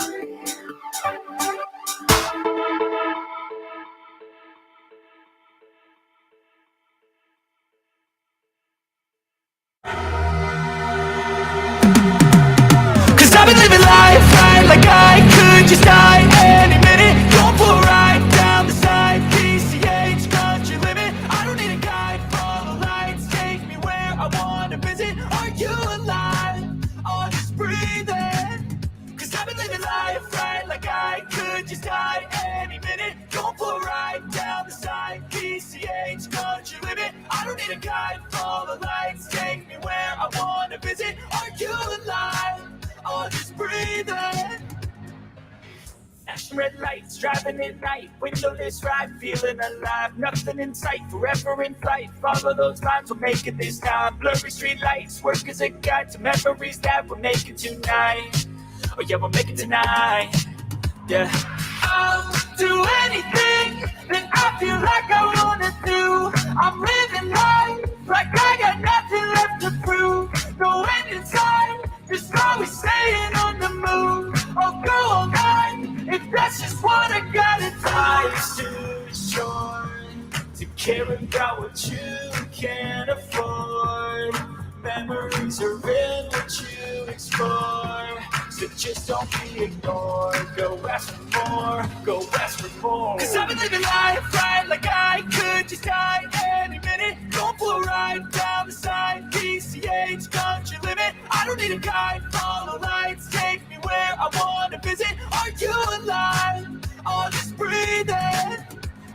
Cause I've been living life right like I could just die any minute. Going for a ride down the side, PCH, country limit. I don't need a guide, follow lights, take me where I wanna visit. Are you alive? Or just breathing? Cause I've been living life right like I could just die any minute. Going for a ride down the side, PCH, country limit. I don't need a guide, follow lights, take me where I wanna visit. Are you alive? Or just breathing? Flashing red lights, driving at night, windowless ride, feeling alive. Nothing in sight, forever in flight. Follow those lines, we'll make it this time. Blurry street lights, work as a guide to memories that we'll make it tonight. Oh yeah, we'll make it tonight. Yeah. I'll do anything that I feel like I wanna do. I'm living life like I got nothing left to prove. No end in sight, just always staying on the move. I'll go all night if that's just what I gotta do. Life's too short to care about what you can afford. Memories are in what you explore, so just don't be ignored. Go ask for more, go ask for more. Cause I've been living life right like I could just die any minute. Going for a ride down the side, PCH, country limit. I don't need a guide, follow lights, take me where I wanna visit. Are you alive? Or just breathing?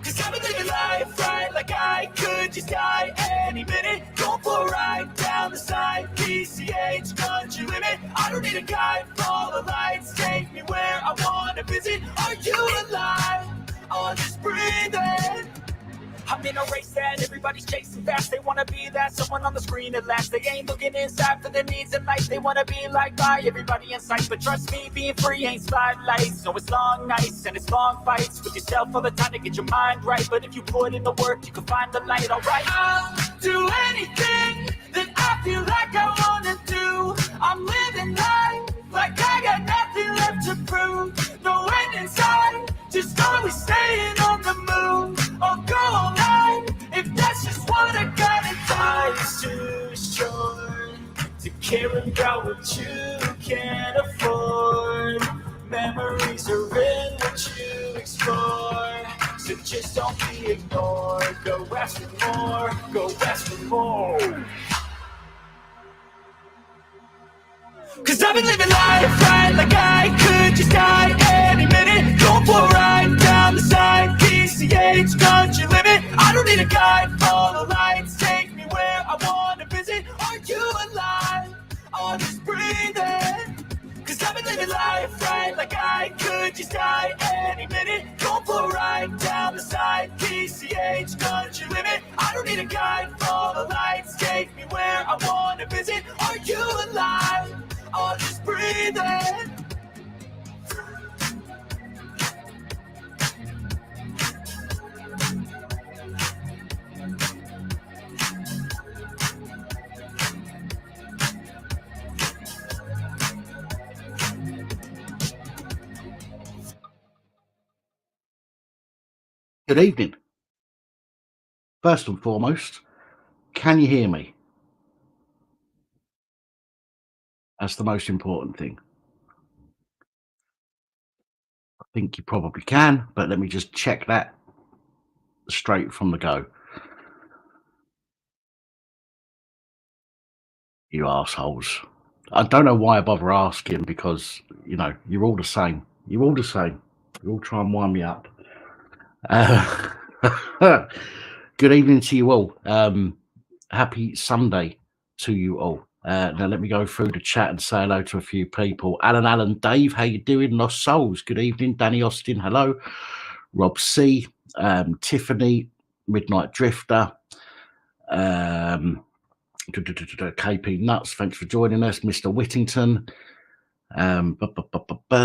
Cause I've been living life right like I could just die any minute. Going for a ride down the side, PCH, country limit. I don't need a guide, follow lights, take me where I wanna visit. Are you alive? Or just breathing? I'm in a race that everybody's chasing fast. They wanna be that someone on the screen at last. They ain't looking inside for their needs in life. They wanna be liked by everybody in sight. But trust me, being free ain't spotlights. No, it's long nights and it's long fights with yourself all the time to get your mind right. But if you put in the work, you can find the light, alright? I'll do anything that I feel like I wanna do. I'm living life like I got nothing left to prove. No end in sight, just always staying on the move. I'll go all night if that's just what I gotta do. Life's too short to care about what you can afford. Memories are in what you explore, so just don't be ignored. Go ask for more, go ask for more. Cause I've been living life right like I could just die any minute. Going for a ride down the side, PCH, country limit. I don't need a guide, follow lights, take me where I wanna visit. Are you alive? Or just breathing? Cause I've been living life right like I could just die any minute. Going for a ride down the side, PCH, country limit. I don't need a guide, follow lights, take me where I wanna visit. Are you alive? Or just breathing? Good evening. First and foremost, can you hear me? That's the most important thing. I think you probably can, but let me just check that straight from the go. You assholes. I don't know why I bother asking, because, you know, you're all the same. You're all the same. You all try and wind me up. Good evening to you all. Happy Sunday to you all. Now let me go through the chat and say hello to a few people. Alan, Dave, how you doing? Lost Souls, good evening. Danny Austin, hello. Rob C, Tiffany, Midnight Drifter, KP Nuts, thanks for joining us. Mr. Whittington,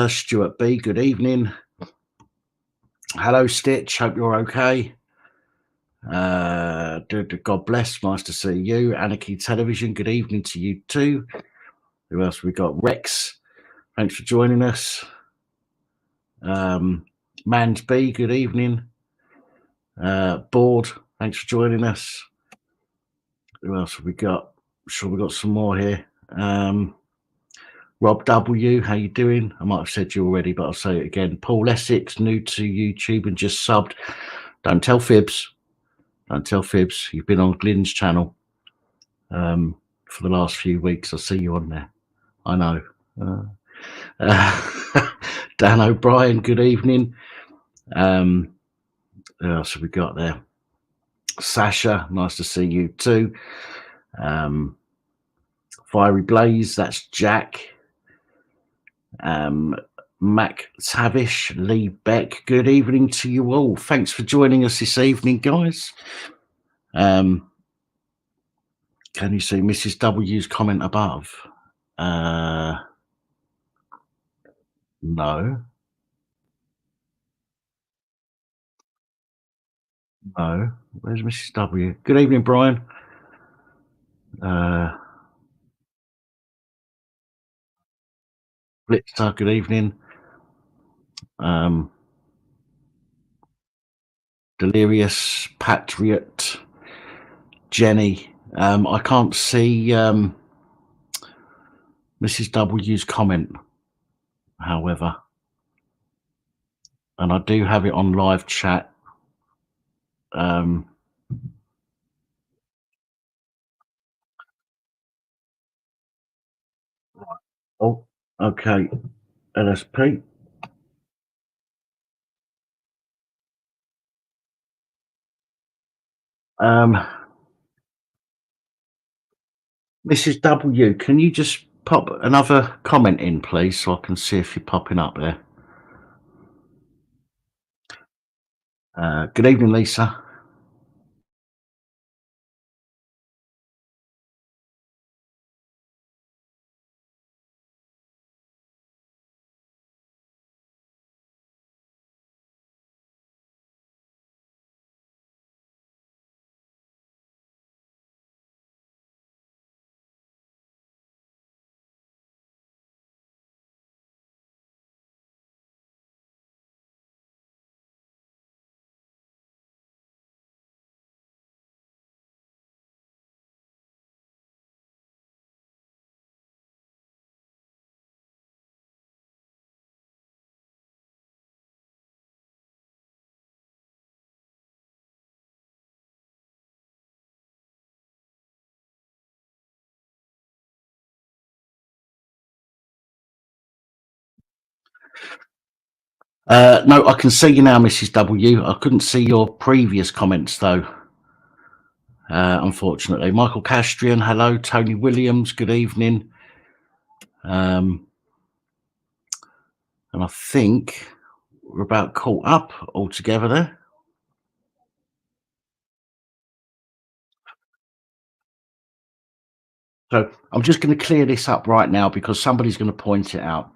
Stuart B, good evening. Hello, Stitch, hope you're okay. God bless, nice to see you. Anarchy Television, good evening to you too. Who else we got? Rex, thanks for joining us. Mans B, good evening. Board, thanks for joining us. Who else have we got? Sure, we got some more here. Rob W, how you doing? I might have said you already, but I'll say it again. Paul Essex, new to YouTube and just subbed. Don't tell fibs. Don't tell fibs. You've been on Glyn's channel for the last few weeks. I see you on there. I know. Dan O'Brien, good evening. Who else have we got there? Sasha, nice to see you too. Fiery Blaze, that's Jack. Mac Tavish, Lee Beck, good evening to you all. Thanks for joining us this evening, guys. Can you see Mrs. W's comment above? No. No. Where's Mrs. W? Good evening, Brian. Blitzer, good evening. Delirious, Patriot, Jenny. I can't see Mrs. W's comment, however. And I do have it on live chat. Oh, okay. LSP. Mrs. W, can you just pop another comment in, please, so I can see if you're popping up there? Good evening, Lisa. No, I can see you now, Mrs. W. I couldn't see your previous comments, though, unfortunately. Michael Castrian, hello. Tony Williams, good evening. And I think we're about caught up altogether there. So I'm just going to clear this up right now because somebody's going to point it out.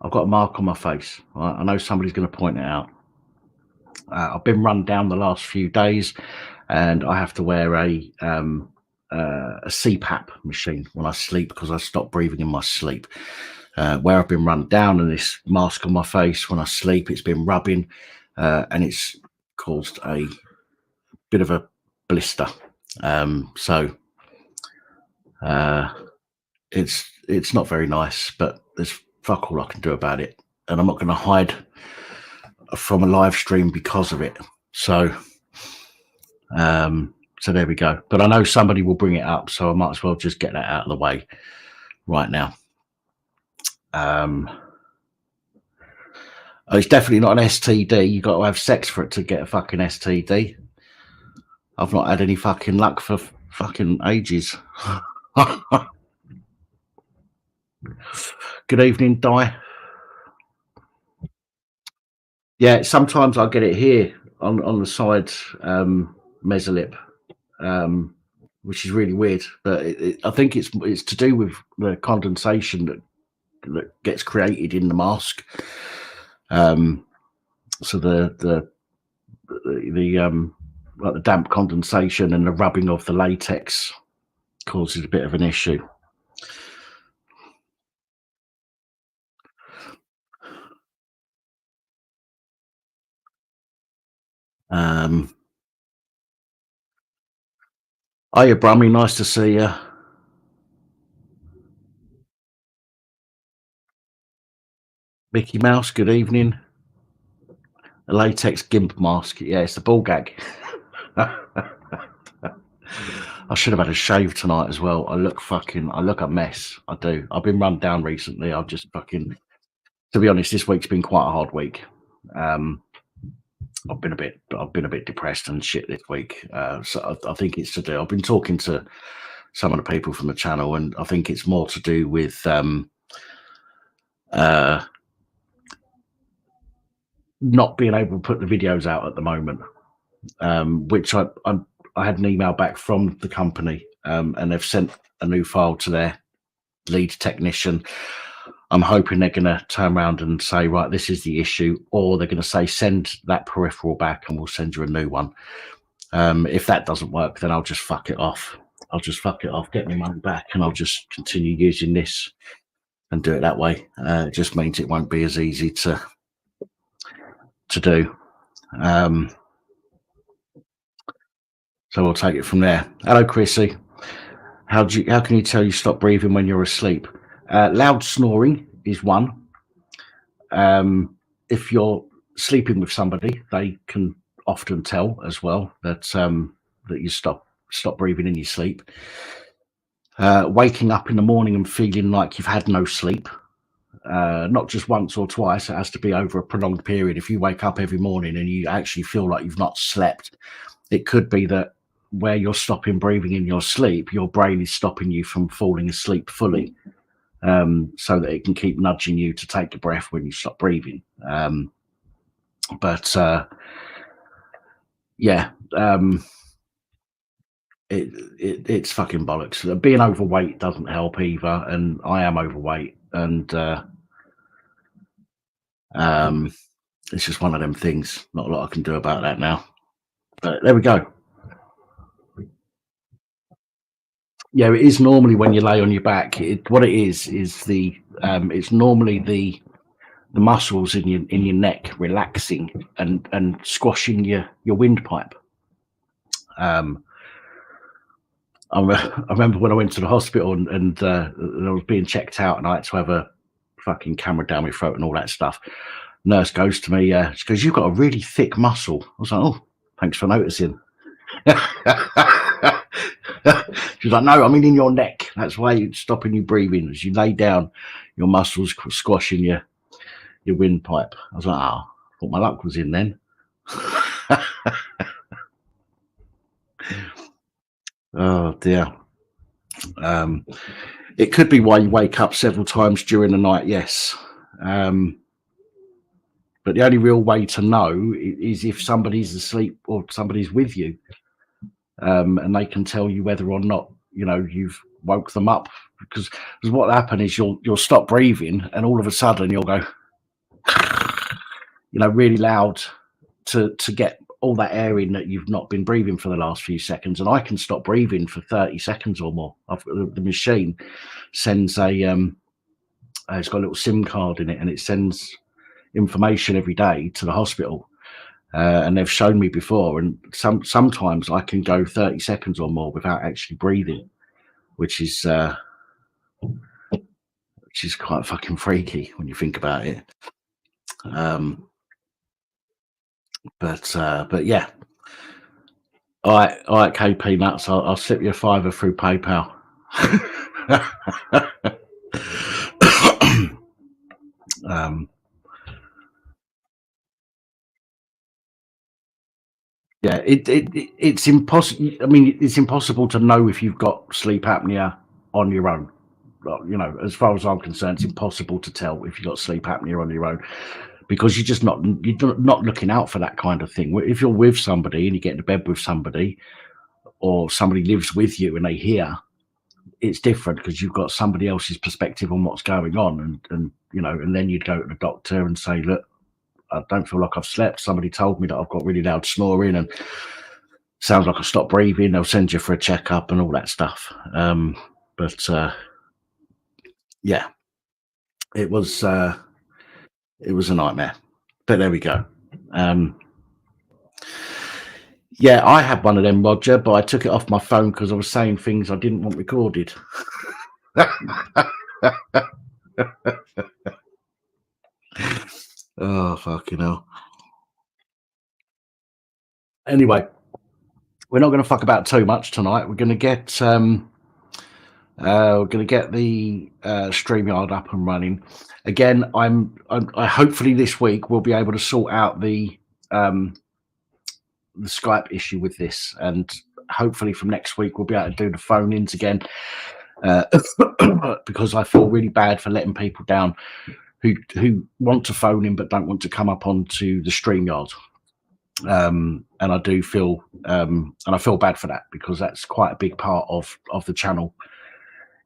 I've got a mark on my face. Right? I know somebody's going to point it out. I've been run down the last few days, and I have to wear a CPAP machine when I sleep because I stop breathing in my sleep. Where I've been run down and this mask on my face when I sleep, it's been rubbing, and it's caused a bit of a blister. So it's not very nice, but there's fuck all I can do about it, and I'm not going to hide from a live stream because of it. So so there we go. But I know somebody will bring it up, so I might as well just get that out of the way right now. It's definitely not an STD. You've got to have sex for it to get a fucking STD. I've not had any fucking luck for fucking ages. Good evening, Di. Yeah, sometimes I get it here on the side mesolip, which is really weird. But I think it's to do with the condensation that gets created in the mask. So the like the damp condensation and the rubbing of the latex causes a bit of an issue. Um, Hiya, Brummy. Nice to see you. Mickey Mouse. Good evening. A latex gimp mask. Yeah, it's the ball gag. I should have had a shave tonight as well. I look a mess. I do. I've been run down recently. I've just fucking, to be honest, this week's been quite a hard week. Um, I've been a bit depressed and shit this week. So I think it's to do. I've been talking to some of the people from the channel, and I think it's more to do with not being able to put the videos out at the moment. Which I had an email back from the company, and they've sent a new file to their lead technician. I'm hoping they're going to turn around and say, right, this is the issue, or they're going to say, send that peripheral back and we'll send you a new one. If that doesn't work, then I'll just fuck it off. Get my money back, and I'll just continue using this and do it that way. It just means it won't be as easy to do. So we'll take it from there. Hello, Chrissy. How can you tell you stop breathing when you're asleep? Loud snoring is one. If you're sleeping with somebody, they can often tell as well that that you stop breathing in your sleep. Waking up in the morning and feeling like you've had no sleep, not just once or twice. It has to be over a prolonged period. If you wake up every morning and you actually feel like you've not slept, it could be that where you're stopping breathing in your sleep, your brain is stopping you from falling asleep fully, so that it can keep nudging you to take a breath when you stop breathing. It's fucking bollocks. Being overweight doesn't help either, and I am overweight, and it's just one of them things. Not a lot I can do about that now. But there we go. Yeah, it is normally when you lay on your back. What it is the it's normally the muscles in your neck relaxing and squashing your windpipe. I remember when I went to the hospital and I was being checked out, and I had to have a fucking camera down my throat and all that stuff. Nurse goes to me, she goes, "You've got a really thick muscle." I was like, "Oh, thanks for noticing." She's like, "No, I mean in your neck. That's why it's stopping you breathing. As you lay down, your muscles squashing your windpipe." I was like, "Oh, I thought my luck was in then." Oh dear. It could be why you wake up several times during the night. Yes. But the only real way to know is if somebody's asleep or somebody's with you, and they can tell you whether or not you've woke them up. Because what happened is you'll stop breathing, and all of a sudden you'll go, really loud to get all that air in that you've not been breathing for the last few seconds. And I can stop breathing for 30 seconds or more. The machine sends a it's got a little SIM card in it, and it sends information every day to the hospital. And they've shown me before, and sometimes I can go 30 seconds or more without actually breathing, which is quite fucking freaky when you think about it. But yeah. All right, KP Nuts. I'll slip you a $5 through PayPal. Yeah, it's impossible. I mean, it's impossible to know if you've got sleep apnea on your own. As far as I'm concerned, it's impossible to tell if you've got sleep apnea on your own, because you're not looking out for that kind of thing. If you're with somebody and you get into bed with somebody, or somebody lives with you and they hear, it's different because you've got somebody else's perspective on what's going on, and then you'd go to the doctor and say, "Look, I don't feel like I've slept. Somebody told me that I've got really loud snoring and sounds like I stopped breathing." They'll send you for a checkup and all that stuff. Yeah, it was a nightmare. But there we go. Yeah, I had one of them, Roger, but I took it off my phone because I was saying things I didn't want recorded. Oh, fucking hell. Anyway, we're not going to fuck about too much tonight. We're going to get the StreamYard up and running again. I hopefully this week we'll be able to sort out the Skype issue with this, and hopefully from next week we'll be able to do the phone-ins again. Because I feel really bad for letting people down who want to phone in but don't want to come up onto the StreamYard. And I do feel and I feel bad for that, because that's quite a big part of the channel,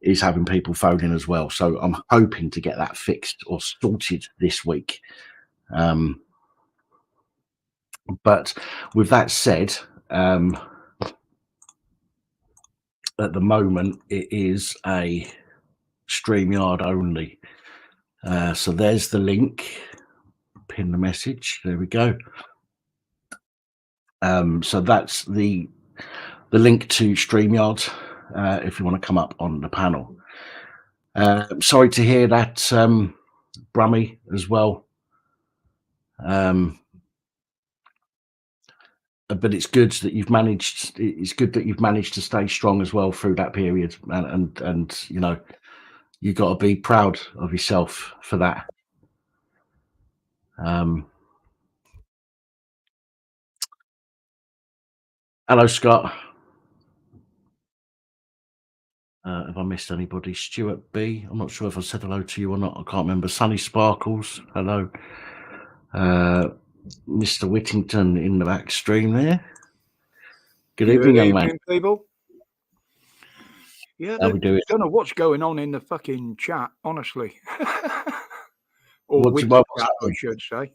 is having people phone in as well. So I'm hoping to get that fixed or sorted this week. But with that said, at the moment it is a StreamYard only. So there's the link. Pin the message. There we go. So that's the link to StreamYard if you want to come up on the panel. Sorry to hear that, Brummy, as well. But it's good that you've managed. It's good that you've managed to stay strong as well through that period, and you know, you've got to be proud of yourself for that. Hello, Scott. Have I missed anybody? Stuart B. I'm not sure if I said hello to you or not. I can't remember. Sunny Sparkles. Hello. Mr. Whittington in the back stream there. Good evening, young man. People. Yeah, I don't know what's going on in the fucking chat, honestly. Or with the chat, I should say.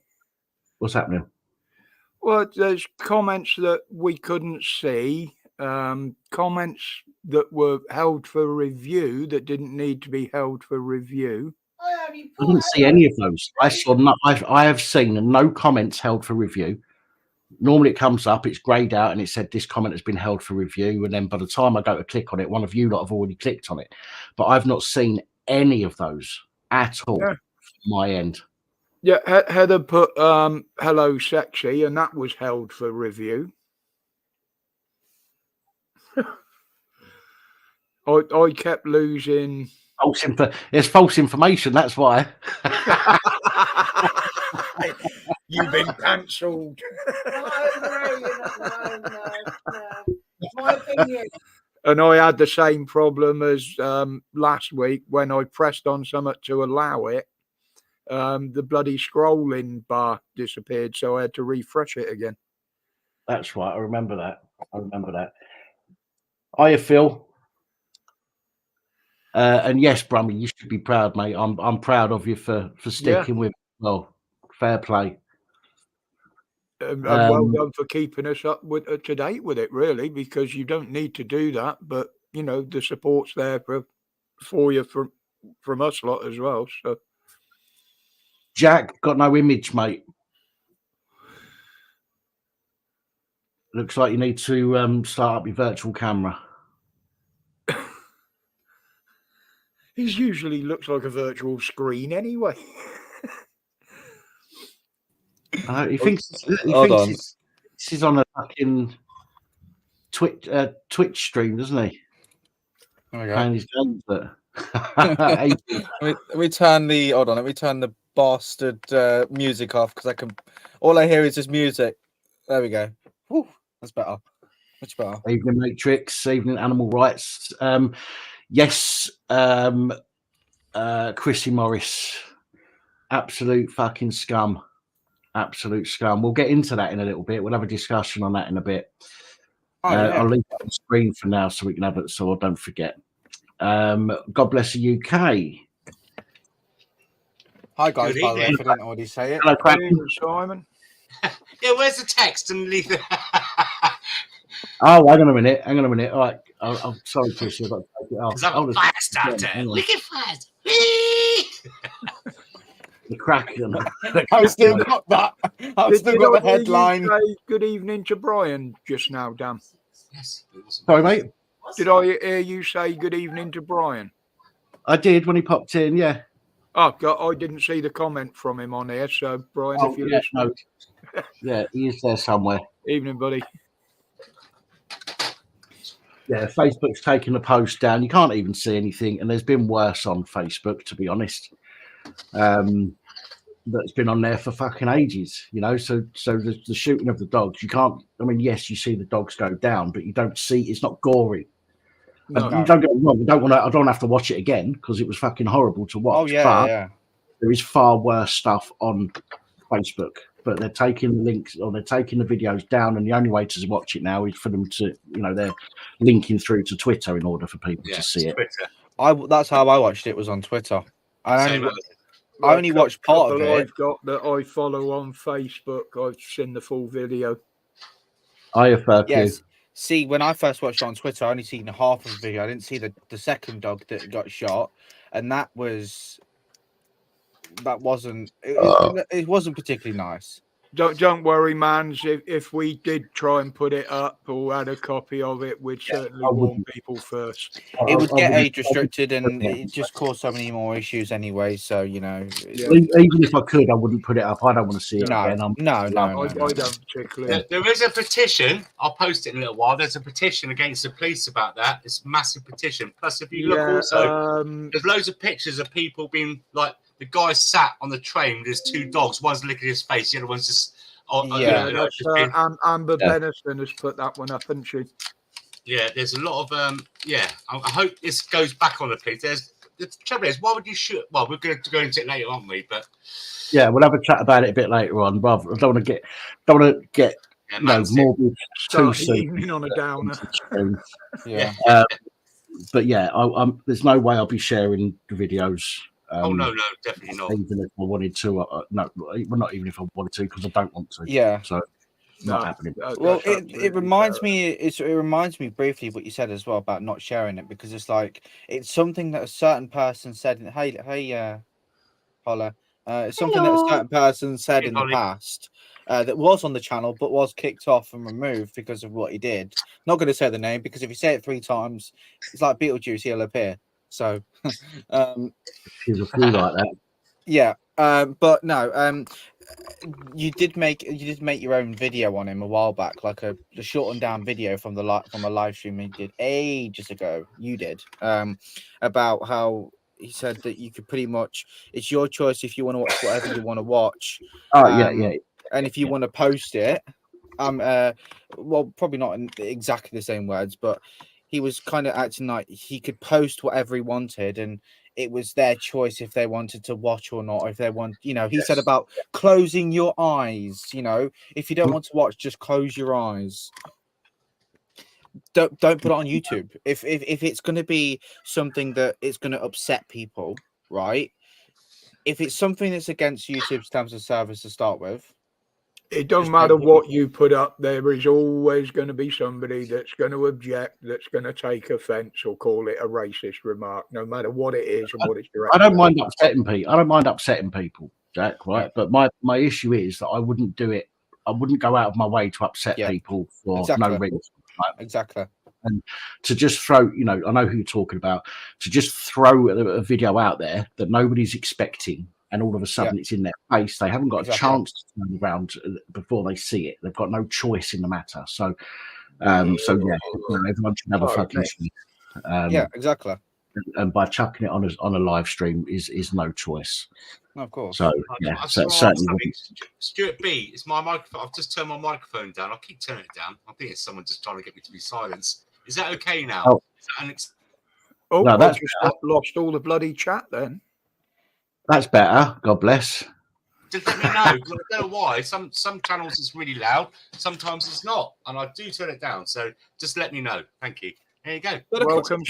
What's happening? Well, there's comments that we couldn't see, comments that were held for review that didn't need to be held for review. I didn't see any of those. I saw no, I have seen no comments held for review. Normally it comes up, it's grayed out, and it said this comment has been held for review. And then by the time I go to click on it, one of you lot have already clicked on it. But I've not seen any of those at all from my end. Yeah, Heather put hello sexy, and that was held for review. I kept losing. There's false information, that's why. You've been cancelled. My opinion. And I had the same problem as last week when I pressed on something to allow it. The bloody scrolling bar disappeared, so I had to refresh it again. That's right. I remember that. Hiya, Phil. And yes, Brummy, you should be proud, mate. I'm proud of you for sticking with it. Well, fair play. And well done for keeping us up to date with it, really, because you don't need to do that, but you know the support's there for you from us lot as well. So, Jack, got no image, mate. Looks like you need to start up your virtual camera. It usually looks like a virtual screen anyway. He thinks this is on a fucking Twitch stream, doesn't he? There we go. Playing his games, but let me turn the bastard music off, because all I hear is just music. There we go. Whew, that's better. Much better. Evening Matrix, evening Animal Rights. Yes, Chrissy Morris, absolute fucking scum. Absolute scum. We'll get into that in a little bit. We'll have a discussion on that in a bit. I'll leave it on the screen for now so we can have it, so I don't forget. God bless the UK. Hi guys, by the way, if I didn't already say it. Hello, Simon. Yeah, where's the text? And leave it. Oh, hang on a minute. All right. I'm sorry, Chrissy. I've got to take it off. Because I'm a fire starter. Wicked fires. The Kraken. I've still got that. I've still got the headline. Did I hear you say good evening to Brian just now, Dan? Yes. It was Sorry, mate. Did I hear you say good evening to Brian? I did when he popped in. Yeah. Oh, God, I didn't see the comment from him on here. So, Brian, if you're listening, Yeah, he is there somewhere. evening, buddy. Yeah, Facebook's taken the post down. You can't even see anything, and there's been worse on Facebook, to be honest. That's been on there for fucking ages, you know. So the shooting of the dogs, you can't. I mean, yes, you see the dogs go down, but you don't see. It's not gory. No. And don't get me wrong. I don't have to watch it again because it was fucking horrible to watch. Oh yeah, but yeah. there is far worse stuff on Facebook. But they're taking the links or they're taking the videos down, and the only way to watch it now is for them to, you know, they're linking through to Twitter in order for people to see it. Twitter. That's how I watched it. Was on Twitter. Same I only watched part of it. I've got that I follow on Facebook. I've seen the full video. I have Yes. See, when I first watched it on Twitter, I only seen half of the video. I didn't see the second dog that got shot, and it wasn't particularly nice. Don't worry, mans. If we did try and put it up or had a copy of it, we'd certainly warn people first. It would get age restricted, and it just caused so many more issues anyway. So you know, even if I could, I wouldn't put it up. I don't want to see it again. I don't particularly. There is a petition. I'll post it in a little while. There's a petition against the police about that. It's a massive petition. Plus, if you look also, there's loads of pictures of people being like. The guy sat on the train with his two dogs. One's licking his face, the other one's just. Amber Benison has put that one up, hasn't she? Yeah, there's a lot of I hope this goes back on the police. The trouble is, why would you shoot? Well, we're going to go into it later, aren't we? But yeah, we'll have a chat about it a bit later on. Rather, I don't want to get morbid too soon on a downer. Yeah. But yeah, there's no way I'll be sharing the videos. No, definitely not. Even if I wanted to, not even if I wanted to, because I don't want to. Yeah. So not happening. Well, it reminds me. It reminds me briefly of what you said as well about not sharing it, because it's like it's something that a certain person said. Hey, Paula. It's something that a certain person said in the past that was on the channel, but was kicked off and removed because of what he did. Not going to say the name, because if you say it 3 times, it's like Beetlejuice. He'll appear. So, she's a fool like that. Yeah, but no, you did make your own video on him a while back, like a shortened down video from a live stream he did ages ago. You did about how he said that you could pretty much, it's your choice if you want to watch whatever you want to watch. Yeah. And if you want to post it, well, probably not in exactly the same words, but he was kind of acting like he could post whatever he wanted, and it was their choice if they wanted to watch or not. If they want, you know, he said about closing your eyes. You know, if you don't want to watch, just close your eyes. Don't put it on YouTube. If it's going to be something that it's going to upset people, right? If it's something that's against YouTube's terms of service to start with. It doesn't matter what you put up, there is always going to be somebody that's going to object, that's going to take offence or call it a racist remark, no matter what it is and what it's directed. I don't mind upsetting people, Jack, right? But my issue is that I wouldn't do it. I wouldn't go out of my way to upset people for no reason. Right? Exactly. And to just throw, you know, I know who you're talking about, to just throw a video out there that nobody's expecting, and all of a sudden it's in their face. They haven't got a chance to turn around before they see it. They've got no choice in the matter. So, everyone should have a fucking exactly. And by chucking it on a live stream is no choice. Of course. So certainly. Stuart B, it's my microphone. I've just turned my microphone down. I'll keep turning it down. I think it's someone just trying to get me to be silenced. Is that okay now? No, that's lost all the bloody chat then. That's better. God bless. Just let me know. I don't know why. Some channels it's really loud. Sometimes it's not, and I do turn it down. So just let me know. Thank you. There you go. Welcome,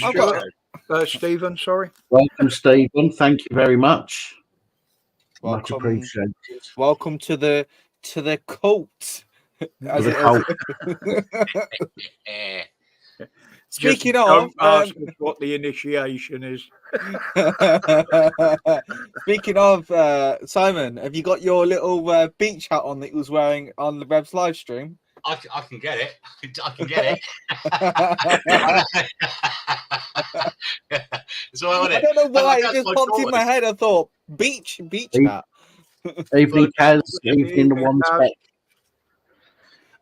Stephen. Sorry. Welcome, Stephen. Thank you very much. Welcome, much appreciated. Welcome to the cult. Speaking Just of, don't ask us what the initiation is. speaking of, Simon, have you got your little beach hat on that you was wearing on the Reb's live stream? I can get it. I can get it. So I don't know why it just popped in my head. I thought beach hat. Evening, Kaz. Evening, the one spec.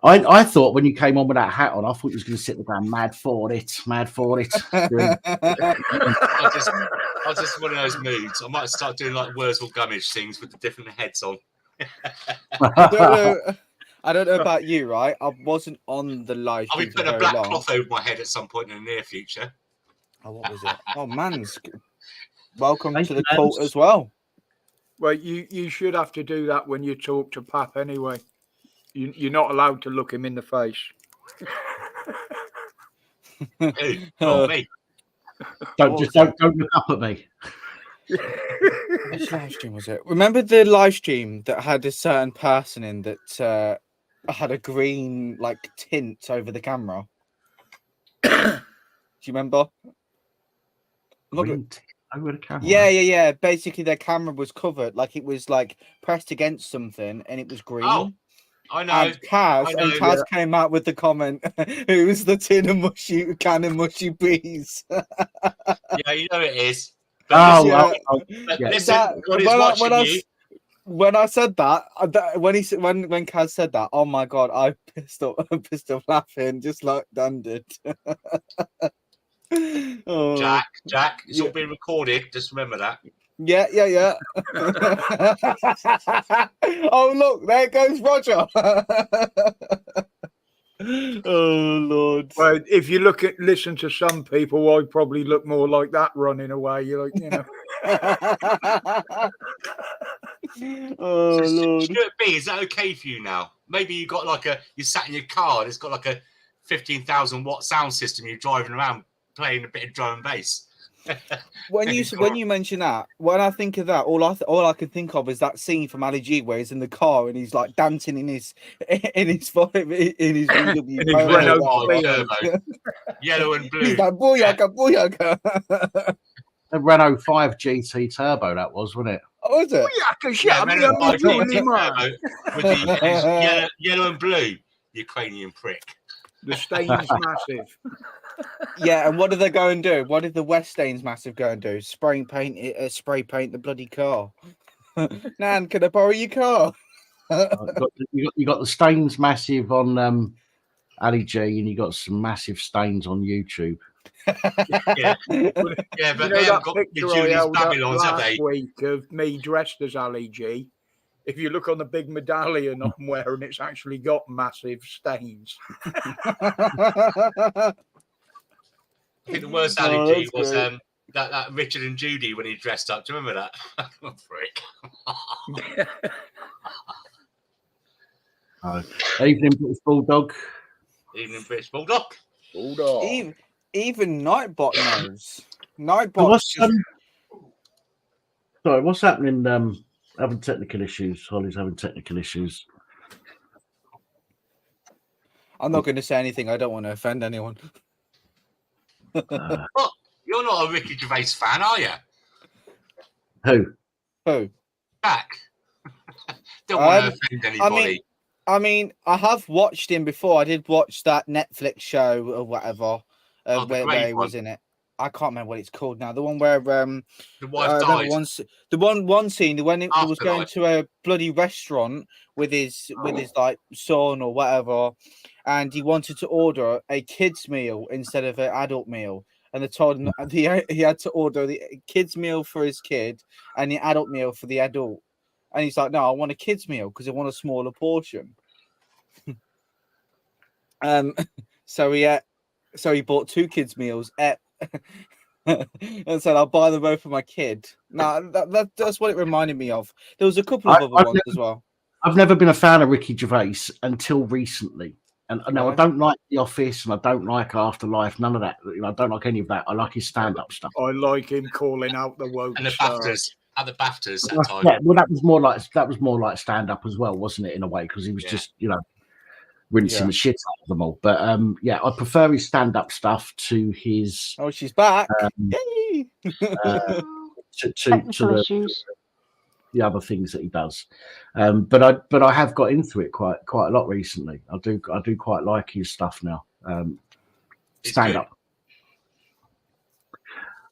I thought when you came on with that hat on, I thought you was going to sit there going, mad for it. I just one of those moods. I might start doing like Wurzel Gummidge things with the different heads on. I don't know about you, right? I wasn't on the live. I'll be putting a black cloth over my head at some point in the near future. Oh, what was it? Oh, man's welcome to the cult as well. Well, you should have to do that when you talk to Pap anyway. You're not allowed to look him in the face. Oh, me. Don't look up at me. Which live stream was it? Remember the live stream that had a certain person in that had a green like tint over the camera? Do you remember? Over the camera. Yeah. Basically, their camera was covered, like it was like pressed against something, and it was green. Oh, I know. And Kaz came out with the comment, "Who's the can of mushy peas?" Yeah, you know it is. Listen, when I said that, when Kaz said that, oh my god, I pissed up laughing, just like Dan did. Jack, it's all being recorded. Just remember that. Yeah. Oh look, there goes Roger. Oh Lord. Well, if you listen to some people, I probably look more like that running away. You're like, Oh Lord. Stuart B, is that okay for you now? Maybe you got you sat in your car and it's got like a 15,000 watt sound system. You're driving around playing a bit of drum and bass. When you mention that, when I think of that, all I can think of is that scene from Ali G where he's in the car and he's like dancing in his VW yellow and blue. He's like booyaka. The Renault 5 GT Turbo, that was, wasn't it? Oh, was it? Renault 5 GT Turbo with the yellow and blue Ukrainian prick. The stain's massive. Yeah, and what did they go and do? What did the West Stains Massive go and do? Spray paint the bloody car. Nan, can I borrow your car? You got the Stains Massive on Ali G, and you got some massive stains on YouTube. Yeah, but they haven't got the Julius Babylons, have they? Week of me dressed as Ali G. If you look on the big medallion I'm wearing, it's actually got massive stains. I think the worst Ali G was that Richard and Judy when he dressed up. Do you remember that? Frick. Evening British Bulldog. Evening British Bulldog. Even Nightbot knows. Nightbot. Sorry, what's happening? Having technical issues. Holly's having technical issues. I'm not going to say anything. I don't want to offend anyone. What? You're not a Ricky Gervais fan, are you? Who? Jack. Don't want to offend anybody. I mean, I have watched him before. I did watch that Netflix show or whatever, where he was in it. I can't remember what it's called now. The one where the wife died. One scene when he was going to a bloody restaurant with his like son or whatever, and he wanted to order a kids meal instead of an adult meal, and they told him he had to order the kids meal for his kid and the adult meal for the adult, and he's like, no, I want a kids meal because I want a smaller portion. So he bought 2 kids meals and said, I'll buy them both for my kid. No, that's what it reminded me of. There was a couple of other ones as well. I've never been a fan of Ricky Gervais until recently. And now I don't like The Office and I don't like Afterlife, none of that. I don't like any of that. I like his stand-up stuff. I like him calling out the woke and the BAFTAs. At the BAFTAs that time. Yeah, well, that was more like stand-up as well, wasn't it? In a way, because he was just, rinsing the shit out of them all. But yeah, I prefer his stand-up stuff to his. Oh, she's back. Yay! To Technical the issues. the other things that he does. But I have got into it quite a lot recently. I do quite like his stuff now. Stand up.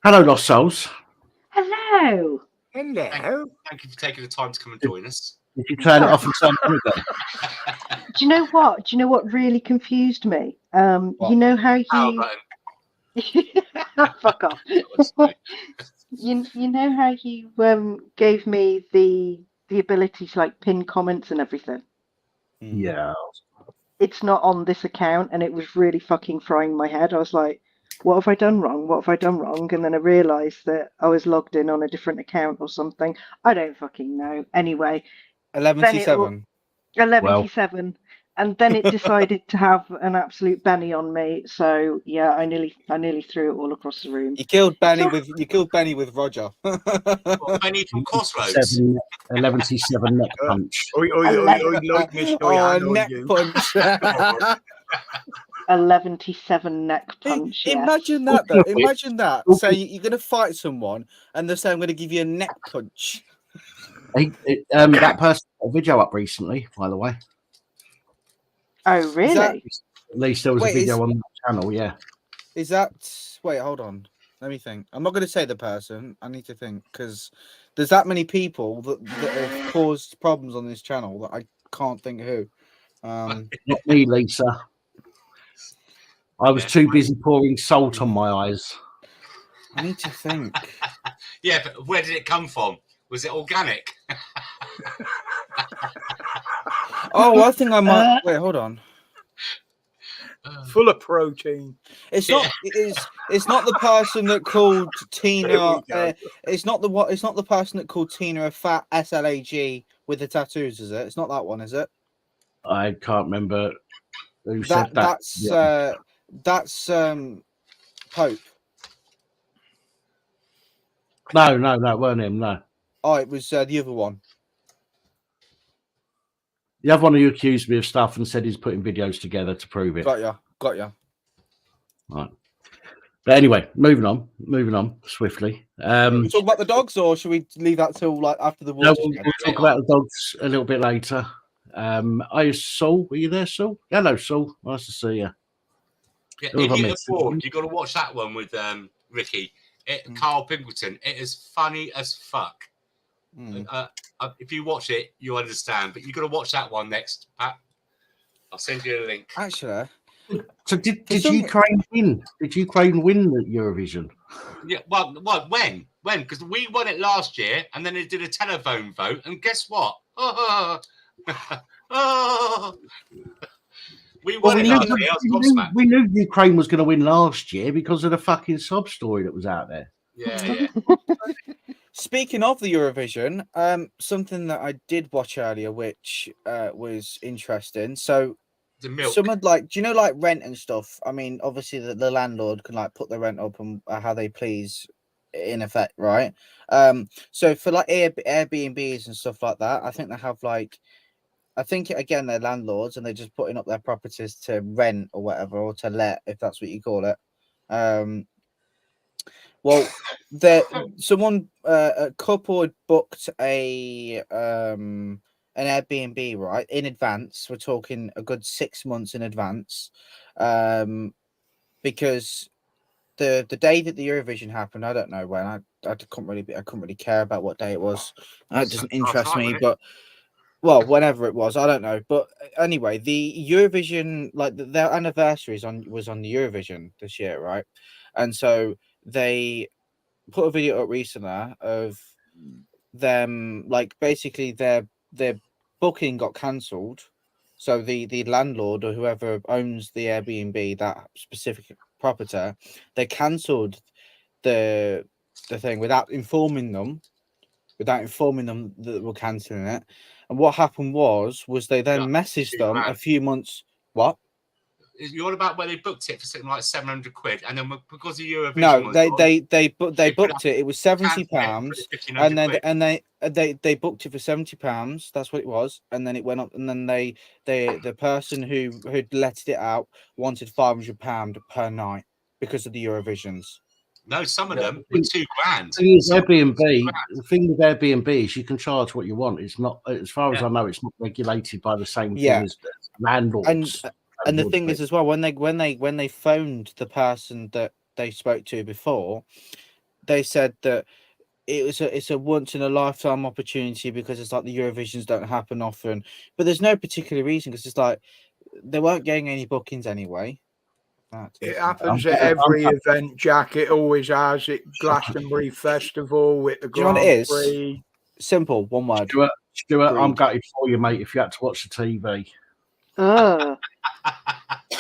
Hello, Lost Souls. Hello. Hello. Thank you for taking the time to come and join us. Did you turn it off and turn it on again? Do you know what? Do you know what really confused me? You know how you fuck off. You know how you gave me the ability to like pin comments and everything? Yeah. It's not on this account, and it was really fucking frying my head. I was like, what have I done wrong? What have I done wrong? And then I realised that I was logged in on a different account or something. I don't fucking know. Anyway. 11:07. 11:07. And then it decided to have an absolute Benny on me. So yeah, I nearly threw it all across the room. You killed Benny with Roger. Benny from Crossroads. 11:07 neck punch. Neck punch. 11:07 neck punch. Yes. Imagine that though. Imagine that. So you're gonna fight someone and they say I'm gonna give you a neck punch. That person put a video up recently, by the way. Oh really? At least there was a video on the channel, yeah. Is that wait, hold on. Let me think. I'm not gonna say the person. I need to think because there's that many people that have caused problems on this channel that I can't think who. Not me, Lisa. I was too busy pouring salt on my eyes. I need to think. Yeah, but where did it come from? Was it organic? Oh, I think I might. Wait, hold on. Full of protein. It's not. It's not the person that called Tina. It's not the person that called Tina a fat SLAG with the tattoos, is it? It's not that one, is it? I can't remember who said that. That's Pope. No, it weren't him. No. Oh, it was the other one. The other one who accused me of stuff and said he's putting videos together to prove it. Got ya. Right. But anyway, moving on swiftly. Talk about the dogs, or should we leave that till like after the war? No, we'll talk about the dogs a little bit later. Saul, were you there, Saul? Hello, Saul. Nice to see you. Yeah, Idiot Abroad. You got to watch that one with Ricky. Carl Pimpleton. It is funny as fuck. If you watch it, you understand. But you got to watch that one next, Pat. I'll send you a link. Actually, so did Ukraine win? Did Ukraine win the Eurovision? Yeah. Well, when? Because we won it last year, and then they did a telephone vote, and guess what? We won it last year. We knew Ukraine was going to win last year because of the fucking sob story that was out there. Yeah. Speaking of the Eurovision, something that I did watch earlier, which was interesting. So, someone like, do you know, like rent and stuff? I mean, obviously the landlord can like put the rent up and how they please, in effect, right? So for like Airbnbs and stuff like that, I think they have like, again they're landlords and they're just putting up their properties to rent or whatever, or to let, if that's what you call it. Well, a couple had booked an Airbnb, right, in advance. We're talking a good 6 months in advance, because the day that the Eurovision happened, I don't know when. I couldn't really care about what day it was. It doesn't interest me, but well, whenever it was, I don't know. But anyway, the Eurovision, like their anniversary was on the Eurovision this year, right? And so they put a video up recently of them, like basically their booking got cancelled. So the landlord or whoever owns the Airbnb, that specific property, they cancelled the thing without informing them that we're cancelling it. And what happened was they then messaged them a few months. What? You're on about where they booked it for something like £700, and then because of Eurovision, No, was on, they could booked it. It was £70, and then £1,500. they booked it for £70. That's what it was, and then it went up, and then the person who had let it out wanted £500 per night because of the Eurovisions. No, some of them were £2,000. The thing is, Airbnb. The thing with Airbnb is you can charge what you want. It's not, as far as I know, it's not regulated by the same thing as landlords. And the thing is as well, when they phoned the person that they spoke to before, they said that it's a once in a lifetime opportunity because it's like the Eurovisions don't happen often. But there's no particular reason because it's like they weren't getting any bookings anyway. It happens at every event, Jack. It always has. At Glastonbury Festival, at the Grand Prix. Simple, one word. Stuart, I'm gutted for you, mate. If you had to watch the TV. I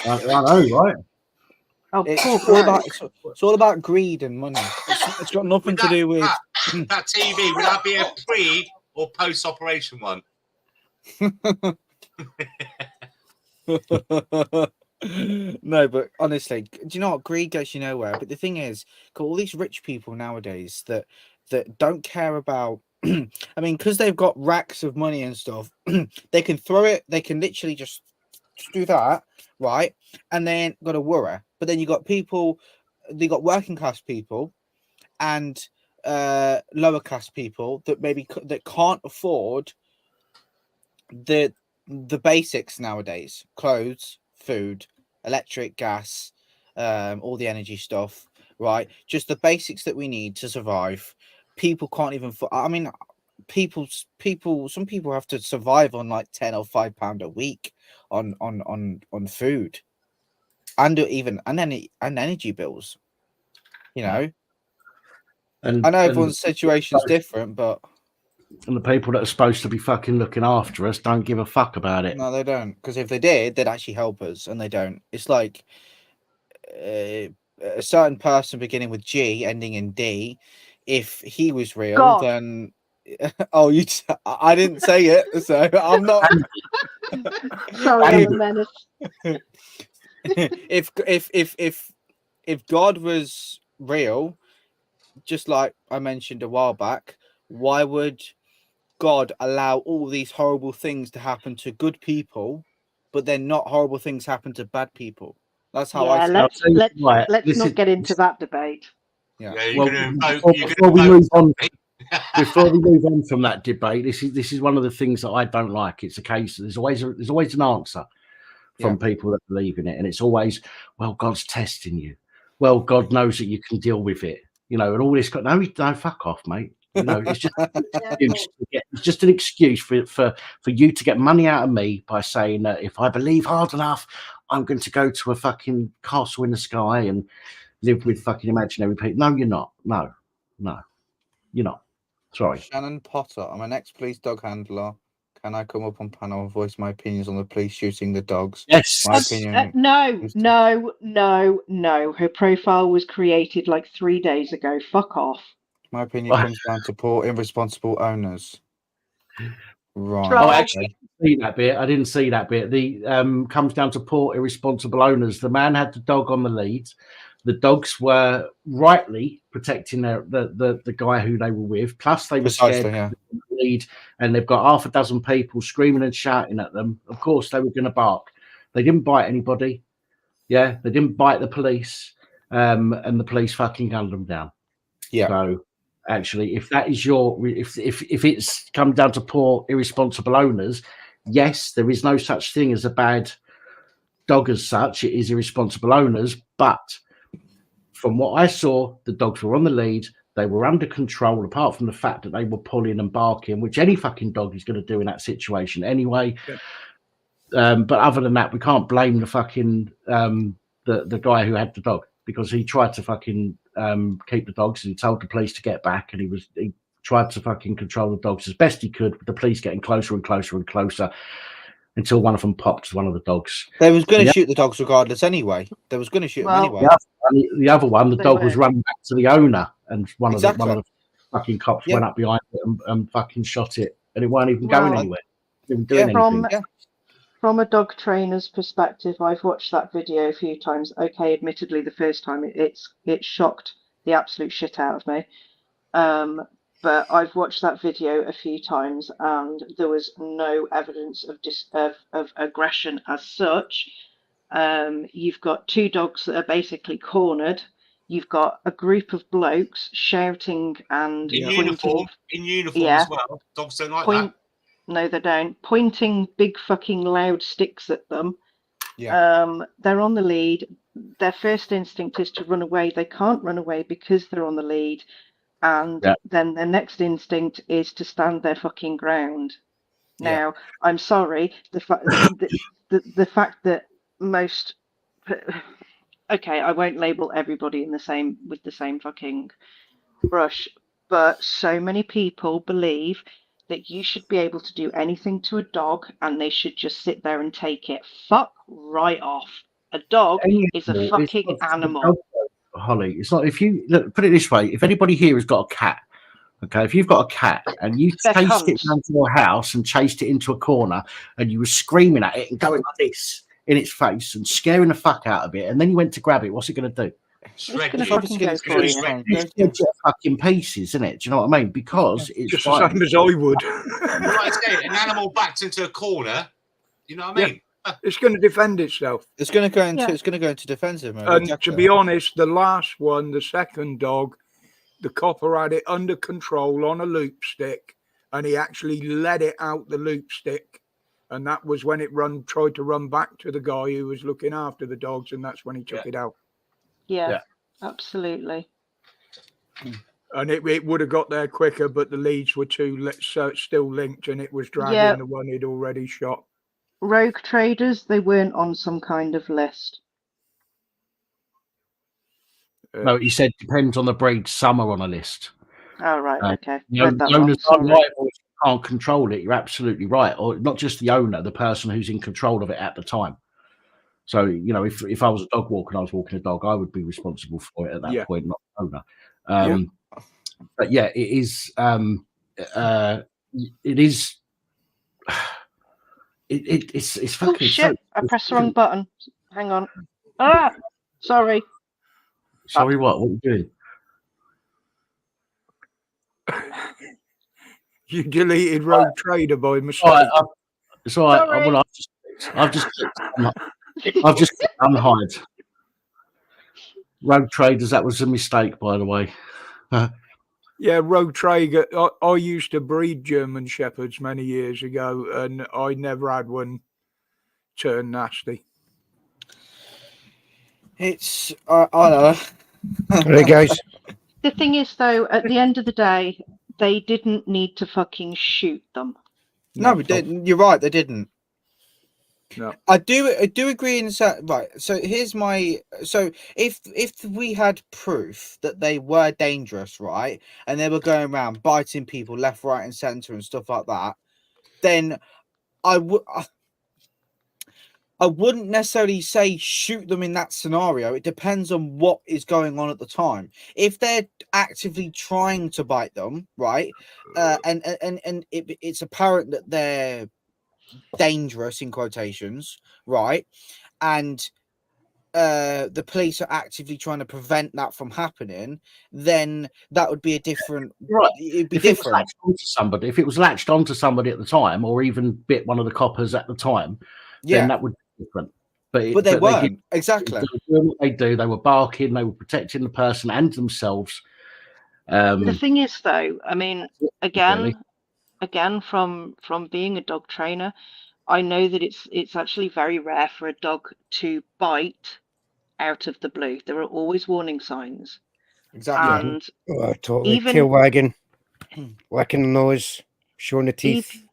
know, right? Oh, it's all about greed and money. It's got nothing to do with that TV. Would that be a pre or post operation one? No, but honestly, do you know what? Greed gets you nowhere. But the thing is, got all these rich people nowadays that don't care about. I mean, because they've got racks of money and stuff, they can throw it. They can literally just do that, right? And then got a worry. But then you got people. They got working class people, and lower class people that maybe that can't afford the basics nowadays: clothes, food, electric, gas, all the energy stuff, right? Just the basics that we need to survive. People can't even. I mean, some people have to survive on like £10 or £5 a week on food, and even energy bills. You know, and I know everyone's situation is different, but and the people that are supposed to be fucking looking after us don't give a fuck about it. No, they don't. Because if they did, they'd actually help us, and they don't. It's like a certain person beginning with G, ending in D. If he was real, then I didn't say it, so I'm not. Sorry, I'm a menace. If God was real, just like I mentioned a while back, why would God allow all these horrible things to happen to good people, but then not horrible things happen to bad people? That's how I see it. Let's not get into that debate. Before we move on from that debate, this is one of the things that I don't like. It's a case there's always an answer from people that believe in it, and it's always, well, God's testing you. Well, God knows that you can deal with it, you know, and all this. No, fuck off, mate. You know, it's just it's just an excuse for you to get money out of me by saying that if I believe hard enough, I'm going to go to a fucking castle in the sky and live with fucking imaginary people. No, you're not. No, you're not. Sorry. Shannon Potter. I'm an ex-police dog handler. Can I come up on panel and voice my opinions on the police shooting the dogs? Yes. My opinion. No. Her profile was created like 3 days ago. Fuck off. My opinion comes down to poor, irresponsible owners. Right. Oh, actually, I didn't see that bit. The comes down to poor, irresponsible owners. The man had the dog on the lead. The dogs were rightly protecting the guy who they were with. Plus, they were scared of the lead, and they've got half a dozen people screaming and shouting at them. Of course, they were going to bark. They didn't bite anybody. Yeah, they didn't bite the police, and the police fucking gunned them down. Yeah. So, actually, if that is if it's come down to poor, irresponsible owners, yes, there is no such thing as a bad dog as such. It is irresponsible owners, but from what I saw, the dogs were on the lead. They were under control, apart from the fact that they were pulling and barking, which any fucking dog is going to do in that situation anyway. Yeah. But other than that, we can't blame the fucking the guy who had the dog, because he tried to fucking keep the dogs, and he told the police to get back, and he tried to fucking control the dogs as best he could, with the police getting closer and closer and closer until one of them popped one of the dogs. They was going to shoot the dogs regardless anyway. They was going to shoot them anyway. The other one, the dog was running back to the owner, and one of the fucking cops went up behind it and fucking shot it, and it weren't even going anywhere. It wasn't doing anything. from a dog trainer's perspective, I've watched that video a few times. Okay, admittedly, the first time it shocked the absolute shit out of me. But I've watched that video a few times, and there was no evidence of aggression as such. You've got two dogs that are basically cornered. You've got a group of blokes shouting and pointing. In uniform as well. Dogs don't like that. No, they don't. Pointing big fucking loud sticks at them. Yeah. They're on the lead. Their first instinct is to run away. They can't run away because they're on the lead. And then their next instinct is to stand their fucking ground. Now, I'm sorry, the fact that most, okay, I won't label everybody with the same fucking brush, but so many people believe that you should be able to do anything to a dog and they should just sit there and take it. Fuck right off. A dog is a fucking animal. Holly, it's not. If you look, put it this way, if anybody here has got a cat, okay, if you've got a cat and you chased it down to your house and chased it into a corner and you were screaming at it and going like this in its face and scaring the fuck out of it, and then you went to grab it, what's it going to do? It's going to fucking go for you. It's fucking pieces, isn't it? Do you know what I mean? Because it's just the same as I would. Like I say, an animal backed into a corner, you know what I mean? It's going to defend itself. It's going to go into it's going to go into defensive mode. And to be honest, the last one, the second dog, the copper had it under control on a loop stick, and he actually let it out the loop stick, and that was when it tried to run back to the guy who was looking after the dogs, and that's when he took it out. Yeah, absolutely. And it would have got there quicker, but the leads were still linked, and it was dragging the one he'd already shot. Rogue traders, they weren't on some kind of list. No, he said depends on the breed. Some are on a list. Oh, right, okay. The owners can't control it. You're absolutely right. Or not just the owner, the person who's in control of it at the time. So, you know, if I was a dog walker and I was walking a dog, I would be responsible for it at that point, not the owner. But yeah, it is. It is. It's fucking. Oh shit! I pressed the wrong button. Hang on. Ah, sorry. Sorry, what? What are you doing? You deleted Rogue Trader by mistake. It's all right. Well, I've just clicked unhide. Rogue Traders. That was a mistake, by the way. Yeah, Rogue Trader. I used to breed German Shepherds many years ago, and I never had one turn nasty. It's I don't know. There it goes. The thing is, though, at the end of the day, they didn't need to fucking shoot them. No, we didn't. You're right. They didn't. No, I do agree in that. Right. So here's my. So if we had proof that they were dangerous, right, and they were going around biting people left, right, and centre and stuff like that, then I wouldn't necessarily say shoot them in that scenario. It depends on what is going on at the time. If they're actively trying to bite them, right, and it's apparent that they're dangerous in quotations, right, and the police are actively trying to prevent that from happening, then that would be a different. Right, it'd be if different. If it was latched onto somebody at the time, or even bit one of the coppers at the time, then that would be different. But they weren't exactly. They were doing what they do. They were barking. They were protecting the person and themselves. The thing is, though, I mean, again, from being a dog trainer, I know that it's actually very rare for a dog to bite out of the blue. There are always warning signs. Exactly. And totally. Tail wagging, whacking the nose, showing the teeth.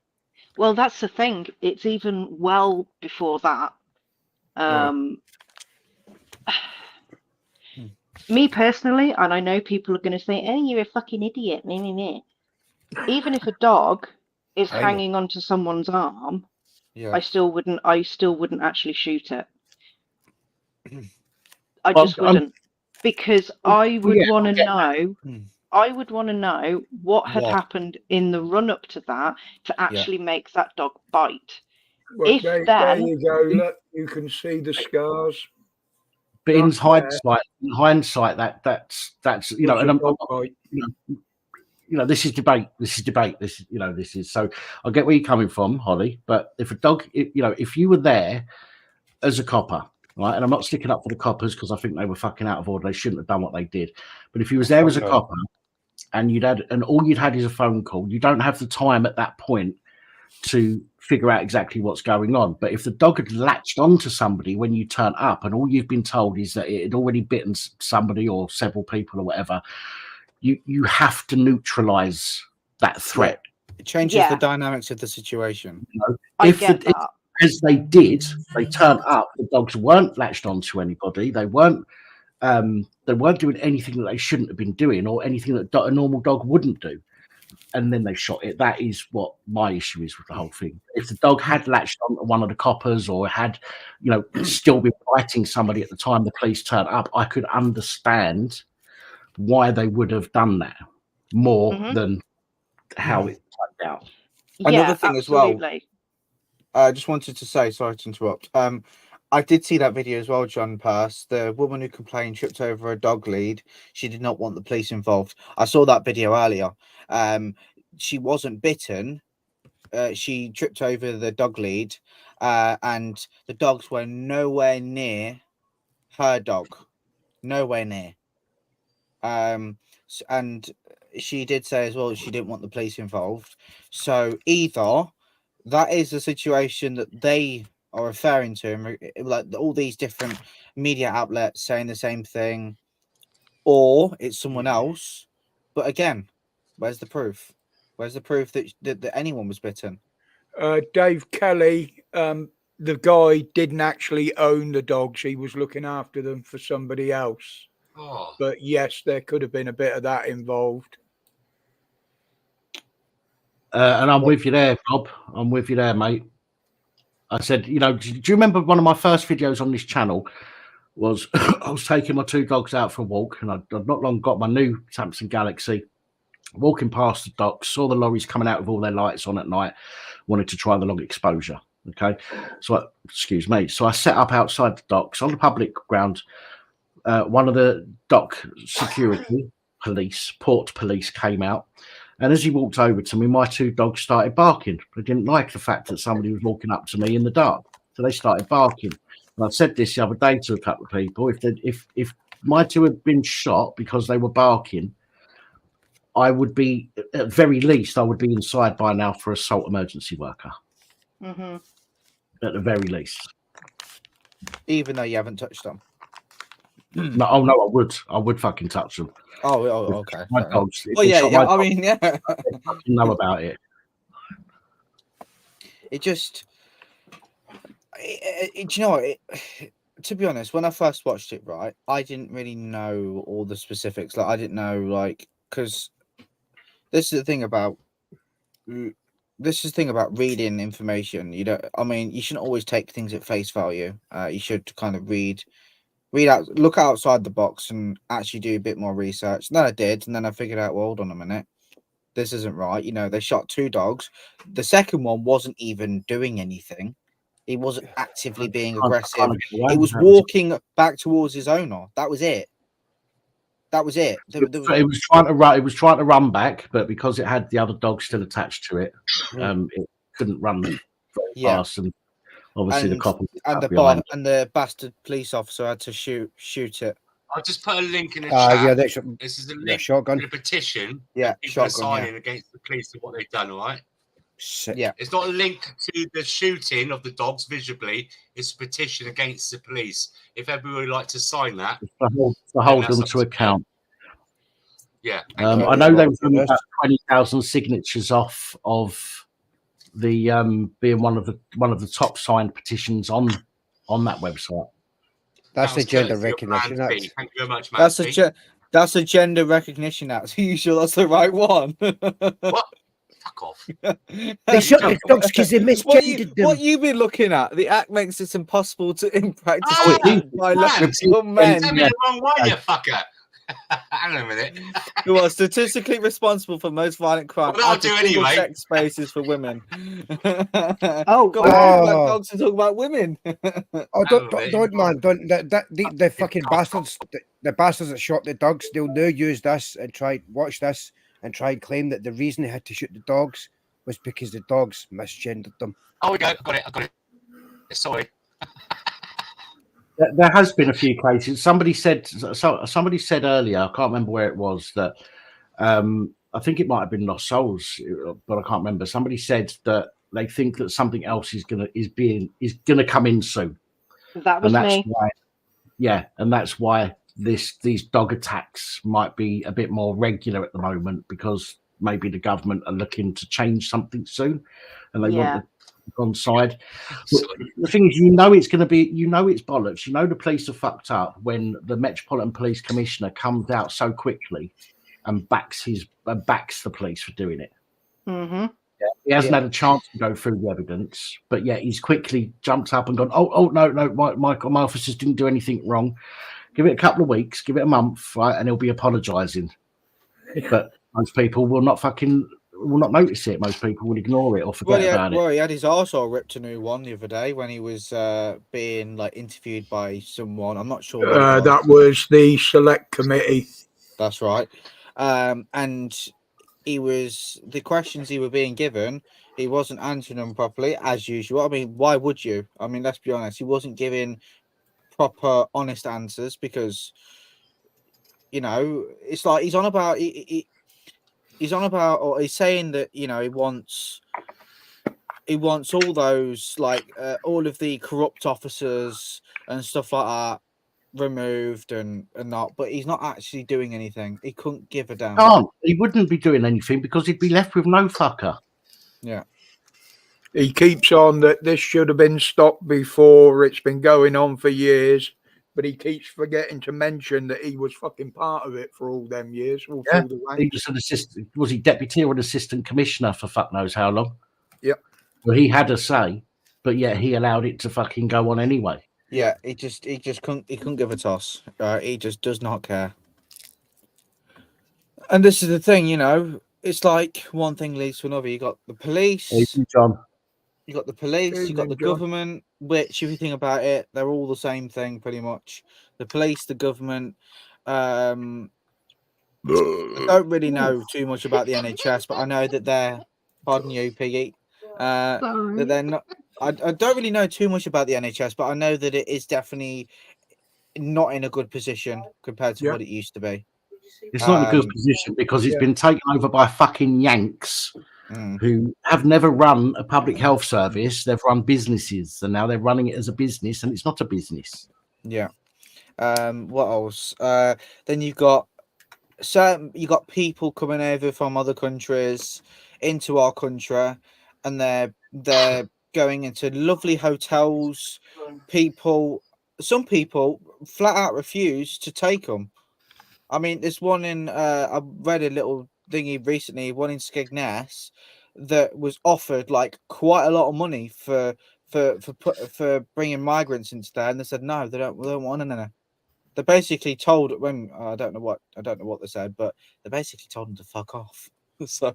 Well, that's the thing. It's even well before that. Me personally, and I know people are going to say, "Oh, you're a fucking idiot." Even if a dog is hanging onto someone's arm, I still wouldn't actually shoot it. I just wouldn't, because I would want to know. I would want to know what had happened in the run up to that to actually make that dog bite. Well, If there then- you go. Look, you can see the scars. But in Not hindsight, that's you know, and right. you know, this is debate. This is you know, this is so. I get where you're coming from, Holly. But if a dog, you know, if you were there as a copper, right, and I'm not sticking up for the coppers because I think they were fucking out of order. They shouldn't have done what they did. But if you was there as a copper, and all you'd had is a phone call, you don't have the time at that point to figure out exactly what's going on. But if the dog had latched onto somebody when you turn up, and all you've been told is that it had already bitten somebody or several people or whatever, you have to neutralize that threat. It changes the dynamics of the situation. You know, I get that. as they did, they turned up. The dogs weren't latched onto anybody. They weren't doing anything that they shouldn't have been doing, or anything that a normal dog wouldn't do. And then they shot it. That is what my issue is with the whole thing. If the dog had latched onto one of the coppers, or had, you know, still been biting somebody at the time the police turned up, I could understand why they would have done that more than how it turned out. Another thing as well. I just wanted to say, sorry to interrupt. I did see that video as well, John Purse. The woman who complained tripped over a dog lead. She did not want the police involved. I saw that video earlier. She wasn't bitten. She tripped over the dog lead, and the dogs were nowhere near her dog. Nowhere near. And she did say as well she didn't want the police involved. So either that is a situation that they are referring to, like all these different media outlets saying the same thing, or it's someone else. But again, where's the proof? Where's the proof that anyone was bitten? Dave Kelly, the guy didn't actually own the dogs. He was looking after them for somebody else. Oh. But yes, there could have been a bit of that involved. And I'm with you there, Bob. I'm with you there, mate. I said, you know, do you remember one of my first videos on this channel was I was taking my two dogs out for a walk, and I'd not long got my new Samsung Galaxy, walking past the docks, saw the lorries coming out with all their lights on at night, wanted to try the long exposure. Okay. So, excuse me. So I set up outside the docks on the public ground. One of the dock security police, port police, came out. And as he walked over to me, my two dogs started barking. They didn't like the fact that somebody was walking up to me in the dark. So they started barking. And I said this the other day to a couple of people. If my two had been shot because they were barking, I would be, at very least, I would be inside by now for assault emergency worker. Mm-hmm. At the very least. Even though you haven't touched them. No, oh no, I would fucking touch them. Oh, okay. My dogs. Oh yeah, yeah. I mean, yeah. They fucking know about it. It just, do you know what? To be honest, when I first watched it, right, I didn't really know all the specifics. Like, I didn't know, like, because this is the thing about reading information. You don't. I mean, you shouldn't always take things at face value. You should kind of read out, look outside the box, and actually do a bit more research. And then I did, and then I figured out, well, hold on a minute, this isn't right. You know, they shot two dogs. The second one wasn't even doing anything. He wasn't actively being aggressive. He was walking back towards his owner. That was it. That was it. It was trying to run. It was trying to run back, but because it had the other dog still attached to it, it couldn't run very fast. And obviously, the cop and the bastard police officer had to shoot it. I'll just put a link in the chat. Yeah, this is a link shotgun. to the petition. Yeah, people are signing against the police of what they've done. All right. Yeah, it's not a link to the shooting of the dogs visibly. It's a petition against the police. If everybody would like to sign that, to hold them to account. Yeah, I know they were about 20,000 signatures off of the being one of the top signed petitions on that website. That's the gender recognition. Thank you very much, Matt. That's a gender recognition act. Are you sure that's the right one? What? Fuck off. They shot the dogs because they misgendered them. What you been looking at? The act makes it impossible to in practice by men. Tell me the wrong one, you fucker. Hang on a minute. Who are statistically responsible for most violent crime? Well, I'll do anyway. Sex spaces for women. Oh, God, we talk about dogs to talk about women. Oh, don't man, don't the fucking bastards, the bastards that shot the dogs. They'll now use this and watch this and try and claim that the reason they had to shoot the dogs was because the dogs misgendered them. Oh, we go. I got it. Sorry. There has been a few cases. Somebody said earlier, I can't remember where it was, that I think it might have been Lost Souls, but I can't remember. Somebody said that they think that something else is gonna come in soon. That was me. And that's why these dog attacks might be a bit more regular at the moment, because maybe the government are looking to change something soon, and they want the on side. But the thing is, it's going to be, it's bollocks. The police are fucked up when the Metropolitan Police Commissioner comes out so quickly and backs the police for doing it. Mm-hmm. He hasn't had a chance to go through the evidence, but he's quickly jumped up and gone, oh no, my officers didn't do anything wrong. Give it a couple of weeks, give it a month, right, and he'll be apologising. But most people will not notice it. Most people will ignore it or forget about it. Well, he had his arsehole ripped a new one the other day when he was being interviewed by someone. I'm not sure. That was the select committee. That's right. And the questions he were being given, he wasn't answering them properly as usual. I mean, why would you? I mean, let's be honest. He wasn't giving proper, honest answers because, it's like he's on about. He's on about, or he's saying that he wants all those all of the corrupt officers and stuff like that removed and not, but he's not actually doing anything. He couldn't give a damn. He wouldn't be doing anything because he'd be left with no fucker. Yeah. He keeps on that this should have been stopped before. It's been going on for years. But he keeps forgetting to mention that he was fucking part of it for all them years. All through the ranks. He was an assistant. Was he deputy or an assistant commissioner for fuck knows how long? Yep. Well, he had a say, but he allowed it to fucking go on anyway. Yeah, he just couldn't give a toss. He just does not care. And this is the thing, it's like one thing leads to another. You got the police. Hey, John. You got the police, you got the government, which, if you think about it, they're all the same thing pretty much. The police, the government. I don't really know too much about the NHS, but I know that they're, pardon you, Piggy, that they're not. I don't really know too much about the NHS, but I know that it is definitely not in a good position compared to what it used to be. It's not in a good position because it's been taken over by fucking Yanks. Who have never run a public health service. They've run businesses, and now they're running it as a business, and it's not a business. Yeah. What else? Then you've got people coming over from other countries into our country, and they're going into lovely hotels. Some people flat out refuse to take them. I mean, there's one in. I read a little thingy recently, one in Skegness, that was offered quite a lot of money for bringing migrants into there, and they said no, they don't want to. They basically told when I don't know what they said, but they basically told them to fuck off. So,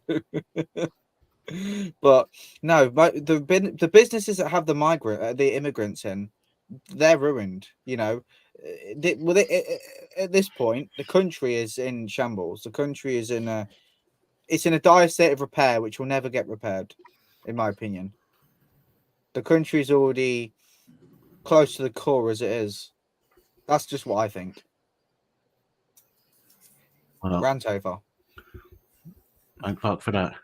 but no, the businesses that have the immigrants in, they're ruined. At this point, the country is in shambles. The country is in a dire state of repair, which will never get repaired, in my opinion. The country is already close to the core as it is. That's just what I think. Well, rant over. Thank fuck for that.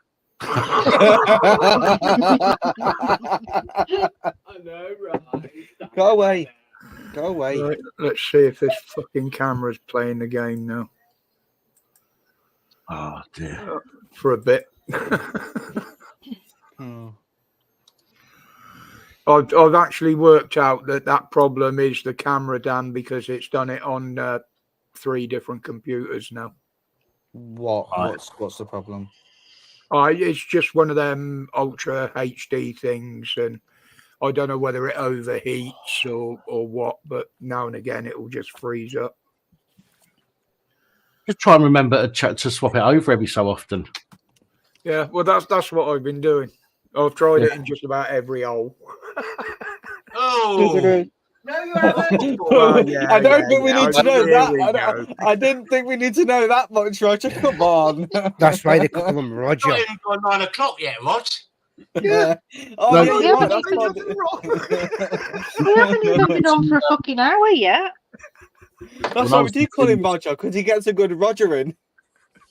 I know, right? Go away. Go away. Right, let's see if this fucking camera's playing the game now. Oh dear. For a bit. I've actually worked out that problem is the camera, Dan, because it's done it on 3 different computers now. What's the problem? It's just one of them ultra HD things, and I don't know whether it overheats or what, but now and again it will just freeze up. Just try and remember to swap it over every so often. Yeah, well, that's what I've been doing. I've tried it in just about every hole. Oh, No, you haven't. Well, yeah, I don't yeah, think we yeah. need to know Here we go. that. I didn't think we need to know that much, Roger. Come on. That's why they call him Roger. not even gone 9 o'clock yet, Rog. Yeah. Oh, No, yeah, we you're right. haven't That's even fine. We haven't even been on for a fucking hour yet. That's why we do call him Roger, because he gets a good Roger in.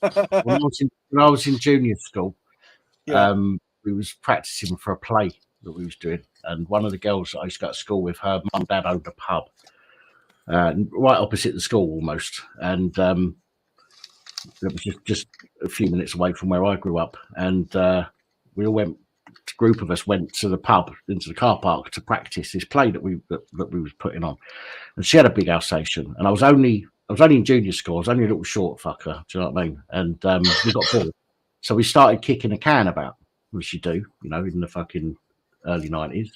When I was in junior school, Yeah. we was practicing for a play that we was doing, and one of the girls that I used to go to school with, her mum and dad owned a pub right opposite the school almost, and it was just a few minutes away from where I grew up, and we all went. A group of us went to the pub into the car park to practice this play that we was putting on, and she had a big Alsatian, and I was only in junior school. I was only a little short fucker. Do you know what I mean? And we got bored, so we started kicking a can about, which you do, you know, in the fucking early 90s.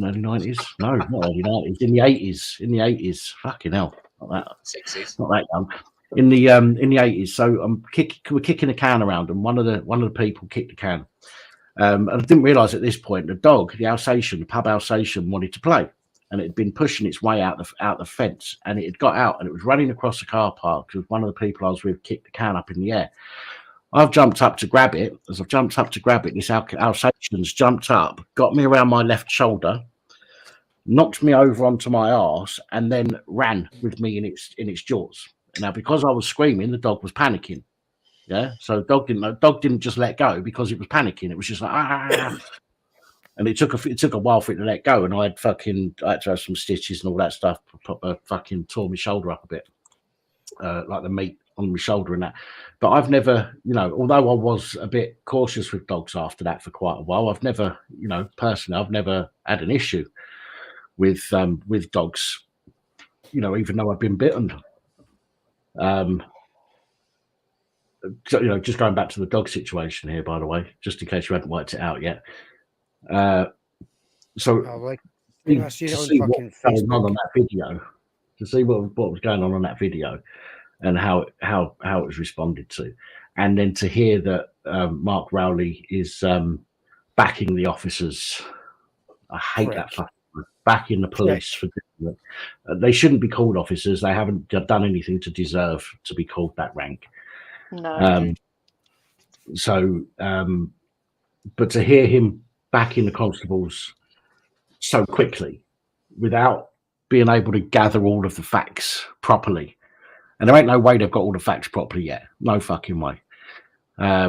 Early 90s? No, not early 90s. In the 80s. In the 80s. Fucking hell. Not that. 60s. Not that young. In the 80s. So we're kicking a can around, and one of the people kicked the can. And I didn't realise at this point the dog, the Alsatian, the pub Alsatian, wanted to play, and it had been pushing its way out the fence, and it had got out and it was running across the car park because one of the people I was with kicked the can up in the air. I've jumped up to grab it. As I've jumped up to grab it, this Alsatian's jumped up, got me around my left shoulder, knocked me over onto my arse, and then ran with me in its jaws. Now, because I was screaming, the dog was panicking. Yeah, so the dog didn't just let go because it was panicking. It was just like and it took a while for it to let go. And I had to have some stitches and all that stuff. Fucking tore my shoulder up a bit, like the meat on my shoulder and that. But I've never, you know, although I was a bit cautious with dogs after that for quite a while, I've never, you know, personally, I've never had an issue with dogs, you know, even though I've been bitten. So, you know, just going back to the dog situation here, by the way, just in case you hadn't worked it out yet. So I see it on fucking Facebook. to see what was going on that video, and how it was responded to, and then to hear that Mark Rowley is backing the officers. I hate that fucking word. Backing the police for doing it. They shouldn't be called officers. They haven't done anything to deserve to be called that rank. No. But to hear him backing the constables so quickly without being able to gather all of the facts properly, and there ain't no way they've got all the facts properly yet. No fucking way. I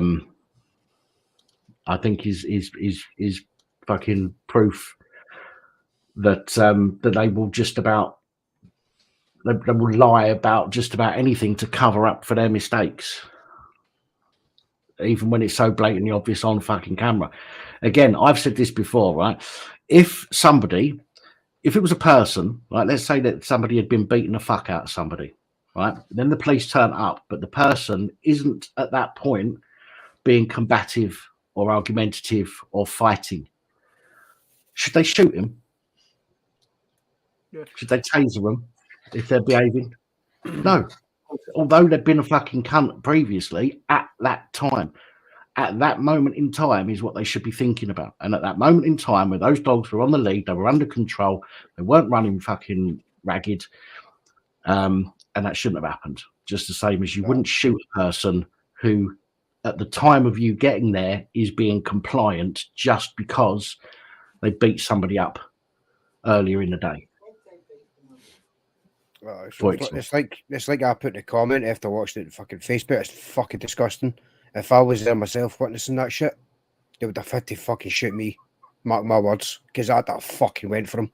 think is fucking proof that that they will just about they will lie about just about anything to cover up for their mistakes, even when it's so blatantly obvious on fucking camera. Again, I've said this before, right? If it was a person, right, let's say that somebody had been beating the fuck out of somebody, right? Then the police turn up, but the person isn't at that point being combative or argumentative or fighting. Should they shoot him? Yeah. Should they taser him if they're behaving? No. Although they'd been a fucking cunt previously, at that time, at that moment in time is what they should be thinking about. And at that moment in time, where those dogs were on the lead, they were under control, they weren't running fucking ragged, and that shouldn't have happened. Just the same as you wouldn't shoot a person who, at the time of you getting there, is being compliant just because they beat somebody up earlier in the day. It's like I put in a comment after watching it on fucking Facebook. It's fucking disgusting. If I was there myself witnessing that shit, they would have had to fucking shoot me. Mark my words, because I'd have fucking went for him.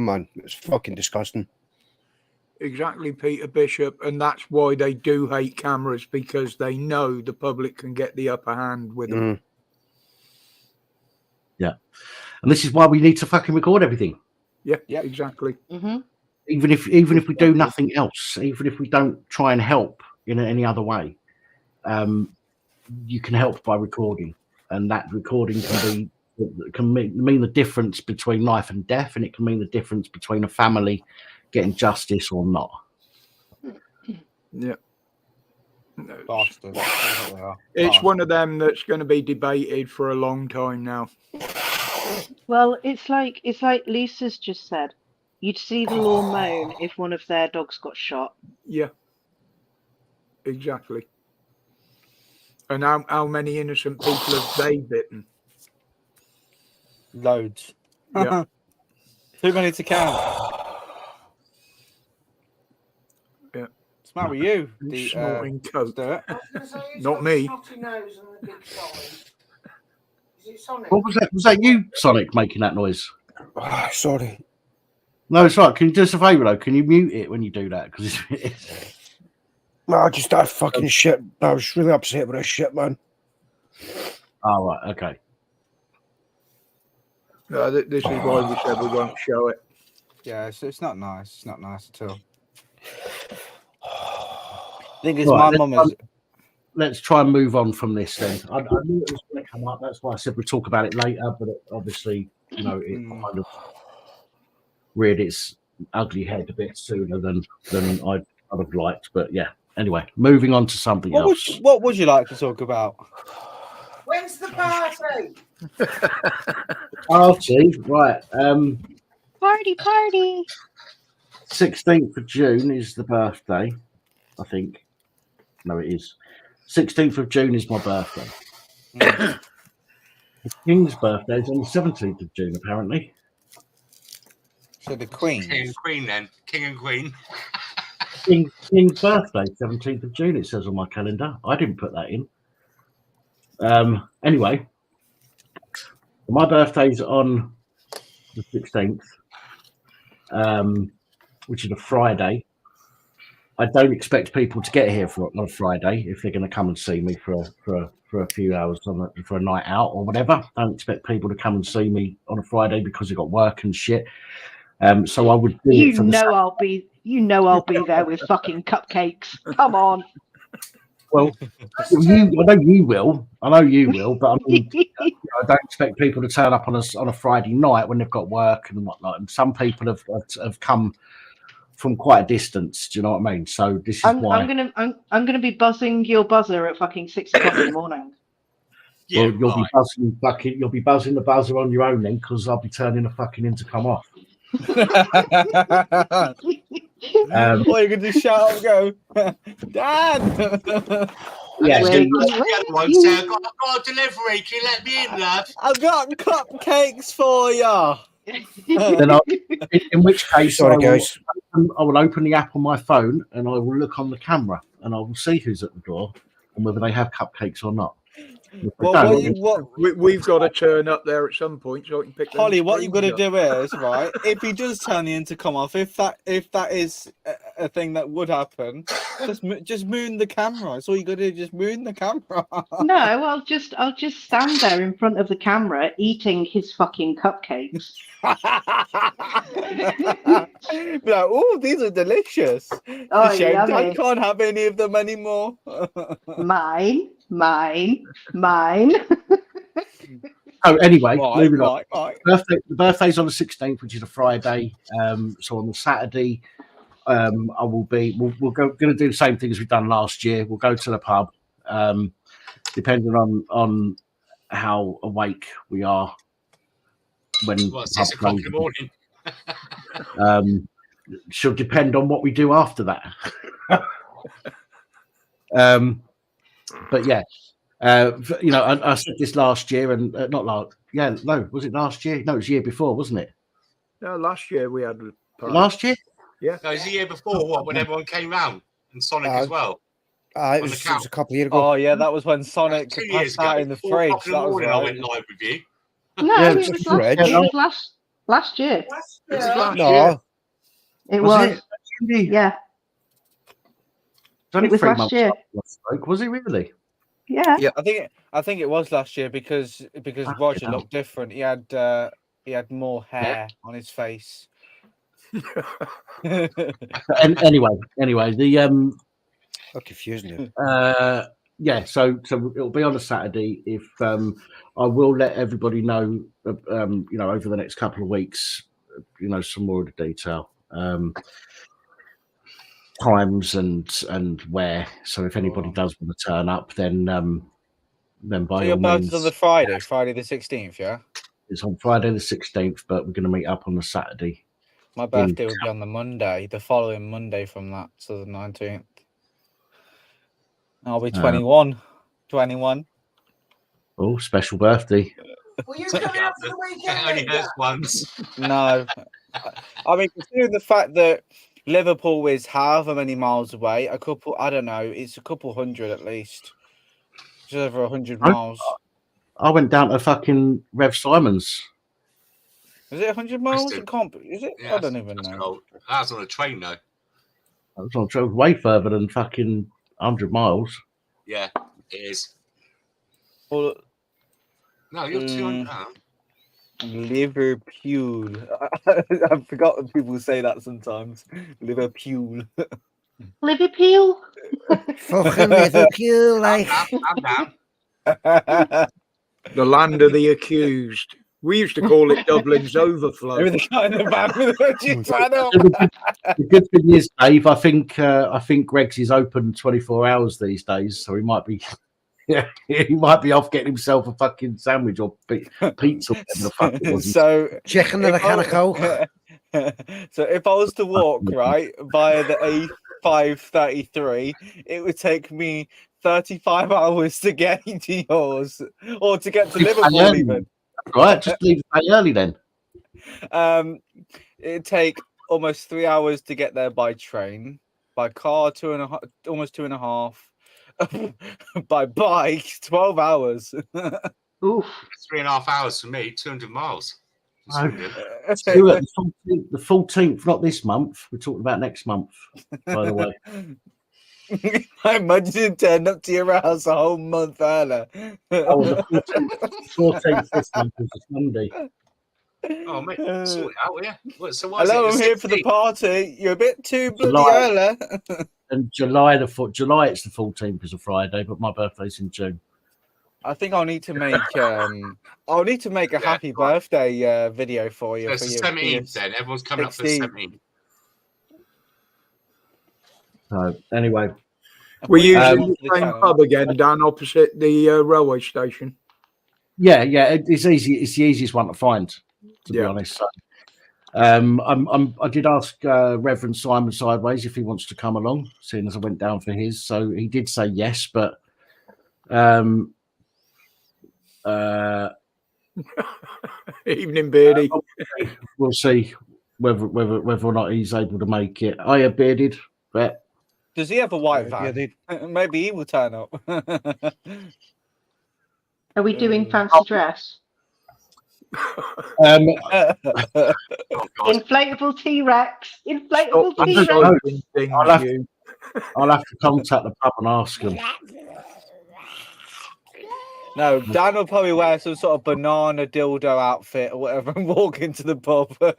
Man. It's fucking disgusting. Exactly, Peter Bishop, and that's why they do hate cameras, because they know the public can get the upper hand with them. Yeah, and this is why we need to fucking record everything. Yeah, exactly. Mm-hmm. Even if we do nothing else, even if we don't try and help in any other way, you can help by recording, and that recording can mean the difference between life and death, and it can mean the difference between a family getting justice or not. Yeah. No, Bastards. That's what they are. it's one of them that's going to be debated for a long time now. Well, it's like Lisa's just said. You'd see the law moan if one of their dogs got shot. Yeah. Exactly. And how many innocent people have they bitten? Loads. Yeah. Too many to count. Yeah. What's the matter with you? Snorting coke. Stuart? Not me. What was that? Was that you, Sonic, making that noise? Sorry. No, it's right. Can you do us a favour though? Can you mute it when you do that? Because No, I just started fucking shit. I was really upset with this shit, man. Oh, right. Okay. No, this is why we said we won't show it. Yeah, it's not nice. It's not nice at all. I think it's Right, my mum is. Let's try and move on from this then. I knew it was going to come up. That's why I said we'll talk about it later. But obviously, you know, it kind of reared its ugly head a bit sooner than I'd have liked. But yeah. Anyway, moving on to something else. What would you like to talk about? When's the party? Party, right. Party. 16th of June is the birthday, I think. No, it is. 16th of June is my birthday. The King's birthday is on the 17th of June, apparently. So the Queen. King and Queen then. King and Queen. King's birthday, 17th of June, it says on my calendar. I didn't put that in. Anyway, my birthday's on the 16th, which is a Friday. I don't expect people to get here on a Friday if they're going to come and see me for a few hours for a night out or whatever. I don't expect people to come and see me on a Friday because they've got work and shit. So I would do it for I'll be there with fucking cupcakes. Come on. Well, I know you will, but I mean, I don't expect people to turn up on a Friday night when they've got work and whatnot. And some people have come from quite a distance. Do you know what I mean? So this is why I'm gonna be buzzing your buzzer at fucking 6 o'clock in the morning. Yeah, you'll be buzzing the buzzer on your own then, because I'll be turning the fucking intercom off. Or you can just shout and go, Dad. Yeah, I've got a delivery. Can you let me in, love? I've got cupcakes for you. Then in which case, Sorry, guys. I will open the app on my phone and I will look on the camera and I will see who's at the door and whether they have cupcakes or not. We've got to turn up there at some point so I can pick. Holly, what you've got to do is, right, if he does turn the intercom off, if that is a thing that would happen, just moon the camera. That's all you got to do. Just moon the camera. No, I'll just stand there in front of the camera eating his fucking cupcakes. Be like, oh, these are delicious. Oh, Shame yummy. I can't have any of them anymore. Mine. Oh, anyway, moving on. Right. The birthday's on the 16th, which is a Friday. So on the Saturday, I will be. We're going to do the same thing as we've done last year. We'll go to the pub, depending on how awake we are when 6 o'clock in the morning. She'll depend on what we do after that. But yeah, you know, I said this last year, and not last. Yeah, no, was it last year? No, it was the year before, wasn't it? No, last year we had. Last year? Yeah. No, it was the year before. When everyone came round and Sonic as well. It was a couple of years ago. Oh yeah, that was when Sonic 2 years passed out ago. in the 4 fridge. o'clock in the morning, I went live with you. No, Yeah, it was last year. It was last No, year. It was. It Yeah. only It was 3 last months year. after I spoke, was it really? Yeah. Yeah, I think it was last year because Roger hell. looked different. He had more hair on his face. And anyway, the how confusing you. yeah, so it'll be on a Saturday. If I will let everybody know, you know, over the next couple of weeks, you know, some more of the detail. times and where. So if anybody does want to turn up, then by So your all birthday's means, on the Friday the 16th, yeah? it's on Friday the 16th, but we're going to meet up on the Saturday. My birthday would be on the Monday, the following Monday from that, so the 19th. I'll be 21. 21. Oh, special birthday. Will you come out for the weekend? It only hurts once. No. I mean, considering the fact that Liverpool is however many miles away, I don't know, it's a couple hundred at least. Just over 100 miles. I went down to fucking Rev Simon's. Is it 100 miles? Kristen. It can't be. Is it? Yeah, I don't even know. That was on a train, though. I was on a train way further than fucking 100 miles. Yeah, it is. Well, No, you're 200. Liverpool. I forgot that people say that sometimes. Liverpool. Liverpool. Fucking Liverpool, like. I'm down. The land of the accused. We used to call it Dublin's overflow. The guy in the van with the jeans right up. The good thing is, Dave, I think Greg's is open 24 hours these days, so he might be he might be off getting himself a fucking sandwich or pizza. The fuck it was. So chicken and a can of coke. So if I was to walk right via the A533, it would take me 35 hours to get to yours, or to get to Liverpool even. Right, just leave the day early then. It'd take almost 3 hours to get there by train, by car almost 2.5, by bike 12 hours. Oof. 3.5 hours for me, 200 miles. Let's do it the 14th, not this month. We're talking about next month, by the way. I imagine you turned up to your house a whole month earlier. Oh, the 14th this month is a Sunday. Oh, mate, sort it out, yeah. So hello, I'm here for the party. You're a bit too bloody early. And July it's the 14th is a Friday, but my birthday's in June. I think I'll need to make a happy birthday video for you. So it's the 17th then. Everyone's coming up for the 17th. So anyway, we're using the same pub again, down opposite the railway station. Yeah, it's easy. It's the easiest one to find, to be honest. So, I did ask Reverend Simon Sideways if he wants to come along, seeing as I went down for his. So he did say yes, but evening, Beardy. We'll see whether or not he's able to make it. Hiya, Bearded. Bet. Does he have a white van? Maybe he will turn up. Are we doing fancy dress? Inflatable T-Rex. Inflatable T-Rex. I'll have to contact the pub and ask them. No, Dan will probably wear some sort of banana dildo outfit or whatever and walk into the pub. What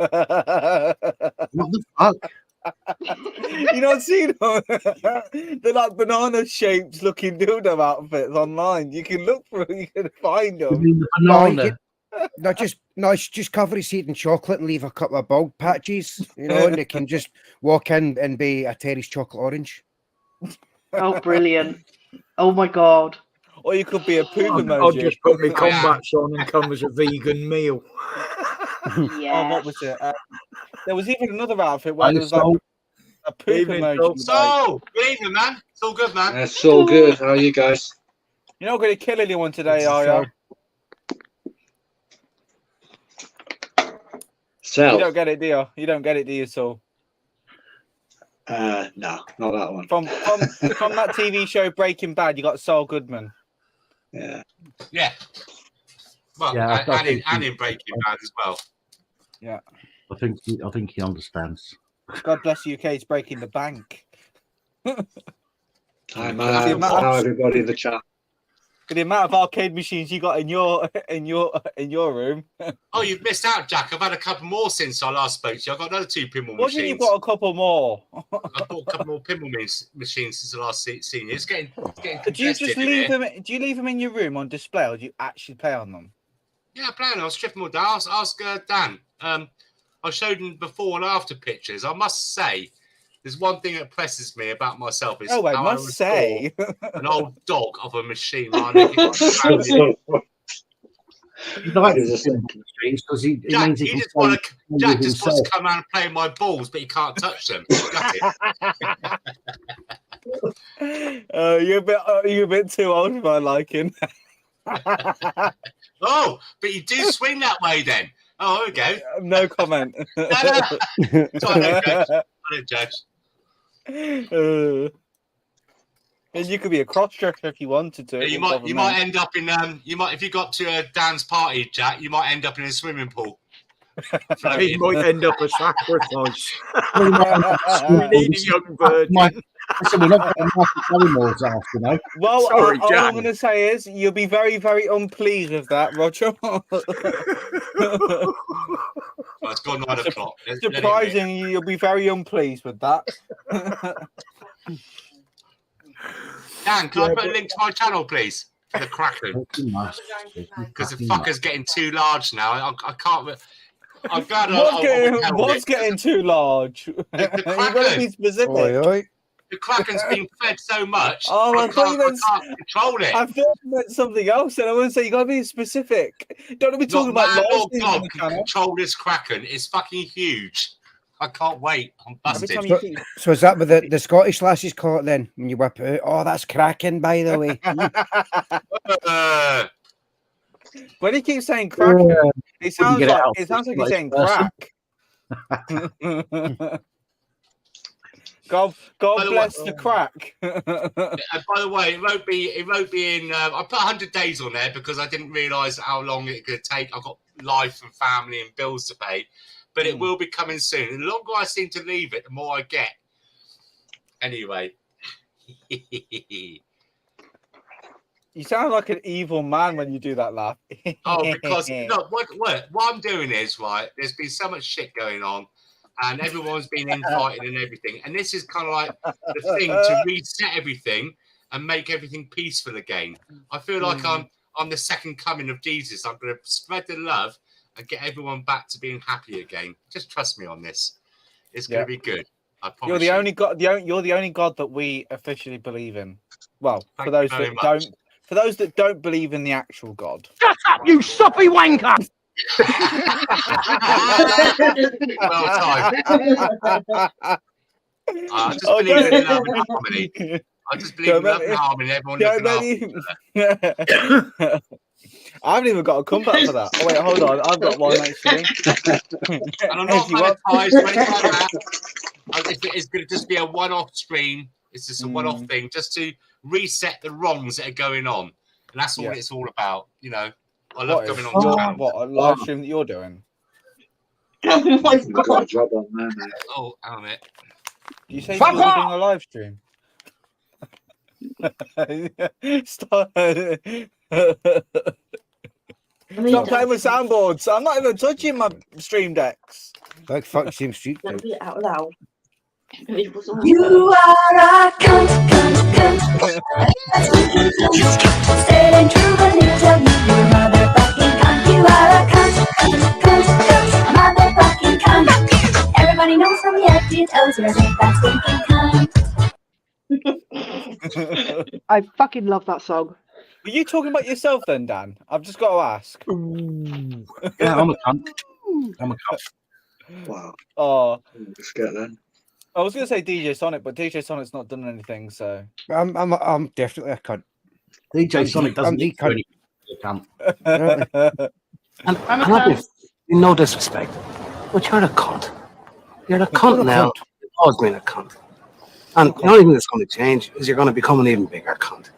the fuck? You not seen them? They're like banana shaped looking dildo outfits online. You can look for them, you can find them. Just cover his head in chocolate and leave a couple of bald patches, and they can just walk in and be a Terry's chocolate orange. Oh, brilliant. Oh my god. Or you could be a poop emoji. I'll just put my combats on and come as a vegan meal. Yeah. Oh, what was it? There was even another outfit where there was like a poop emoji. So, good evening, man. It's all good, man. It's all good. How are you guys? You're not going to kill anyone today, are you? So, you don't get it, do you? You don't get it, do you, Saul? No, not that one. From that TV show Breaking Bad, you got Saul Goodman. Yeah. Well, yeah, and in Breaking Bad as well. Yeah. I think he understands. God bless the UK's breaking the bank. Hi, man. Hello, everybody in the chat. For the amount of arcade machines you got in your room. Oh, you've missed out, Jack. I've had a couple more since I last spoke to you. I've got another 2 pinball What machines. do you got a couple more? I bought a couple more pinball machines since the last seen you. It's getting Do you just leave them? Do you leave them in your room on display, or do you actually play on them? Yeah, I play on them. I'll strip them all down. Ask Dan. I showed him before and after pictures. I must say, there's one thing that presses me about myself. Is Oh, I how must restore say. an old dog of a machine. Like, Jack, He likes the machines because he means he can Jack just wants to come around and play with my balls, but he can't touch them. Got it. You're a bit too old for my liking. Oh, but you do swing that way then. Oh, there we go. No comment. No. I don't judge. And you could be a cross-dresser if you wanted to. You might end up in if you got to Dan's party, Jack, you might end up in a swimming pool. He might end up a sacrifice. We need a young virgin. Listen, we're not getting animals after, no. Well, sorry, all Jan. I'm going to say is you'll be very, very unpleased with that, Roger. Well, it's gone 9 o'clock. Surprisingly, you'll be very unpleased with that. Dan, can I put a link to my channel, please? For the Kraken. Because the fucker's getting too large now. I can't. I'm glad What's getting too large? You've got to be specific. Oi. The Kraken's been fed so much. Oh, I can't control it. I thought you meant something else, and I want to say you got to be specific. Don't be talking about man or large dog can control this Kraken. It's fucking huge. I can't wait. I'm busted. So is that what the Scottish lasses call it then when you whip it out? Oh, that's cracking, by the way. When he keeps saying Kraken, it sounds like he's saying crack. God bless the crack. And by the way, it won't be in. I put 100 days on there because I didn't realise how long it could take. I've got life and family and bills to pay, but it will be coming soon. And the longer I seem to leave it, the more I get. Anyway. You sound like an evil man when you do that laugh. Because look, what I'm doing is, right, there's been so much shit going on and everyone's been infighting and everything. And this is kind of like the thing to reset everything and make everything peaceful again. I feel like I'm the second coming of Jesus. I'm going to spread the love and get everyone back to being happy again. Just trust me on this. It's going to be good. I promise. You're the only God. You're the only God that we officially believe in. Well, for those that don't believe in the actual God. Shut up, you soppy wanker! Well timed. I just believe in love and harmony. I just believe in love and harmony. Everyone looking after. I haven't even got a comeback for that. Oh wait, hold on. I've got one actually. And I'm not monetized or anything like that. It's going to just be a one-off stream. It's just a one-off thing, just to reset the wrongs that are going on, and that's all it's all about. You know, I love coming on the channel. What, a live stream that you're doing? Got a job on there, mate. Oh, damn it! You say you're doing a live stream? Stop playing with soundboards. I'm not even touching my stream decks. Like fuck Sim Street. Don't be out loud. You are a cunt. Straight and true, but you tell you you're a motherfucking cunt. You are a cunt, motherfucking cunt. Everybody knows from your head to your toes you're a big fat stinking cunt. I fucking love that song. Were you talking about yourself then, Dan? I've just got to ask. Yeah, I'm a cunt. I'm a cunt. Wow. Oh, Just get then. I was going to say DJ Sonic, but DJ Sonic's not done anything, so. I'm definitely a cunt. DJ Sonic doesn't need to do anything. Cunt. And no disrespect, but you're a cunt. You're a cunt now. You've always been a cunt. And the only thing that's going to change is you're going to become an even bigger cunt.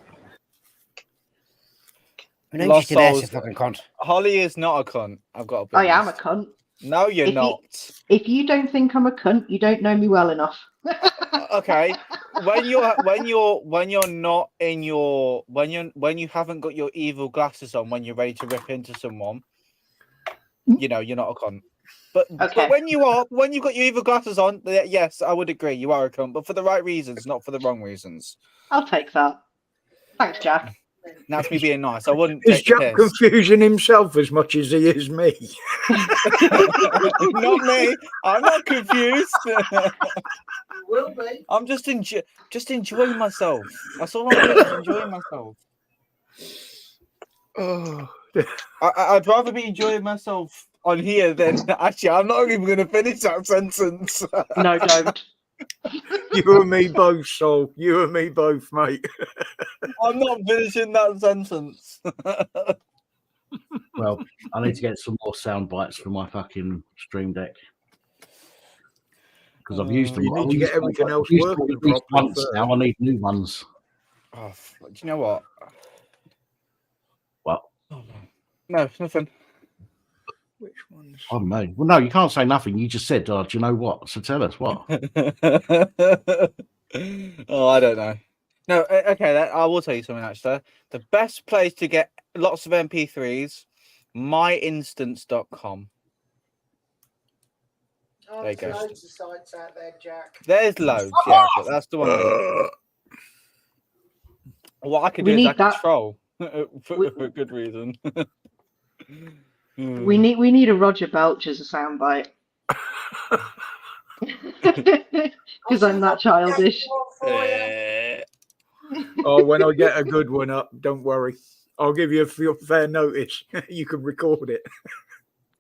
Lost Souls. Fucking cunt. Holly is not a cunt. I've got to be I am a honest. cunt. No, you're not. If you don't think I'm a cunt, you don't know me well enough. Okay. When you haven't got your evil glasses on when you're ready to rip into someone, you know you're not a cunt. But when you've got your evil glasses on, yes, I would agree you are a cunt, but for the right reasons, not for the wrong reasons. I'll take that. Thanks, Jack. That's me being nice. I wouldn't. Is Jack confusing himself as much as he is me? Not me. I'm not confused. Will be. I'm just enjoying myself. That's all I'm doing, is enjoying myself. Oh, I'd rather be enjoying myself on here than actually. I'm not even going to finish that sentence. No, don't. you and me both, Sol. You and me both, mate. I'm not finishing that sentence. Well, I need to get some more sound bites for my fucking Stream Deck because I've used them. You need to get everything else I've used them working at least properly once first. now. I need new ones. Oh, do you know what? What? No, nothing. Which ones? Oh no. Well, no, you can't say nothing. You just said, "Do you know what?" So tell us what. Oh, I don't know. No, okay. I will tell you something. Actually, the best place to get lots of MP3s, myinstance.com. Oh, There you go. loads of sites out there, Jack. There's loads, yeah, but that's the one. What I could do is I could troll for good reason. We need a Roger Belch as a soundbite. Because I'm that childish. Oh, when I get a good one up, don't worry. I'll give you a fair notice. You can record it.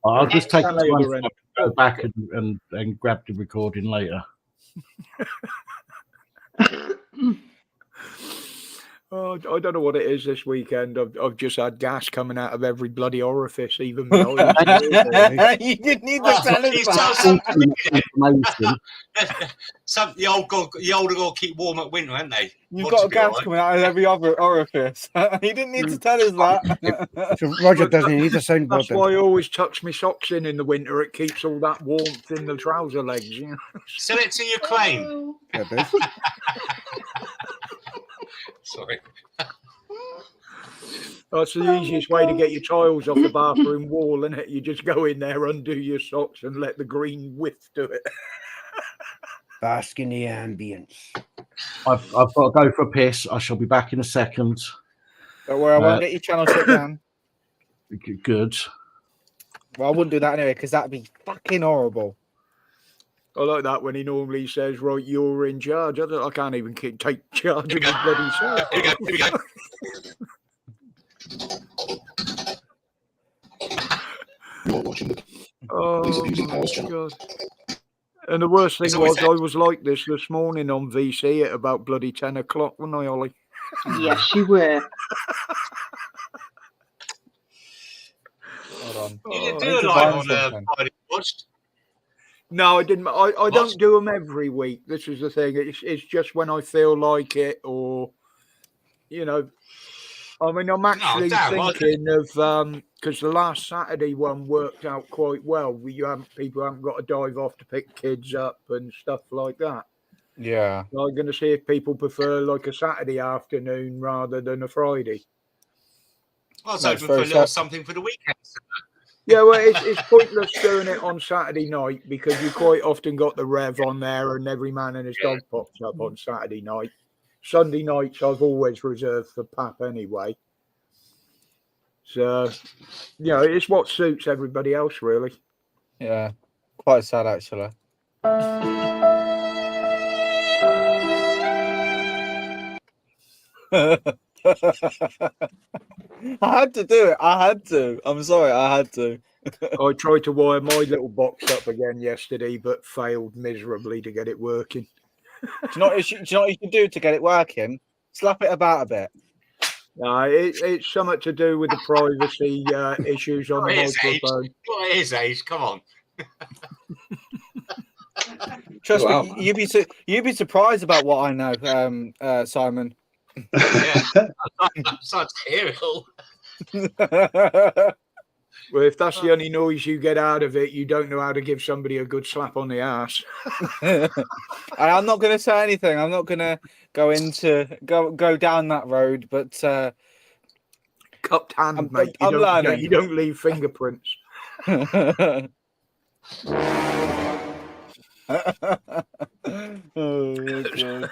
I'll just take Tell time later, to go back and grab the recording later. Oh, I don't know what it is this weekend. I've just had gas coming out of every bloody orifice, even my eyes. You didn't need to tell us that. The older got to keep warm at winter, haven't they? You've got gas coming out of every other orifice. You didn't need to tell us that. So Roger doesn't need a soundboard. That's why I always tuck my socks in the winter. It keeps all that warmth in the trouser legs. You know? Sell it to Ukraine. Sorry. That's the easiest way to get your tiles off the bathroom wall, isn't it? You just go in there, undo your socks, and let the green whiff do it. Bask in the ambience. I've got to go for a piss. I shall be back in a second. Don't worry, I won't get your channel shut down. Good. Well, I wouldn't do that anyway, because that'd be fucking horrible. I like that when he normally says, right, you're in charge. I can't even take charge of his bloody self. Here we go. You're watching the God. And the worst thing was, I was like this morning on VC at about bloody 10 o'clock, wasn't I, Ollie? Yes, you were. Hold on. You didn't do a live on Friday watched. No, I didn't. I don't do them every week. This is the thing. It's just when I feel like it, or, you know. I mean, I'm actually thinking of, because the last Saturday one worked out quite well. People haven't got to dive off to pick kids up and stuff like that. Yeah. So I'm going to see if people prefer like a Saturday afternoon rather than a Friday. I was hoping for a little something for the weekend. Yeah, well, it's pointless doing it on Saturday night because you quite often got the Rev on there and every man and his dog pops up on Saturday night. Sunday nights I've always reserved for Pap anyway. So, you know, it's what suits everybody else, really. Yeah, quite sad actually. I had to do it. I had to. I'm sorry. I had to. I tried to wire my little box up again yesterday, but failed miserably to get it working. Do you know what you should do to get it working? Slap it about a bit. It's something to do with the privacy issues on the microphone. What is age? Come on. Trust me, you'd be surprised about what I know, Simon. Yeah, sounds terrible. Well, if that's the only noise you get out of it, you don't know how to give somebody a good slap on the ass. I'm not going to say anything. I'm not going to go down that road. But cupped hand, mate. I'm learning. You don't leave fingerprints. Oh God.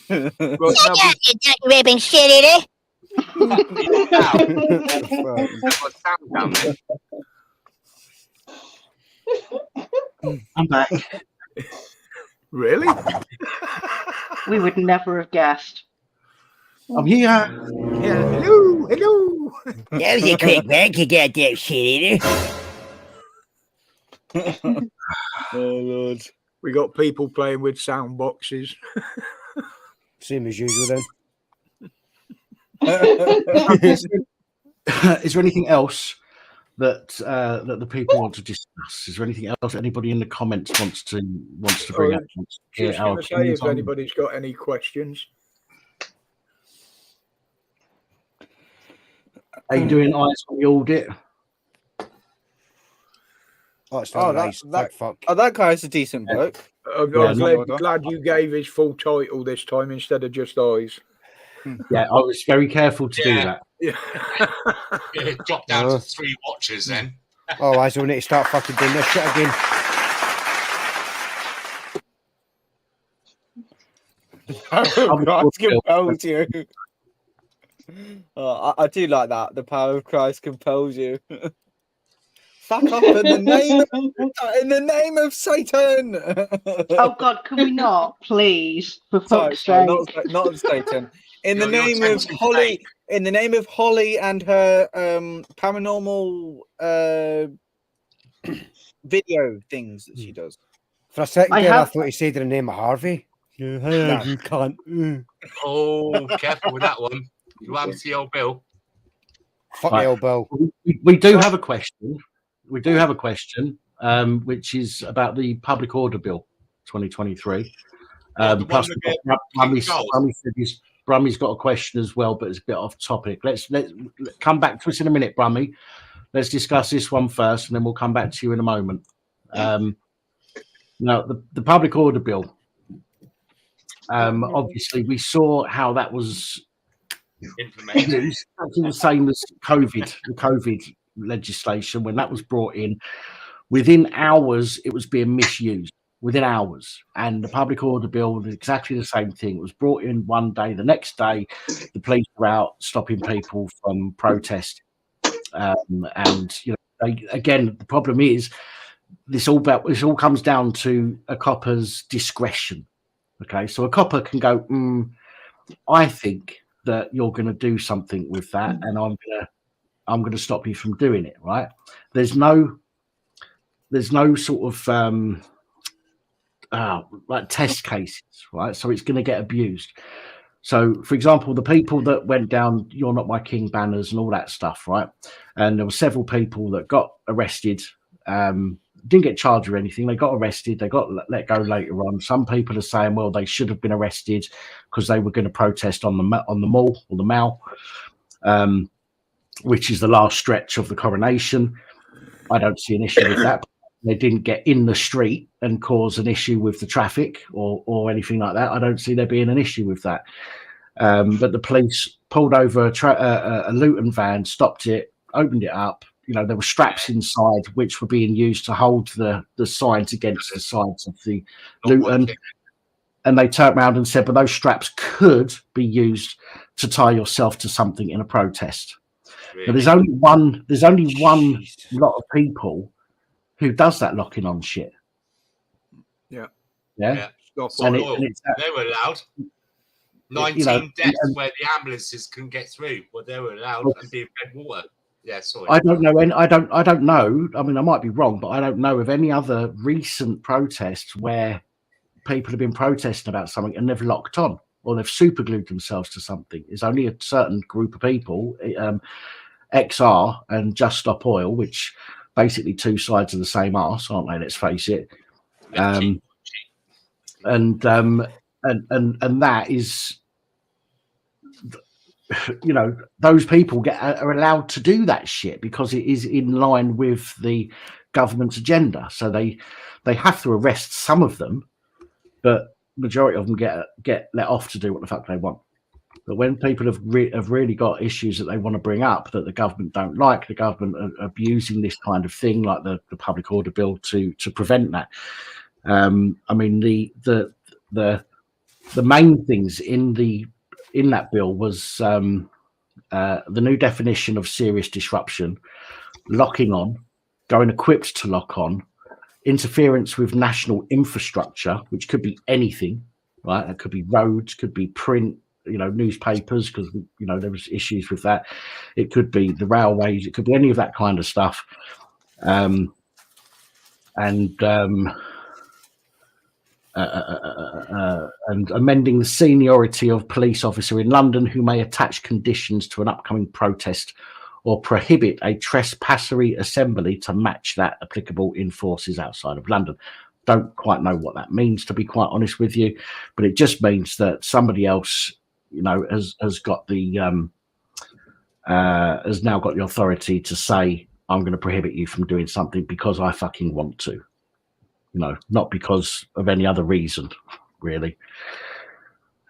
Right, you ripping shit, idiot. I'm back. Really? We would never have guessed. I'm here. Yeah, hello. That was a quick one to get that shit, Oh Lord. We got people playing with sound boxes. Same as usual then. Is there anything else that that the people want to discuss? Is there anything else anybody in the comments wants to bring up? Just going to say, if anybody's got any questions. Are you doing eyes on the audit? Oh, it's not nice. Fuck. Oh, that guy's a decent bloke. I'm glad you gave his full title this time instead of just eyes. Yeah, I was very careful to do that. Yeah. It dropped down to 3 watchers then. Oh, I need to start fucking doing this shit again. Christ compels you. I do like that. The power of Christ compels you. Fuck up in the name of Satan. Oh God, can we not, please? For fuck's sake. Not Satan. In the name of Holly. In the name of Holly and her paranormal video things that she does. For a second there, I thought he said the name of Harvey. No. You can't. Oh, careful with that one. You haven't seen old Bill. Fuck the old Bill. We do have a question. We do have a question, which is about the Public Order Bill 2023. Plus, Brummy's got a question as well, but it's a bit off topic. Let's come back to us in a minute, Brummy. Let's discuss this one first, and then we'll come back to you in a moment. Now, the Public Order Bill. Obviously, we saw how that was implemented. It's the same as the COVID legislation. When that was brought in, within hours, it was being misused. Within hours, and the Public Order Bill was exactly the same thing. It was brought in one day. The next day, the police were out stopping people from protest. And you know, again, the problem is this all comes down to a copper's discretion. Okay, so a copper can go, I think that you're going to do something with that, and I'm going to stop you from doing it. Right? There's no sort of like test cases, right? So it's going to get abused. So, for example, the people that went down "You're Not My King" banners and all that stuff, right? And there were several people that got arrested, didn't get charged or anything. They got arrested. They got let go later on. Some people are saying, well, they should have been arrested because they were going to protest on the mall or the Mall, which is the last stretch of the coronation. I don't see an issue with that. They didn't get in the street and cause an issue with the traffic or anything like that. I don't see there being an issue with that. But the police pulled over a Luton van, stopped it, opened it up. You know, there were straps inside which were being used to hold the signs against the sides of the Luton. And they turned around and said, but those straps could be used to tie yourself to something in a protest. Really? Now, there's only one lot of people who does that locking on shit. Yeah. And they were allowed 19 deaths where the ambulances couldn't get through. Well, they were allowed and be fed water. Yeah, sorry. I don't know. I don't know. I mean, I might be wrong, but I don't know of any other recent protests where people have been protesting about something and they've locked on or they've superglued themselves to something. It's only a certain group of people, XR and Just Stop Oil, which basically two sides of the same arse, aren't they? Let's face it. And that is, you know, those people are allowed to do that shit because it is in line with the government's agenda. So they have to arrest some of them, but majority of them get let off to do what the fuck they want. But when people have really got issues that they want to bring up that the government don't like, the government are abusing this kind of thing, like the Public Order Bill, to prevent that. I mean, the main things in that bill was the new definition of serious disruption, locking on, going equipped to lock on, interference with national infrastructure, which could be anything. right? It could be roads, could be print, newspapers, because there was issues with that. It could be the railways, it could be any of that kind of stuff. And amending the seniority of police officer in London who may attach conditions to an upcoming protest or prohibit a trespassery assembly to match that applicable in forces outside of London. Don't quite know what that means, to be quite honest with you, but it just means that somebody else, has got the has now got the authority to say, I'm going to prohibit you from doing something because I fucking want to. Not because of any other reason, really.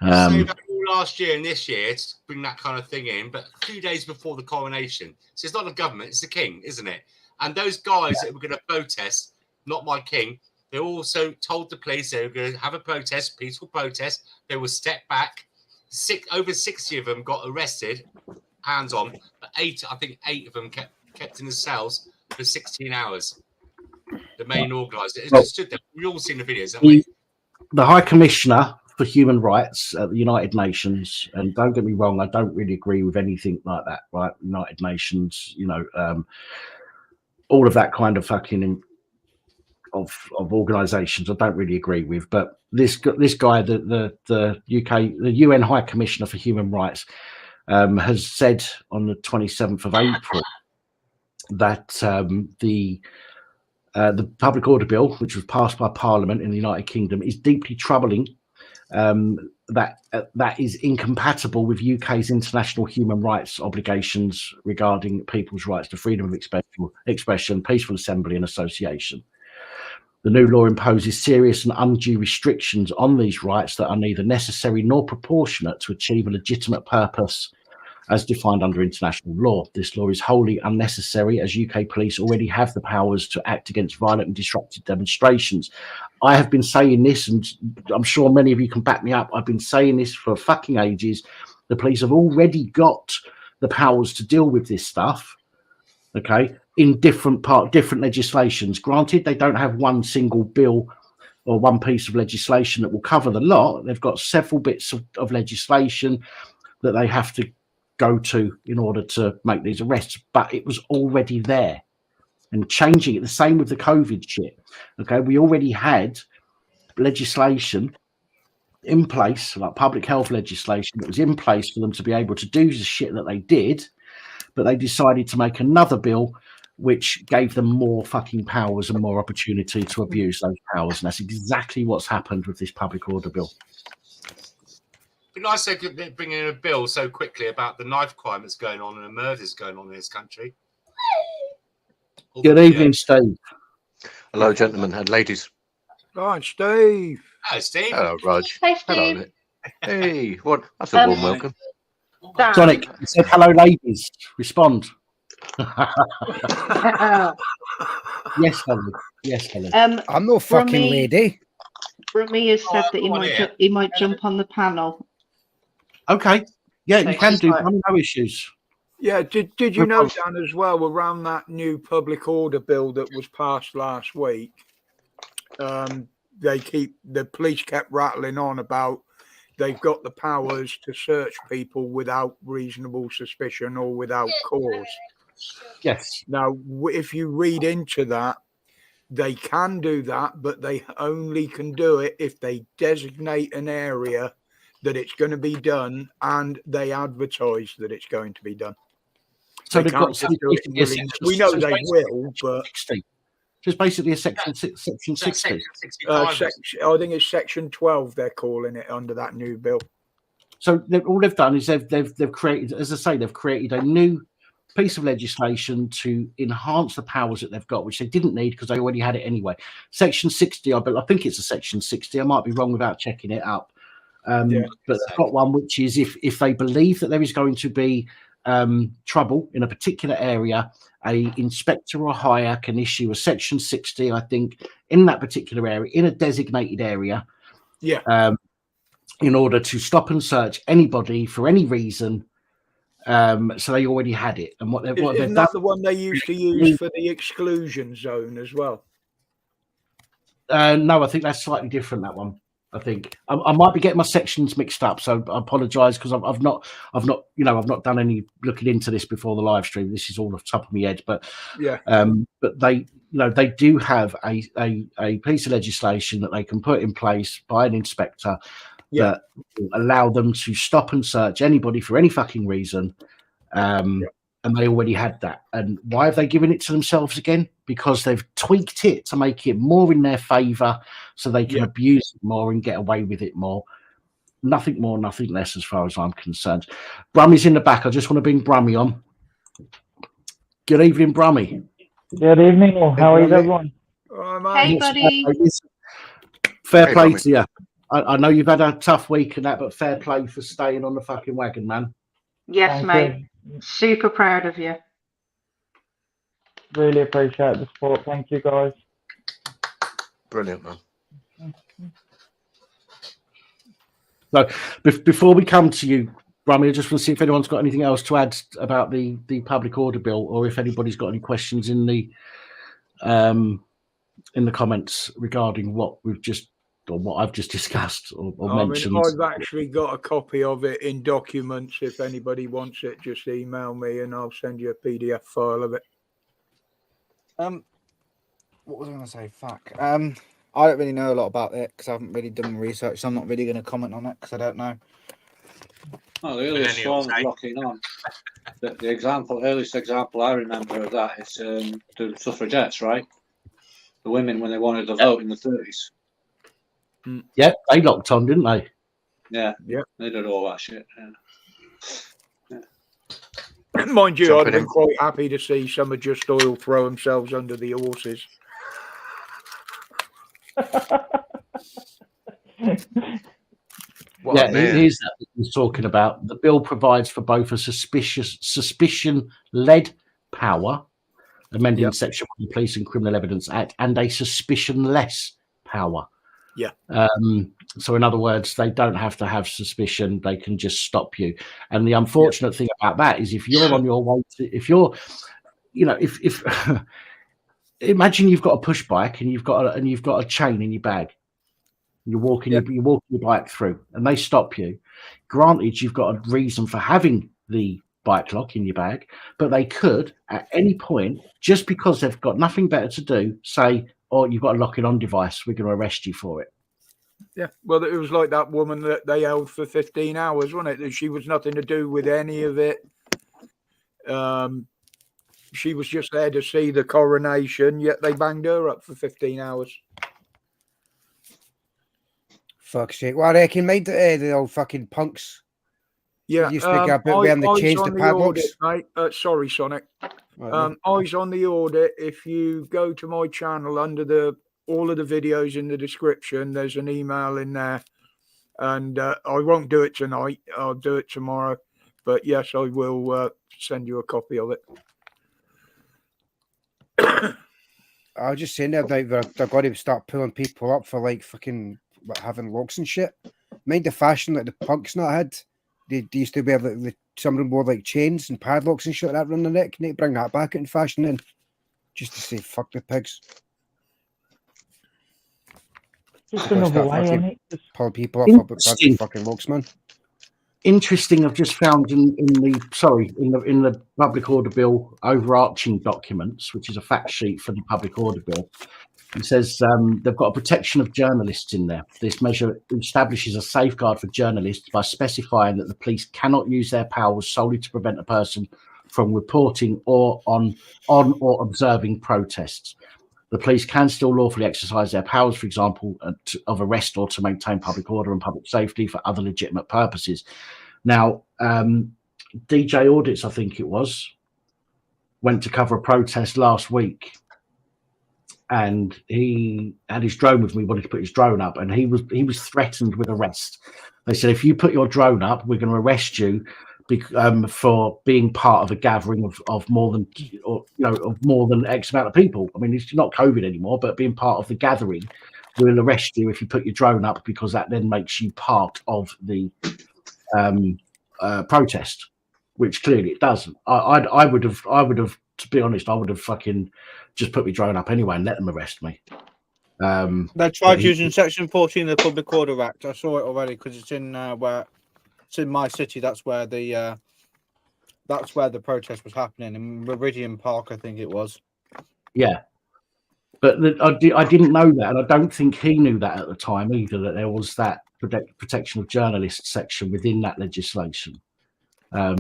Say that all last year and this year to bring that kind of thing in, but 2 days before the coronation. So it's not the government, it's the king, isn't it? And those guys that were going to protest, not my king, they also told the police they were going to have a protest, peaceful protest. They will step back. Over 60 of them got arrested, hands on, but eight of them kept in the cells for 16 hours. The main organizer. It's just stood there. We've all seen the videos, haven't we? The High Commissioner for Human Rights at the United Nations, and don't get me wrong, I don't really agree with anything like that, right? United Nations, all of that kind of fucking of organisations, I don't really agree with. But this guy, the UN High Commissioner for Human Rights, has said on the 27th of April that the Public Order Bill, which was passed by Parliament in the United Kingdom, is deeply troubling. That is incompatible with UK's international human rights obligations regarding people's rights to freedom of expression, peaceful assembly and association. The new law imposes serious and undue restrictions on these rights that are neither necessary nor proportionate to achieve a legitimate purpose as defined under international law. This law is wholly unnecessary, as UK police already have the powers to act against violent and disruptive demonstrations. I have been saying this, and I'm sure many of you can back me up. I've been saying this for fucking ages. The police have already got the powers to deal with this stuff, okay, in different legislations. Granted, they don't have one single bill or one piece of legislation that will cover the lot. They've got several bits of legislation that they have to go to in order to make these arrests, but it was already there. And changing it, the same with the COVID shit. Okay, we already had legislation in place, like public health legislation that was in place for them to be able to do the shit that they did, but they decided to make another bill which gave them more fucking powers and more opportunity to abuse those powers. And that's exactly what's happened with this public order bill. It'd be nice they could bring in a bill so quickly about the knife crime that's going on and the murders going on in this country. Good evening, Steve. Hello, gentlemen and ladies. Hi, Steve. Hello, Steve. Hello, Rog. Hey, Steve. Hello. Hey, what? That's a warm welcome. Dan. Sonic, you said hello, ladies. Respond. Yes, Helen. Yes, Helen. I'm no fucking lady. Rumi has said that he might jump on the panel. Okay. Yeah, So you can she's do. like- No issues. Yeah, did you know, Dan, as well, around that new public order bill that was passed last week, the police kept rattling on about they've got the powers to search people without reasonable suspicion or without cause. Yes. Now, if you read into that, they can do that, but they only can do it if they designate an area that it's going to be done and they advertise that it's going to be done. So They they've can't got just do it willy-nilly. We know they will, but 60. Just basically a section 60. Section 65. I think it's section 12 they're calling it under that new bill. So all they've done is they've created, as I say, they've created a new piece of legislation to enhance the powers that they've got, which they didn't need because they already had it anyway. Section 60, I think it's a section 60. I might be wrong without checking it up. But they've got one which is if they believe that there is going to be trouble in a particular area, a inspector or hire can issue a section 60, I think, in that particular area, in a designated area, in order to stop and search anybody for any reason. So they already had it, and what they've Isn't done, that the one they used to use for the exclusion zone as well? no, I think that's slightly different, that one. I think I might be getting my sections mixed up, so I apologise because I've not done any looking into this before the live stream. This is all off the top of my head, but they do have a piece of legislation that they can put in place by an inspector that will allow them to stop and search anybody for any fucking reason. And they already had that. And why have they given it to themselves again? Because they've tweaked it to make it more in their favour so they can abuse it more and get away with it more. Nothing more, nothing less as far as I'm concerned. Brummy's in the back. I just want to bring Brummy on. Good evening, Brummy. Good evening. Well, how is everyone? Hey, buddy. Fair play to you. I know you've had a tough week and that, but fair play for staying on the fucking wagon, man. Yes, mate. Super proud of you. Really appreciate the support. Thank you, guys. Brilliant, man. So before we come to you, Brummy, I just want to see if anyone's got anything else to add about the public order bill, or if anybody's got any questions in the comments regarding what we've just or what I've just discussed or mentioned. I've actually got a copy of it in documents. If anybody wants it, just email me and I'll send you a PDF file of it. What was I going to say? Fuck. I don't really know a lot about it because I haven't really done research, so I'm not really going to comment on it because I don't know. Oh, the earliest one locking on. The earliest example I remember of that is the suffragettes, right? The women when they wanted to vote in the 30s. Yeah, they locked on, didn't they? Yeah, they did all that shit. Yeah. Mind you, I'd have been quite happy to see some of Just Oil throw themselves under the horses. Here's that he's talking about. The bill provides for both a suspicion-led power, amending Section 1 of the Police and Criminal Evidence Act, and a suspicion-less power. Yeah. So in other words, they don't have to have suspicion; they can just stop you. And the unfortunate thing about that is, if you're on your way to, if imagine you've got a push bike and you've got a chain in your bag. You're walking your bike through, and they stop you. Granted, you've got a reason for having the bike lock in your bag, but they could at any point, just because they've got nothing better to do, say, "Oh, you've got a lock it on device. We're going to arrest you for it." Yeah, well, it was like that woman that they held for 15 hours, wasn't it? She was nothing to do with any of it. She was just there to see the coronation, yet they banged her up for 15 hours. Fuck's sake. Well, I reckon made the old fucking punks. Yeah, used to get when they changed the padlocks. Audit, mate. Sorry, Sonic. Eyes on the audit. If you go to my channel under all of the videos in the description, there's an email in there, and I won't do it tonight. I'll do it tomorrow. But yes, I will send you a copy of it. I was just saying that they've got to start pulling people up for like fucking having locks and shit. Mind the fashion like the punks not had. They used to wear like some of them wore like chains and padlocks and shit like that around the neck. Need to bring that back in fashion then, just to say fuck the pigs. Just another way, isn't it? Pull people up with fucking locks, man. Interesting. I've just found in the public order bill overarching documents, which is a fact sheet for the public order bill. It says they've got a protection of journalists in there. This measure establishes a safeguard for journalists by specifying that the police cannot use their powers solely to prevent a person from reporting or on or observing protests. The police can still lawfully exercise their powers, for example, of arrest or to maintain public order and public safety for other legitimate purposes. Now, DJ Audits, I think it was, went to cover a protest last week, and he had his drone with me, wanted to put his drone up, and he was threatened with arrest. They said, if you put your drone up, we're going to arrest you for being part of a gathering of more than X amount of people. I mean, it's not COVID anymore, but being part of the gathering, we'll arrest you if you put your drone up, because that then makes you part of the protest, which clearly it doesn't. I would have, to be honest, I would have fucking just put my drone up anyway and let them arrest me. They tried using Section 14 of the Public Order Act. I saw it already because it's in it's in my city. That's where the protest was happening in Meridian Park, I think it was. Yeah, but I didn't know that, and I don't think he knew that at the time either. That there was that protection of journalists section within that legislation,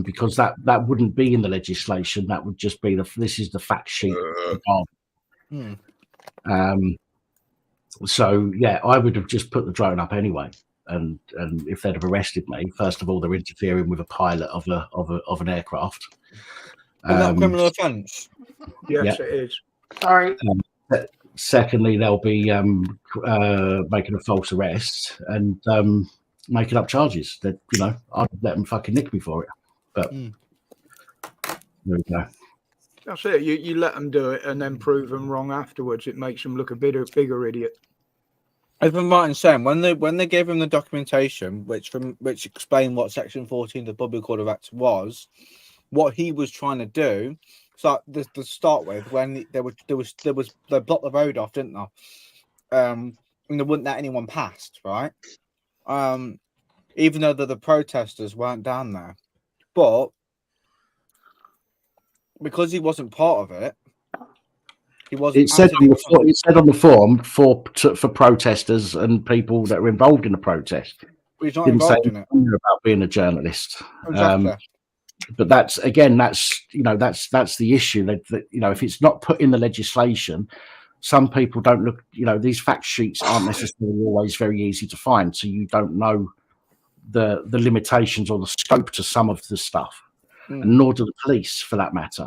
because that wouldn't be in the legislation. That would just be this is the fact sheet. So yeah, I would have just put the drone up anyway. And if they'd have arrested me, first of all, they're interfering with a pilot of an aircraft. Is that a criminal offence? Yes, it is. Sorry. Secondly, they'll be making a false arrest and making up charges. That I'd let them fucking nick me for it. But there we go. That's it. You let them do it and then prove them wrong afterwards. It makes them look a bigger idiot. If I'm right in saying, when they gave him the documentation, which explained what Section 14 of the Public Order Act was, what he was trying to do. So to start with, when they blocked the road off, didn't they? And they wouldn't let anyone past, right? Even though the protesters weren't down there, but because he wasn't part of it. It said on the form for protesters and people that were involved in the protest. He's not involved in it. About being a journalist. Exactly. But that's the issue. That if it's not put in the legislation, some people don't look. These fact sheets aren't necessarily always very easy to find, so you don't know the limitations or the scope to some of the stuff, and nor do the police, for that matter.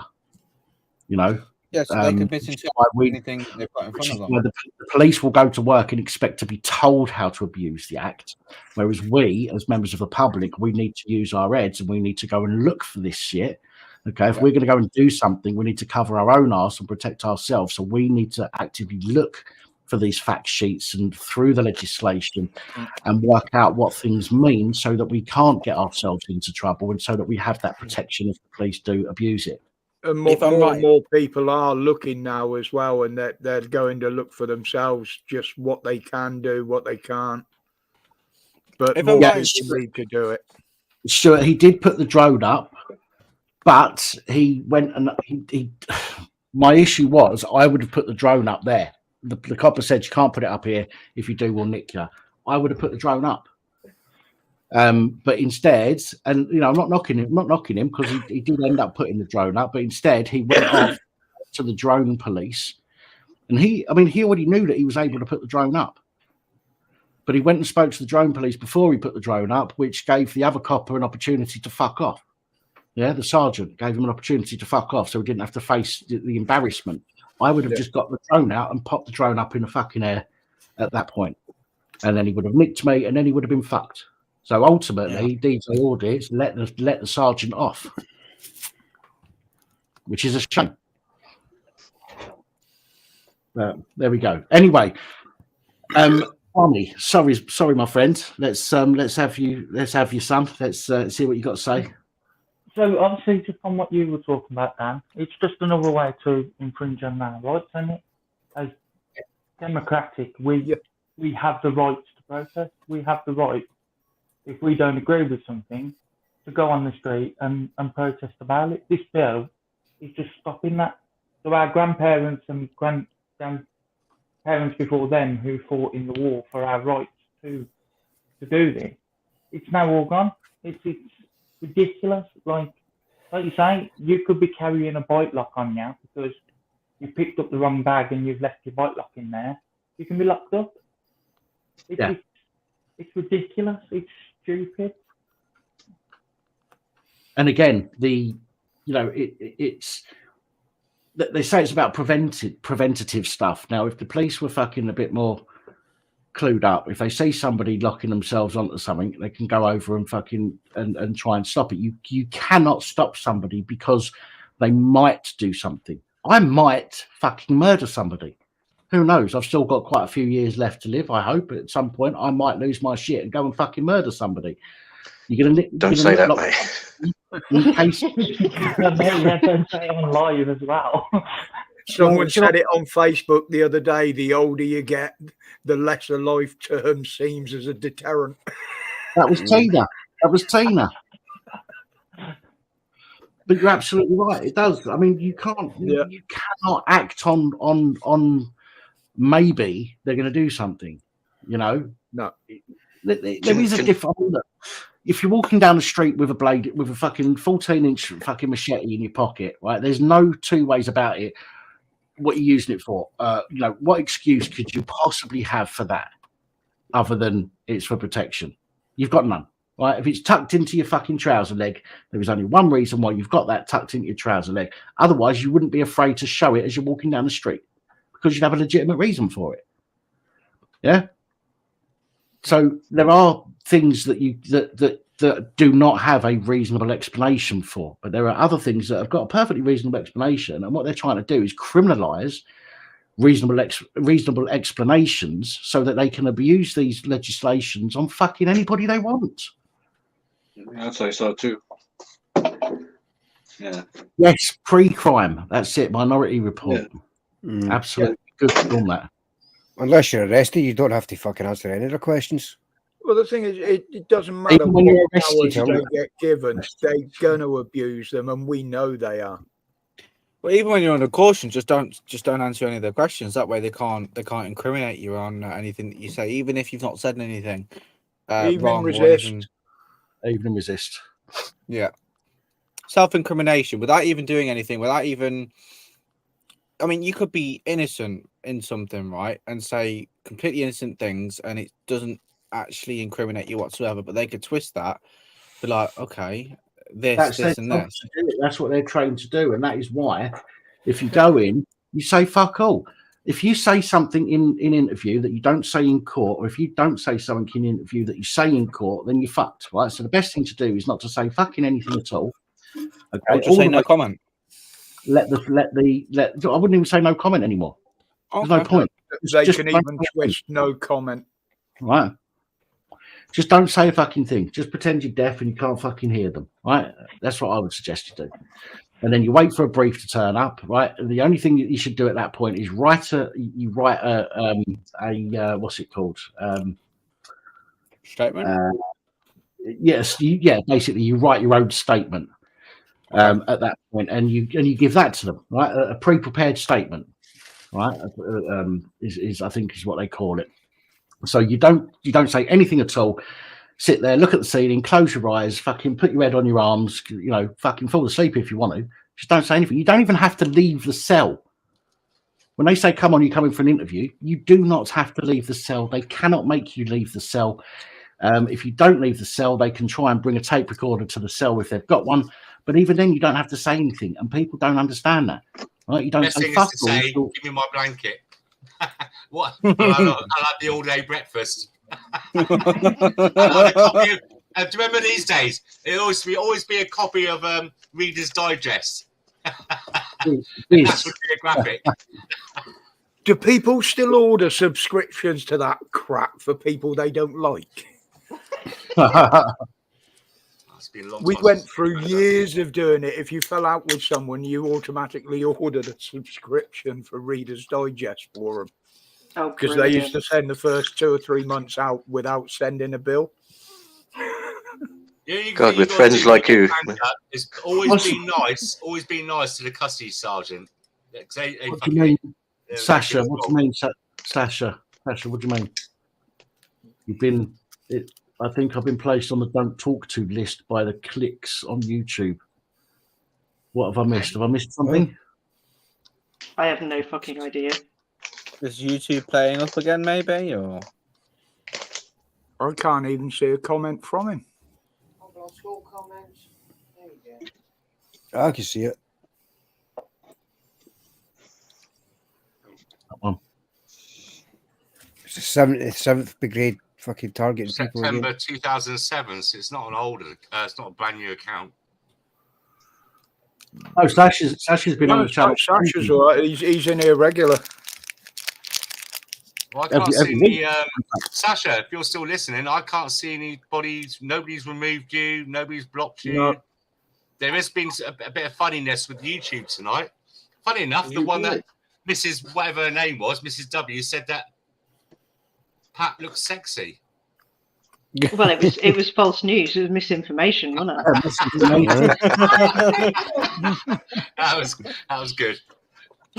Yes, they could misinterpret anything they've got in front of them. The police will go to work and expect to be told how to abuse the act, whereas we, as members of the public, we need to use our heads and we need to go and look for this shit. Okay, if we're going to go and do something, we need to cover our own arse and protect ourselves. So we need to actively look for these fact sheets and through the legislation and work out what things mean so that we can't get ourselves into trouble and so that we have that protection if the police do abuse it. And more people are looking now as well, and they're going to look for themselves just what they can do, what they can't. But more people need to do it. Sure, he did put the drone up, but he went and he my issue was I would have put the drone up there. The copper said you can't put it up here. If you do, we'll nick you. I would have put the drone up. But instead, and I'm not knocking him because he did end up putting the drone up, but instead he went off to the drone police, and he already knew that he was able to put the drone up, but he went and spoke to the drone police before he put the drone up, which gave the other copper an opportunity to fuck off. Yeah, the sergeant gave him an opportunity to fuck off, so he didn't have to face the embarrassment. I would have just got the drone out and popped the drone up in the fucking air at that point, and then he would have nicked me, and then he would have been fucked. So ultimately, DJ audits let the sergeant off, which is a shame. There we go. Anyway, Army, sorry, my friend. Let's have you some. Let's see what you got to say. So obviously, just on what you were talking about, Dan, it's just another way to infringe on our rights, isn't it? As democratic, we have the right to protest. We have the right, if we don't agree with something, to go on the street and protest about it. This bill is just stopping that. So our grandparents and grandparents before them who fought in the war for our rights to do this, it's now all gone. It's ridiculous. Like you say, you could be carrying a bike lock on you because you picked up the wrong bag and you've left your bike lock in there. You can be locked up. It's ridiculous. It's stupid. And again, it's they say it's about preventative stuff. Now, if the police were fucking a bit more clued up, if they see somebody locking themselves onto something, they can go over and fucking and try and stop it. You cannot stop somebody because they might do something. I might fucking murder somebody. Who knows? I've still got quite a few years left to live. I hope at some point I might lose my shit and go and fucking murder somebody. You're gonna don't say that, mate. In case... Don't say it on live as well. Someone said it on Facebook the other day. The older you get, the lesser life term seems as a deterrent. That was Tina. That was Tina. But you're absolutely right. It does. I mean, you can't. You cannot act on maybe they're going to do something. You know. No. There is a difference. If you're walking down the street with a blade, with a fucking 14-inch fucking machete in your pocket, right? There's no two ways about it. What you're using it for? You know, what excuse could you possibly have for that, other than it's for protection? You've got none, right? If it's tucked into your fucking trouser leg, there is only one reason why you've got that tucked into your trouser leg. Otherwise, you wouldn't be afraid to show it as you're walking down the street, because you'd have a legitimate reason for it. Yeah. So there are things that you that do not have a reasonable explanation for, but there are other things that have got a perfectly reasonable explanation, and what they're trying to do is criminalize reasonable explanations so that they can abuse these legislations on fucking anybody they want. I'd say so too. Yeah. Yes, pre-crime. That's it. Minority Report. Yeah. Absolutely good on that. Unless you're arrested, you don't have to fucking answer any of the questions. Well, the thing is, it doesn't matter Even when what you're powers arrested, they get given, they're going to abuse them, and we know they are. Well, even when you're under caution, just don't answer any of their questions. That way, they can't incriminate you on anything that you say, even if you've not said anything wrong. Resist. Even resist. Yeah. Self-incrimination without even doing anything, without even. I mean, you could be innocent in something, right, and say completely innocent things, and it doesn't actually incriminate you whatsoever. But they could twist that, be like, okay, this, and this. That's what they're trained to do, and that is why, if you go in, you say fuck all. If you say something in interview that you don't say in court, or if you don't say something in interview that you say in court, then you're fucked, right? So the best thing to do is not to say fucking anything at all. Okay, or just say no comment. I wouldn't even say no comment anymore. There's no point. They can even twist no comment. Right. Just don't say a fucking thing. Just pretend you're deaf and you can't fucking hear them. Right. That's what I would suggest you do. And then you wait for a brief to turn up. Right. And the only thing you should do at that point is write a what's it called? Statement. Yes. Basically, you write your own statement. At that point, and you give that to them, right? A pre-prepared statement, right? Is I think is what they call it. So you don't say anything at all. Sit there, look at the ceiling, close your eyes, fucking put your head on your arms, you know, fucking fall asleep if you want to. Just don't say anything. You don't even have to leave the cell. When they say, "Come on, you're coming for an interview," you do not have to leave the cell. They cannot make you leave the cell. If you don't leave the cell, they can try and bring a tape recorder to the cell if they've got one. But even then, you don't have to say anything, and people don't understand that. Right? You don't Best say thing fuck is to say, "Give me my blanket." What? I like the all-day breakfast. I like a copy of, do you remember these days? It always be a copy of Reader's Digest. That's would be a graphic. Do people still order subscriptions to that crap for people they don't like? We went through years of doing it. If you fell out with someone, you automatically ordered a subscription for Reader's Digest for them. Because they used to send the first 2 or 3 months out without sending a bill. God, with friends like you. It's always been nice to the custody sergeant. What do you mean, Sasha? What do you mean, Sasha? Sasha, what do you mean? You've been... I think I've been placed on the don't talk to list by the clicks on YouTube. What have I missed? Have I missed something? I have no fucking idea. Is YouTube playing up again, maybe? Or I can't even see a comment from him. School comments. There you go. I can see it. That one. It's the 7th brigade fucking targeting people. September 2007, so it's not an older, it's not a brand new account. Oh, Sasha's been on the channel. Sasha's all right. He's in here regular. Well, I can't see any, Sasha, if you're still listening, I can't see anybody's. Nobody's removed you. Nobody's blocked you. No. There has been a bit of funniness with YouTube tonight. Funny enough, the one that Mrs. whatever her name was, Mrs. W, said that Pat looks sexy. Well, it was false news. It was misinformation, wasn't it? That was good.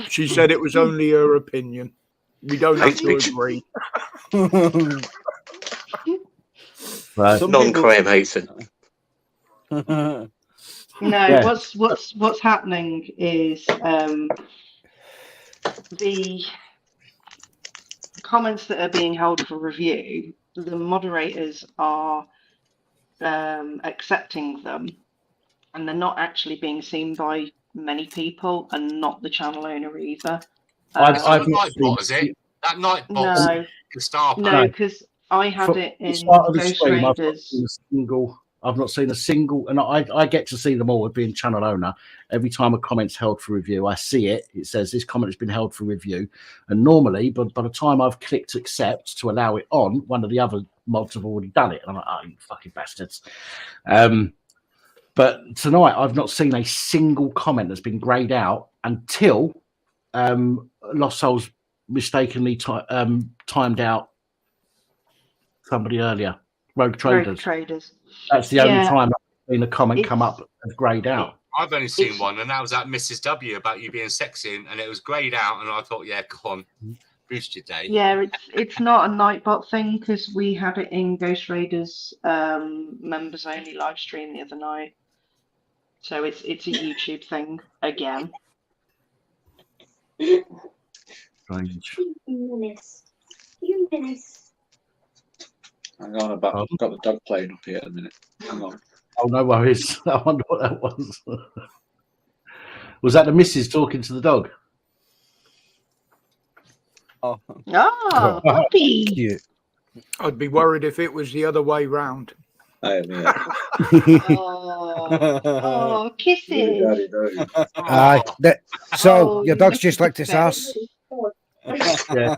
She said it was only her opinion. We don't have to agree. Right. Non-crime hates it. No, Yeah. what's happening is the comments that are being held for review, the moderators are accepting them, and they're not actually being seen by many people, and not the channel owner either. I've not seen is it? That night box. No, The star no, because I had From it the in start of the Ghost stream, Raiders. I've not seen a single, and I get to see them all. Being channel owner, every time a comment's held for review, I see it. It says this comment has been held for review, and normally, but by the time I've clicked accept to allow it on, one of the other mods have already done it, and I'm like, oh, you fucking bastards. But tonight, I've not seen a single comment that's been greyed out until Lost Souls mistakenly timed out somebody earlier. Rogue Traders. That's the only time I've seen a comment come up as greyed out. I've only seen one, and that was at Mrs. W about you being sexy, and it was greyed out, and I thought, yeah, go on, boost your day. Yeah, it's not a Nightbot thing, because we had it in Ghost Raiders members only live stream the other night. So it's a YouTube thing again. Strange. Hang on, I've got the dog playing up here a minute. Hang on. Oh, no worries. I wonder what that was. Was that the missus talking to the dog? Oh, puppy! Cute. I'd be worried if it was the other way round. I am, yeah. Oh, kisses! So your dog's just licked his ass. Yeah.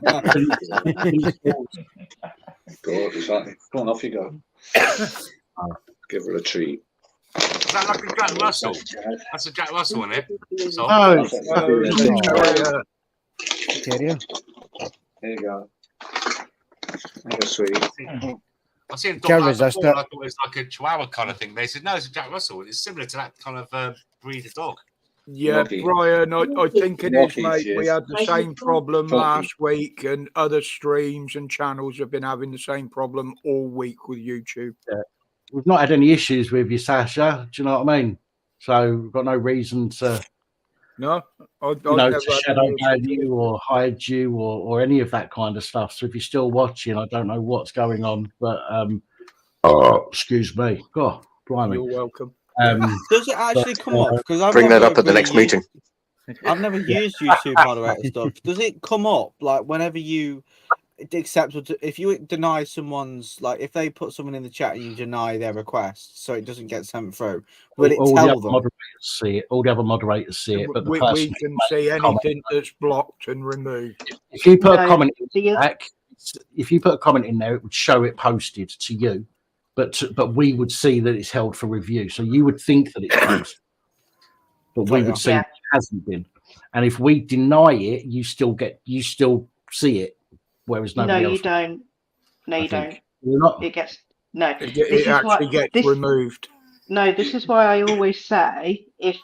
Gorgeous, go on, off you go. Give her a treat. Is that like a Jack Russell? That's a Jack Russell, isn't it? So, Terrier. There you go. There you go, sweetie. I seen a dog like before, and I thought it was like a Chihuahua kind of thing. They said, no, it's a Jack Russell. It's similar to that kind of breed of dog. Yeah, Brian, I think it is, mate. We had the same problem last week, and other streams and channels have been having the same problem all week with YouTube. Yeah. We've not had any issues with you, Sasha. Do you know what I mean? So we've got no reason to, to shadow ban you or hide you or any of that kind of stuff. So if you're still watching, I don't know what's going on, but excuse me. God, blimey. You're welcome. Does it actually come up? Because I've bring that up at the next meeting. I've never used YouTube moderator stuff. Does it come up like whenever you accept, if you deny someone's, like if they put someone in the chat and you deny their request, so it doesn't get sent through, will it tell them? Moderators see it. All the other moderators see it, but the we can see anything that's blocked and removed. If you put a comment in there, it would show it posted to you. But we would see that it's held for review. So you would think that it's posted, but we would see it hasn't been. And if we deny it, you still see it, whereas nobody else. You don't. No, you don't. You're not. It gets It actually gets removed. No, this is why I always say if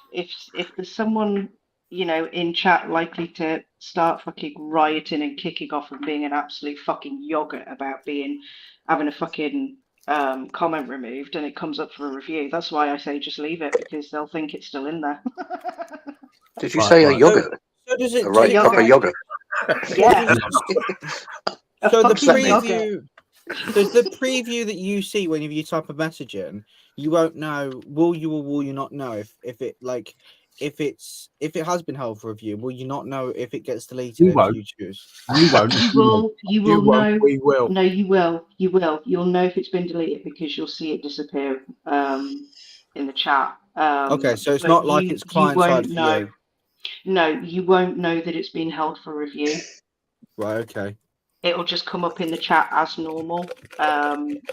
there's someone in chat likely to start fucking rioting and kicking off and being an absolute fucking yogurt about having a fucking comment removed and it comes up for a review, that's why I say just leave it, because they'll think it's still in there. Did you say a yogurt? So does it, a right proper yogurt? Yeah. So the preview, the preview that you see when you type a message in, you won't know. Will you or will you not know if it has been held for review? Will you not know if it gets deleted? You won't. You choose. You won't. You will know. We will. No, you will. You will. You'll know if it's been deleted because you'll see it disappear in the chat. Okay, so it's not like it's client side for you. No, you won't know that it's been held for review. Right. Okay. It'll just come up in the chat as normal,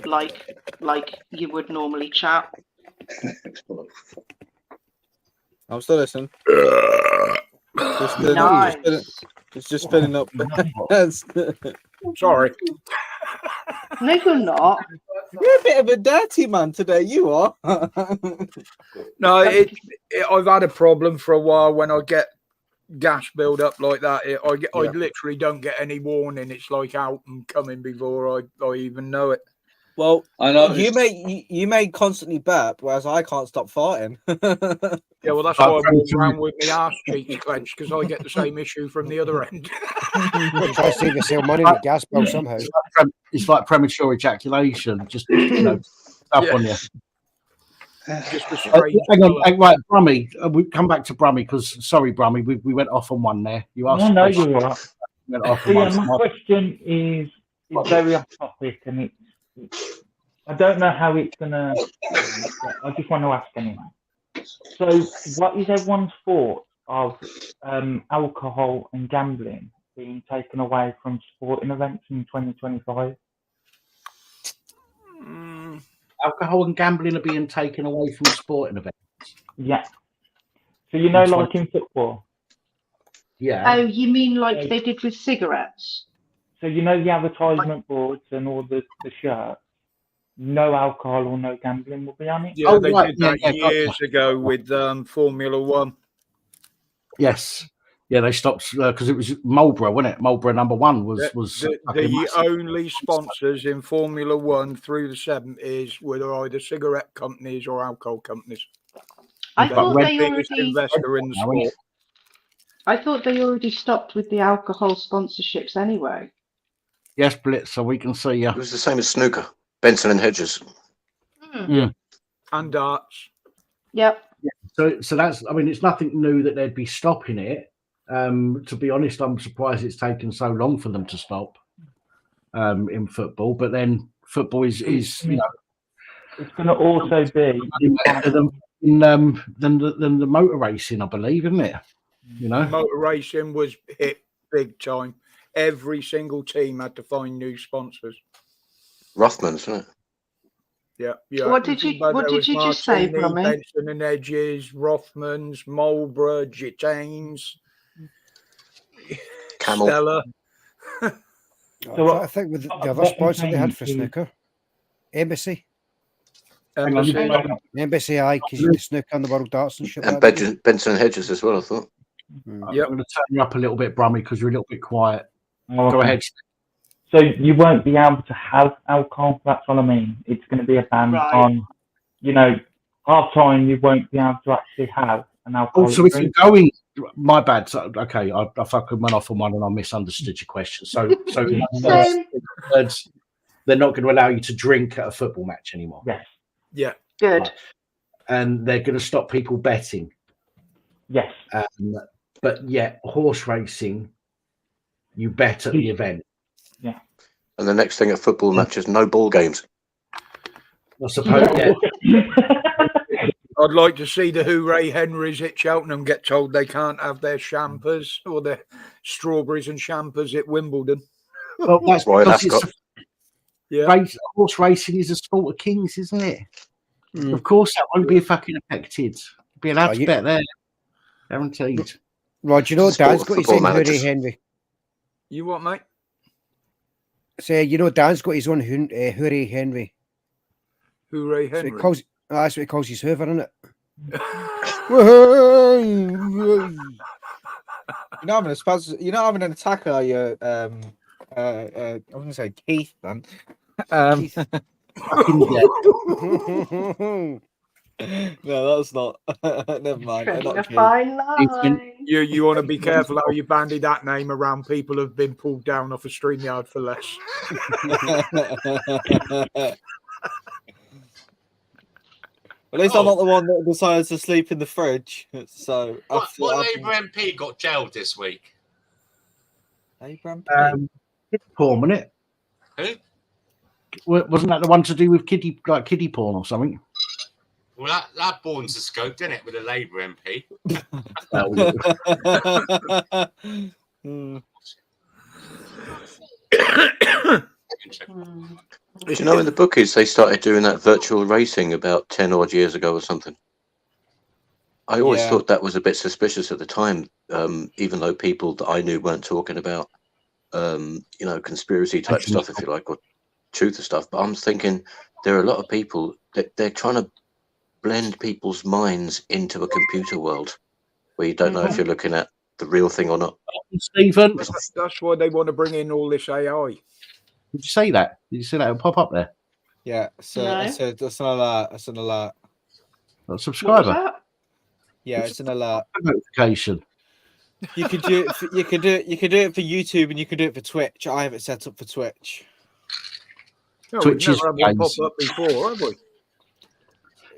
like you would normally chat. I'm still listening. Nice. It's just filling up. Sorry. No, you're not. You're a bit of a dirty man today. You are. No, I've had a problem for a while when I get gas build up like that. I literally don't get any warning. It's like out and coming before I even know it. Well, I know you may constantly burp, whereas I can't stop farting. Yeah, well, that's why I walk around with my arse cheeks clenched, because I get the same issue from the other end. Try to save yourself money on the gas bill somehow. It's like premature ejaculation. Just up on you. Just a strange hang on, right, Brummy. We come back to Brummy because sorry, Brummy, we went off on one there. You asked. No, you're right. Went off So, on my one. question is very off topic, and I don't know how it's gonna. I just want to ask anyway. So, what is everyone's thought of alcohol and gambling being taken away from sporting events in 2025? Alcohol and gambling are being taken away from sporting events. Yeah. So like in football. Yeah. Oh, you mean like they did with cigarettes? So the advertisement boards and all the shirts. No alcohol or no gambling will be on it. Yeah, they did that years ago with Formula One. Yes. Yeah, they stopped because it was Marlboro, wasn't it? Marlboro #1 was the only sponsors in Formula One through the 70s were either cigarette companies or alcohol companies. I thought they biggest already investor in the sport. I thought they already stopped with the alcohol sponsorships anyway. Yes, Blitz, so we can see you. It was the same as snooker, Benson and Hedges. Yeah. And darts. Yep. Yeah. So that's, I mean, it's nothing new that they'd be stopping it. To be honest, I'm surprised it's taken so long for them to stop in football. But then football is it's going to also be better than the motor racing, I believe, isn't it? Motor racing was hit big time. Every single team had to find new sponsors. Rothmans, isn't it? Yeah. What did you just say, Brummy? Benson and Hedges, Rothmans, Marlboro, Gitanes, Camel. Stella. I think with the other sponsor they had for snooker, Embassy. Embassy, aye, because you can snooker on the World Darts and shit. And Benson and Hedges as well, I thought. I'm going to turn you up a little bit, Brummy, because you're a little bit quiet. Oh, Go ahead. So you won't be able to have alcohol. That's what I mean. It's going to be a ban on, half time. You won't be able to actually have an alcohol. Also, if you're going, my bad. So, okay, I fucking went off on one and I misunderstood your question. So they're not going to allow you to drink at a football match anymore. Yes. Yeah. Good. Right. And they're going to stop people betting. Yes. But yet, horse racing, you bet at the event. Yeah. And the next thing at football matches, no ball games. I suppose. Yeah. I'd like to see the Hooray Henrys at Cheltenham get told they can't have their champers or their strawberries and champers at Wimbledon. Well, that's Royal because Ascot. Horse racing is a sport of kings, isn't it? Of course, that won't be fucking affected. Be allowed to bet there, guaranteed. Rod, Dan's got his own Hooray Henry. You what, mate? Say, Dan's got his own Hooray Henry. Hooray Henry. So that's what he calls his Hoover, isn't it? You're not having an attack, are you? I was going to say Keith, then. Keith. No, that's not. Never mind. A fine line. You want to be careful how you bandy that name around people who've been pulled down off a StreamYard for less. At least I'm not the one that decided to sleep in the fridge. So what Labour MP got jailed this week? Labour MP? Porn, wasn't it? Who? Wasn't that the one to do with kiddie porn or something? Well, that broadens the scope, didn't it, with a Labour MP? Did you know in the bookies they started doing that virtual racing about 10 odd years ago or something? I always thought that was a bit suspicious at the time, even though people that I knew weren't talking about, conspiracy type stuff, if you like, or truth and stuff. But I'm thinking there are a lot of people that they're trying to blend people's minds into a computer world where you don't know if you're looking at the real thing or not. Stephen, that's why they want to bring in all this AI. Did you say that? Did you see that? It'll pop up there. Yeah. So No. I said that's an alert. That's an alert. A subscriber. Yeah, it's an alert. Notification. You could do it. You could do it for YouTube, and you could do it for Twitch. I have it set up for Twitch. No, Twitch we've is never had one games. pop up before, have we?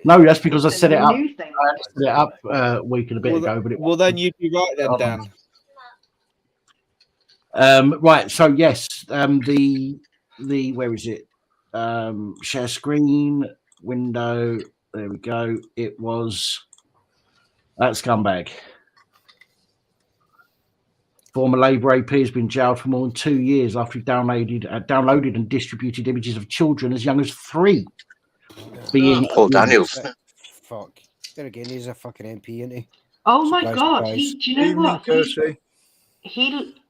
No, that's because I set it up. New thing. I set it up a week and a bit ago, but it Well, then you'd be right then, Dan. Right. So yes, the where is it? Share screen window. There we go. It was that scumbag. Former Labour AP has been jailed for more than 2 years after he downloaded and distributed images of children as young as 3. Being Paul Daniels. Fuck. There again, he's a fucking MP, isn't he? Oh my Surprise, God! surprise. Do you know Evening, what? Kirsty.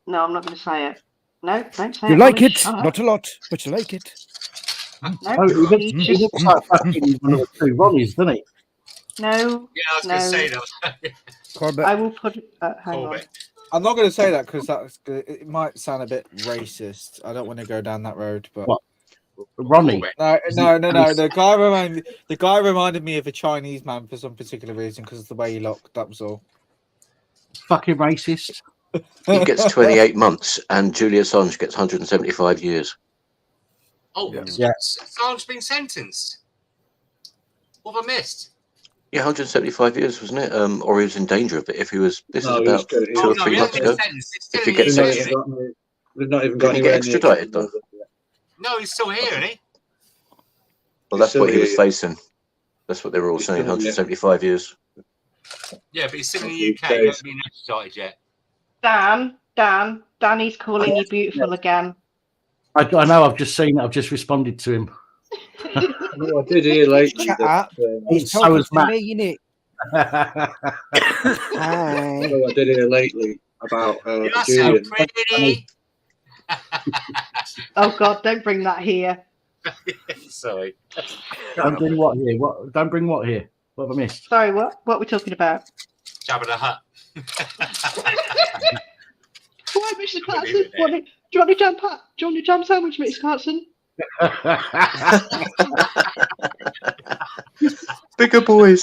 No, I'm not going to say it. No, don't say You it. like Ollie, it, shut up. not a lot, but you like it. No, he looks like fucking one of the 2 Ronnies, doesn't he? no. Yeah, I was going to say that. Corbett. I will put. Hang on. I'm not going to say that because it might sound a bit racist. I don't want to go down that road, but What? Ronnie. No. The guy reminded me of a Chinese man for some particular reason because of the way he looked. That was all. Fucking racist. He gets 28 months, and Julia Assange gets 175 years. Oh, Yeah. Assange's been sentenced. What have I missed? Yeah, 175 years, wasn't it? Or he was in danger of it. If he was, this is about 2 Oh, or no, 3 he months hasn't ago. been sentenced. It's If still he in gets the UK, sentenced, isn't he? We've not even Did got he anywhere get near extradited though? No, he's still here, isn't he? Well, that's what he was He's facing. That's what they were all He's saying. still, yeah. 175 years. Yeah, but he's still in the UK. He hasn't been extradited yet. Danny's calling you beautiful again. I know. I've just seen it. I've just responded to him. No, I did hear lately Shut that, up. He's so talking is to Matt. me, innit? Hi. I did hear lately about You're so Julian. pretty. Oh God, don't bring that here. Sorry. Don't bring what here? What? Don't bring what here? What have I missed? Sorry, what? What are we talking about? Jabba the Hutt. Why, Mr. Clarkson? Do you want a jam pat? Do you want a jam sandwich, Mr. Clarkson? Bigger boys.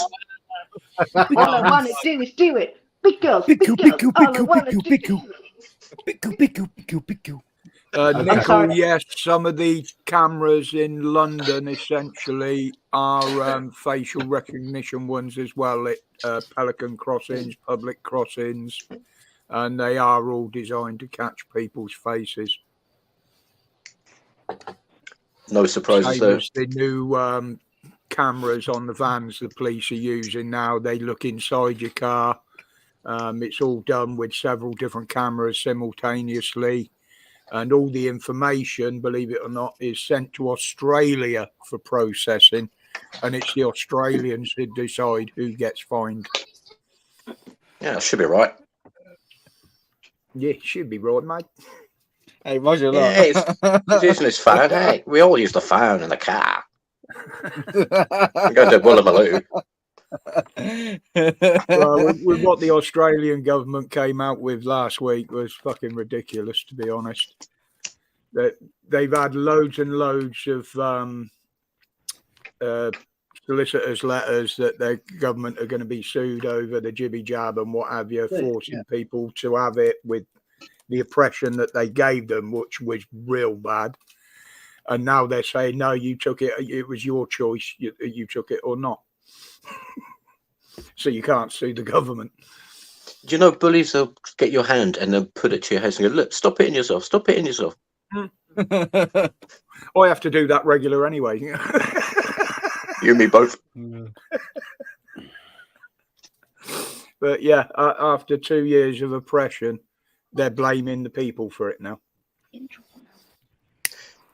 All I want to do is do it. Big girls, big girls. All I want to do. Nickel, yes, some of the cameras in London essentially are facial recognition ones as well. Pelican crossings, public crossings, and they are all designed to catch people's faces. No surprises Same there. as the new cameras on the vans the police are using now. They look inside your car. It's all done with several different cameras simultaneously. And all the information, believe it or not, is sent to Australia for processing. And it's the Australians who decide who gets fined. Yeah, should be right. Yeah, should be right, mate. Hey, Roger, look. Yeah, he's using his phone. Hey, we all use the phone in the car. We go to Woolloomooloo. Well, with what the Australian government came out with last week was fucking ridiculous, to be honest. That they've had loads and loads of solicitors' letters that their government are going to be sued over the jibby jab and what have you, forcing people to have it with the oppression that they gave them, which was real bad. And now they're saying, no, you took it. It was your choice. You took it or not. So you can't sue the government. Do you know bullies will get your hand and then put it to your head and go, look, stop hitting yourself. Stop hitting yourself. I have to do that regular anyway. You and me both. But yeah, after 2 years of oppression, they're blaming the people for it now.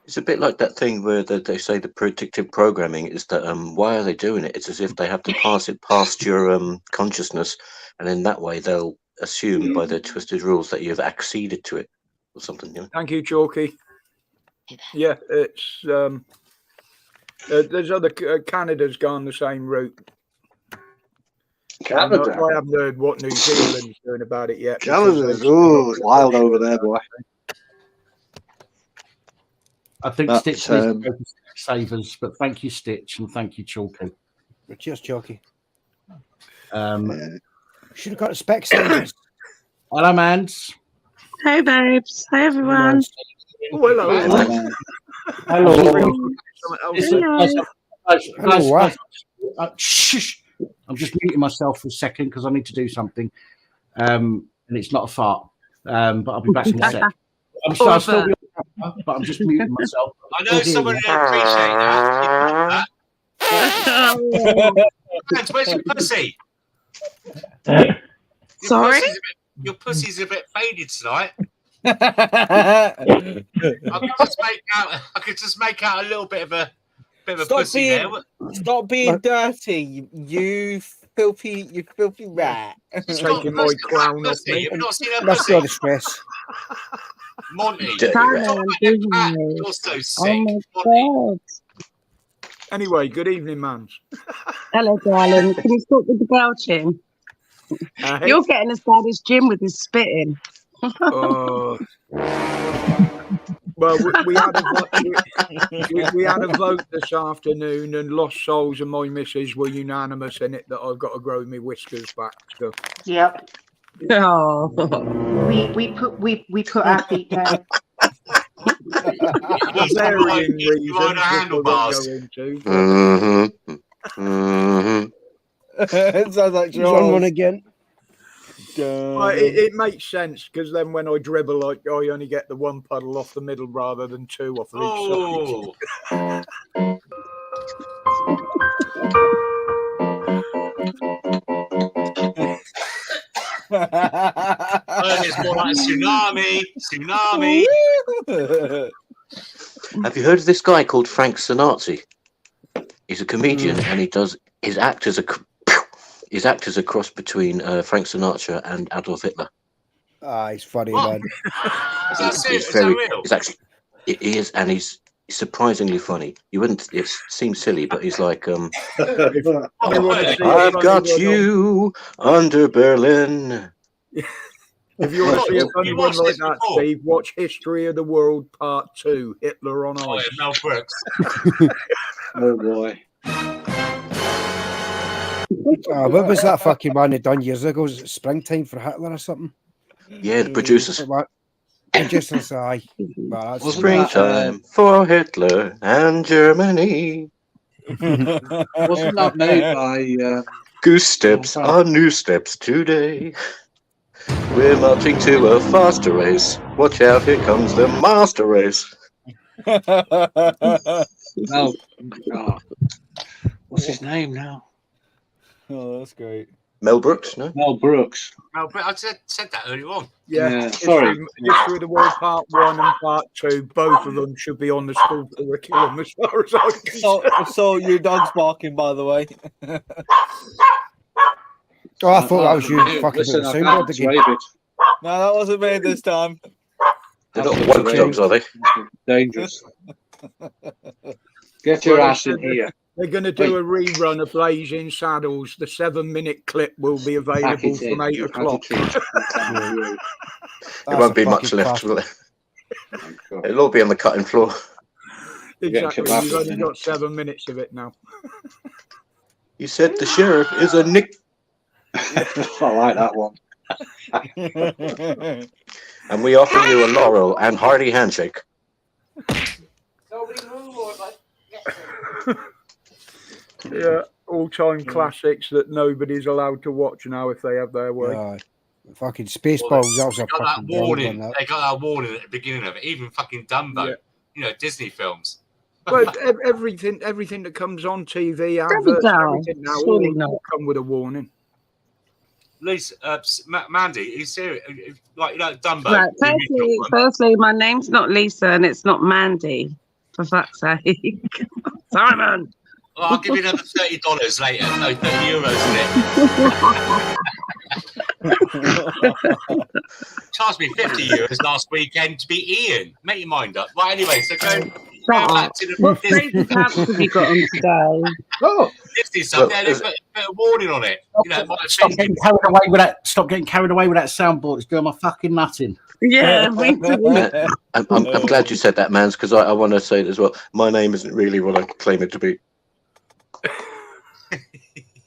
It's a bit like that thing where they say the predictive programming is that why are they doing it? It's as if they have to pass it past your consciousness, and in that way they'll assume by their twisted rules that you've acceded to it or something. You know? Thank you, Chalky. Yeah, it's there's other Canada's gone the same route. Canada. I haven't heard what New Zealand's doing about it yet. Canada's it's wild over there, boy. I think But, Stitch needs to go to Savers, but thank you, Stitch, and thank you, Chalky. Cheers, Chalky. Should have got a spec savers. Hello, Mans. Hey, babes. Hey, everyone. Oh, hello. Hello. Shush. I'm just muting myself for a second because I need to do something. And it's not a fart. But I'll be back in a sec. I'm still but I'm just muting myself. I know someone would appreciate that. Friends, where's your pussy? Sorry? Your pussy's a bit faded tonight. I could just make out a little bit of a pussy there. Stop being dirty, you filthy rat. Taking my crown off me. You've not seen her That's pussy. not a stress. Monty, Hello, you're so sick. oh my God. Anyway, good evening, man. Hello, darling. Can you stop with the belching? You're getting as bad as Jim with his spitting. Well, we had a vote this afternoon, and Lost Souls and my missus were unanimous in it that I've got to grow my whiskers back. So. Yep. Oh. We put our feet down. Varying reasons. handlebars. It sounds like He's on one again. Well, it makes sense because then when I dribble, I only get the one puddle off the middle rather than two off of each side. It's more like a tsunami. Have you heard of this guy called Frank Sinatra? He's a comedian, and his act is a cross between Frank Sinatra and Adolf Hitler. He's funny, man. Is that serious? Is that real? He is, and he's surprisingly funny. You wouldn't. It seems silly, but he's like, I've got you under Berlin. If you want to see a funny one like that, Steve, watch History of the World Part 2, Hitler on Ice. Oh, yeah, Mel Brooks. Oh, boy. What was that fucking man he done years ago? Was it Springtime for Hitler or something? Yeah, the producers. Producers, aye. Well, Springtime for Hitler and Germany. Wasn't that made by... Goose steps are new steps today. We're marching to a faster race. Watch out, here comes the master race. No. Oh. What's his name now? Oh, that's great. Mel Brooks, no? Mel Brooks. Mel Brooks. I said that earlier on. Yeah, sorry. History of the World Part 1 and Part 2, both of them should be on the school curriculum as far as I'm concerned. So your dog's barking, by the way. Oh, I thought that was you fucking Listen, the I soundboard can't again. persuade it. No, that wasn't me this time. They're not woke dogs, are they? Dangerous. Get your ass in here. They're going to do a rerun of Blazing Saddles. The 7-minute clip will be available from 8 o'clock. There won't be much left. It'll all be on the cutting floor. Exactly. You've only got 7 minutes of it now. You said the sheriff is a Nick. I like that one. And we offer you a laurel and hearty handshake. Yeah, all-time classics that nobody's allowed to watch now if they have their way. Fucking Spaceballs. That was a They got fucking that warning. one. They got that warning at the beginning of it. Even fucking Dumbo. Yeah. You know, Disney films. Well, everything that comes on TV, adverts, everything now, all come with a warning. Lisa, Mandy, are you serious? Like, you know, Dumbo. Right, firstly, my name's not Lisa and it's not Mandy. For fuck's sake. Simon! Well, I'll give you another $30 later. No, €30, isn't it? Charged me €50 last weekend to be Ian. Make your mind up. Right, anyway, so go back to the... What favourite apps have you got on today? Oh, this is something, there's a bit of warning on it. You know, it might stop offend you. getting carried away with that. Stop getting carried away with that soundboard. It's doing my fucking nutting. Yeah, me too. I'm glad you said that, Mans, because I want to say it as well. My name isn't really what I claim it to be.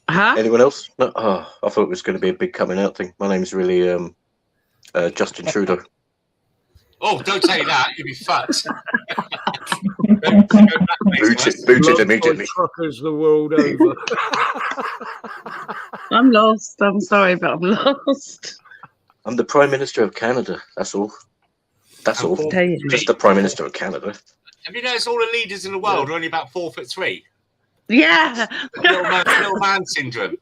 Huh? Anyone else? No. Oh, I thought it was going to be a big coming out thing. My name's really Justin Trudeau. Oh, don't say that. You'll be fucked. Booted immediately. Truckers the world over. I'm lost. I'm sorry, but I'm lost. I'm the Prime Minister of Canada. That's all. That's all. Damn. Just the Prime Minister of Canada. Have you noticed all the leaders in the world are only about 4'3"? Yeah. Little man syndrome.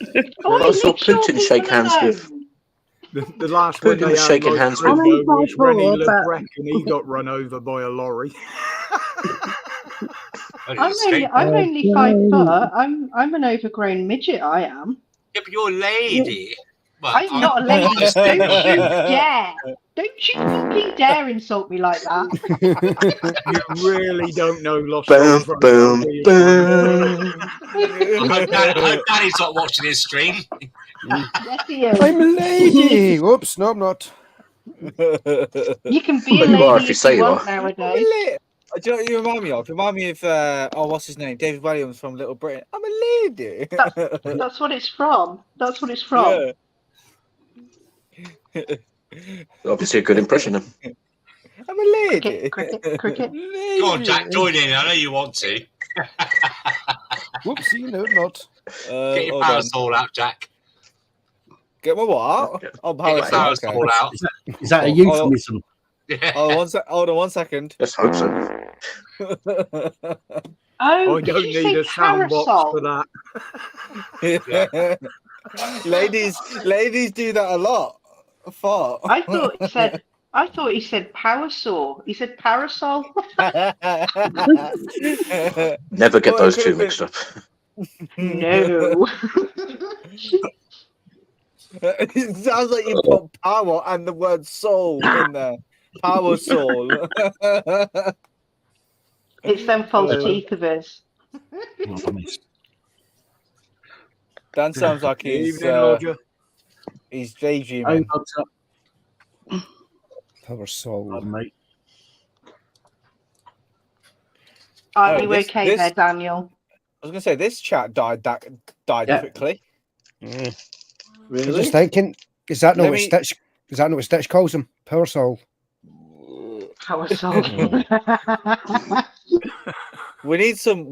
I saw Putin shake hands with. The last one Putin they was had, shaking like, hands Trudeau with. was Rennie Lebrecht, and he got run over by a lorry. I'm only 5 foot. I'm an overgrown midget. I am. Yeah, but you're a lady. Well, I'm not a lady. Don't you dare! Don't you fucking dare insult me like that. You really don't know Lost. Boom, boom, boom. I hope Daddy's not watching this stream. Yes, he is. I'm a lady. Oops, no, I'm not. You can be a Well, you are lady if you if say you you want are. nowadays. Do you know what you remind me of? You remind me of what's his name? David Williams from Little Britain. I'm a lady. That's what it's from. That's what it's from. Yeah. Obviously, a good impression of him. I'm a lady. Cricket. Go on, Jack, join in. I know you want to. Whoopsie, no, not. Get your parasol out, Jack. Get my what? Oh, Get your parasol out. Is that a euphemism? Yeah. Oh, hold on 1 second. Let's hope so. Oh, I did don't you need say a sound box for parasol? that. ladies do that a lot. Fuck. I thought he said power saw. He said parasol. Never get those two mixed up. No. It sounds like you put power and the word soul in there. Power soul. It's them false teeth of his. Dan sounds like he's daydreaming. Power soul, mate. Are you okay there, Daniel? I was going to say this chat died quickly. Mm. Really? I'm just thinking, is that not what Stitch? Is that not what Stitch calls him? Power soul. Power soul. We need some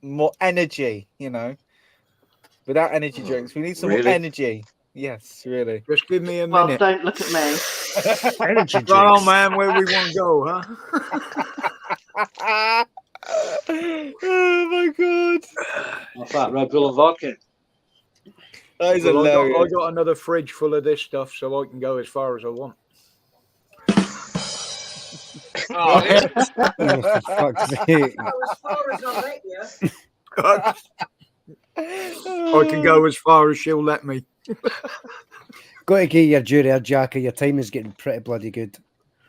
more energy, you know. Without energy drinks, we need some more energy. Yes, really. Just give me a Well, minute. don't look at me. Energy Right on, drinks. man, where we want to go, huh? Oh my god! What's that? Red Bull and vodka. That is Well, hilarious. I got another fridge full of this stuff, so I can go as far as I want. Oh, For fuck's sake. As far as I let you. I can go as far as she'll let me. Got to get your due there, Jackie. Your time is getting pretty bloody good.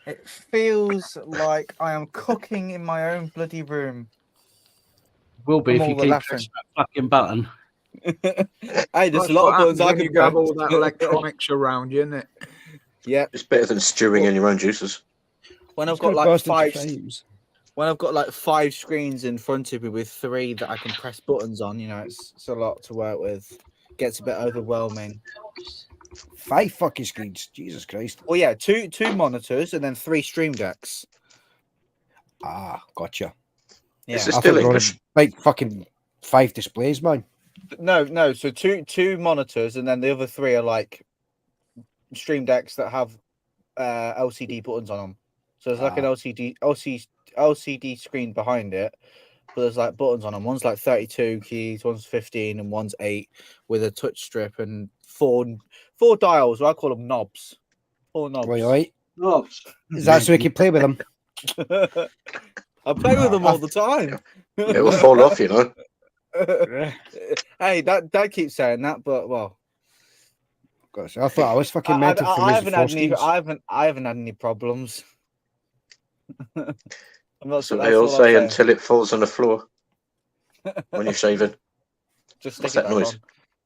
It feels like I am cooking in my own bloody room. Will be I'm if you all keep laughing. pressing that fucking button. Hey, there's That's a lot what of buttons happens I when can you have press. all that electronics around you, isn't it? Yeah. It's better than stewing in your own juices. When I've It's got good like Boston five, frames. when I've got like 5 screens in front of me with 3 that I can press buttons on, you know, it's a lot to work with. Gets a bit overwhelming. 5 fucking screens. Jesus Christ. Well, yeah, two monitors and then 3 stream decks. Ah, gotcha. Yeah. Is this I still thought you were on English? like fucking 5 displays, man. No. So two monitors, and then the other 3 are like stream decks that have LCD buttons on them. So there's like an LCD screen behind it, but there's like buttons on them. One's like 32 keys, one's 15, and one's 8 with a touch strip and 4 dials. I call them knobs. 4 knobs. Right. Knobs. Is that so we can play with them? I play with them all the time. It will fall off, you know. Hey, Dad keeps saying that, but well. Gosh, I thought I was fucking mental for I losing haven't had any. 4 I haven't had any problems. I'm not So sure. they all say until it falls on the floor when you're shaving. Just stick What's it that back noise?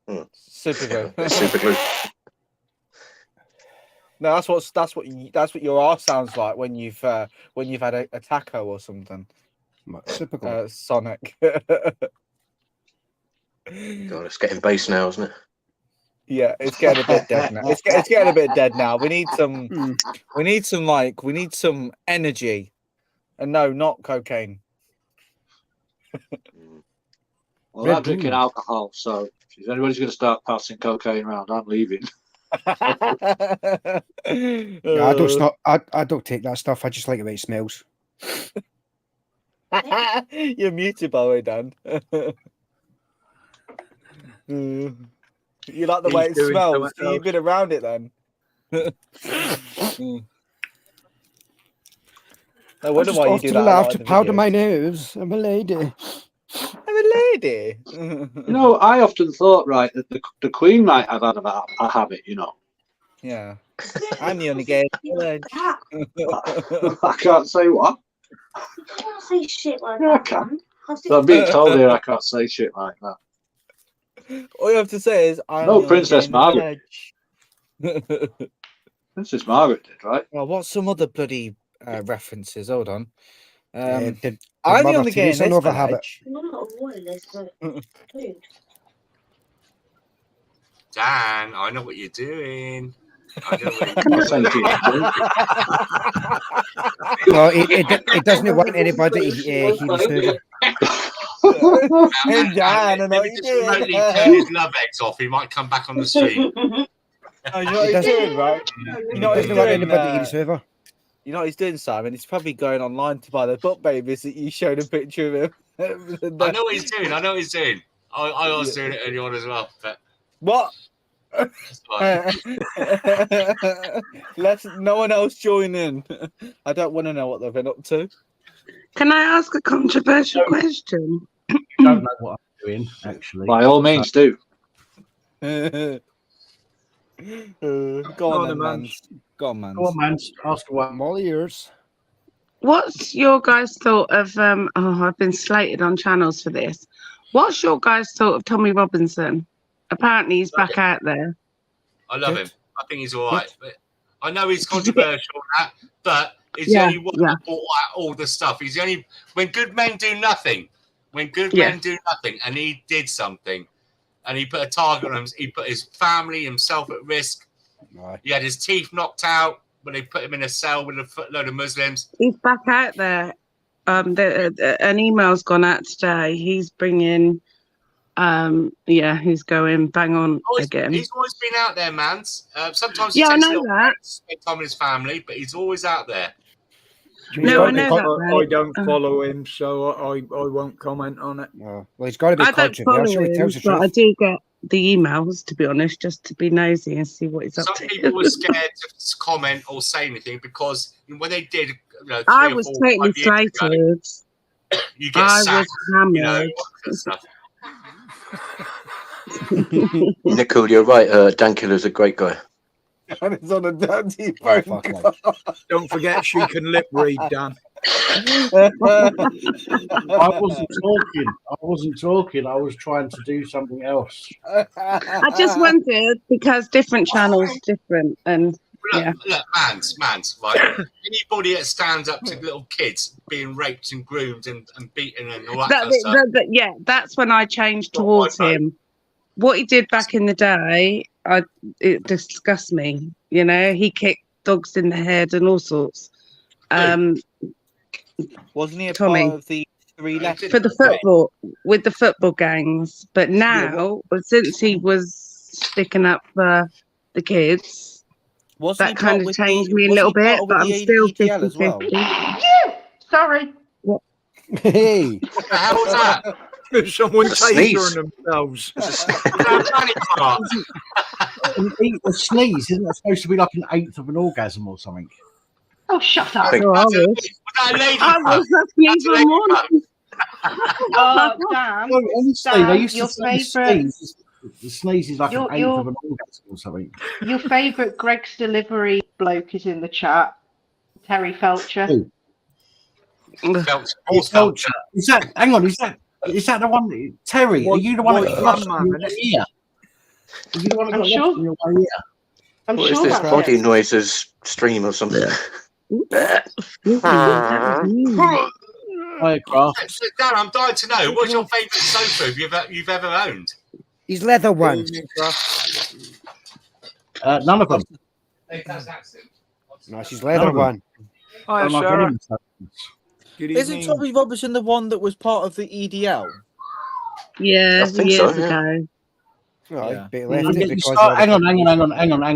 on. Super glue. Super glue. No, that's what your arse sounds like when you've had a taco or something. Super glue. Sonic. God, it's getting bass now, isn't it? Yeah, it's getting a bit dead now. It's getting a bit dead now. We need some energy, and no, not cocaine. Well, I'm not drinking alcohol, so if anybody's going to start passing cocaine around, I'm leaving. Yeah, I don't stop. I don't take that stuff. I just like the way it smells. You're muted, by the way, Dan. You like the way it smells? So you've been around it then. I wonder why you do that. Laugh to powder my nose. I'm a lady. I'm a lady. You know, I often thought, right, that the Queen might have had a habit, you know. Yeah. I'm the only gay. I can't say what. I can't say shit like Yeah, I that. can. So I'm being told here I can't say shit like that. All you have to say is, I'm No, the Princess only Margaret. Princess Margaret did, right? Well, what's some other bloody references? Hold on. Did I'm the Mother only gay in Teresa this know of a habit? village. Not all of this, but dude. Dan, I know what you're doing. I know No, it doesn't want anybody hearing Hoover. Hey, Dan, I know what Maybe you're just doing. remotely turn his love eggs off. He might come back on the stream. Oh, you know what he's doing, right? You know what he's Doesn't want doing. anybody eating Hoover. You know what he's doing, Simon? He's probably going online to buy the butt babies that you showed a picture of him. I know what he's doing. I know what he's doing. I was doing it early on as well. But what? Let no one else join in. I don't want to know what they've been up to. Can I ask a controversial question? I don't know what I'm doing, actually. By all means, do. Go on, then, man. Go on, man. Go on, man. Ask away. I'm all ears. What's your guys' thought of I've been slated on channels for this. What's your guys' thought of Tommy Robinson? Apparently he's back out there. I love him. I think he's all right. But I know he's controversial, but he's the only one that brought out all the stuff. He's the only when good men do nothing. When good men do nothing, and he did something, and he put a target on him. He put his family, himself at risk. Right. He had his teeth knocked out when they put him in a cell with a load of Muslims. He's back out there. An email's gone out today. He's bringing, he's going bang on again. He's always been out there, man. Sometimes I takes know that. spend time with his family, but he's always out there. No, I know that. I don't follow him, so I won't comment on it. Well, he's got to be I don't follow controversial. He him, tells the but I truth. do get the emails, to be honest, just to be nosy and see what he's up Some to. people were scared to comment or say anything because when they did, I was totally slated. You get I sacked, was hammered. you know, all that stuff. Nicole, you're right. Dan Killer's a great guy. And it's on a dirty phone call. Don't forget she can lip read, Dan. I wasn't talking. I was trying to do something else. I just wondered because different channels different, and Look, man's right. Anybody that stands up to little kids being raped and groomed and beaten and all that kind of stuff. That's when I changed towards him. What he did back in the day, it disgusts me. You know, he kicked dogs in the head and all sorts. Wasn't he a Tommy, part of the 3 left for the football with the football gangs? But now, since he was sticking up for the kids, that kind of changed me a little bit. But I'm still 50-50. Sorry. What? Hey, what the hell was that? Someone It's a sneeze. tasering themselves. A sneeze, isn't that supposed to be like an eighth of an orgasm or something? Oh, shut up. Was that a lady? Even more. Oh, Dan. Honestly, they used your to say favourite. the sneeze is like an eighth of an orgasm or something. Your favourite Greg's Delivery bloke is in the chat. Terry Felcher. Felcher. Is that? Hang on. Is that the one? Terry, are you the one that got lost in your way here? Are you the one that got lost in your way here? I'm What sure is this that's body it. noises stream or something? Hi, Craft. So, Dan, I'm dying to know, what's your favourite sofa you've ever owned? He's leather ones. None of them. No, she's leather one. Hi, Don't like Sarah. any sofas. Good Isn't evening. Tommy Robertson the one that was part of the EDL? Yeah, I think years so, yeah. ago. Right, Yeah. Hang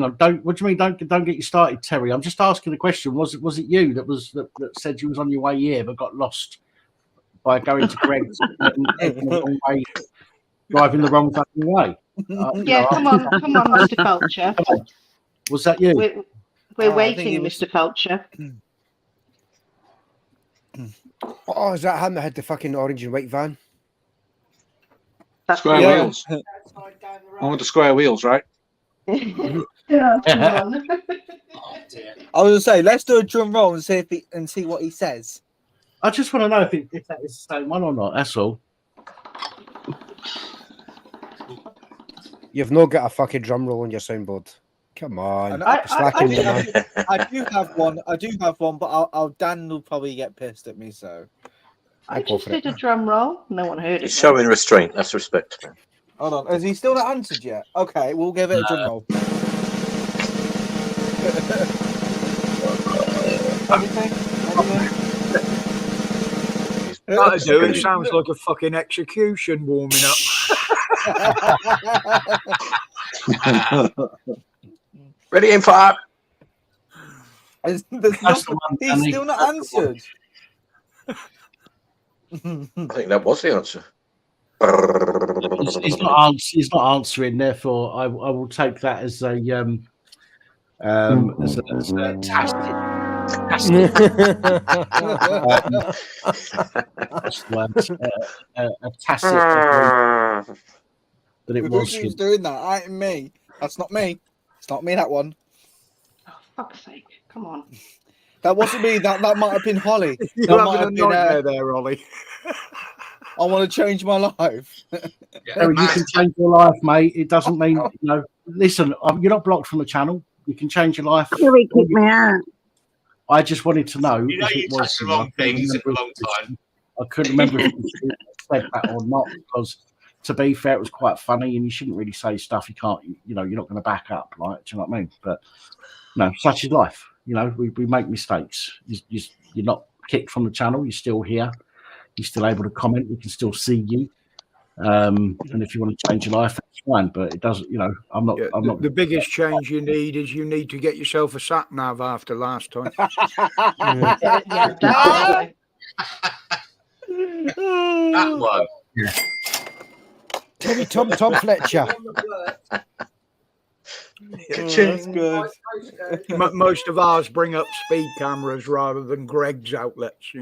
on. Don't. What do you mean? Don't get you started, Terry. I'm just asking the question. Was it you that said you was on your way here but got lost by going to Greg's and the wrong way, driving the wrong fucking way? Yeah, come on, Mr. Felcher. Was that you? We're waiting, Mr. Felcher. Oh, is that him that had the fucking orange and white van? That's Square wheels. I want the square wheels, right? Yeah, come on. I was gonna say, let's do a drum roll and see what he says. I just want to know if that is the same one or not. That's all. You've not got a fucking drum roll on your soundboard. Come on, I do have one. But Dan will probably get pissed at me. So I just did a drum roll. No one heard it. He's showing restraint. That's respect. hold on. Has he still not answered yet? Okay, we'll give it a drum roll. It sounds like a fucking execution warming up. Ready, aim, fire. He's still not answered. I think that was the answer. He's not answering. Therefore, I will take that as a tacit. A tacit that it was Who's doing that? That ain't me. That's not me. It's not me. That one. Oh, fuck's sake! Come on. That wasn't me. That might have been Holly. You're That might having a have been, nightmare there, Ollie. I want to change my life. You can change your life, mate. It doesn't mean Listen, you're not blocked from the channel. You can change your life. Terry kicked me out. I just wanted to know. You know you touched the wrong things in a long time. I couldn't remember if you said that or not, because to be fair, it was quite funny, and you shouldn't really say stuff you can't. You're not going to back up, right? Do you know what I mean? But no, such is life. We make mistakes. You're not kicked from the channel. You're still here. You're still able to comment. We can still see you. And if you want to change your life, that's fine. But it doesn't. I'm not. The biggest change you need is you need to get yourself a sat nav after last time. That one. Terry Tom Fletcher. That's good. Most of ours bring up speed cameras rather than Greg's outlets.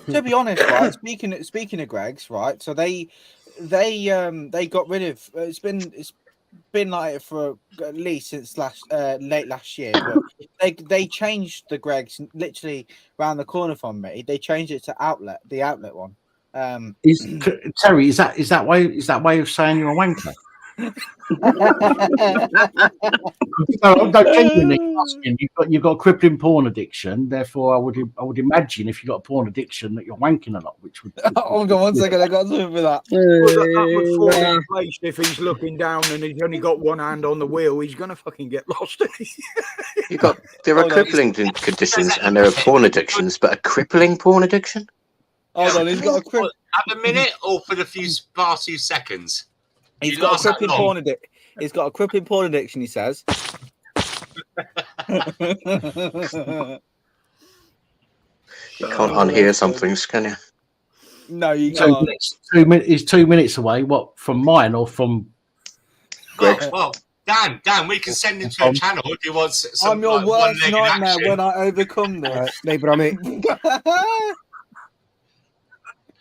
To be honest, right? Speaking of Greg's, right? So they got rid of. It's been like it for at least since late last year. But they changed the Greg's literally around the corner from me. They changed it to the outlet one. Terry, is that way of saying you're a wanker? I'm genuinely asking. You've got a crippling porn addiction. Therefore, I would imagine if you've got a porn addiction that you're wanking a lot, which would. Hold on 1 second. I got something for that. That would fall in place if he's looking down and he's only got one hand on the wheel. He's gonna fucking get lost. There are crippling conditions and there are porn addictions, but a crippling porn addiction? Hold on, he's got a At a minute or for the past few seconds? He's got a crippling porn addiction. He's got a crippling porn addiction. He says. You can't unhear some things, can you? No, you can't. He's 2 minutes away. What, from mine or from Greg's? Well, Dan, we can send him to a channel if he wants some. I'm your like, worst one-legged nightmare action. when I overcome this. Hey, Brummy.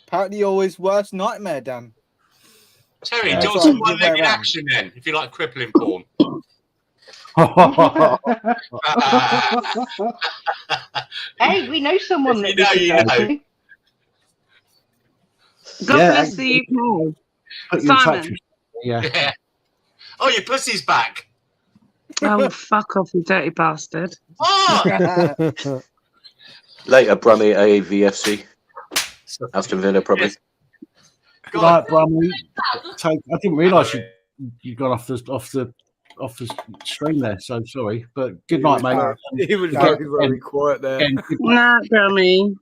Apparently, you're always worst nightmare, Dan. Terry, Yeah, do you want sorry, some the other way one-legged around. action then? If you like crippling porn. Hey, we know someone If that you we know, can you go know. to. God Yeah, bless the UK. Put you in touch Simon. with- yeah. Yeah. Oh, your pussy's back. Oh, fuck off, you dirty bastard. Oh! Later, Brummy AVFC. Aston Villa, probably. Good night, Brumley. I didn't realise you got off the stream there, so sorry. But good night, mate. He was very quiet there. Again, Nah, dummy.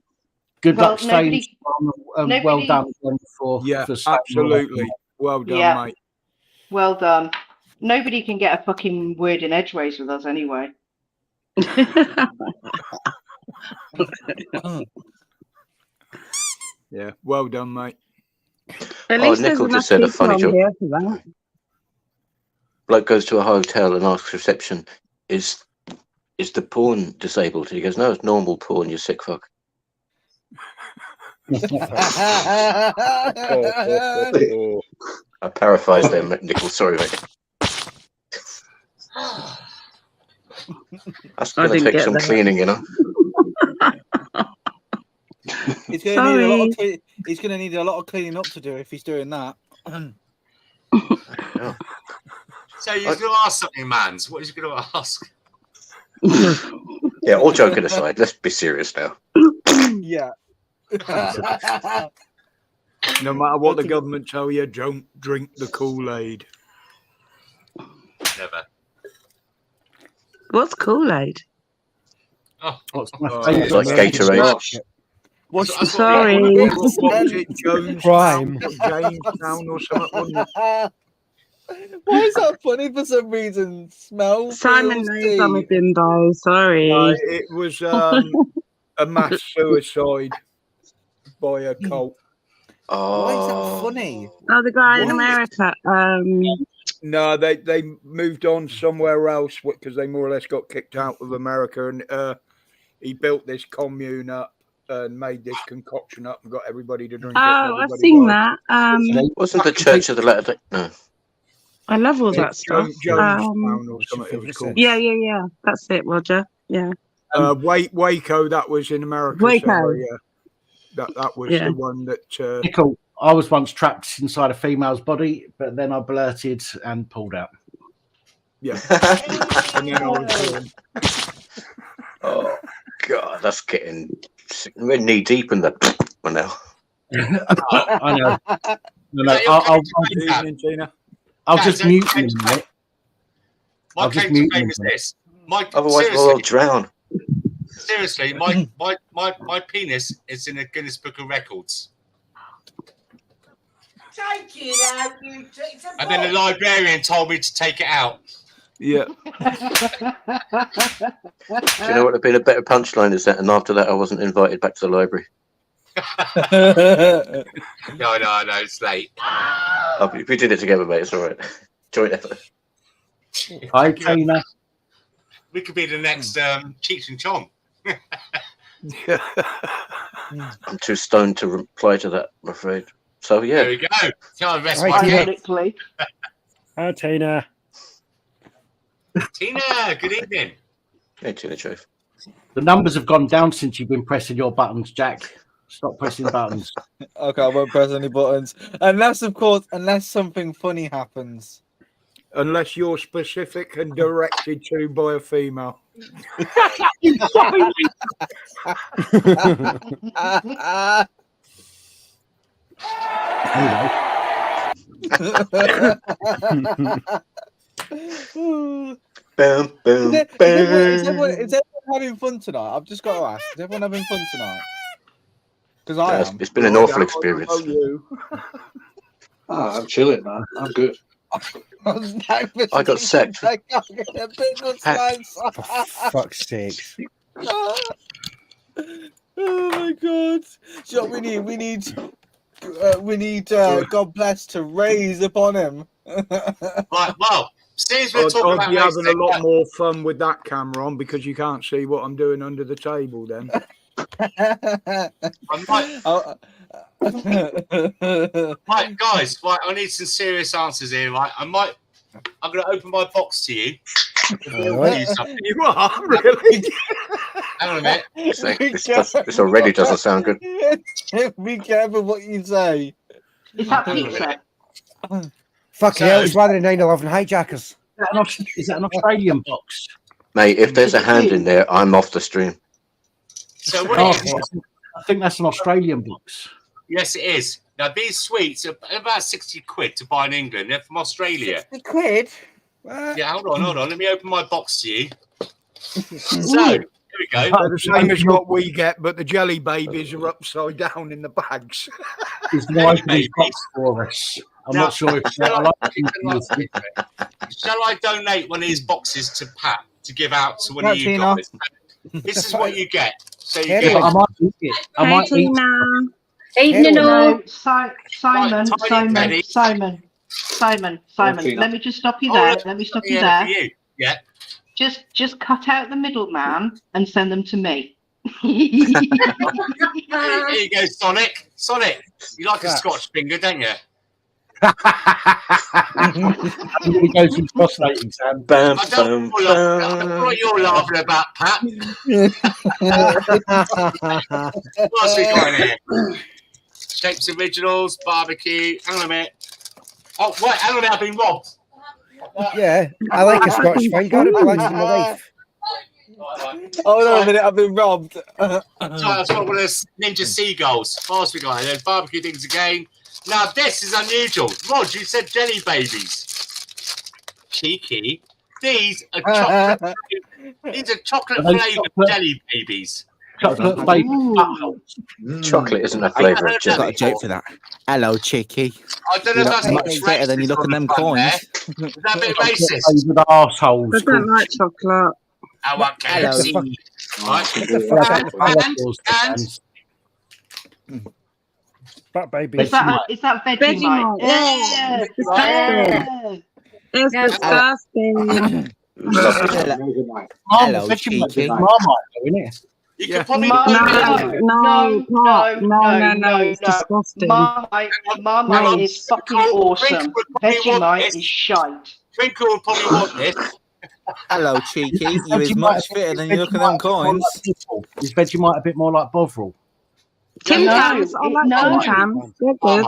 good Well, luck staying nobody- strong, and nobody- well done again for staying absolutely. Well done, Yeah. mate. Well done. Nobody can get a fucking word in edgeways with us anyway. Yeah, well done, mate. At Oh, least there's Nickel enough just said a people funny on joke. here for that. Bloke goes to a hotel and asks reception, is the porn disabled? He goes, no, it's normal porn, you sick fuck. I paraphrased them, Nickel. Sorry, mate. That's I going to didn't take get some that. cleaning, you know. He's going to need a lot of he's going to need a lot of cleaning up to do if he's doing that. So you're going to ask something, Mans. What is he going to ask? Yeah, all joking aside, let's be serious now. Yeah. No matter what the government tell you, don't drink the Kool-Aid. Never. What's Kool-Aid? Oh, what's my It's like Gatorade. Sorry. Prime. Jamestown or something, wasn't it? Why is that funny for some reason? Smell. Simon knows I'm a bimbo. Sorry. It was a mass suicide by a cult. Why is that funny? Oh, the guy in America. No, they moved on somewhere else because they more or less got kicked out of America, and he built this commune up and made this concoction up and got everybody to drink it. Oh, I've seen that. Wasn't the Church of the Latter Day? No. I love all that stuff. Jonestown or something it was called. Yeah. That's it, Roger. Yeah. Waco, that was in America. Waco. Somewhere, yeah. That was the one that. Nickel, I was once trapped inside a female's body, but then I blurted and pulled out. Yeah. And then I was born. Oh God, that's getting we're knee deep in the one now. I know. No, I'll just mute him a minute. My claim to fame is this. Otherwise, we'll all drown. Seriously, my penis is in a Guinness Book of Records. Take it out, you And then the librarian told me to take it out. Yeah. Do you know what would have been a better punchline is that? And after that, I wasn't invited back to the library. No, it's late. Oh, we did it together, mate. It's all right. Joint effort. Hi, Tina. We could be the next Cheech and Chong. I'm too stoned to reply to that, I'm afraid. So, yeah. There we go. Can't rest Hi, my Tina. case. Hi, Tina. Tina, good evening. Hey, Tina Chove. The numbers have gone down since you've been pressing your buttons, Jack. Stop pressing buttons. Okay, I won't press any buttons. Unless something funny happens. Unless you're specific and directed to by a female. Boom, boom, Is everyone having fun tonight? I've just got to ask. Is everyone having fun tonight? Because I am. It's been an awful experience. I'm chilling, man. I'm good. I got sacked. For fuck's sake. Oh my god! So we need God bless to raise upon him. Right, well, Since we're talking I'd be about having a lot more fun with that camera on because you can't see what I'm doing under the table then. Right, guys, right, I need some serious answers here, right? I'm going to open my box to you. You are, really? Hang on a minute. This already doesn't sound good. Be careful what you say. Is that pizza? Fucking hell, it's one of the 9/11 hijackers. Is that an Australian box? Mate, if there's a hand in there, I'm off the stream. So what Oh, it is, I think that's an Australian box. yes, it is. Now, these sweets are about 60 quid to buy in England. They're from Australia. 60 quid? Yeah, hold on. Let me open my box to you. So, here we go. They're the same as what we get, but the jelly babies are upside down in the bags. He's wiping his box for us. I'm not sure if Shall I donate one of these boxes to Pat to give out to one of you guys? This is what you get. So you get. I might eat it. I might eat it. Evening all. Simon. Let me just stop you there. Let me stop you there. Yeah. Just cut out the middleman and send them to me. Here you go, Sonic. Sonic, you like a Scotch finger, don't you? I'm going to go some cross-rating, Sam. I don't know what you're laughing about, Pat. What else we got in here? Shapes Originals, barbecue. Hang on a minute. Oh, wait, hang on a minute, I've been robbed. Yeah, I like a Scotch finger. It belongs to my wife. Hold on a minute, I've been robbed. So that's one of those Ninja Seagulls. What else we got? There's barbecue things again. Now this is unusual. Rod, you said jelly babies. Cheeky. These are chocolate. These are chocolate flavored jelly babies. Chocolate flavored. Chocolate isn't a flavour of I've got a jelly. joke for that. Hello, cheeky. I don't know if that's much better than you look at them coins. Is that a bit racist? Flavored arseholes. I don't like chocolate. I want KFC. That baby. Is that Vegemite? Yeah. It's disgusting. Hello, cheeky. Marmite, isn't it? You could probably No, it's disgusting. Marmite is fucking awesome. Vegemite is shite. Twinkle will probably want this. Hello, cheeky. You is much fitter than you look at them coins. Is Vegemite a bit more like Bovril? Tim Tams, I like Tim Tams. They're good.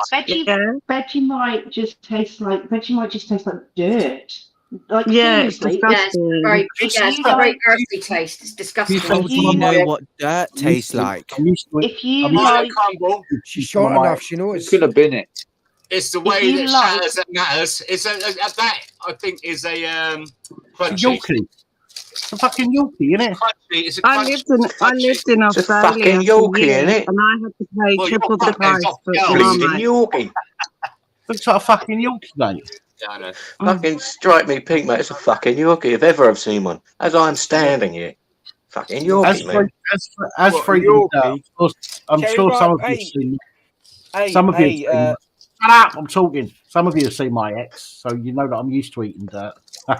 Vegemite just tastes like dirt. Like it's seriously. disgusting. It's got a very earthy taste. It's disgusting. Do you know what dirt tastes like? If you like, she's short enough, she knows. Could have been it. it's the way that shatters that matters. It's that I think is a crunchy. Yorkie. It's a fucking Yorkie, isn't it? Crunchy. It's a I crunchy. lived in It's a Australia fucking for Yorkie, years, innit? and I had to pay Well, triple you're the price fucking for Bleeding Marmite. Yorkie. Looks like a fucking Yorkie, mate. Yeah, I know. Fucking strike me pink, mate. It's a fucking Yorkie if ever I've seen one. As I'm standing here. Fucking Yorkie, man. As for Yorkie, I'm sure some of you have seen. Some of you. Shut up! I'm talking. Some of you have seen my ex, so you know that I'm used to eating dirt. The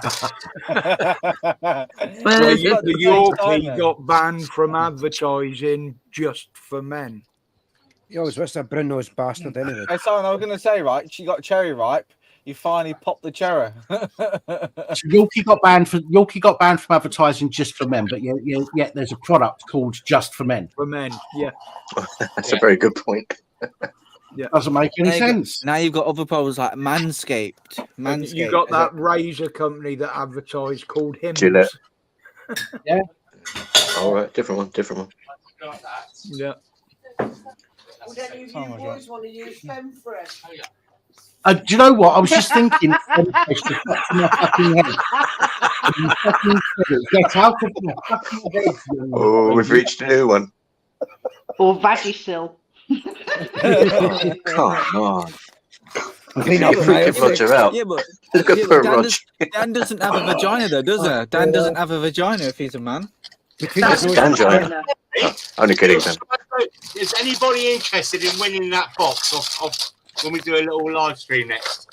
Yorkie got banned from advertising just for men. Yo, what's that brown-nosed bastard anyway? Hey, Simon, I was going to say, right, she got cherry ripe. You finally popped the cherry. So Yorkie got banned from advertising just for men, but yeah, there's a product called Just for Men. For men, yeah. That's a very good point. Yeah, doesn't make any sense. Now you've got other problems like Manscaped. You got that razor company that advertised called Hims. Gillette. Yeah. All right, different one. Yeah. Would any of you boys want to use Femfresh? Do you know what? I was just thinking. Get out of my fucking head. Oh, we've reached a new one. Or Vagisil. Oh, come on. You're freaking Roger out. Yeah, but, Look at poor Roger. Dan doesn't have a vagina, though, does he? Dan doesn't have a vagina if he's a man. Dan giant. Only kidding, Dan. Is anybody interested in winning that box of when we do a little live stream next?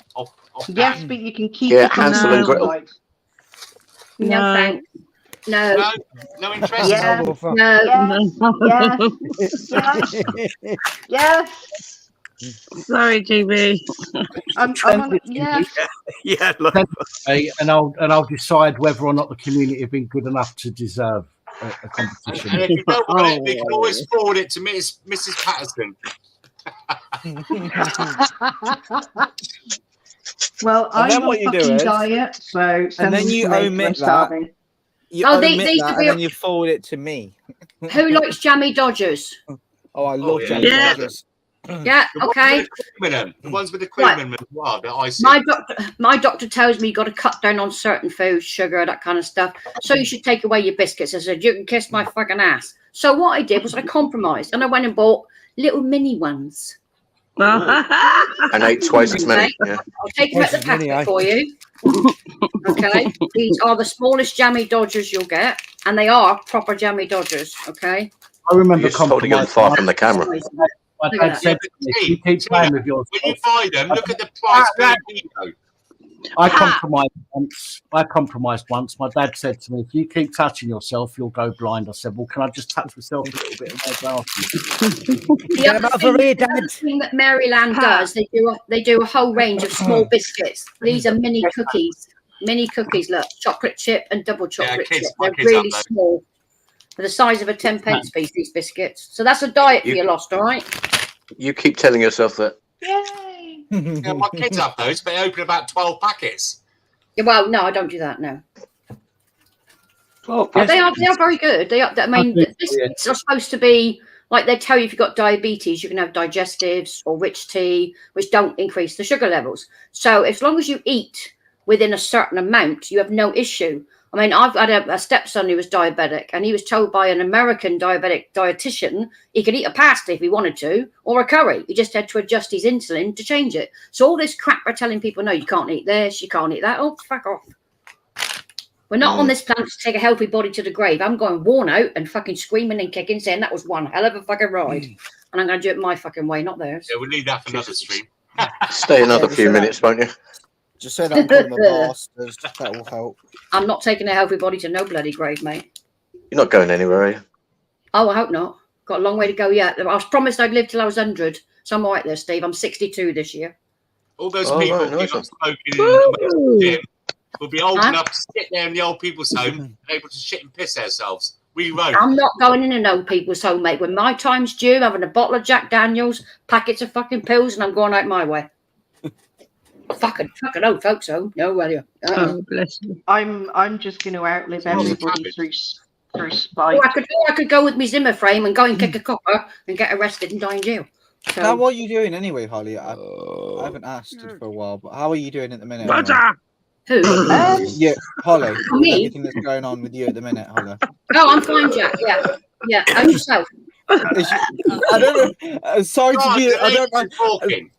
Yes, but you can keep Yeah, it on Hansel and Gretel. like. No, thanks. No. No interest. Yeah. No. Yes. Yes. Sorry, GB. I'm on. Yes. Yeah, and I'll decide whether or not the community have been good enough to deserve a competition. And if you don't want it, we can always forward it to Mrs. Patterson. Well, And then I'm what on you do fucking is- diet, so And then you omit that. You Oh, omit these that, would and be- then you forward it to me. Who likes jammy Dodgers? Oh, I love yeah. Jammy Yeah. Dodgers. Yeah, okay. The ones with the cream in them as well. The icing. My doctor tells me you got to cut down on certain foods, sugar, that kind of stuff. So you should take away your biscuits. I said, you can kiss my fucking ass. So what I did was I compromised, and I went and bought little mini ones. And ate twice as many. Yeah. I'll take them out the packet for you. Okay, these are the smallest jammy Dodgers you'll get, and they are proper jammy Dodgers. Okay. I remember You're just holding them far from the camera. My dad said, if you keep playing with yours. When you buy them, look at the price per kilo. I compromised once. My dad said to me, if you keep touching yourself, you'll go blind. I said, well, can I just touch myself a little bit and my glasses? The other thing that Maryland does, they do a whole range of small biscuits. These are mini cookies. Mini cookies, look, chocolate chip and double chocolate chip. They're really small. They're the size of a 10p piece, these biscuits. So that's a diet for you lost, all right? You keep telling yourself that. Yay! Yeah, my kids have those, but they open about 12 packets. Yeah, well, no, I don't do that, no. Oh, They are very good. They are. I mean, biscuits are supposed to be like they tell you if you've got diabetes, you can have digestives or rich tea, which don't increase the sugar levels. So as long as you eat within a certain amount, you have no issue. I mean, I've had a stepson who was diabetic, and he was told by an American diabetic dietitian he could eat a pasta if he wanted to, or a curry. He just had to adjust his insulin to change it. So all this crap we're telling people, no, you can't eat this, you can't eat that. Oh, fuck off. We're not on this planet to take a healthy body to the grave. I'm going worn out and fucking screaming and kicking, saying that was one hell of a fucking ride. And I'm going to do it my fucking way, not theirs. Yeah, we'll leave that for another stream. Stay another few minutes, won't you? Just say that and call them a bastard. That will help. I'm not taking a healthy body to no bloody grave, mate. You're not going anywhere, are you? Oh, I hope not. Got a long way to go yet. I was promised I'd live till I was 100. So I'm all right there, Steve. I'm 62 this year. All those people who are smoking in the gym will be old enough to sit there in the old people's home and able to shit and piss themselves. We won't. I'm not going in an old people's home, mate. When my time's due, having a bottle of Jack Daniels, packets of fucking pills, and I'm going out my way. fucking old folks home. No, well, yeah. Oh, bless you. I'm just going to outlive everybody through spite. Or I could go with my Zimmer frame and go and kick a copper and get arrested and die in jail. So, Now, what are you doing anyway, Holly? I haven't asked for a while, but how are you doing at the minute? Anyway? Who? Yeah, Holly. Me? Everything that's going on with you at the minute, Holly. Oh, I'm fine, Jack. Yeah. And yourself? I don't know. Sorry to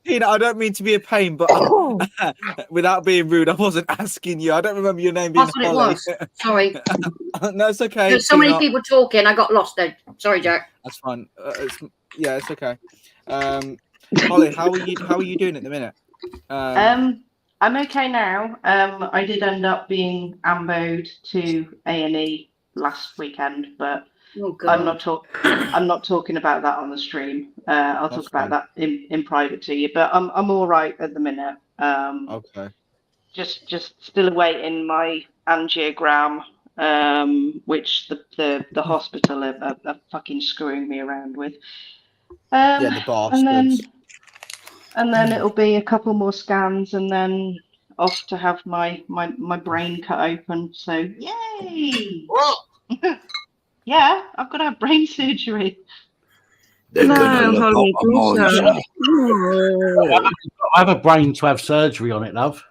be. I don't mean to be a pain, but without being rude, I wasn't asking you. I don't remember your name being That's what Holly. it was. Sorry. No, it's okay. There's so many people talking. I got lost there. Sorry, Jack. That's fine. It's okay. Holly, how are you doing at the minute? I'm okay now. I did end up being amboed to A&E last weekend, but I'm not talking about that on the stream. I'll talk about that in private to you. But I'm all right at the minute. Okay. Just still awaiting my angiogram, which the hospital are fucking screwing me around with. The bastards. And then it'll be a couple more scans, and then off to have my brain cut open. So yay! What? Yeah, I've got to have brain surgery. I have a brain to have surgery on it, love.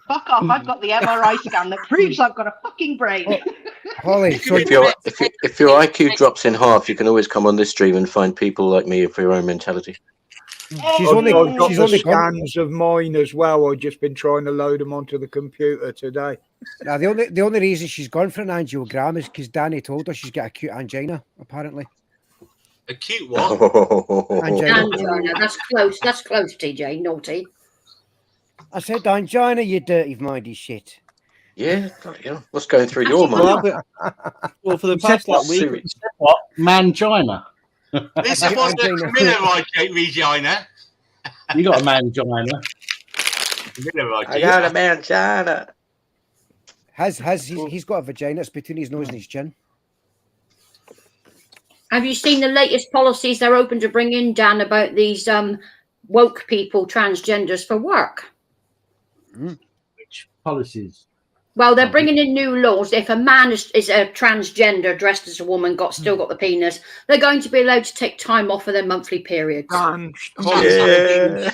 Fuck off! I've got the MRI scan that proves I've got a fucking brain. Holly, if your IQ drops in half, you can always come on this stream and find people like me for your own mentality. I've got the scans of mine as well. I've just been trying to load them onto the computer today. Now, the only reason she's gone for an angiogram is because Danny told her she's got acute angina, apparently. Acute what? Angina. That's close. That's close, TJ. Naughty. I said angina, you dirty-minded shit. Yeah, what's going through your mind? Well, for the past like week, what? Mangina. This was a Camilla Regina. You got a mangina. I got a mangina. He's got a vagina. It's between his nose and his chin. Have you seen the latest policies they're open to bring in, Dan, about these woke people, transgenders for work? Which policies? Well, they're bringing in new laws. If a man is a transgender, dressed as a woman, still got the penis, they're going to be allowed to take time off for their monthly periods. About it, what they're going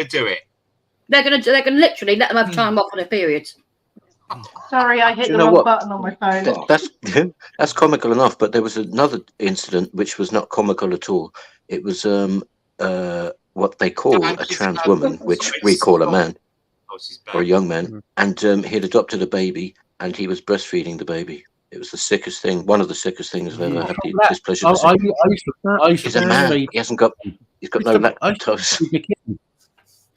to do it. They're going to literally let them have time off for their periods. Sorry, I hit Do the you know wrong what? button on my phone. That's comical enough, but there was another incident which was not comical at all. It was what they call a trans woman, which we call a man or a young man, and he'd adopted a baby and he was breastfeeding the baby. It was the sickest thing, one of the sickest things I've ever had the displeasure to see. He's a man. He's got no lactose.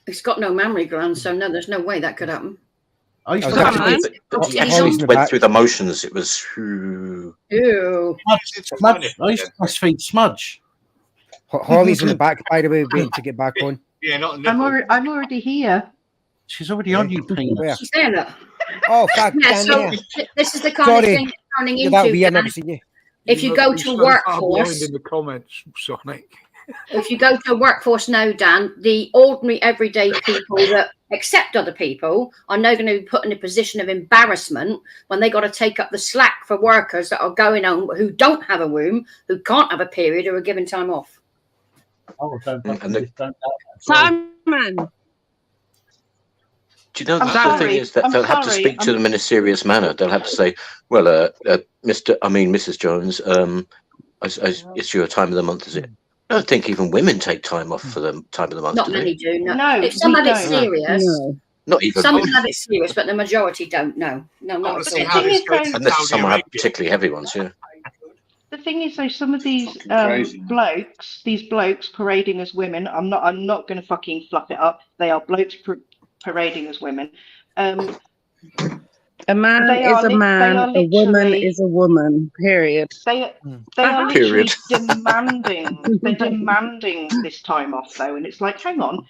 It's got no mammary glands, so no, there's no way that could happen. He went through the motions. It was. Ew. Smudge. I used to breastfeed Smudge. Holly's in the back, by the way, waiting to get back on. Yeah, not. I'm already here. She's already on you, penis. She's there, look. Oh, fuck. Yeah, so this is the kind of thing it's turning into. If you go to a workforce, in the comments, Sonic. if you go to a workforce now, Dan, the ordinary everyday people that accept other people are now going to be put in a position of embarrassment when they got to take up the slack for workers that are going on who don't have a womb, who can't have a period, who are given time off. Oh, Simon. Do you know the thing is that they'll have to speak to them in a serious manner. They'll have to say, "Well, Mrs. Jones, it's your time of the month, is it?" I don't think even women take time off for the time of the month. Not many do. No, if some have it serious, not even. Some have it serious, but the majority don't. No, not at all. Unless someone have particularly heavy ones, yeah. The thing is, though, some of these blokes parading as women. I'm not going to fucking fluff it up. They are blokes parading as women. A man is a man. A woman is a woman. Period. They are literally demanding. They're demanding this time off, though, and it's like, hang on.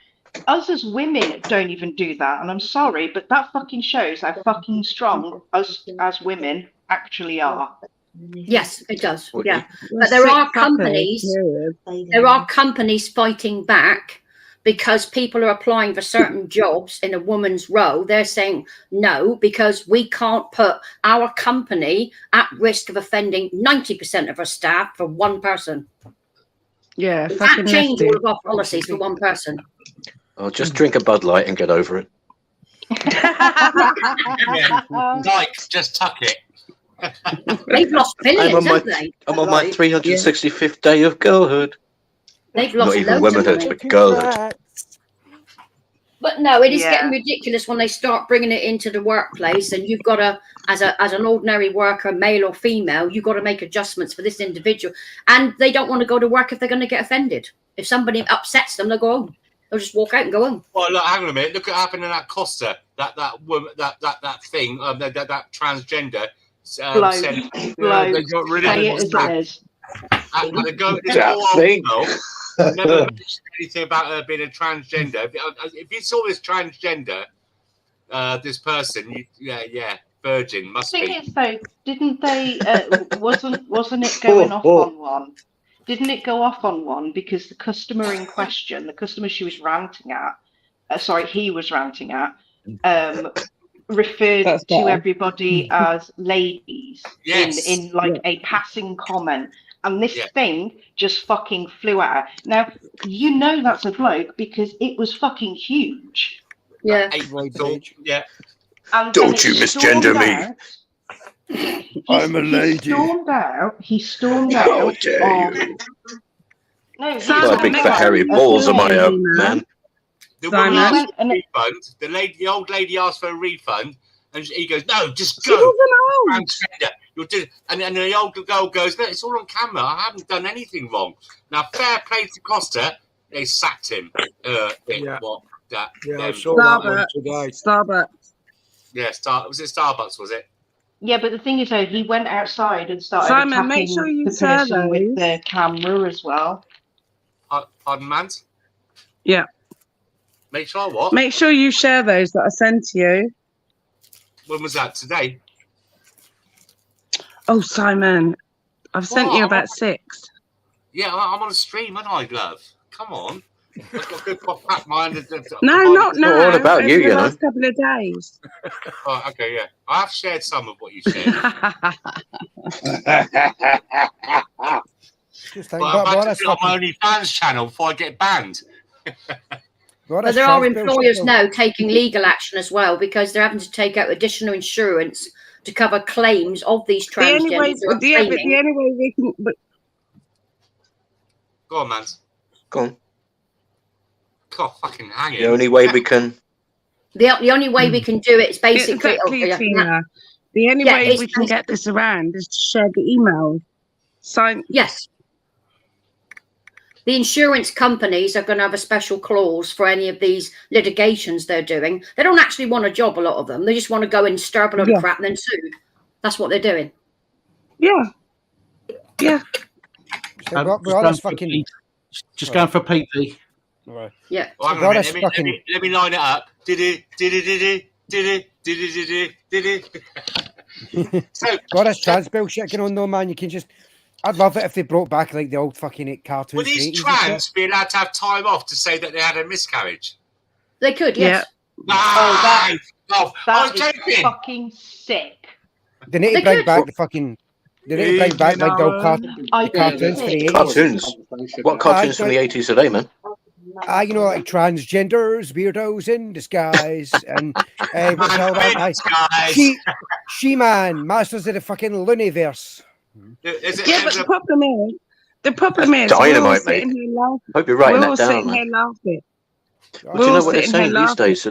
Us as women don't even do that, and I'm sorry, but that fucking shows how fucking strong us as women actually are. Yes, it does. Yeah, but there are companies. There are companies fighting back because people are applying for certain jobs in a woman's role. They're saying no because we can't put our company at risk of offending 90% of our staff for one person. Yeah, we can't change all of our policies for one person. Oh, just drink a Bud Light and get over it. Like, just tuck it. They've lost billions, haven't they? I'm on my 365th day of girlhood. They've lost not even loads womanhood, but girlhood. But no, it is getting ridiculous when they start bringing it into the workplace, and you've got to, as an ordinary worker, male or female, you've got to make adjustments for this individual, and they don't want to go to work if they're going to get offended. If somebody upsets them, they'll go home. They'll just walk out and go home. Well, look, hang on a minute. Look what happened in that Costa, that woman, that thing, that transgender. They got rid of it. And they go this poor old girl. Never mentioned anything about her being a transgender. If you saw this transgender, this person, virgin must be. The thing is, though, didn't they? Wasn't it going off on one? Didn't it go off on one because the customer in question, the customer she was ranting at, he was ranting at, referred to everybody as ladies in like a passing comment. And this thing just fucking flew at her. Now, you know that's a bloke because it was fucking huge. Yeah. Yeah. And don't you misgender me. I'm a lady. He stormed out. How dare you? No, got big fat hairy balls am I, man? The woman asked for a refund. The old lady asked for a refund, and he goes, "No, just go." Transgender. You're just, and the old girl goes, "No, it's all on camera. I haven't done anything wrong." Now, fair play to Costa. they sacked him. What that? I saw that one today. Starbucks. Yeah, was it Starbucks? Was it? Yeah, but the thing is, though, he went outside and started Simon, attacking make sure you the share person with those. the camera as well. Pardon, man? Yeah. Make sure what? Make sure you share those that I sent to you. When was that? Today? Oh, Simon, I've sent you about 6. Yeah, I'm on a stream, aren't I, love? Come on. I've got good pop mind. No, not now. all about you, the you know. last couple of days. Oh, okay, yeah. I have shared some of what you shared. Just But I'm about to put on my OnlyFans channel before I get banned. But there are employers now taking legal action as well because they're having to take out additional insurance to cover claims of these transgenders. The only way we can. Go on, man. Go on. God, fucking hang it. The only way we can. The only way we can do it is basically. Exactly, Tina. The only way we can get this around is to share the email. Yes. The insurance companies are going to have a special clause for any of these litigations they're doing. They don't actually want a job, a lot of them. They just want to go and stir up a lot of crap and then sue. That's what they're doing. Yeah. Yeah. Just going for PP. Right. Yeah. Oh, hang on a minute. Let me line it up. Got this trans bullshit going on though, man. You can just. I'd love it if they brought back like the old fucking cartoons. Would these trans be allowed to have time off to say that they had a miscarriage? They could, yes. That is fucking sick. They need to bring back the fucking. They need to bring back like the old cartoons for the 80s. Cartoons? What cartoons from the 80s today, man? You know, like transgenders, weirdos in disguise, and what's all that? She-Man, Masters of the fucking Looniverse. But the problem is, Dynamite, mate. Hope you're writing that down, man. Do you know what they're saying these days?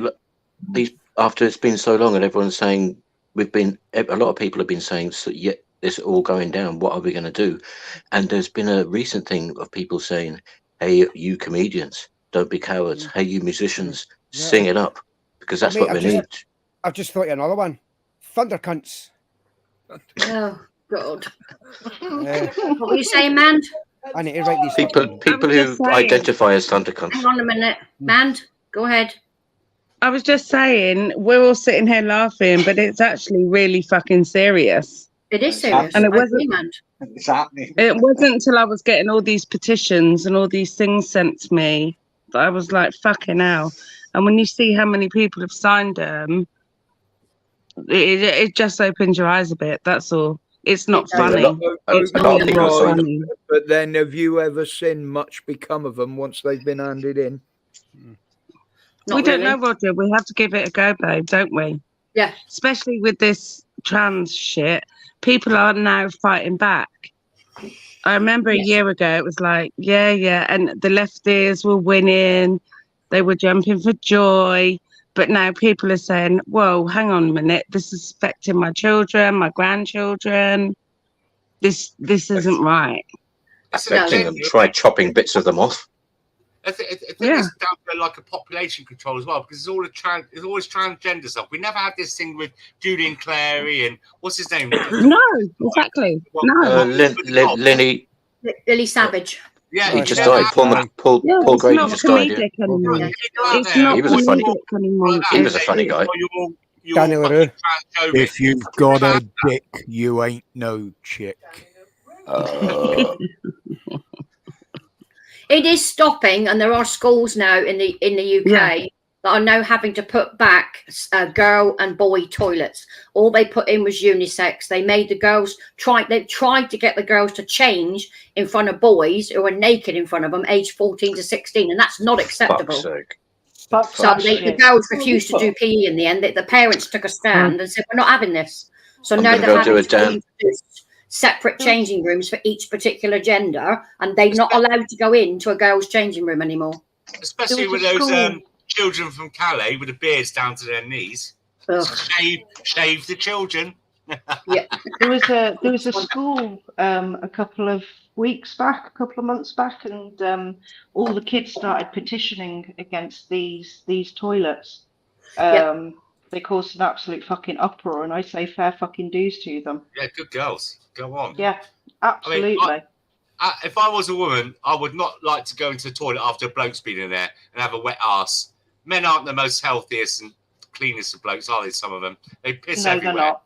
After it's been so long, and everyone's saying a lot of people have been saying, so, yeah, it's all going down. What are we going to do? And there's been a recent thing of people saying, "Hey, you comedians, don't be cowards. Hey, you musicians, sing it up, because that's what we need." I've just thought of another one. Thunder cunts. Oh God. What were you saying, man? I need to write these people who identify as thunder cunts. Hang on a minute, man. Go ahead. I was just saying, we're all sitting here laughing, but it's actually really fucking serious. It is serious. And it wasn't. It wasn't until I was getting all these petitions and all these things sent to me that I was like, fucking hell. And when you see how many people have signed them, it just opens your eyes a bit. That's all. It's not funny. It's not funny. But then, have you ever seen much become of them once they've been handed in? We don't know, Roger. We have to give it a go, babe, don't we? Yeah. Especially with this trans shit. People are now fighting back. I remember a year ago, it was like, yeah, and the lefties were winning. They were jumping for joy. But now people are saying, whoa, hang on a minute. This is affecting my children, my grandchildren. This isn't right. Affecting them. Try chopping bits of them off. I think it's down to like a population control as well, because it's always transgender stuff. We never had this thing with Julian Clary and what's his name? No, exactly. No. Lily Savage. Yeah, he just died. Paul Grady just died. Yeah. He was a funny. He was a funny guy. Daniel LaRue. If you've got a dick, you ain't no chick. It is stopping, and there are schools now in the UK that are now having to put back girl and boy toilets. All they put in was unisex. They made the girls they tried to get the girls to change in front of boys who are naked in front of them, aged 14 to 16, and that's not acceptable. So the girls refused to do PE in the end. The parents took a stand and said, "We're not having this." So now they're having to introduce separate changing rooms for each particular gender, and they're not allowed to go into a girls' changing room anymore. Especially with those children from Calais with the beards down to their knees. Shave the children. Yeah. There was a school a couple of months back, and all the kids started petitioning against these toilets. They caused an absolute fucking uproar, and I say fair fucking dues to them. Yeah, good girls. Go on. Yeah, absolutely. I mean, if I was a woman, I would not like to go into the toilet after a bloke's been in there and have a wet ass. Men aren't the most healthiest and cleanest of blokes, are they? Some of them, they piss everywhere.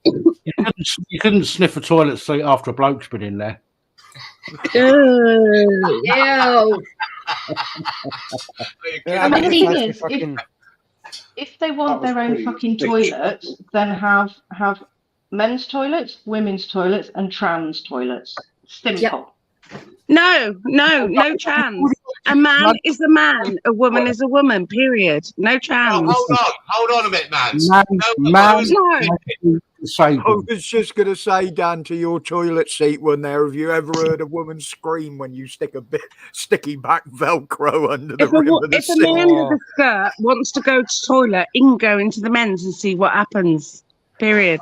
They're not. You couldn't sniff a toilet seat after a bloke's been in there. Ew. And the thing is, if they want their own fucking toilet, then have men's toilets, women's toilets, and trans toilets. Simple. No trans. A man is a man. A woman is a woman. Period. No trans. Oh, hold on a minute, man. I was just going to say, Dan, to your toilet seat one there, have you ever heard a woman scream when you stick a bit sticky back Velcro under the rim of the if seat? a man with a skirt wants to go to toilet, he can go into the men's and see what happens. Period.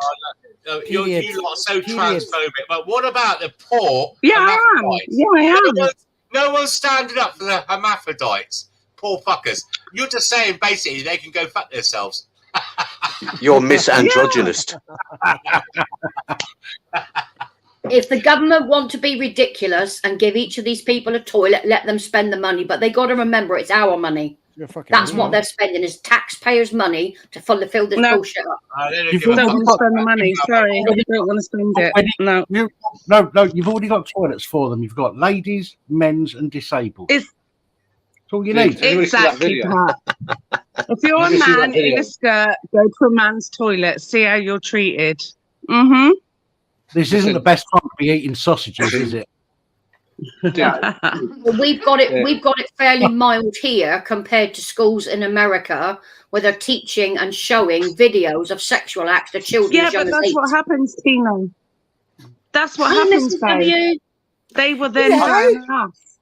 You lot are so transphobic. But what about the poor? Yeah, I am. Yeah, I am. No one's standing up for the hermaphrodites. Poor fuckers. You're just saying basically they can go fuck themselves. You're misandrogynist. If the government want to be ridiculous and give each of these people a toilet, let them spend the money. But they got to remember it's our money. That's what they're spending is taxpayers' money to fill this bullshit up. You don't want to spend the money. Sorry, you don't want to spend it. No. No, you've already got toilets for them. You've got ladies, men's, and disabled. That's all you need. Exactly, Pat. If you're a man in a skirt, go to a man's toilet. See how you're treated. Mm-hmm. This isn't the best time to be eating sausages, is it? No. We've got it fairly mild here compared to schools in America where they're teaching and showing videos of sexual acts to children. Yeah, but that's what happens, Tina. That's what happens, babe. They will then drown us.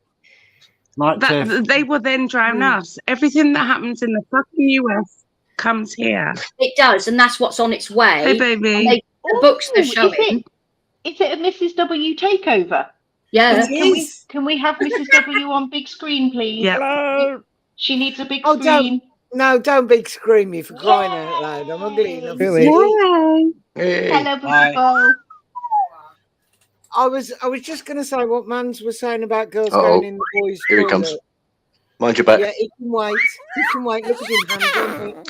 They will then drown us. Everything that happens in the fucking US comes here. It does, and that's what's on its way. Hey, baby. The books they're showing. Is it a Mrs. W takeover? Yeah. Can we have Mrs. W on big screen, please? Yeah. Hello. She needs a big Oh, screen. Don't big scream me for crying out loud. I'm ugly enough. Really? Hello, beautiful. I was just going to say what Mans was saying about girls going in the boys' Here he toilet. comes. Mind your back. Yeah, he can wait. He can wait. Look at him, hands on.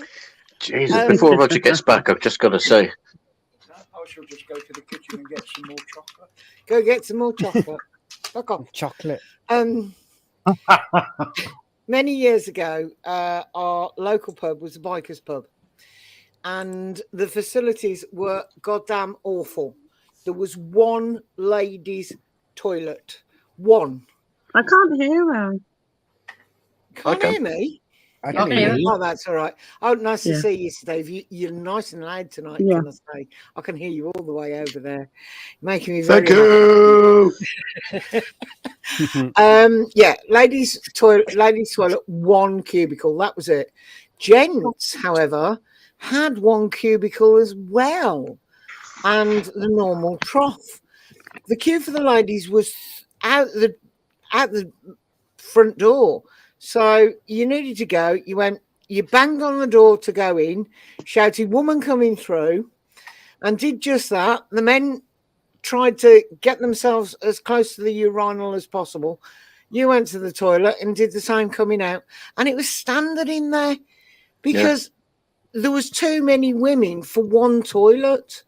Jesus, before Roger gets back, I've just got to say. I shall just go to the kitchen and get some more chocolate. Go get some more chocolate. Fuck off. Chocolate. Many years ago, our local pub was a biker's pub, and the facilities were goddamn awful. There was one ladies' toilet. One. I can't hear her. Can't hear me? I can hear you. Oh, that's all right. Oh, nice to Yeah. see you, Steve. You're nice and loud tonight, Yeah. can I say? I can hear you all the way over there. Making me very Thank you. Yeah, ladies' toilet, one cubicle. That was it. Gents, however, had one cubicle as well, and the normal trough. The queue for the ladies was out the front door. So you needed to go. You banged on the door to go in, shouted, "Woman coming through," and did just that. The men tried to get themselves as close to the urinal as possible. You went to the toilet and did the same coming out. And it was standard in there because there was too many women for one toilet.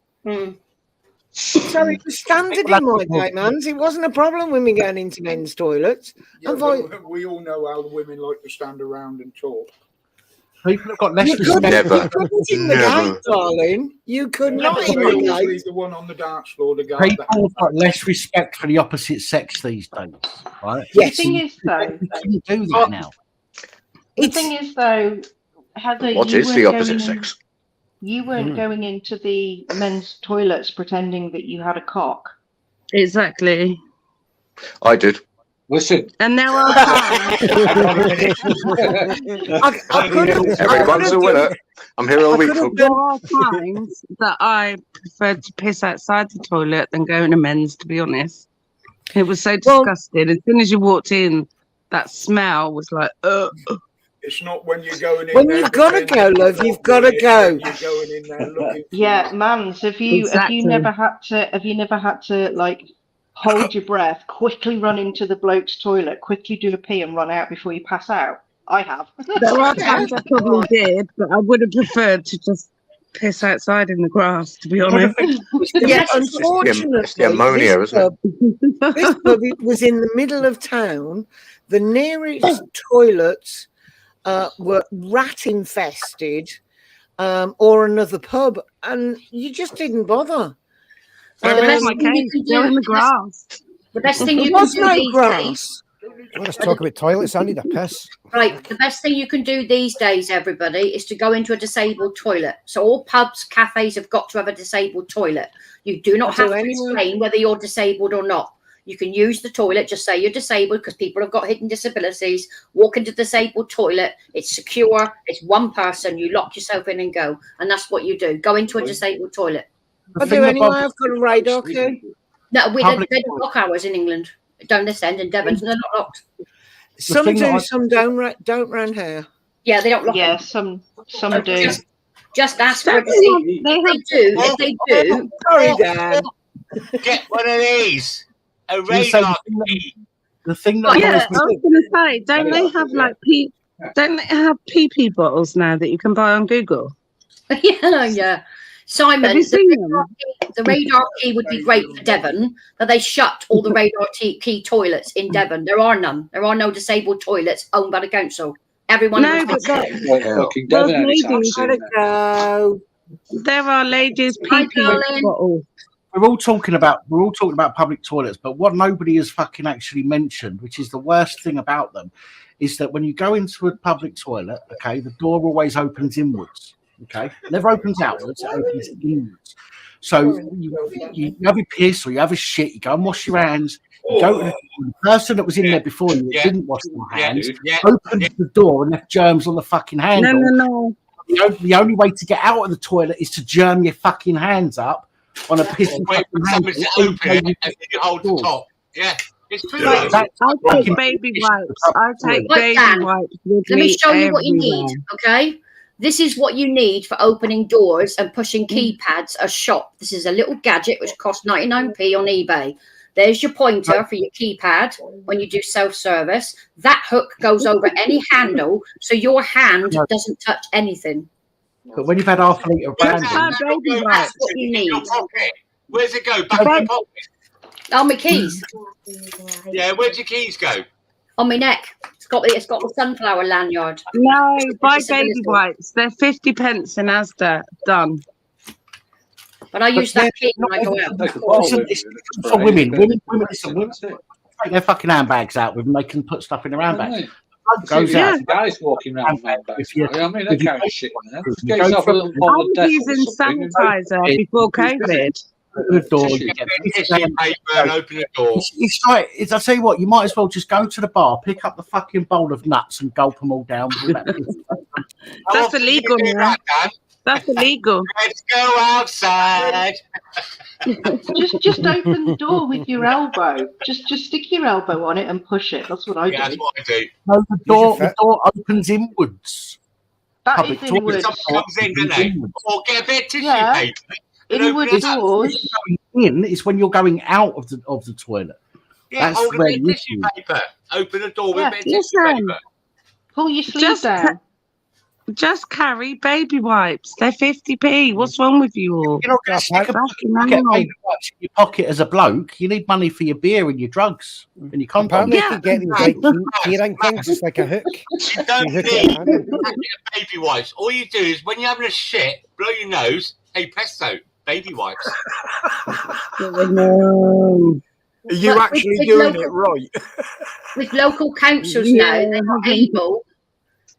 So it was standard in my day, man. It wasn't a problem women going into men's toilets. Yeah, we all know how the women like to stand around and talk. People have got less You respect. couldn't in the gate, darling. You could not in We the always gate. leave the one on the dance floor to go. People have got less respect for the opposite sex these days, right? The thing is, though, You do that now. the thing is, though, Heather, What you is the weren't opposite going in- sex? You weren't going into the men's toilets pretending that you had a cock. Exactly. I did. Listen. And there are times. Everyone's a winner. I'm here all week. There are times that I preferred to piss outside the toilet than go in a men's, to be honest. It was so disgusting. As soon as you walked in, that smell was like, It's not when you're going in. When you've got to go, love, you've got to go. You're going in there looking. Yeah, Mans, have you never had to like hold your breath, quickly run into the bloke's toilet, quickly do a pee and run out before you pass out? I have. there are times I probably did, but I would have preferred to just piss outside in the grass, to be honest. Yeah, unfortunately, it's the ammonia, isn't it? This pub was in the middle of town. The nearest toilets were rat infested, or another pub, and you just didn't bother. The best thing you can do in the grass. The best thing you can do these days. Let's talk about toilets. I need a piss. Right, the best thing you can do these days, everybody, is to go into a disabled toilet. So all pubs, cafes have got to have a disabled toilet. You do not have to explain whether you're disabled or not. You can use the toilet, just say you're disabled, because people have got hidden disabilities. Walk into the disabled toilet. It's secure. It's one person. You lock yourself in and go. And that's what you do. Go into a disabled toilet. I do anyway. I've got a radar queue. No, they don't lock hours in England. Down this end in Devon, they're not locked. Some do, some don't round here. Yeah, they don't lock. Yeah, some do. Just ask for a receipt. If they do. Sorry, Dan. Get one of these. A radar key. The thing that I was going to say, don't they have like PP bottles now that you can buy on Google? Yeah. Simon, the radar key would be great for Devon, but they shut all the radar key toilets in Devon. There are none. There are no disabled toilets owned by the council. Everyone. No, but there are ladies' PP bottles. We're all talking about public toilets, but what nobody has fucking actually mentioned, which is the worst thing about them, is that when you go into a public toilet, okay, the door always opens inwards. Okay, never opens outwards, it opens inwards. So you have a piss or you have a shit, you go and wash your hands, you go to the person that was in there before you that didn't wash their hands, opened the door and left germs on the fucking handle. No. The only way to get out of the toilet is to germ your fucking hands up on a pissing fucking handle. Open it and you hold the top. Yeah. It's true. I'll take baby wipes. I'll take baby wipes. Let me show you what you need, okay? This is what you need for opening doors and pushing keypads a shop. This is a little gadget which costs 99p on eBay. There's your pointer for your keypad when you do self-service. That hook goes over any handle, so your hand doesn't touch anything. But when you've had half a litre of brandy, that's what you need. Where's it go? Back in your pocket? On my keys. Yeah, where'd your keys go? On my neck. It's got the sunflower lanyard. No, buy baby wipes. They're 50 pence in Asda. Done. But I use that key when I go out. It's for women. Women take their fucking handbags out with them. They can put stuff in their handbags. Goes out. Guys walking around with handbags. I mean, they carry shit in there. Get yourself a little bottle of I'm using sanitizer before COVID. The door, and open the door. It's like, I tell you what, you might as well just go to the bar, pick up the fucking bowl of nuts and gulp them all down. That's illegal, man. That's illegal. Let's go outside. just open the door with your elbow. Just stick your elbow on it and push it. That's what I do. That's what I do. No, the door opens inwards. That is inwards. Comes in, doesn't it? Or get a bit of tissue paper. Inward doors. In is when you're going out of the toilet. Yeah, hold a bit of tissue paper. Open the door with a bit of tissue paper. Pull your sleeve down. Just carry baby wipes. They're 50p. What's wrong with you all? You're not going to stick a packet of baby wipes in your pocket as a bloke. You need money for your beer and your drugs and your condoms. Apparently, you get these like hearing things, it's like a hook. You don't need a packet of baby wipes. All you do is when you're having a shit, blow your nose. Hey, presto, baby wipes. No. Are you actually doing it right? With local councils now, they're not able.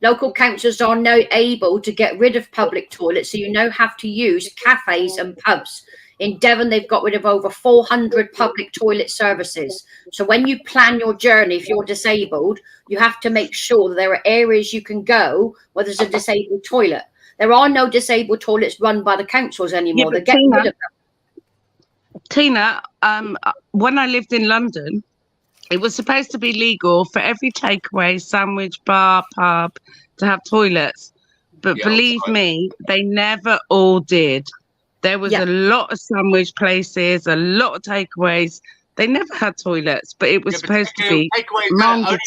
Local councils are now able to get rid of public toilets, so you now have to use cafes and pubs. In Devon, they've got rid of over 400 public toilet services. So when you plan your journey, if you're disabled, you have to make sure that there are areas you can go where there's a disabled toilet. There are no disabled toilets run by the councils anymore. They're getting rid of them. Tina, when I lived in London, it was supposed to be legal for every takeaway, sandwich, bar, pub to have toilets. But believe me, they never all did. There was a lot of sandwich places, a lot of takeaways. They never had toilets, but it was supposed to be mandatory.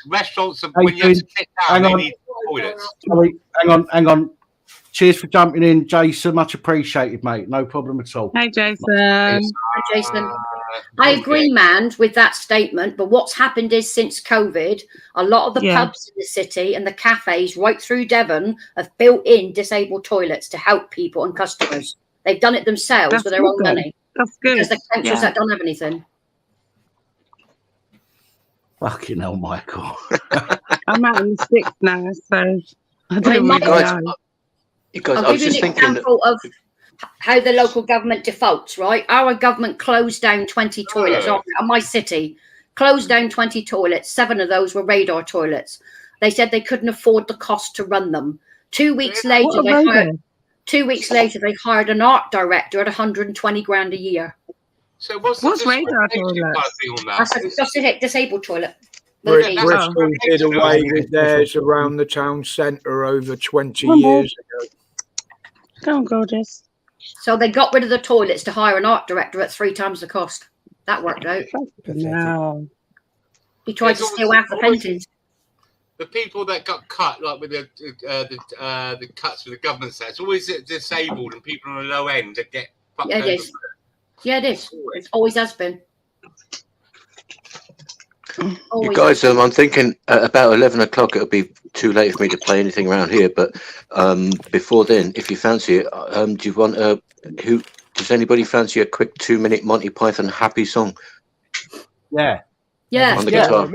Restaurants, when you have to sit down, they need toilets. Sorry, hang on. Cheers for jumping in, Jason. Much appreciated, mate. No problem at all. Hey, Jason. Hi, Jason. I agree, man, with that statement. But what's happened is since COVID, a lot of the pubs in the city and the cafes right through Devon have built in disabled toilets to help people and customers. They've done it themselves with their own money. That's good. Because the councils that don't have anything. Fucking hell, Michael. I'm out in the sticks now, so I don't really know. I'll give you an example of how the local government defaults, right? Our government closed down 20 toilets on my city, closed down 20 toilets. 7 of those were radar toilets. They said they couldn't afford the cost to run them. 2 weeks later, they hired an art director at 120 grand a year. So what's radar toilet? That's just a disabled toilet. Bristol did away with theirs around the town centre over 20 years ago. Go on, gorgeous. So they got rid of the toilets to hire an art director at 3 times the cost. That worked out. No. He tried to steal half the paintings. The people that got cut, like with the cuts with the government set, it's always disabled and people on the low end that get fucked over. It is. Yeah, it is. It always has been. You guys, I'm thinking about 11 o'clock, it'll be too late for me to play anything around here, but before then, if you fancy it, do you want does anybody fancy a quick 2-minute Monty Python happy song? Yeah. Yeah. On the guitar.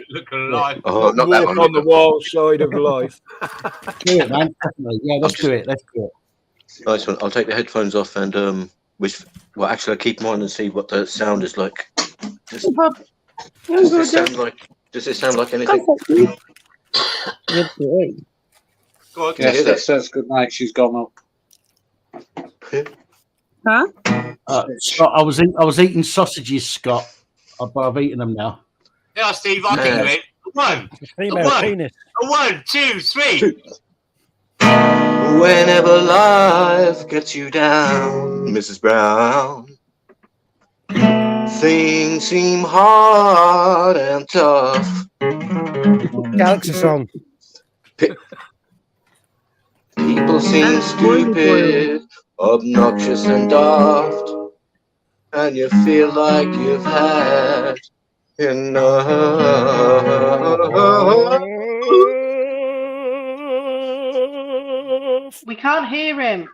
Look alive. Oh, not that one. On the wild side of life. Do it, man. Definitely. Yeah, let's do it. Nice one. I'll take the headphones off and actually I'll keep them on and see what the sound is like. Does it sound like anything? Yes, that says good night. She's gone up. Huh? Scott, I was eating sausages, Scott, but I've eaten them now. Yeah, Steve, I'll give you it. A 1, 2, 3. Whenever life gets you down, Mrs. Brown, things seem hard and tough. Galaxy song. People seem stupid, obnoxious and daft, and you feel like you've had enough. We can't hear him.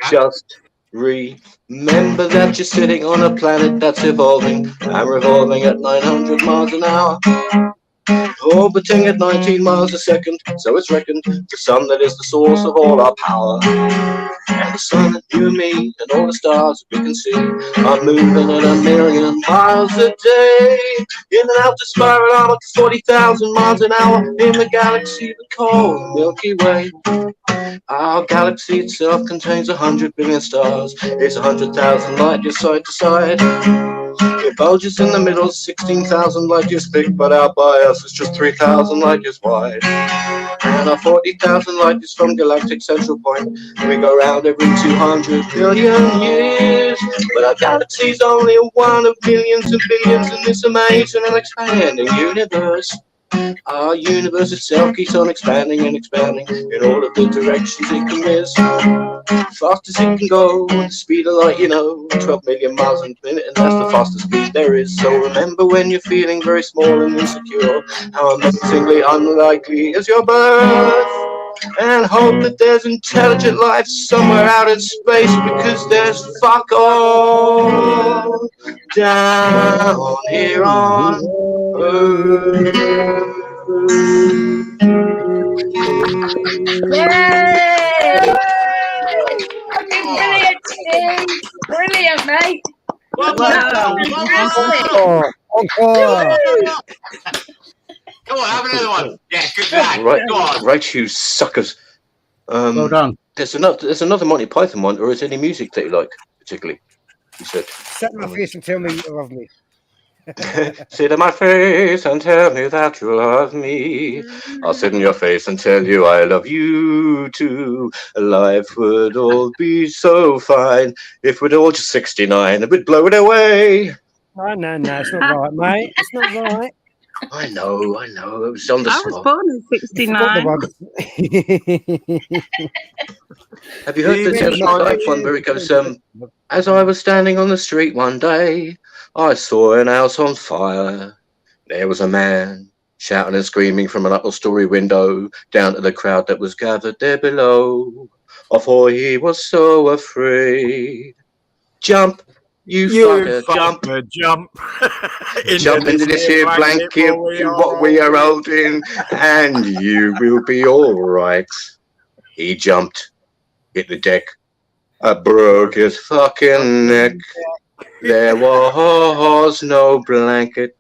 Just remember that you're sitting on a planet that's evolving and revolving at 900 miles an hour, orbiting at 19 miles a second. So it's reckoned the sun that is the source of all our power, and the sun and you and me and all the stars we can see are moving at 1,000,000 miles a day in an outer spiral arm at 40,000 miles an hour in the galaxy we call Milky Way. Our galaxy itself contains 100 billion stars. It's 100,000 light years side to side. It bulges in the middle, 16,000 light years big, but out by us it's just 3,000 light years wide. And our 40,000 light years from galactic central point. We go round every 200 billion years, but our galaxy's only one of billions and billions in this amazing and expanding universe. Our universe itself keeps on expanding and expanding in all of the directions it can whiz. Fast as it can go, the speed of light, 12 million miles a minute, and that's the fastest speed there is. So remember when you're feeling very small and insecure, how amazingly unlikely is your birth. And hope that there's intelligent life somewhere out in space, because there's fuck all down here on Earth. Yay! Brilliant, Steve. Brilliant, mate. Well Come on, have another one. Yeah, good lad. Right, Go on. right, you suckers. Well done. There's another Monty Python one, or is there any music that you like particularly? You said. Sit in my face and tell me you love me. Sit in my face and tell me that you love me. I'll sit in your face and tell you I love you too. Life would all be so fine if we'd all just 69 and we'd blow it away. No, it's not right, mate. It's not right. I know. It was on the I was spot. born in '69. Have you heard the Life one where it goes, as I was standing on the street one day, I saw an house on fire. There was a man shouting and screaming from an upper-story window down to the crowd that was gathered there below. For he was so afraid. Jump, you fucker, jump. Jump into this here blanket, what we are holding, and you will be all right. He jumped, hit the deck, broke his fucking neck. There was no blanket.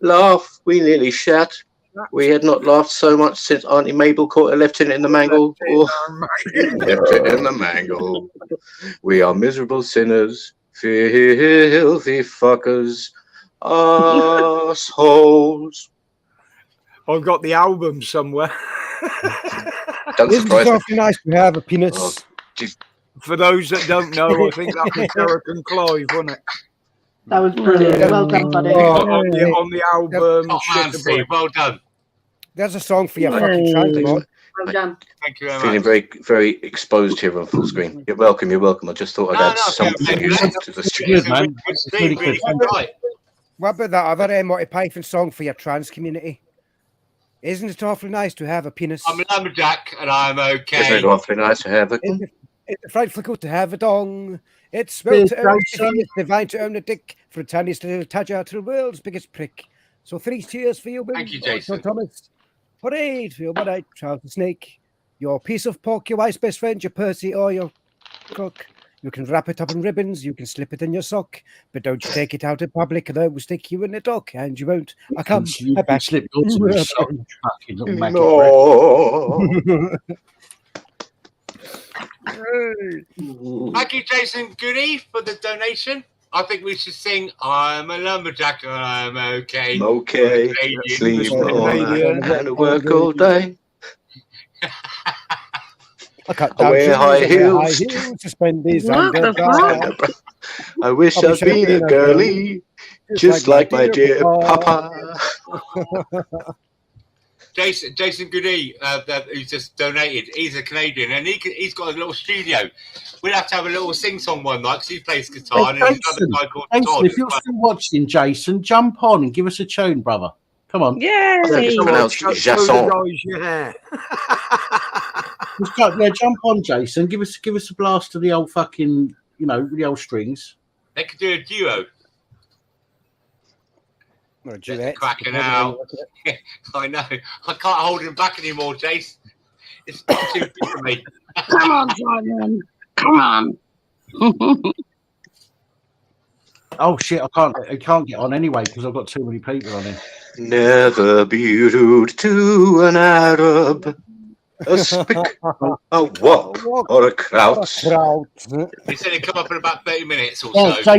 Laugh, we nearly shat. We had not laughed so much since Auntie Mabel caught a lieutenant in the mangle. Left it in the mangle. We are miserable sinners, filthy fuckers, assholes. I've got the album somewhere. Don't Isn't surprise it me. awfully nice to have a penis? For those that don't know, I think that was Derek and Clive, wasn't it? That was brilliant. Well done, buddy. On the album. Top man, Steve. Well done. There's a song for your fucking transport. Well done. Thank you very Feeling much. very, very exposed here on full screen. You're welcome. I just thought I'd add something useful to the stream. Good, man. It's really good. Right. What about that other Monty Python song for your trans community? Isn't it awfully nice to have a penis? I'm a lumberjack and I'm okay. Isn't it awfully nice to have it? It's frightfully good to have a dong. It's well to earn it's divine to earn a dick for a tiniest little tadger to the world's biggest prick. So 3 cheers for you, Thank you, Jason. Thomas. Parade for your one-eyed trouser snake. Your piece of pork, your wife's best friend, your Percy, or your cook. You can wrap it up in ribbons, you can slip it in your sock, but don't you take it out in public, or it will stick you in the dock, and you won't. I come back. Slip yours in your sock, fucking little maggot No. Thank you, Jason Goody, for the donation. I think we should sing I'm a lumberjack and I'm okay. I'm okay. Sleep on and work all day. I wear high heels. Suspenders, What the fuck? I wish I'd been a girly, just like my dear papa. Jason Goody, who's just donated, he's a Canadian and he's got a little studio. We'll have to have a little sing-song one night because he plays guitar. Hey, and he's another guy called Jason, Todd. if you're still watching, Jason, jump on and give us a tune, brother. Come on. Yay! It's pronounced Jasson. Yeah. Yeah, jump on, Jason. Give us a blast of the old fucking, the old strings. They could do a duo. Or a Just duet. cracking out. I know. I can't hold him back anymore, Jace. It's too big for me. Come on, Simon. Come on. Oh shit! I can't get on anyway because I've got too many people on here. Never be rude to an Arab. A spick, a wop, or a crouch. He said he'd come up in about 30 minutes or Oh, so.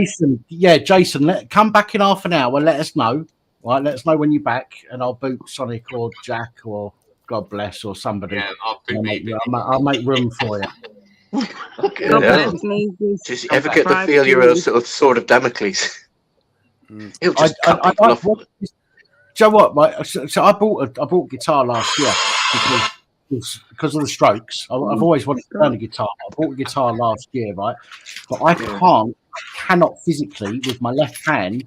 Jason, come back in half an hour. Let us know. Right, let us know when you're back, and I'll boot Sonic or Jack or God bless or somebody. Yeah, I'll make room for you. Okay, yeah. Just ever get the feel you're a sort of Damocles? He'll just cut people off. Do you know what? Right, so I bought guitar last year because of the strokes. I've always wanted to learn a guitar. I bought a guitar last year, right? But I cannot physically with my left hand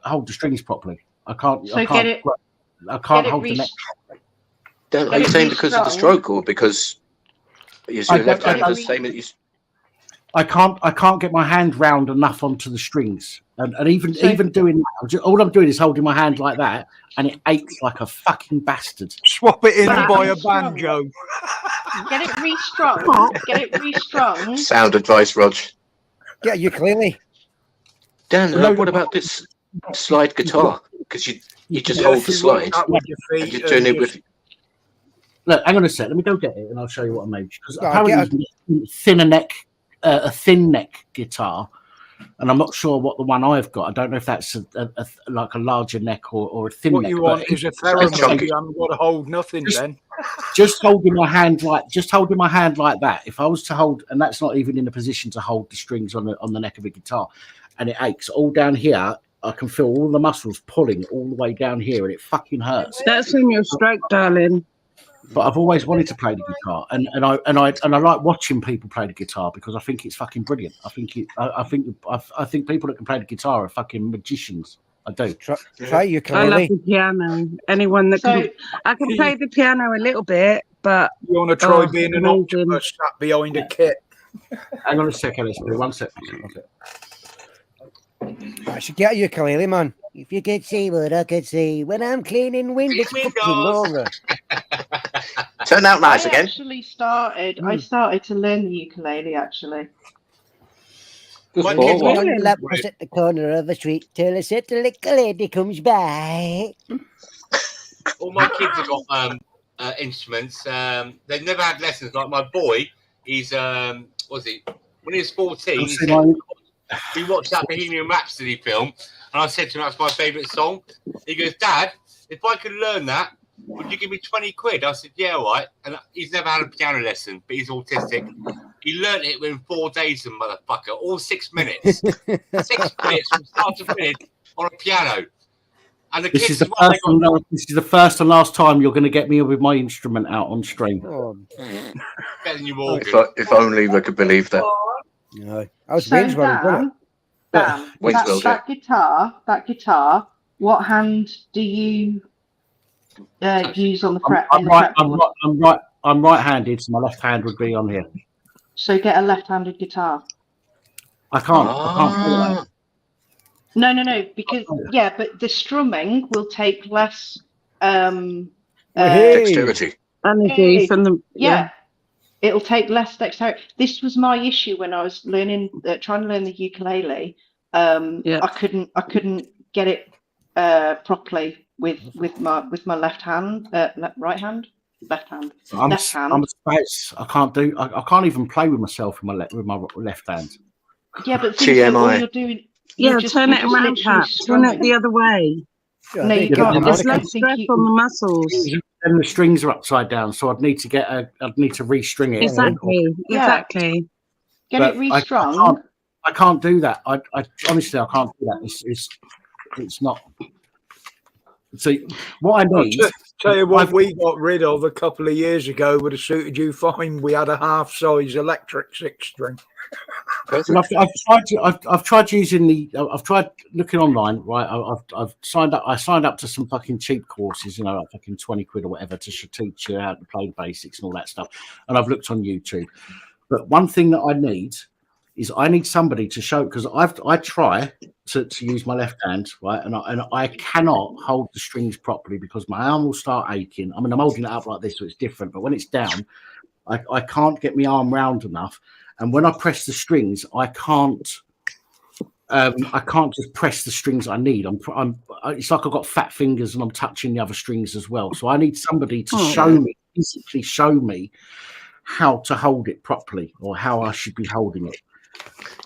hold the strings properly. I can't. So I can't hold the neck properly. Are you saying because of the stroke or because your left hand is the same as you? I can't get my hand round enough onto the strings, and even doing that, all I'm doing is holding my hand like that, and it aches like a fucking bastard. Swap it in and buy a banjo. Get it restrung. Get it restrung. Sound advice, Rog. Get a ukulele. Dan, what about this slide guitar? Because you just hold the slide. And you're doing it with. Look, hang on a sec. Let me go get it, and I'll show you what I made. Because apparently, a thin neck guitar, and I'm not sure what the one I've got. I don't know if that's like a larger neck or a thin neck. What you want is a theremin. You haven't got to hold nothing then. Just holding my hand like that. If I was to hold, and that's not even in a position to hold the strings on the neck of a guitar, and it aches all down here. I can feel all the muscles pulling all the way down here, and it fucking hurts. That's when you're stroke, darling. But I've always wanted to play the guitar, and I like watching people play the guitar because I think it's fucking brilliant. I think people that can play the guitar are fucking magicians. I do. Try ukulele. I love the piano. Anyone that can, I can play the piano a little bit, but you want to try being an octopus sat behind a kit. Hang on a second, let's do 1 second. I should get a ukulele, man. If you could see what I could see when I'm cleaning windows, fucking Laura. Turn out nice again. I started to learn the ukulele actually. One lap was at the corner of a street till a certain little lady comes by. All my kids have got instruments. They've never had lessons. Like my boy, he's when he was 14, we watched that Bohemian Rhapsody film, and I said to him that's my favourite song. He goes, Dad, if I could learn that, would you give me 20 quid? I said, yeah, all right. And he's never had a piano lesson, but he's autistic. He learned it within 4 days, the motherfucker, all 6 minutes. 6 minutes from start to finish on a piano. And this is the first and last time you're going to get me with my instrument out on stream. Better than you all. If only we could believe that. No, I was Dan, that guitar. What hand do you use on the fret? I'm right-handed, so my left hand would be on here. So get a left-handed guitar. I can't. No, because but the strumming will take less dexterity. Energy from the It'll take less dexterity. This was my issue when I was trying to learn the ukulele. I couldn't get it properly with my left hand, right hand, left hand, left hand. I'm a space. I can't even play with myself with my left hand. Yeah, but all you're doing. Turn it around, Pat. Turn it the other way. No, you can't. There's less stress on the muscles. And the strings are upside down, so I'd need to restring it. Exactly. Get it restrung. I can't do that. I honestly I can't do that. It's not. So what I need. Tell you what, we got rid of a couple of years ago would have suited you fine. We had a half-size electric 6-string. I've tried using I've tried looking online, right? I've signed up. I signed up to some fucking cheap courses, like fucking 20 quid or whatever to teach you how to play the basics and all that stuff. And I've looked on YouTube. But one thing that I need is somebody to show, because I try to use my left hand, right, and I cannot hold the strings properly because my arm will start aching. I mean, I'm holding it up like this, so it's different. But when it's down, I can't get my arm round enough. And when I press the strings, I can't just press the strings I need. It's like I've got fat fingers and I'm touching the other strings as well. So I need somebody to physically show me how to hold it properly or how I should be holding it.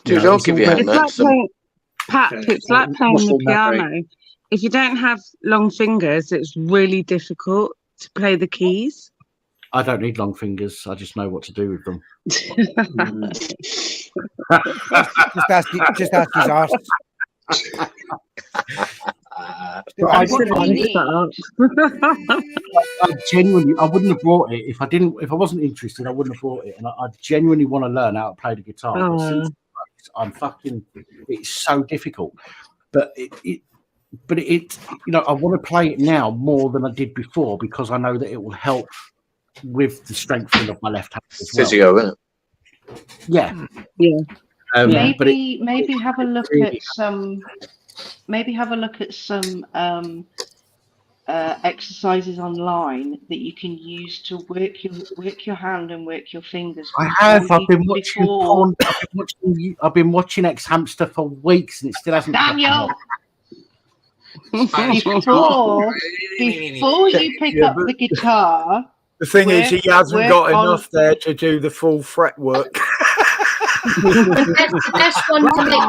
Dude, I'll give you a hand. It's like playing the piano. If you don't have long fingers, it's really difficult to play the keys. I don't need long fingers. I just know what to do with them. just ask his ass. I wouldn't have brought it if I wasn't interested. I wouldn't have brought it, and I genuinely want to learn how to play the guitar. It's so difficult, but I want to play it now more than I did before because I know that it will help with the strengthening of my left hand as well. Physio, isn't it? Yeah. Yeah. But Maybe have a look at some. Maybe have a look at some exercises online that you can use to work your hand and work your fingers. I have. I've been watching porn. I've been watching Ex Hamster for weeks, and it still hasn't. Daniel. Before you pick up the guitar. The thing is, he hasn't got enough there to do the full fretwork. The best one to make.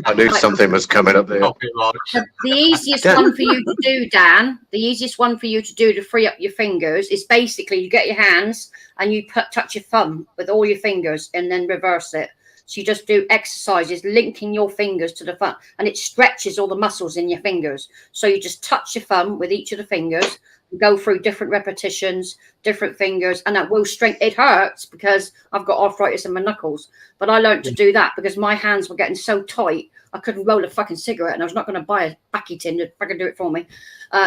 I knew something was coming up there. The easiest one for you to do, Dan, the easiest one for you to do to free up your fingers is basically you get your hands and you touch your thumb with all your fingers and then reverse it. So you just do exercises linking your fingers to the thumb, and it stretches all the muscles in your fingers. So you just touch your thumb with each of the fingers, go through different repetitions, different fingers, and that will strengthen. It hurts because I've got arthritis in my knuckles, but I learned to do that because my hands were getting so tight I couldn't roll a fucking cigarette, and I was not going to buy a backy tin to fucking do it for me.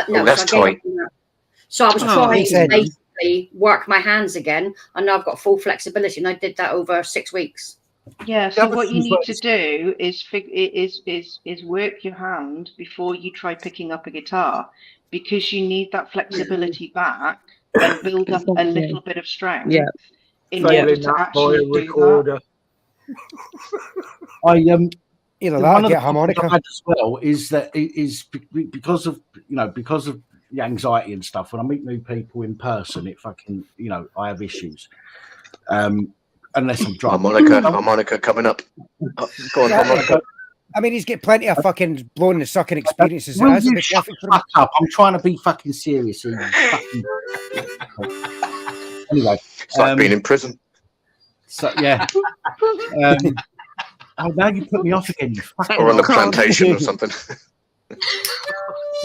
No, that's tight. So I was trying to basically work my hands again, and now I've got full flexibility, and I did that over 6 weeks. Yeah, so what you need to do is work your hand before you try picking up a guitar, because you need that flexibility back and build up a little bit of strength in order to actually do that. That get harmonica as well is because of the anxiety and stuff. When I meet new people in person, it fucking I have issues. Unless I'm drunk. Harmonica coming up. Go on, harmonica. I mean, he's got plenty of fucking blowing and sucking experiences. Will you shut the fuck up? I'm trying to be fucking serious. Anyway, it's like being in prison. So yeah. Now you put me off again. Or on the plantation or something.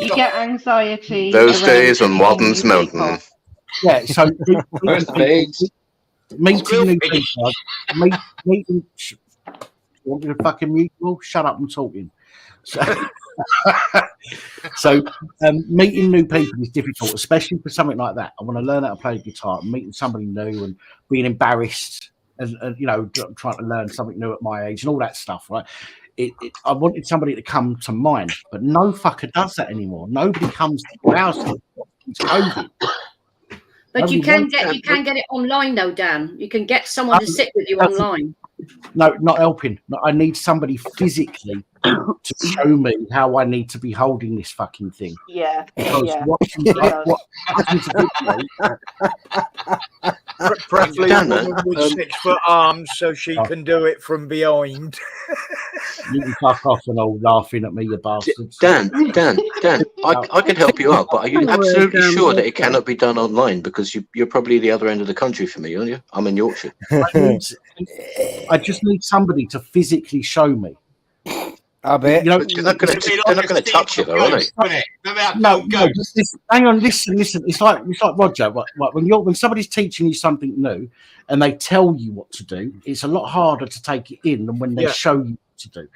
You get anxiety. Those days on Walden's Mountain. Yeah. So. Meeting new people. Meeting. You want me to fucking mute? Well, shut up, I'm talking. So meeting new people is difficult, especially for something like that. I want to learn how to play guitar, meeting somebody new and being embarrassed and trying to learn something new at my age and all that stuff, right? I wanted somebody to come to mind, but no fucker does that anymore. Nobody comes to the house. It's COVID. But you can get it online though, Dan. You can get someone to sit with you online. No, not helping. No, I need somebody physically to show me how I need to be holding this fucking thing. Yeah. Because preferably a woman with 6 foot arms so she can do it from behind. You can fuck off and all laughing at me, you bastards. Dan, I can help you out, but are you absolutely sure that it cannot be done online? Because you're probably the other end of the country for me, aren't you? I'm in Yorkshire. I just need somebody to physically show me. I bet. They're not going to touch you, though, are they? No. Hang on, listen. It's like Roger. Right, when somebody's teaching you something new, and they tell you what to do, it's a lot harder to take it in than when they show you what to do.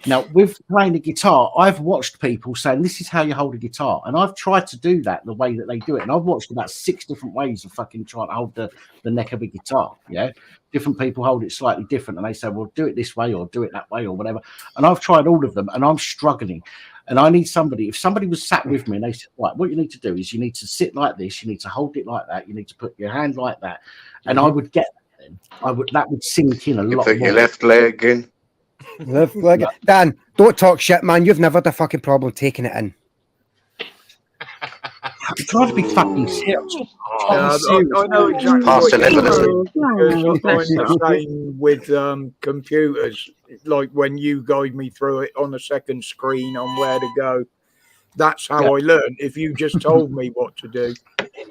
Now, with playing the guitar, I've watched people saying, this is how you hold a guitar. And I've tried to do that the way that they do it. And I've watched about 6 different ways of fucking trying to hold the neck of a guitar. Yeah. Different people hold it slightly different. And they say, well, do it this way or do it that way or whatever. And I've tried all of them and I'm struggling. And I need somebody, if somebody was sat with me and they said, right, what you need to do is you need to sit like this. You need to hold it like that. You need to put your hand like that. And I would get that then. That would sink in a lot more. Put your left leg in. Left leg. Dan, don't talk shit, man. You've never had a fucking problem taking it in. I'm trying to be fucking serious. I know exactly what you're the same with computers. Like when you guide me through it on the second screen on where to go. That's how I learned. If you just told me what to do,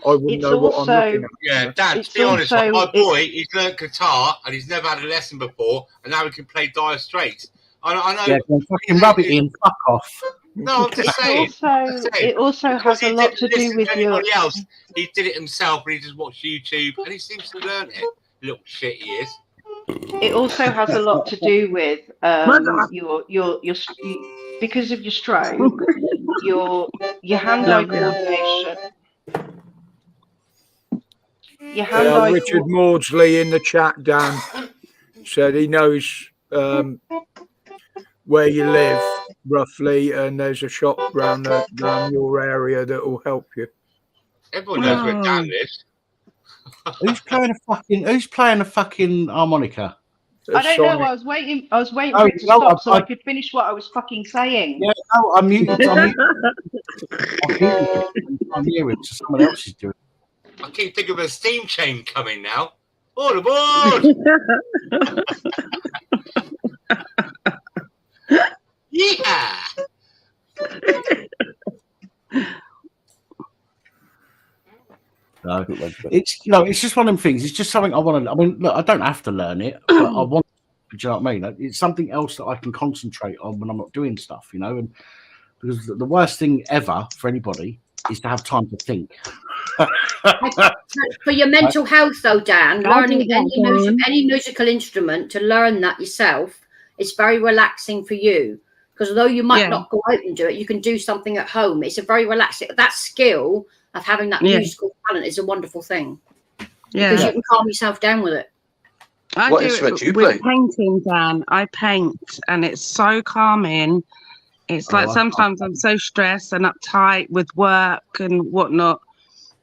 I wouldn't know what I'm looking at. Yeah, Dan, to be honest, my boy, he's learnt guitar and he's never had a lesson before, and now he can play Dire Straits. I know. Yeah, fucking rub it in. Fuck off. No, I'm just saying. It also has a lot to do with your. Else. He did it himself, and he just watched YouTube, and he seems to learn it. Little shit, he is. It also has a lot to do with your because of your stroke, your hand-eye coordination. Richard Maudsley in the chat, Dan. said he knows where you live roughly, and there's a shop around your area that will help you. Everyone knows where Dan lives. Who's playing a fucking harmonica? I don't know. I was waiting for it to stop so I could finish what I was fucking saying. Yeah, no, I'm muted. I'm hearing so someone else is doing it. I keep thinking of a steam chain coming now. All aboard! Yeah. No, it's just one of them things. It's just something I want to. I mean, look, I don't have to learn it, but I want. Do you know what I mean? It's something else that I can concentrate on when I'm not doing stuff, you know. And because the worst thing ever for anybody is to have time to think. For your mental health, though, Dan, learning any musical instrument, to learn that yourself, it's very relaxing for you. Because although you might not go out and do it, you can do something at home. It's a very relaxing. That skill of having that musical talent is a wonderful thing. Yeah, because you can calm yourself down with it. What instrument do you play? Painting, Dan. I paint, and it's so calming. It's like sometimes I'm so stressed and uptight with work and whatnot.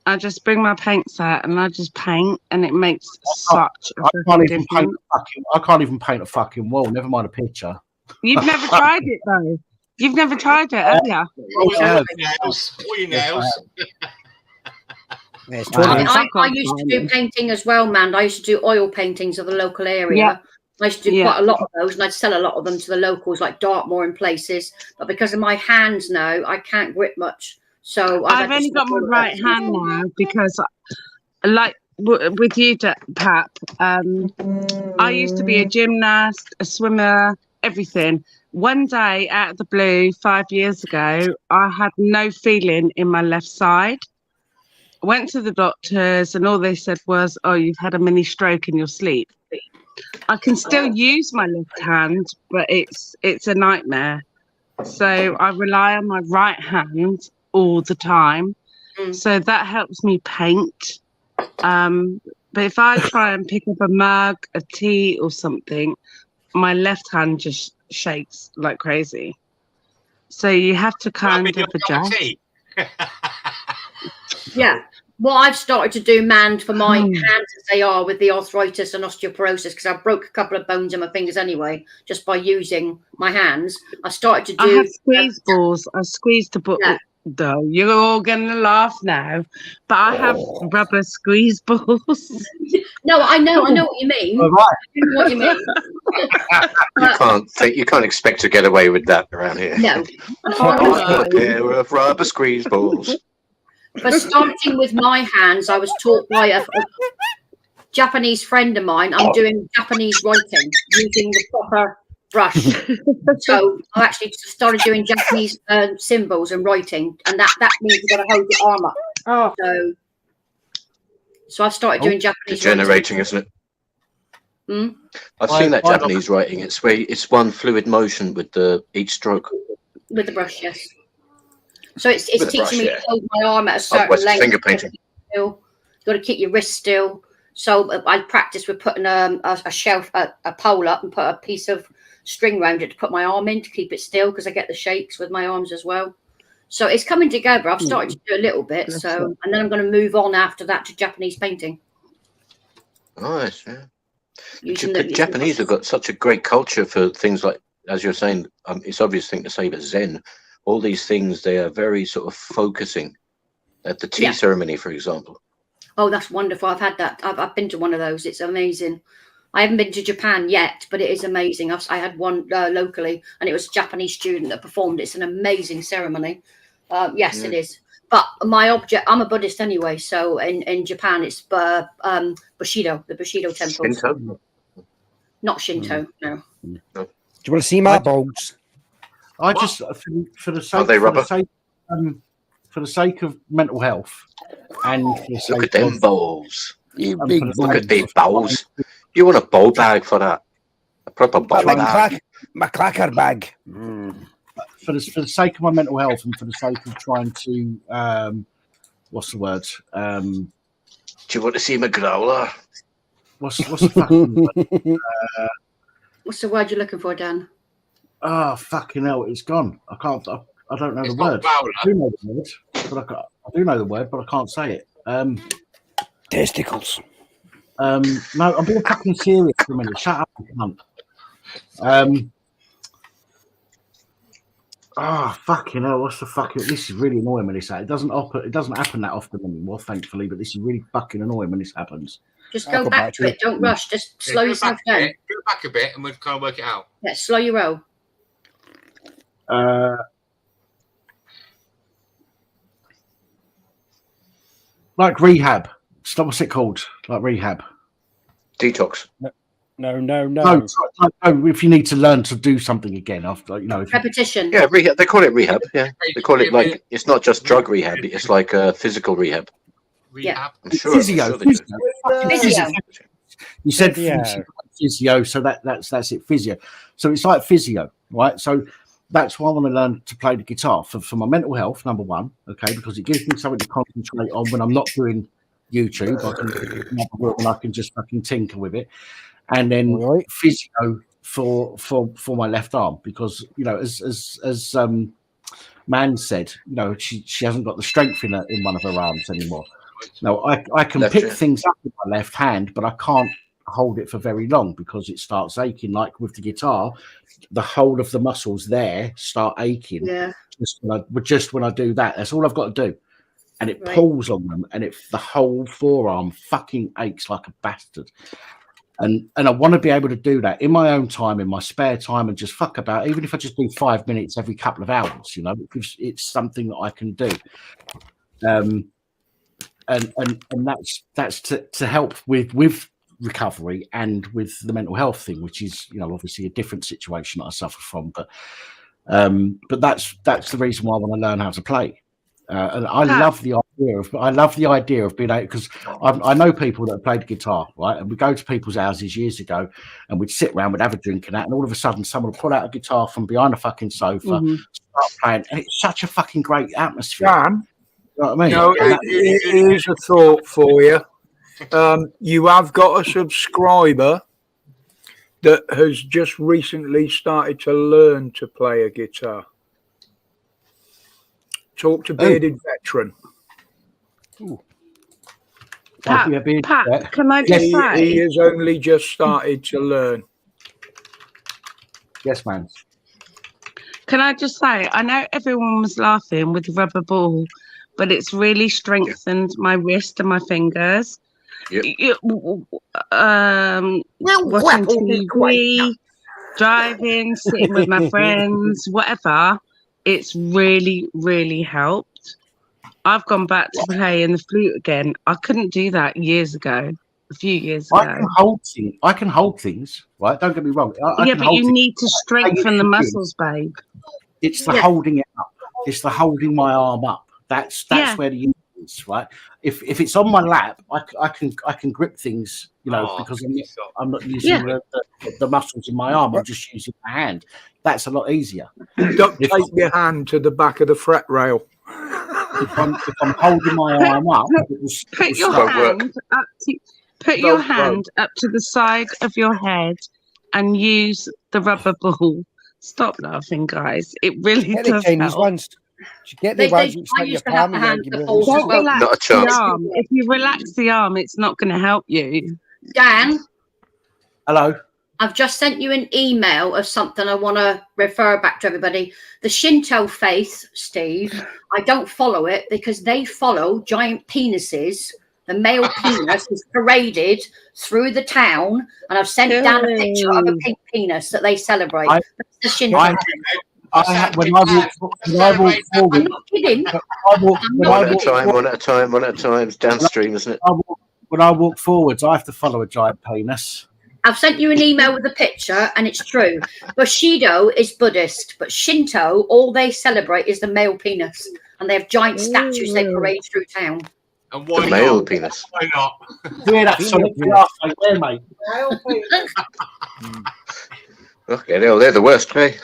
I just bring my paint set and I just paint, and it makes such a difference. I can't even paint a fucking wall. Never mind a picture. You've never tried it though. You've never tried it, have you? All your nails. I used to do painting as well, man. I used to do oil paintings of the local area. Yeah. I used to do quite a lot of those, and I'd sell a lot of them to the locals, like Dartmoor and places. But because of my hands now, I can't grip much. So I've only got my right hand now because, like with you, Pap, I used to be a gymnast, a swimmer, everything. One day, out of the blue, 5 years ago, I had no feeling in my left side. I went to the doctors, and all they said was, "Oh, you've had a mini stroke in your sleep." I can still use my left hand, but it's a nightmare. So I rely on my right hand all the time. So that helps me paint. But if I try and pick up a mug, a tea or something, my left hand just shakes like crazy. So you have to kind of adjust. Yeah. Well, I've started to do manned for my hands as they are with the arthritis and osteoporosis, because I broke a couple of bones in my fingers anyway, just by using my hands. I started to do... I have squeeze balls. I squeeze the ball. Yeah. Though you're all gonna laugh now, but I have rubber squeeze balls. No, I know what you mean. All right. I know what you mean. You can't expect to get away with that around here. No. A pair of rubber squeeze balls. But starting with my hands, I was taught by a Japanese friend of mine. I'm doing Japanese writing using the proper brush. So I actually started doing Japanese symbols and writing, and that means you've got to hold your arm up. Oh. So I've started doing Japanese degenerating, isn't it? I've seen that Japanese writing. It's where it's one fluid motion with each stroke. With the brush, yes. So it's teaching me to hold my arm at a certain length. Finger painting. You've got to keep your wrist still. So I practice with putting a shelf, a pole up, and put a piece of string around it to put my arm in to keep it still, because I get the shakes with my arms as well. So it's coming together. I've started to do a little bit. And then I'm going to move on after that to Japanese painting. Nice, yeah. The Japanese have got such a great culture for things like, as you're saying, it's an obvious thing to say, but Zen. All these things, they are very sort of focusing. At the tea ceremony, for example. Oh, that's wonderful. I've had that. I've been to one of those. It's amazing. I haven't been to Japan yet, but it is amazing. I had one locally, and it was a Japanese student that performed. It's an amazing ceremony. Yes, it is. But I'm a Buddhist anyway, so in Japan it's Bushido, the Bushido temple. Shinto? Not Shinto, no. Do you want to see my bulbs? I just, for the sake of mental health, and for the sake look at them bowls. You look at these bowls. You want a bowl bag for that? A proper bowl bag. My cracker bag. For the sake of my mental health, and for the sake of trying to, what's the word? Do you want to see my growler? What's the fucking word? What's the word you're looking for, Dan? Oh, fucking hell, it's gone. I can't. I don't know It's the not word. Bowler. I do know the word, but I do know the word, but I can't say it. Testicles. No, I'm being fucking serious for a minute. Shut up, you cunt. Fucking hell! What's the fucking? This is really annoying when this happens. It doesn't happen that often anymore, thankfully. But this is really fucking annoying when this happens. Just go back to it. Don't rush. Just slow yourself down. Go back a bit, and we'll kind of work it out. Yeah, slow your roll. Like rehab. Stop. What's it called? Like rehab. Detox. No. No, if you need to learn to do something again after, Repetition. Yeah, rehab. They call it rehab. Yeah, they call it like it's not just drug rehab. It's like physical rehab. Yeah. I'm sure. Physio. Physio. You said physio, so that's it. Physio. So it's like physio, right? So that's why I want to learn to play the guitar for my mental health. Number one, okay, because it gives me something to concentrate on when I'm not doing YouTube. I can just fucking tinker with it. And then physio for my left arm, because as Man said, she hasn't got the strength in one of her arms anymore. No, I can pick things up with my left hand, but I can't hold it for very long because it starts aching. Like with the guitar, the whole of the muscles there start aching. Yeah. Just when I do that, that's all I've got to do. And it pulls on them, and the whole forearm fucking aches like a bastard. And I want to be able to do that in my own time, in my spare time, and just fuck about. Even if I just do 5 minutes every couple of hours, it's something that I can do. And that's to help with recovery and with the mental health thing, which is obviously a different situation that I suffer from. But that's the reason why I want to learn how to play. And I love the idea of being able, because I know people that have played the guitar, right? And we go to people's houses years ago, and we'd sit around, we'd have a drink and that, and all of a sudden someone would pull out a guitar from behind a fucking sofa, start playing, and it's such a fucking great atmosphere. Dan, you know what I mean? Here's a thought for you. You have got a subscriber that has just recently started to learn to play a guitar. Talk to Bearded Veteran. Pat, can I just say? He has only just started to learn. Yes, man. Can I just say, I know everyone was laughing with the rubber ball, but it's really strengthened my wrist and my fingers. Yep. Watching TV, driving, sitting with my friends, whatever. It's really, really helped. I've gone back to playing the flute again. I couldn't do that years ago, a few years ago. I can hold things, right? Don't get me wrong. But you need to strengthen the muscles, babe. It's the holding it up. It's the holding my arm up. That's where the use is, right? If it's on my lap, I can grip things, because I'm not using the muscles in my arm. I'm just using my hand. That's a lot easier. Duct tape your hand to the back of the fret rail. If I'm holding my arm up, put your hand up to the side of your head and use the rubber ball. Stop laughing, guys. It really does help. Ones. Get the ones you stick your palm in there. Don't relax the arm. If you relax the arm, it's not going to help you. Dan? Hello? I've just sent you an email of something I want to refer back to everybody. The Shinto faith, Steve, I don't follow it because they follow giant penises. The male penis is paraded through the town, and I've sent down a picture of a pink penis that they celebrate. That's the Shinto faith. When I walk forward, I'm not kidding. One at a time. It's downstream, isn't it? When I walk forwards, I have to follow a giant penis. I've sent you an email with a picture, and it's true. Bushido is Buddhist, but Shinto, all they celebrate is the male penis, and they have giant statues they parade through town. And why the male not? penis. Why not? Yeah, that's so mate. Okay, they're the worst, hey?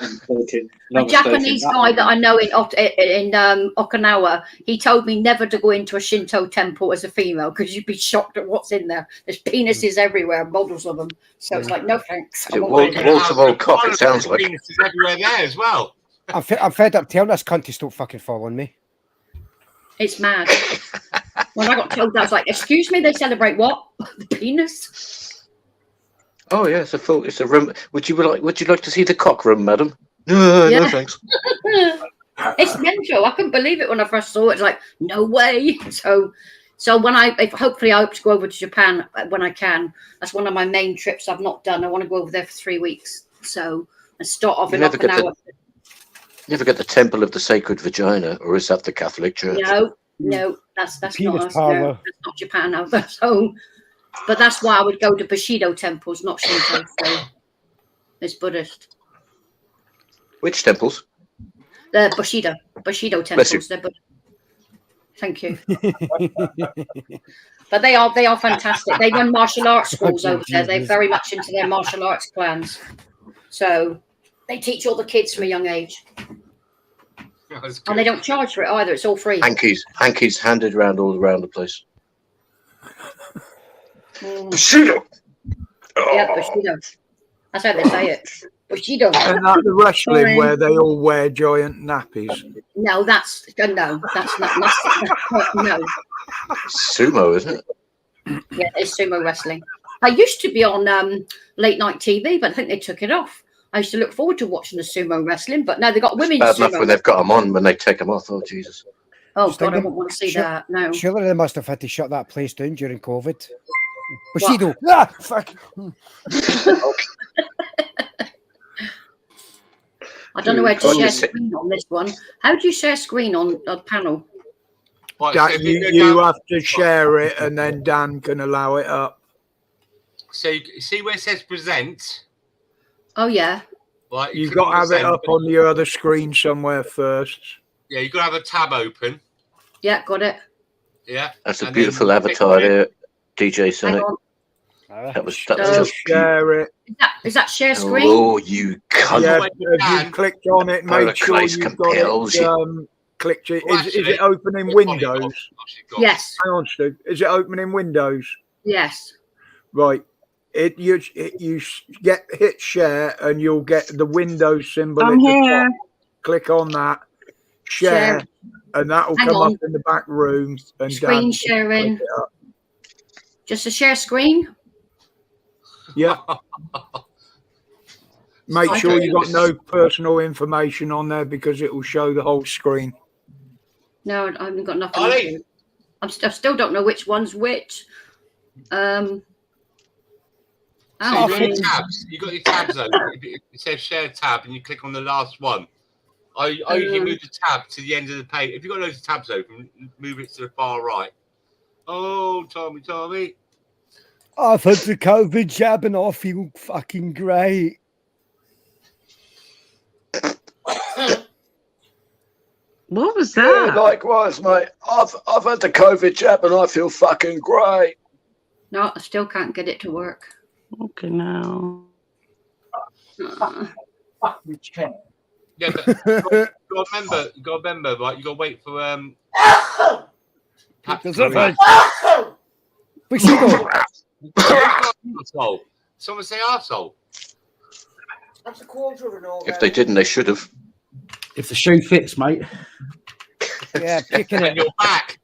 A Japanese guy that I know in Okinawa, he told me never to go into a Shinto temple as a female because you'd be shocked at what's in there. There's penises everywhere, models of them. So it's like, no thanks. Wall-to-wall cock, it sounds like. Penises everywhere there as well. I'm fed up telling this cunt to stop fucking following me. It's mad. When I got told that, I was like, excuse me, they celebrate what? The penis? Oh yeah, it's a room. Would you like to see the cock room, madam? No, thanks. It's mental. I couldn't believe it when I first saw it. It's like, no way. So when hopefully I hope to go over to Japan when I can. That's one of my main trips I've not done. I want to go over there for 3 weeks. So and start off in Okinawa. You never get the Temple of the Sacred Vagina, or is that the Catholic Church? No, that's not us. power. No, that's not Japan either. So, but that's why I would go to Bushido temples, not Shinto. So it's Buddhist. Which temples? The Bushido temples. They're Buddhist. Thank you. But they are fantastic. They run martial arts schools over there. They're very much into their martial arts plans. So they teach all the kids from a young age. And they don't charge for it either. It's all free. Hankies handed around all around the place. Bushido. Yeah, Bushido. That's how they say it. Bushido. And like the wrestling where they all wear giant nappies. No, that's not. No. Sumo, isn't it? Yeah, it's sumo wrestling. I used to be on late night TV, but I think they took it off. I used to look forward to watching the sumo wrestling, but now they've got women's Bad sumo. enough when they've got them on, when they take them off. Oh, Jesus. Oh, God, I don't want to see that. No. Surely they must have had to shut that place down during COVID. Bushido. Ah, fuck. I don't know where to share screen on this one. How do you share screen on a panel? Dan, you have to share it and then Dan can allow it up. So you see where it says present? Oh, yeah. Right, You've got to have it up on your other screen somewhere first. Yeah, you've got to have a tab open. Yeah, got it. Yeah. That's a beautiful avatar there, DJ Sonic. That was just share it. Is that share screen? Oh, you cunt. Yeah, if you clicked on it, make sure you've got it clicked. Is it open in Windows? Yes. Hang on, Stu. Is it open in Windows? Yes. Right. You hit share and you'll get the Windows symbol at the top. Click on that. Share. And that will come up in the back room. And screen sharing. Just a share screen? Yeah. Make sure you got no personal information on there because it will show the whole screen. No, I haven't got nothing. I still don't know which one's which. So you've got your tabs. You've got your tabs open. It says share tab, and you click on the last one. I usually move the tab to the end of the page. If you've got loads of tabs open, move it to the far right. Oh, Tommy. I've had the COVID jab and I feel fucking great. What was that? Yeah, likewise, mate. I've had the COVID jab and I feel fucking great. No, I still can't get it to work. Okay, now. Yeah, but you got to remember, right? You got to wait for arsehole. Someone say arsehole. That's a quarter of an organ. If they didn't, they should have. If the shoe fits, mate. Yeah, picking it.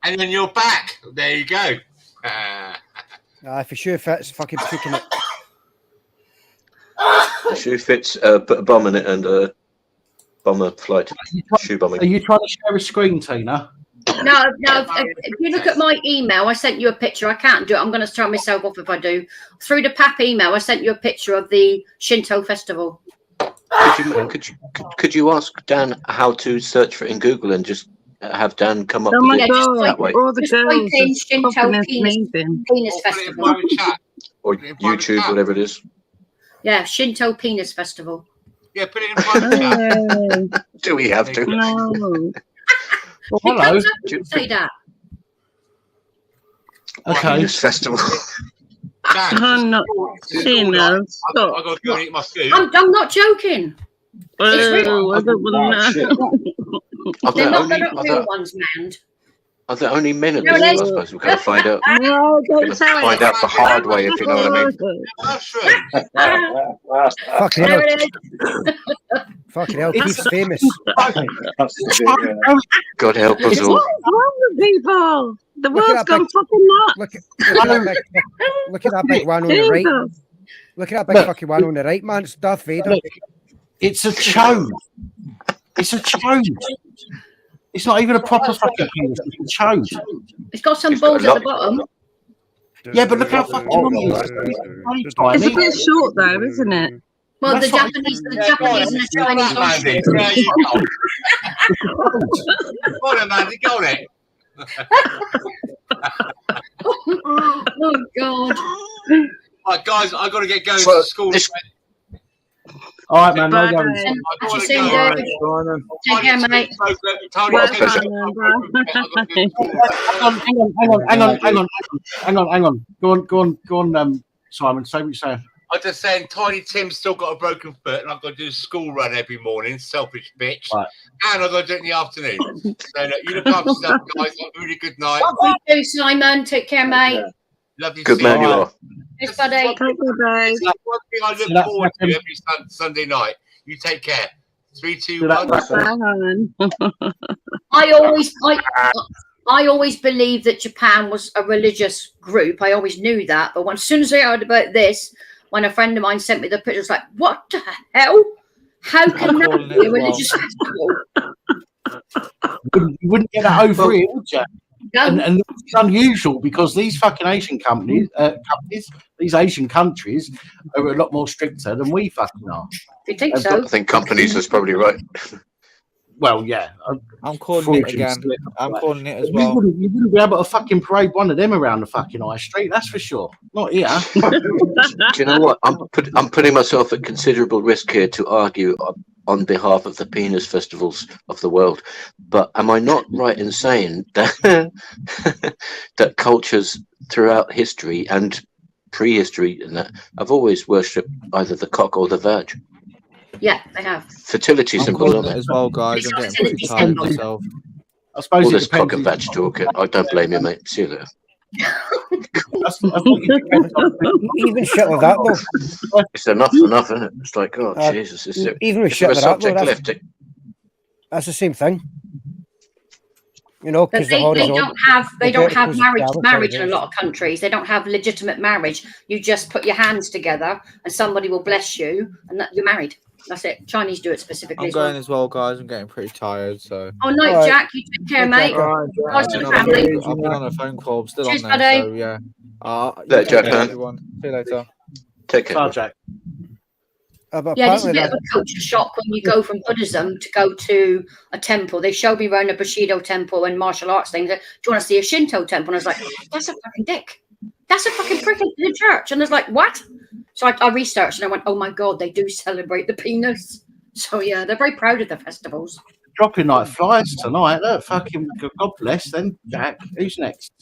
And then you're back. There you go. If the shoe fits, fucking picking it. The shoe fits, put a bomb in it and bomb a flight. Shoe bombing. Are you trying to share a screen, Tina? No. If you look at my email, I sent you a picture. I can't do it. I'm going to turn myself off if I do. Through the PAP email, I sent you a picture of the Shinto festival. Could you ask Dan how to search for it in Google and just have Dan come up Oh with my it God, that way? all the Just girls type in are Shinto penis festival. Or YouTube, whatever it is. Yeah, Shinto penis festival. Yeah, put it in private chat. Do we have to? No. Well, hello. Say that. Okay. Penis festival. I'm not seeing those. I've got to go and eat my food. I'm not joking. It's real. I don't want to know. They're not real ones, man. Are there only men at this? I suppose we're going to find out. No, don't tell Find out the hard way, if you know what I mean. Fucking hell. Fucking hell, Keith's famous. God help us all. What's wrong with people? The world's gone fucking nuts. Look at that big one on the right. Look at that big fucking one on the right, man. It's Darth Vader. Look, it's a chode. It's a chode. It's not even a proper fucking penis. It's a chode. It's got some balls at the bottom. Yeah, but look how fucking long it is. It's a bit short though, isn't it? Well, the Japanese and the Chinese Go on, Mandy, go on it. Oh God! Right, guys, I've got to get going to school. All right, man. No going. Take care, mate. Hang on. Go on, Simon. Say what you're saying. I'm just saying, Tiny Tim's still got a broken foot, and I've got to do a school run every morning. Selfish bitch. Right. And I've got to do it in the afternoon. So look, you look after yourself, guys. Have a really good night. You too, Simon. Take care, mate. Love you. Good man, you are. Yes, buddy. One thing I look forward to every Sunday night. You take care. 3, 2, 1. I always believed that Japan was a religious group. I always knew that. But as soon as I heard about this, when a friend of mine sent me the picture, I was like, what the hell? How can that be a religious festival? You wouldn't get that over here, would you? And it's unusual because these fucking Asian companies, these Asian countries are a lot more stricter than we fucking are. You think so? I think companies is probably right. Well, yeah. I'm calling it again. I'm calling it as well. You wouldn't be able to fucking parade one of them around the fucking high street, that's for sure. Not here. Do you know what? I'm putting myself at considerable risk here to argue on behalf of the penis festivals of the world. But am I not right in saying that that cultures throughout history and prehistory and that have always worshipped either the cock or the vag? Yeah, they have. Fertility symbols on it as well, guys. I'm getting pretty tired myself. I suppose all this cock and vag talk. I don't blame you, mate. See you later. Even shit like that, though. It's enough, isn't it? It's like, oh Jesus! Even with shit like that, though, that's the same thing. You know, because they don't have marriage in a lot of countries. They don't have legitimate marriage. You just put your hands together, and somebody will bless you, and you're married. That's it. Chinese do it specifically. I'm going as well, guys. I'm getting pretty tired, so. Oh no, right. Jack, you take care, mate. I've been on a phone call. I'm still Cheers, on there, so yeah. Jack, everyone. See you later. Take care, Jack. Yeah, it's a bit of a culture shock when you go from Buddhism to go to a temple. They showed me around a Bushido temple and martial arts things. Do you want to see a Shinto temple? And I was like, that's a fucking dick. That's a fucking freaking church. And I was like, what? So I researched and I went, oh my God, they do celebrate the penis. So yeah, they're very proud of the festivals. Dropping like flies tonight. Look, fucking God bless them. Jack, who's next?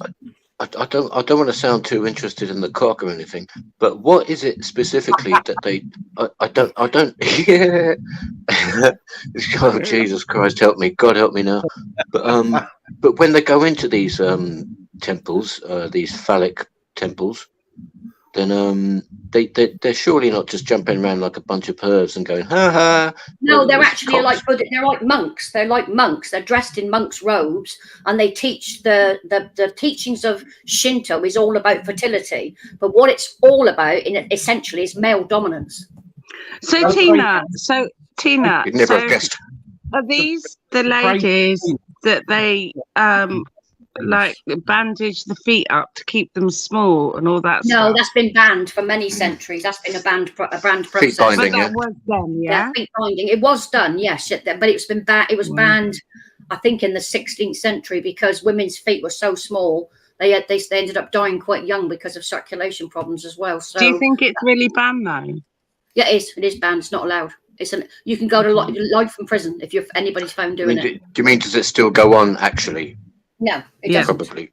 I don't want to sound too interested in the cock or anything, but what is it specifically that they? I don't. Yeah. Oh, Jesus Christ, help me! God help me now. But when they go into these temples, these phallic temples, then they're surely not just jumping around like a bunch of pervs and going ha ha. No, they're actually they're like monks. They're like monks. They're dressed in monks' robes, and they teach the teachings of Shinto is all about fertility. But what it's all about, essentially, is male dominance. So Tina, you'd never have guessed. Are these the ladies that they like bandage the feet up to keep them small and all that stuff? No, that's been banned for many centuries. That's been a banned process. Feet binding, but that was done, yeah. Feet binding. It was done, yes, but it's been It was banned, I think, in the 16th century because women's feet were so small. They ended up dying quite young because of circulation problems as well. So, do you think it's really banned though? Yeah, it is. It is banned. It's not allowed. You can go to life in prison if anybody's found doing it. Do you mean does it still go on actually? No, it doesn't. Probably.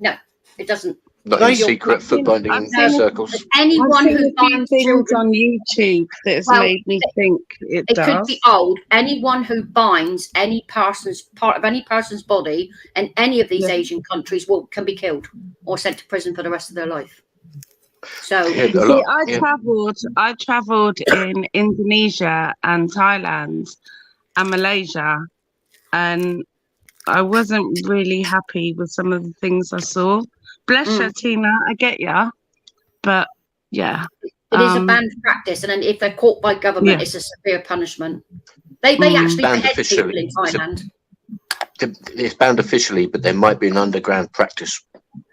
No, it doesn't. Not in secret foot binding circles. Anyone who binds things children on YouTube that's made me think it could does. be old. Anyone who binds any person's part of any person's body in any of these Asian countries can be killed or sent to prison for the rest of their life. So I travelled in Indonesia and Thailand and Malaysia, and I wasn't really happy with some of the things I saw. Bless you, Tina, I get ya, but yeah. It is a banned practice, and if they're caught by government, it's a severe punishment. They actually behead people in Thailand. It's banned officially, but there might be an underground practice.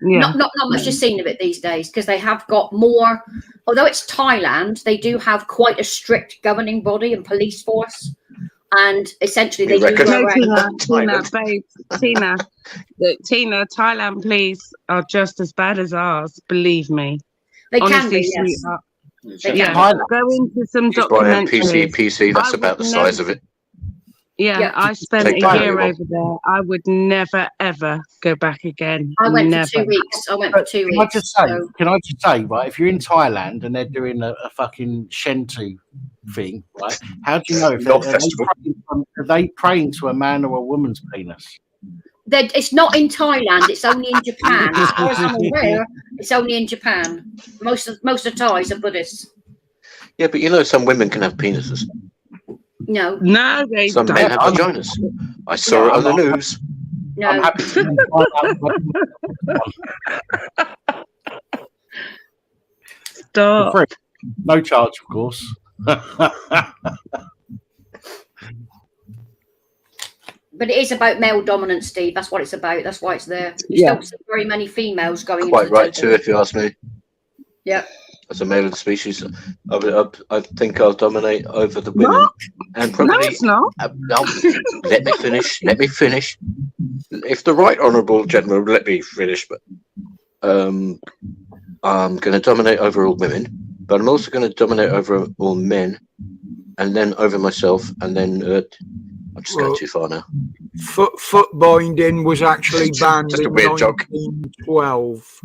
Not much is seen of it these days because they have got more. Although it's Thailand, they do have quite a strict governing body and police force, and essentially they do go around. Tina, Thailand police are just as bad as ours. Believe me. They honestly, can be. Yes. Go into some documentaries. PC, that's about the size of it. Yeah, I spent a year over there. I would never ever go back again. I went for 2 weeks. Can I just say, right? If you're in Thailand and they're doing a fucking Shentu thing, right? How do you know if are they praying to a man or a woman's penis? It's not in Thailand. It's only in Japan. As far as I'm aware, it's only in Japan. Most of the Thais are Buddhists. Yeah, but you know, some women can have penises. No, they some don't. men have vaginas. I saw it on the news. No. I'm happy Stop. free. No charge, of course. But it is about male dominance, Steve. That's what it's about. That's why it's there. You don't see very many females going Quite into right too, if you ask me. Yeah. As a male of the species, I think I'll dominate over the women. And probably, no, it's not. Let me finish. Let me finish. If the right honourable gentleman will let me finish, but I'm going to dominate over all women, but I'm also going to dominate over all men, and then over myself, and then I'm just going too far now. Foot binding was actually banned just a in weird joke. 1912.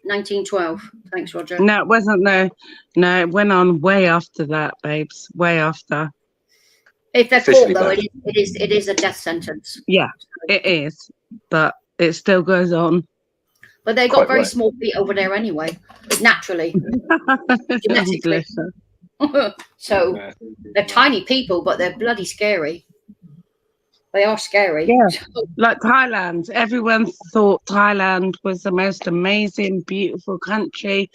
1912. Thanks, Roger. No, it wasn't. No, it went on way after that, babes. Way after. If they're caught, though, it is a death sentence. Yeah, it is, but it still goes on. But they've got very small feet over there anyway, naturally. Genetically. So they're tiny people, but they're bloody scary. They are scary. Yeah, like Thailand. Everyone thought Thailand was the most amazing, beautiful country.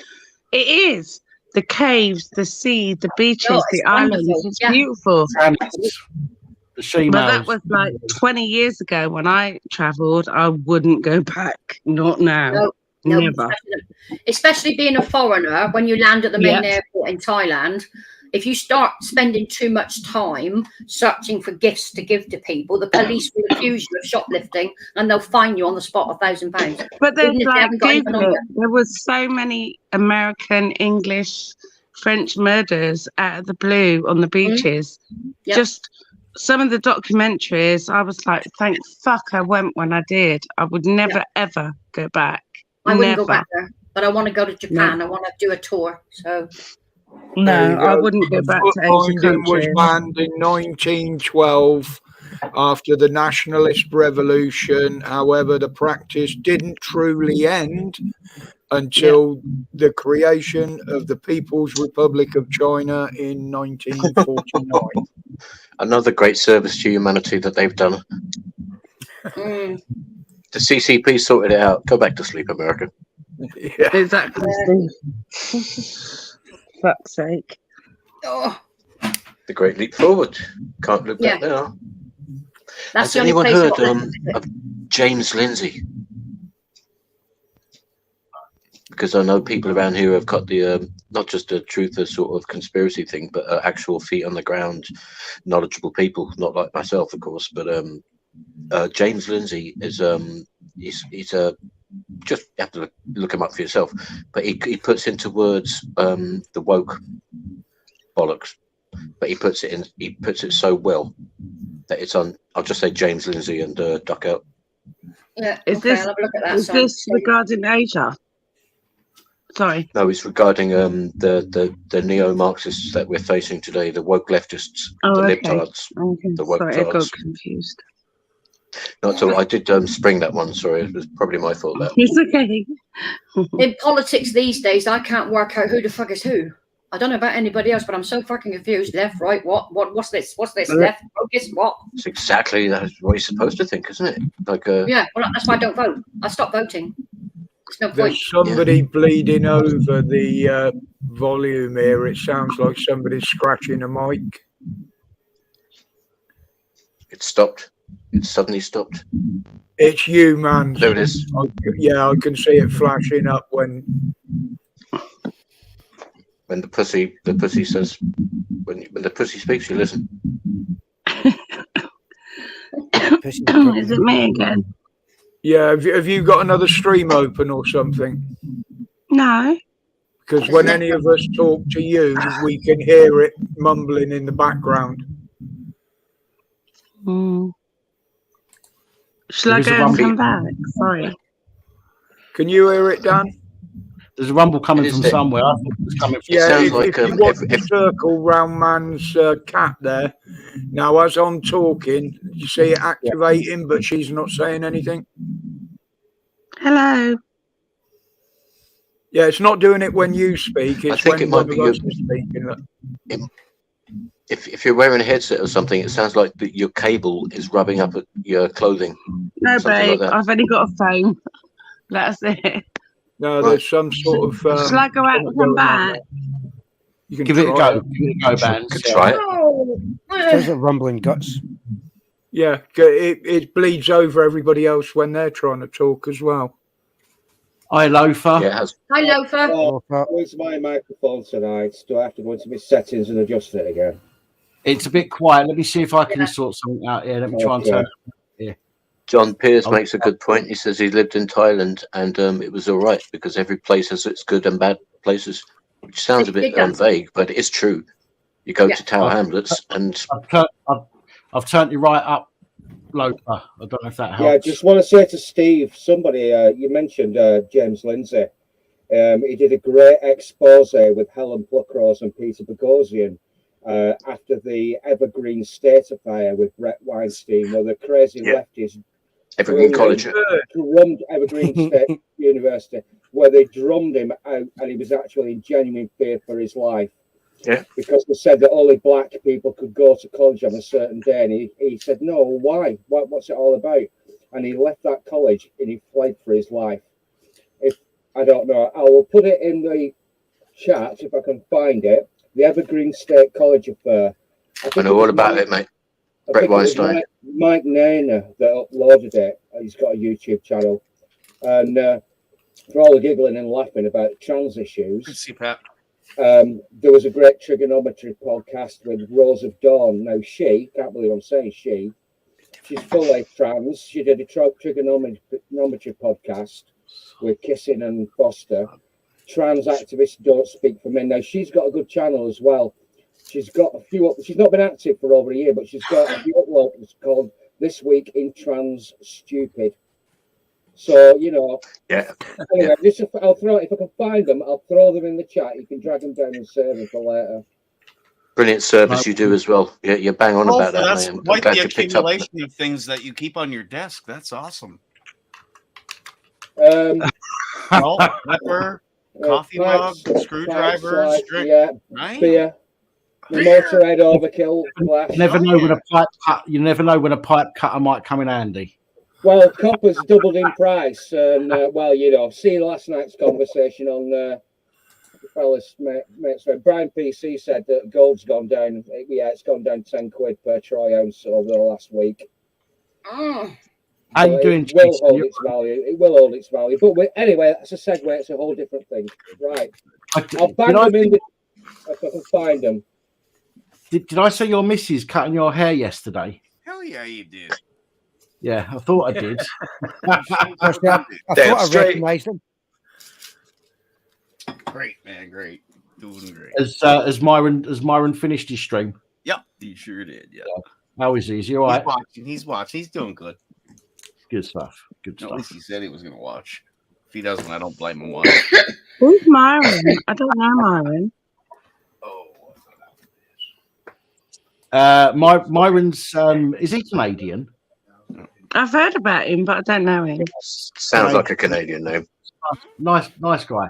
It is. The caves, the sea, the beaches, the islands. It's beautiful. The but that was like 20 years ago when I travelled. I wouldn't go back. Not now. No, never. Especially being a foreigner, when you land at the main airport in Thailand, if you start spending too much time searching for gifts to give to people, the police will accuse you of shoplifting and they'll fine you on the spot £1,000. But there's like there was so many American, English, French murders out of the blue on the beaches. Just some of the documentaries, I was like, thank fuck I went when I did. I would never ever go back. I wouldn't go back there, but I want to go to Japan. I want to do a tour. So no, I wouldn't go back to Asian countries. Was banned in 1912 after the nationalist revolution. However, the practice didn't truly end until the creation of the People's Republic of China in 1949. Another great service to humanity that they've done. The CCP sorted it out. Go back to sleep, America. Yeah. Exactly. Fuck's sake. The great leap forward. Can't look back now. That's Has anyone heard of James Lindsay? Because I know people around here have got the not just a truther sort of conspiracy thing, but actual feet on the ground, knowledgeable people, not like myself, of course. But James Lindsay is he's a just you have to look him up for yourself. But he puts into words the woke bollocks, but he puts it so well that it's on. I'll just say James Lindsay and duck out. Yeah, Is this I'll have a look at that. Is this regarding Asia? Sorry. No, it's regarding the neo-Marxists that we're facing today, the woke leftists, Oh, the okay. libtards, the woke Sorry, I got tards. confused. No, so I did spring that one. Sorry, it was probably my fault. That. It's okay. In politics these days, I can't work out who the fuck is who. I don't know about anybody else, but I'm so fucking confused. Left, right, what's this? What's this? Left, focus, what? It's exactly that's what you're supposed to think, isn't it? Like Yeah, well, that's why I don't vote. I stopped voting. There's no point. There's somebody bleeding over the volume here. It sounds like somebody's scratching a mic. It stopped. It suddenly stopped. It's you, man. There it is. Yeah, I can see it flashing up when the pussy says when the pussy speaks, you listen. Is it me again? Yeah, have you got another stream open or something? No. Because when any of us talk to you, we can hear it mumbling in the background. Shall I go and come back? Sorry. Can you hear it, Dan? There's a rumble coming from somewhere. I think it's coming from if you watch the circle round man's cat there, now as I'm talking, you see it activating, but she's not saying anything. Hello. Yeah, it's not doing it when you speak. It's I think when it might be one of us is speaking. If you're wearing a headset or something, it sounds like your cable is rubbing up at your clothing. No, babe, like I've only got a phone. That's it. No, there's some sort of. Shall I go out and come back? You can give it a go. it. Give it a go, man. Try it. There's a rumbling guts. Yeah, it bleeds over everybody else when they're trying to talk as well. Hi, Loafer. Yeah, it has. Hi, Loafer. Where's my microphone tonight? Do I have to go into my settings and adjust it again? It's a bit quiet. Let me see if I can sort something out here. Let me try and turn it here. John Pierce makes a good point. He says he lived in Thailand and it was all right because every place has its good and bad places, which sounds a bit vague, but it's true. You go to Tower Hamlets and I've turned you right up, Loafer. I don't know if that helps. Yeah, I just want to say to Steve, somebody you mentioned James Lindsay. He did a great expose with Helen Pluckrose and Peter Boghossian after the Evergreen State affair with Brett Weinstein, where the crazy lefties Evergreen College drummed Evergreen State University, where they drummed him out, and he was actually in genuine fear for his life. Yeah, because they said that only black people could go to college on a certain day, and he said, "No, why? What's it all about?" And he left that college and he fled for his life. If I don't know, I will put it in the chat if I can find it. The Evergreen State College affair. I know all about it, mate. Brett Weinstein. Mike Nainer that uploaded it. He's got a YouTube channel, and for all the giggling and laughing about trans issues. See, Pat. There was a great trigonometry podcast with Rose of Dawn. Now can't believe I'm saying she's fully trans. She did a trigonometry podcast with Kissing and Foster. Trans activists don't speak for men. Now she's got a good channel as well. She's got a few. She's not been active for over a year, but she's got a few uploads called "This Week in Trans Stupid." So yeah. Anyway, I'll throw if I can find them. I'll throw them in the chat. You can drag them down and save them for later. Brilliant service you do as well. Yeah, you're bang on about that, That's man. I'm quite glad the you picked up. accumulation of things that you keep on your desk. That's awesome. Salt, pepper, coffee mug, screwdrivers, right? Beer. The Motorhead Overkill glass. You never know when a pipe cut. You never know when a pipe cutter might come in handy. Well, copper's doubled in price, and see last night's conversation on fellas mates. Brian PC said that gold's gone down. Yeah, it's gone down 10 quid per troy ounce over the last week. How you doing? It will hold its value. It will hold its value. But anyway, that's a segue. It's a whole different thing, right? I'll bang them in if I can find them. Did I say your missus cutting your hair yesterday? Hell yeah, you did. Yeah, I thought I did. I thought I recognised him. Great, man. Great. Doing great. Has Myron finished his stream? Yep, he sure did. Yeah. How is he? Is he all right? He's watching. He's doing good. Good stuff. Good At stuff. least he said he was going to watch. If he doesn't, I don't blame him one. Who's Myron? I don't know Myron. Myron's is he Canadian? I've heard about him, but I don't know him. Sounds like a Canadian name. Nice guy.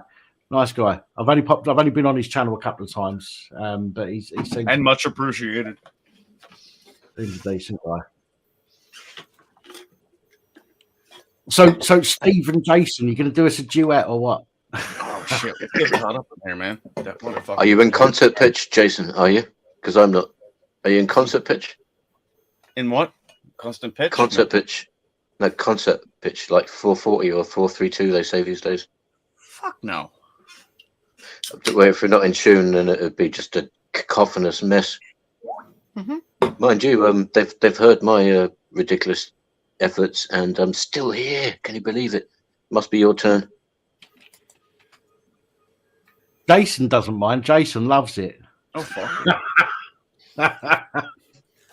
Nice guy. I've only been on his channel a couple of times, but he seems And much appreciated. He's a decent guy. So Steve and Jason, you're going to do us a duet or what? Oh shit! Let's get caught up in there, man. That motherfucker. Are you in concert pitch, Jason? Are you? Because I'm not. Are you in concert pitch? In what? Constant pitch? Concert pitch. No, concert pitch, like 440 or 432, they say these days. Fuck no. Where if you're not in tune, then it would be just a cacophonous mess. Mind you, they've heard my ridiculous efforts, and I'm still here. Can you believe it? Must be your turn. Jason doesn't mind. Jason loves it. Oh fuck.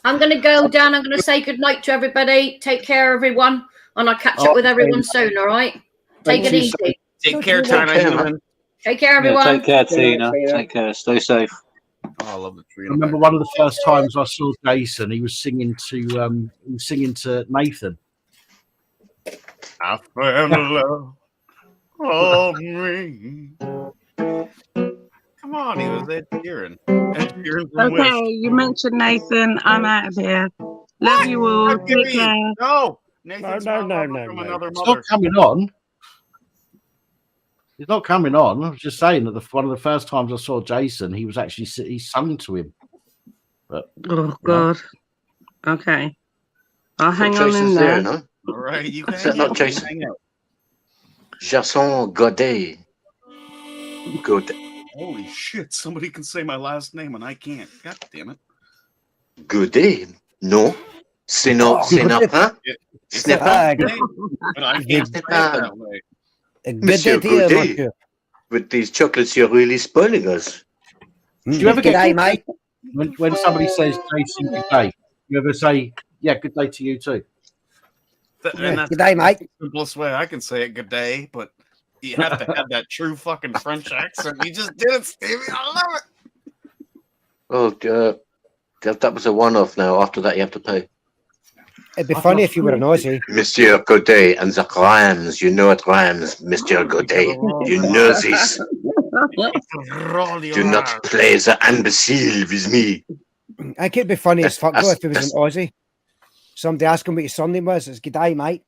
I'm going to go down. I'm going to say good night to everybody. Take care, everyone. And I'll catch up with everyone soon, all right? Take it easy. Take care, Tina. Take care, everyone. Yeah, take care, Tina. Take care. Stay safe. Oh, I love the tree. I remember one of the first times I saw Jason, he was singing to Nathan. I found love of me. Come on, he was Ed Sheeran. Okay, you mentioned Nathan. I'm out of here. Love you all. Take care. No. No. It's not coming on. He's not coming on. I was just saying that one of the first times I saw Jason, he was actually he sung to him. But oh God. Okay. I'll hang on in there. No? All right, you Is that not Jason? Jason Godet. Godet. Holy shit! Somebody can say my last name and I can't. God damn it. Godet? No. C'est not pas. It's n'est pas. But I can't say it that way. Monsieur Godet, with these chocolates, you're really spoiling us. Do you ever get mate? When somebody says Jason, good day, you ever say, yeah, good day to you too? And that's good day, mate. the simplest way I can say it, good day, but you have to have that true fucking French accent. You just did it, Stevie. I love it. Oh, that was a one-off now. After that, you have to pay. It'd be funny if you were an Aussie. Monsieur Godet, and the rhymes. You know it rhymes, Monsieur Godet. You know this. Do not play the imbecile with me. I think it'd be funny as fuck though if it was an Aussie. Somebody ask him what his surname was. It's G'day, mate.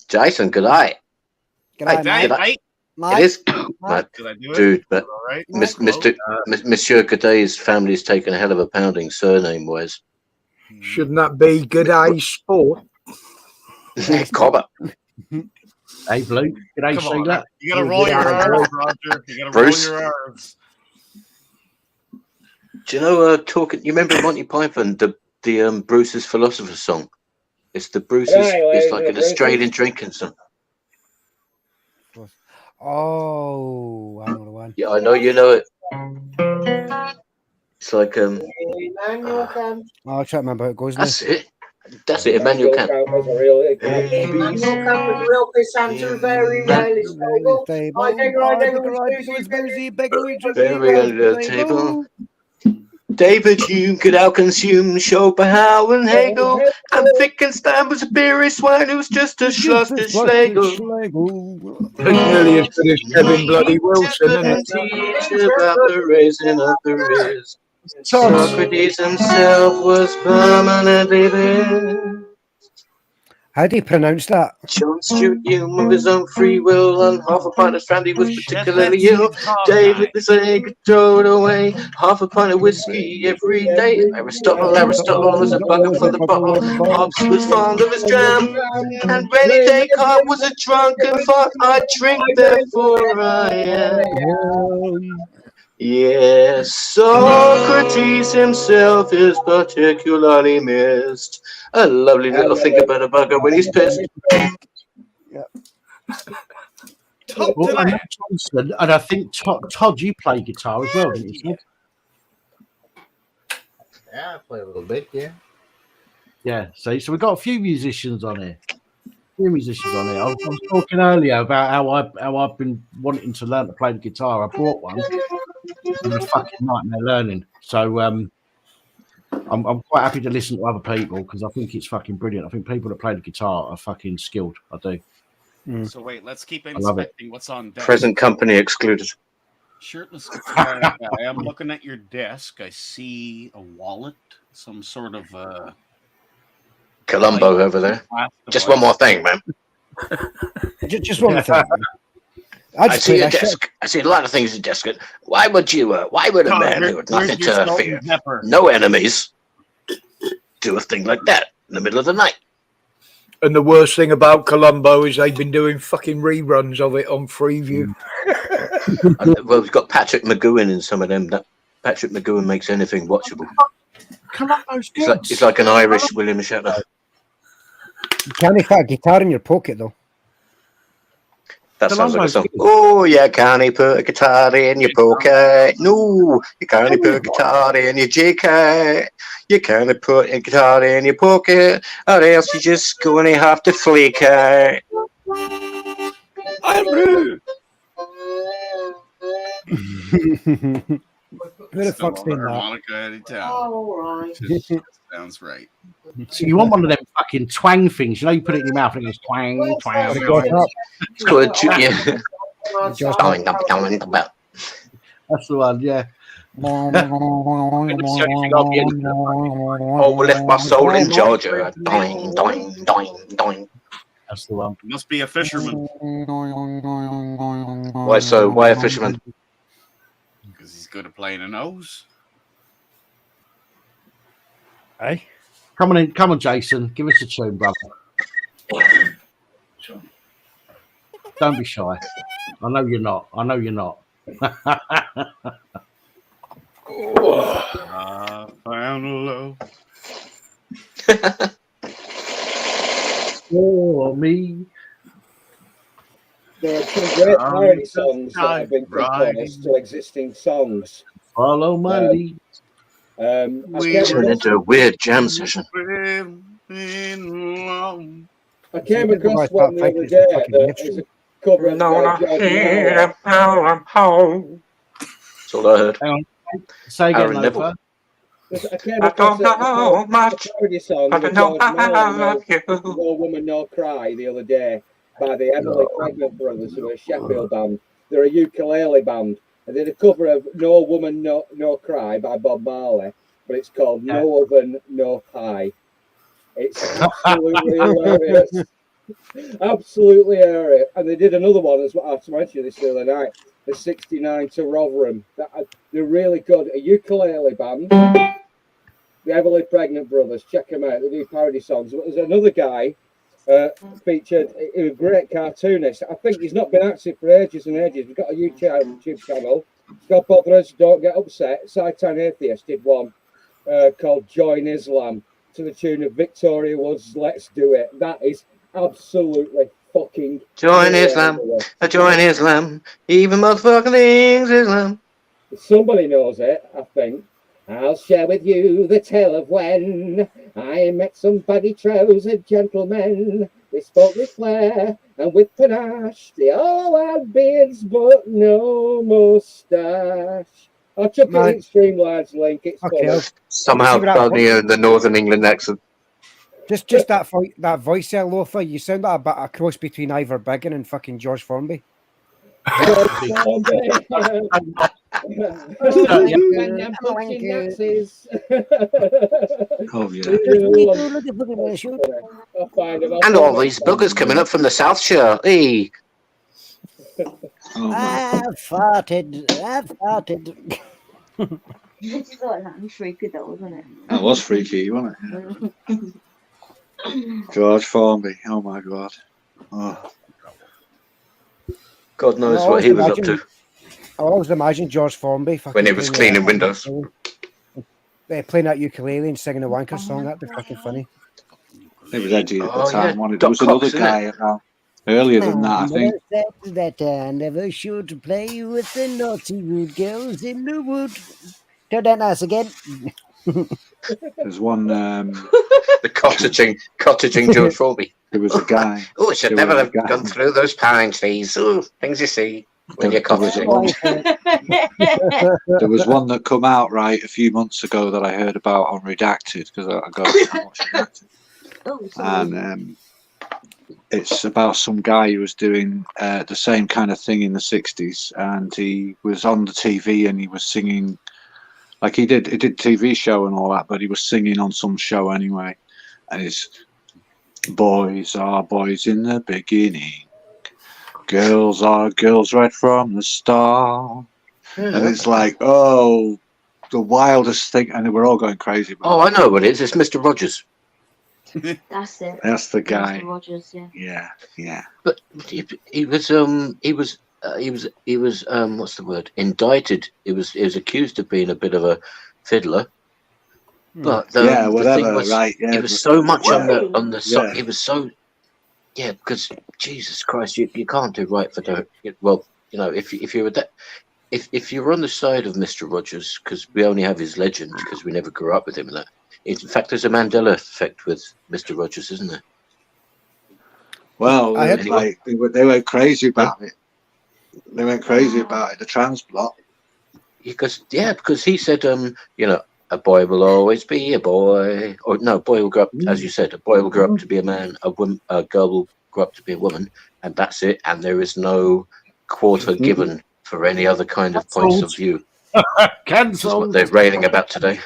Jason, g'day. G'day, mate. It is, but, dude, but Monsieur Godet's family's taken a hell of a pounding surname-wise. Shouldn't that be G'day Sport? Cobber. Hey, Blue. G'day, Sheila. You gotta roll your R's, Roger. You gotta Bruce. roll your R's. Do you know, you remember Monty Python, the Bruce's Philosopher's Song? It's the Bruce's, it's like an Australian drinking song. Oh, I know the one. Yeah, I know you know it. It's like I'll try to remember how it goes. That's it. That's it. Emmanuel Kant. Emmanuel Kant was real piss and very rarely stable. Very under the table. David Hume could outconsume Schopenhauer and Hegel, and Wittgenstein was a beery swine who was just a Schloster Schlegel. Nearly as good as Kevin Bloody Wilson, isn't it? Teach about the raising of the race. Socrates himself was permanently there. How do you pronounce that? John Stuart Hume of his own free will, and half a pint of brandy was particularly ill. David the egg thrown away half a pint of whiskey every day. Aristotle was a bugger for the bottle. Hobbes was fond of his dram, and Rene Descartes was a drunk and thought, I drink therefore I am. Yes, Socrates himself is particularly missed. A lovely little thing about a bugger when he's pissed. Well, I know Johnson, and I think Todd, you play guitar as well, didn't you? Yeah, I play a little bit, yeah. Yeah, so we've got a few musicians on here. few musicians on here. I was talking earlier about how I've been wanting to learn to play the guitar. I bought one. It was a fucking nightmare learning. So I'm quite happy to listen to other people because I think it's fucking brilliant. I think people that play the guitar are fucking skilled. I do. So wait, let's keep love it. inspecting what's on deck. Present company excluded. Shirtless guitar guy. I'm looking at your desk. I see a wallet, some sort of Columbo over there. Just one more thing, man. Just one more thing. I see a desk. I see a lot of things at desk. Why would a man who had nothing to fear, no enemies, do a thing like that in the middle of the night? And the worst thing about Columbo is they've been doing fucking reruns of it on Freeview. Well, we've got Patrick McGowan in some of them. Patrick McGowan makes anything watchable. Columbo's good. He's like an Irish William Shatner. You can't fit a guitar in your pocket, though. That sounds like a song. Oh, you can't put a guitar in your pocket. No, you can't put a guitar in your jacket. You can't put a guitar in your pocket, or else you're just going to have to flick it. I'm rude. Who the fuck's been that? harmonica anytime. All right. Sounds right. So you want one of them fucking twang things? You know, you put it in your mouth and it goes twang, twang. It's called a That's the one, yeah. Oh, we left my soul in Georgia. Doing, doing, doing, doing. That's the one. Must be a fisherman. Why so? Why a fisherman? Because he's good at playing a nose. Hey, come on, Jason. Give us a tune, brother. Don't be shy. I know you're not. I found a love. For me. There are some great parody songs that have been composed to existing songs. Follow my lead. We turned into a weird jam session. I came across one the other day that is a cover of That's all I heard. Hang on. Say again, Lofa. I don't know much, but I know I love you. No Woman, No Cry the other day by the Emily Pregnant Brothers, who are a Sheffield band. They're a ukulele band. And they did a cover of No Woman, No Cry by Bob Marley, but it's called No Oven, No Pie. It's absolutely hilarious. Absolutely hilarious. And they did another one as well. I mentioned this the other night. The 69 to Rotherham. They're really good. A ukulele band. The Everly Pregnant Brothers. Check them out. They do parody songs. But there's another guy featured, a great cartoonist. I think he's not been active for ages and ages. He's got a YouTube channel. God Botherers, Don't Get Upset. Side-Town Atheist did one called Join Islam to the tune of Victoria Wood's Let's Do It. That is absolutely fucking Join Islam. Join Islam. Even motherfucking things Islam. Somebody knows it, I think. I'll share with you the tale of when I met some baggy-trousered gentlemen. They spoke with flair and with panache. They all had beards but no moustache. I'll chuck it in Streamline's link. It's funny. Somehow Buggy and the Northern England accent. Just that voice there, Lofa, you sound like a cross between Ivor Biggin and fucking George Formby. Oh, yeah. And all these buggers coming up from the South Shore. Hey. I've farted. It's like that freaky though, wasn't it? That was freaky, wasn't it? George Formby. Oh my God. Oh. God knows what he was up to. I always imagine George Formby when he was cleaning windows. Playing that ukulele and singing a wanker song. That'd be fucking funny. It was edgy at the time. Yeah. There was another guy earlier than that, I think. That I never should play with the naughty rude girls in the wood. Turn that nice again. There's one. The cottaging George Formby. There was a guy. Oh, it should never have gone through those pine trees. Oh, things you see when you're coughing. There was one that come out right a few months ago that I heard about on Redacted because I watched Redacted, and it's about some guy who was doing the same kind of thing in the 60s, and he was on the TV and he was singing, like he did TV show and all that, but he was singing on some show anyway, and it's boys are boys in the beginning, girls are girls right from the start. And it's like, oh, the wildest thing, and we're all going crazy about Oh, I know what it is. It's Mr. Rogers. That's it. That's the guy. Mr. Rogers, Yeah. But he was what's the word? Indicted. He was accused of being a bit of a fiddler. But the thing was, it was so much on the side. It was so because Jesus Christ, you can't do right for the well, you know, if you were that. If you're on the side of Mr. Rogers, because we only have his legend, because we never grew up with him and that. In fact, there's a Mandela effect with Mr. Rogers, isn't there? Well, they went crazy about it. They went crazy about it. The trans block. Because he said, you know, a boy will always be a boy, or no, a boy will grow up, as you said, a boy will grow up to be a man, a girl will grow up to be a woman, and that's it. And there is no quarter given for any other kind of points of view. Cancelled. What they're railing about today.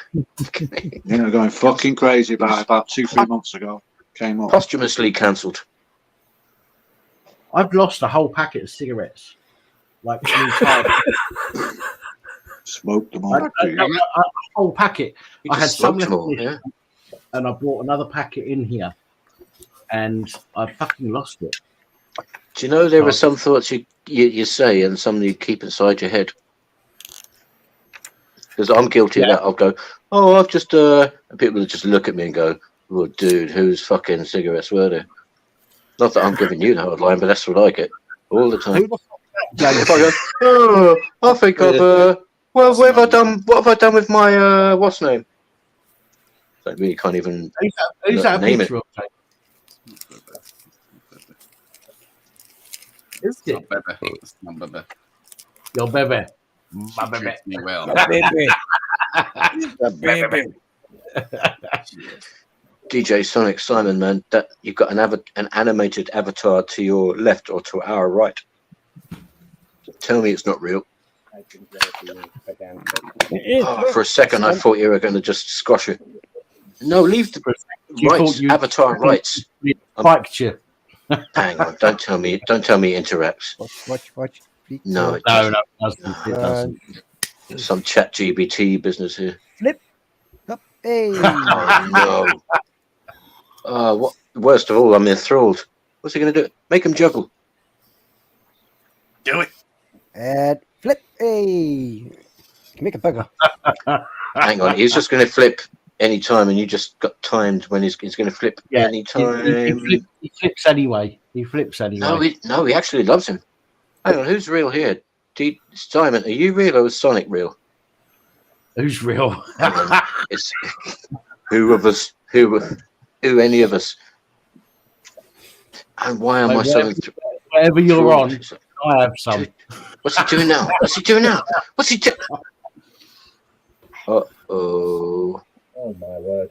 Yeah, going fucking crazy about it about 2-3 months ago. Came up. Posthumously cancelled. I've lost a whole packet of cigarettes. Like smoked them all. A whole packet. You I had just some smoked left them all, yeah. and I brought another packet in here, and I fucking lost it. Do you know there are some thoughts you say and some you keep inside your head? Because I'm guilty of that. I'll go, oh, I've just and people will just look at me and go, oh, dude, whose fucking cigarettes were there? Not that I'm giving you the hard line, but that's what I get all the time. If I go, oh, I think I've what have I done? What have I done with my what's name? I really can't even Who's that name it. picture of? Is it? It's not Bebe. Your baby. My baby. Treats me well. The baby. DJ Sonic Simon, man, that you've got an animated avatar to your left or to our right. Tell me it's not real. Oh, for a second, I thought you were going to just squash it. No, leave the rights, avatar rights. Spiked you. Hang on, don't tell me it interacts. Watch. No, it doesn't. Some chat GBT business here. Flip. Up. Hey. Oh, no. What? Worst of all, I'm enthralled. What's he going to do? Make him juggle. Do it. And flip. Hey. Make it bigger. Hang on, he's just going to flip any time, and you just got timed when he's going to flip any time. He flips anyway. He flips anyway. No, he actually loves him. Hang on, who's real here? Simon, are you real or is Sonic real? Who's real? It's who of us? Who any of us? And why am I so? Whatever you're on, I have some. What's he doing now? What's he doing now? What's he doing? Oh my word!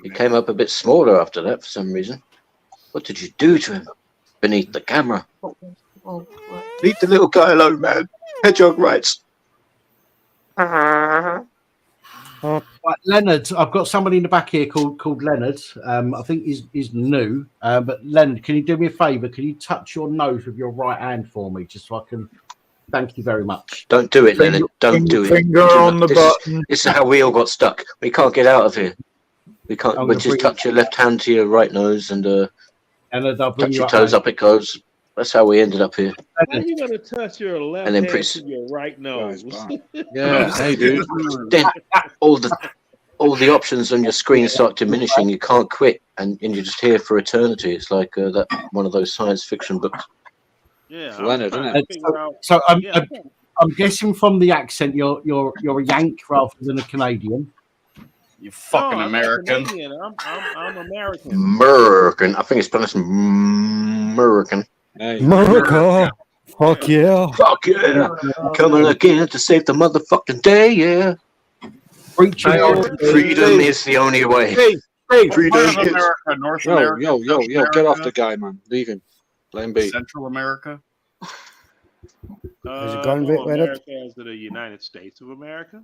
He came up a bit smaller after that for some reason. What did you do to him? Beneath the camera. Leave the little guy alone, man. Hedgehog rights. Right, Leonard, I've got somebody in the back here called Leonard. I think he's new. But Leonard, can you do me a favour? Can you touch your nose with your right hand for me, just so I can? Thank you very much. Don't do it, Leonard. Don't do it. Finger on the button. This is how we all got stuck. We can't get out of here. We can't. We just touch your left hand to your right nose and touch your toes up. It goes. That's how we ended up here. How are you going to touch your left hand to your right nose? Yeah, hey, dude. Then all the options on your screen start diminishing. You can't quit, and you're just here for eternity. It's like that one of those science fiction books. Yeah, it's Leonard, isn't it? So I'm guessing from the accent you're a Yank rather than a Canadian. You fucking I'm not American. Canadian. I'm American. American. I think it's pronounced American. America. Fuck yeah. Fuck yeah. Coming again to save the motherfucking day, yeah. Freedom is the only way. Freedom Part of is... America, North Yo, America. yo, yo, South yo, get off the America, guy, man. Leave him. Let him be. Central America. Has it gone No, Leonard? America is the United States of America.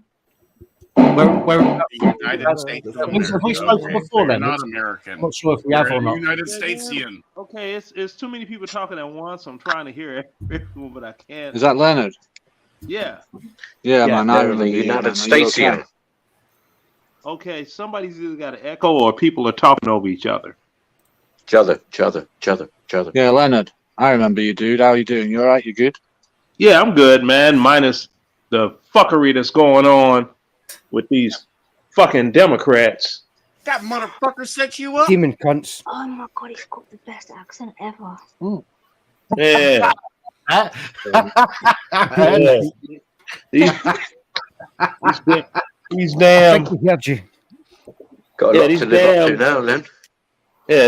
The United States of Have America. we spoken before, You're then? not American. I'm not sure if we have You're or not. United Statesian. Okay, it's too many people talking at once. I'm trying to hear everyone, but I can't. Is that Leonard? Yeah. Yeah, man. I they're remember the you, United man. Are you Statesian. okay? Okay, somebody's either got an echo or people are talking over each other. Each other. Yeah, Leonard. I remember you, dude. How you doing? You all right? You good? Yeah, I'm good, man. Minus the fuckery that's going on with these fucking Democrats. That motherfucker set you up. Demon cunts. Oh my god, he's got the best accent ever. Yeah. These damn. Got you. Got a lot to live up to now, Len. Yeah,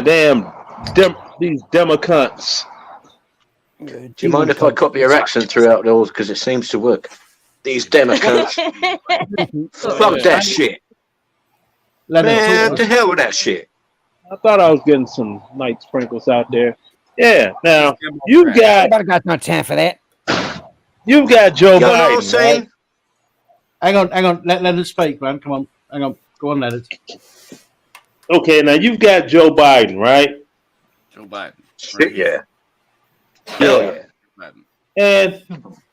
these Democrats. Do you mind if I copy your accent throughout those? Because it seems to work. These Democrats. Fuck that shit. Man, to hell with that shit. I thought I was getting some night sprinkles out there. Yeah, now you've got. I got no time for that. You've got Joe You know what I'm Biden. saying? Right? Hang on. Let it speak, man. Come on. Hang on. Go on, Leonard. Okay, now you've got Joe Biden, right? Joe Biden. Shit, yeah. Hell yeah. And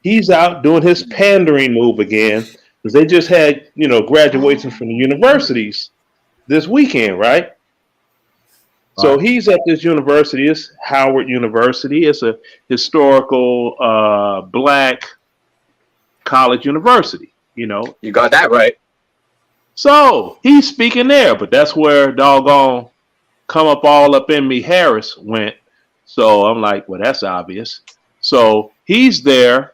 he's out doing his pandering move again because they just had, graduations from the universities this weekend, right? So he's at this university. It's Howard University. It's a historical black college university, You got that right. So he's speaking there, but that's where doggone come up all up in me Harris went. So I'm like, well, that's obvious. So he's there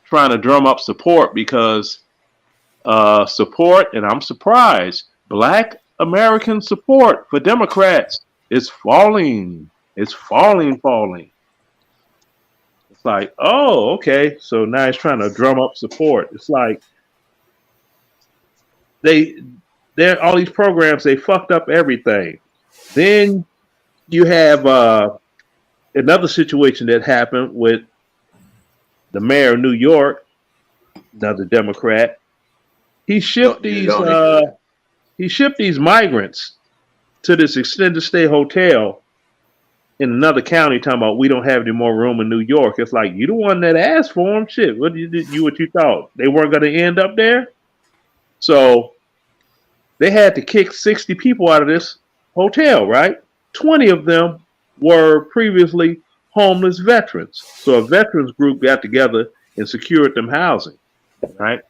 trying to drum up support because support, and I'm surprised, Black American support for Democrats is falling. It's falling. It's like, oh, okay. So now he's trying to drum up support. It's like they're all these programs, they fucked up everything. Then you have another situation that happened with the mayor of New York, another Democrat. He shipped these migrants to this extended stay hotel in another county, talking about we don't have any more room in New York. It's like, you the one that asked for them. Shit, what you thought they weren't going to end up there? So they had to kick 60 people out of this hotel, right? 20 of them were previously homeless veterans. So a veterans group got together and secured them housing, right?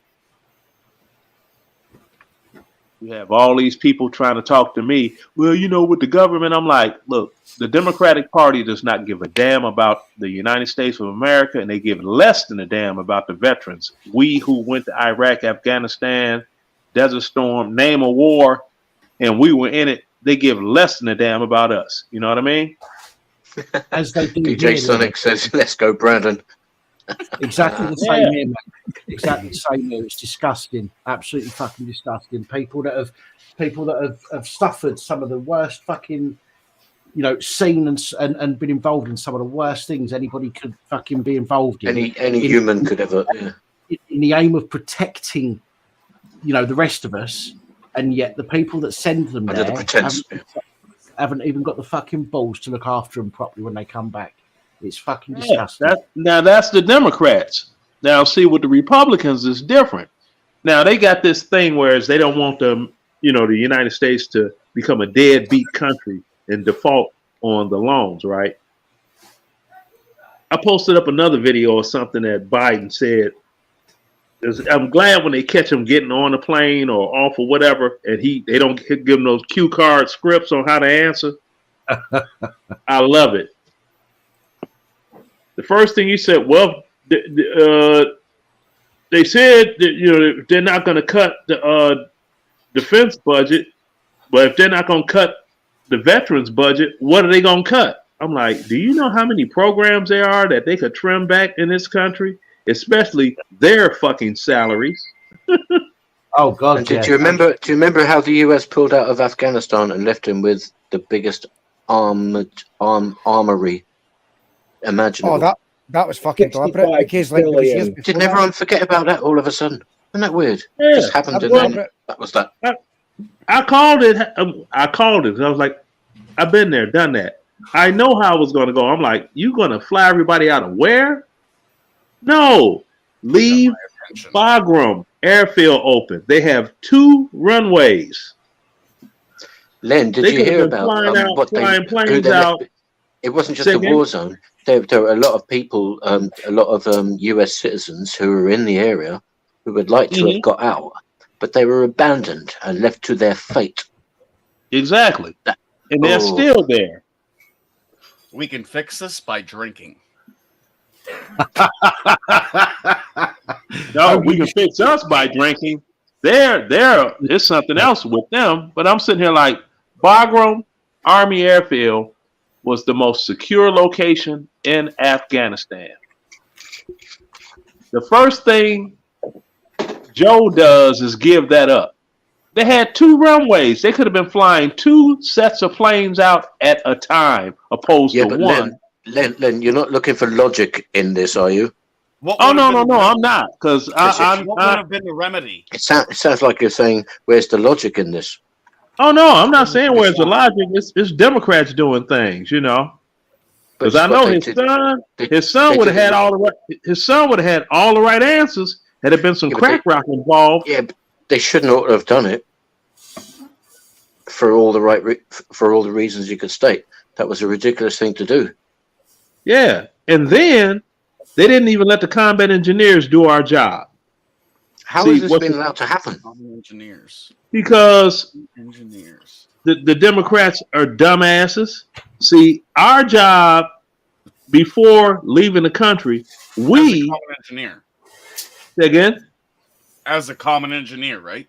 You have all these people trying to talk to me. Well, with the government, I'm like, look, the Democratic Party does not give a damn about the United States of America, and they give less than a damn about the veterans. We who went to Iraq, Afghanistan, Desert Storm, name a war, and we were in it, they give less than a damn about us. You know what I mean? As they do. DJ Sonic says, let's go, Brandon. Exactly the same here, man. Exactly the same here. It's disgusting. Absolutely fucking disgusting. People that have suffered some of the worst fucking, seen and been involved in some of the worst things anybody could fucking be involved in. Any human could ever, yeah. In the aim of protecting, the rest of us, and yet the people that send them Under there the pretense. haven't even got the fucking balls to look after them properly when they come back. It's fucking disgusting. That's the Democrats. Now, see, with the Republicans, it's different. Now, they got this thing where they don't want the United States to become a deadbeat country and default on the loans, right? I posted up another video or something that Biden said. I'm glad when they catch him getting on a plane or off or whatever, and they don't give him those cue card scripts on how to answer. I love it. The first thing he said, well, they said that they're not going to cut the defense budget, but if they're not going to cut the veterans budget, what are they going to cut? I'm like, do you know how many programs there are that they could trim back in this country, especially their fucking salaries? Oh God! And do you remember? Do you remember how the US pulled out of Afghanistan and left him with the biggest armory imaginable? Oh, that was fucking deliberate. Because like, didn't everyone forget about that all of a sudden? Isn't that weird? Yeah, It just happened, and then that was that. I called it. I called it. I was like, I've been there, done that. I know how it was going to go. I'm like, you going to fly everybody out of where? No, leave Bagram Airfield open. They have 2 runways. Len, did you hear about what who they left? It wasn't just a war zone. There were a lot of people, a lot of US citizens who were in the area who would like to have got out, but they were abandoned and left to their fate. Exactly. And they're still there. We can fix this by drinking. No, we can fix us by drinking. There's something else with them. But I'm sitting here like, Bagram Army Airfield was the most secure location in Afghanistan. The first thing Joe does is give that up. They had 2 runways. They could have been flying 2 sets of planes out at a time, opposed to one. Len, you're not looking for logic in this, are you? No, I'm not. Because what would have been the remedy? It sounds like you're saying, where's the logic in this? Oh no, I'm not saying where's the logic. It's Democrats doing things, you know. Because I know his son would have had all the right. His son would have had all the right answers had there been some crack rock involved. Yeah, but they shouldn't have done it for all the for all the reasons you could state. That was a ridiculous thing to do. Yeah, and then they didn't even let the combat engineers do our job. How has this been allowed to happen? Engineers. Because the Democrats are dumbasses. See, our job before leaving the country, we as a common engineer. Say again? As a common engineer, right?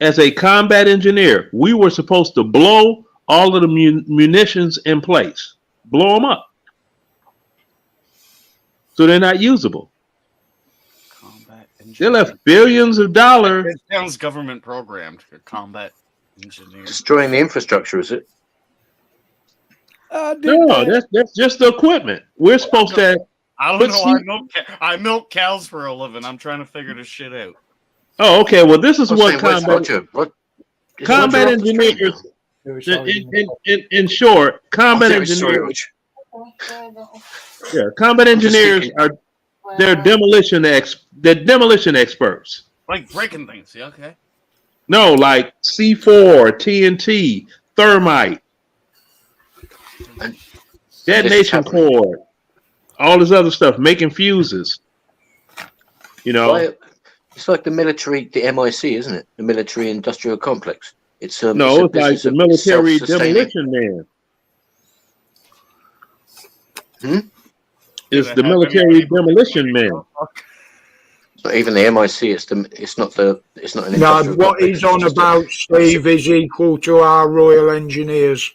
As a combat engineer, we were supposed to blow all of the munitions in place, blow them up, so they're not usable. They left billions of dollars. It sounds government programmed for combat engineers. Destroying the infrastructure, is it? No, that's just the equipment. We're supposed to. I don't know. I milk cows for a living. I'm trying to figure this shit out. Oh, okay. Well, this is what combat engineers. In short, combat engineers. Yeah, combat engineers are. They're demolition experts. Like breaking things, yeah, okay. No, like C4, TNT, thermite, detonation cord, all this other stuff, making fuses. You know, it's like the military, the MIC, isn't it? The military industrial complex. It's it's like the military demolition man. It's the military demolition man. It's not even the MIC. It's not an. No, what he's on about, Steve, is equal to our Royal Engineers.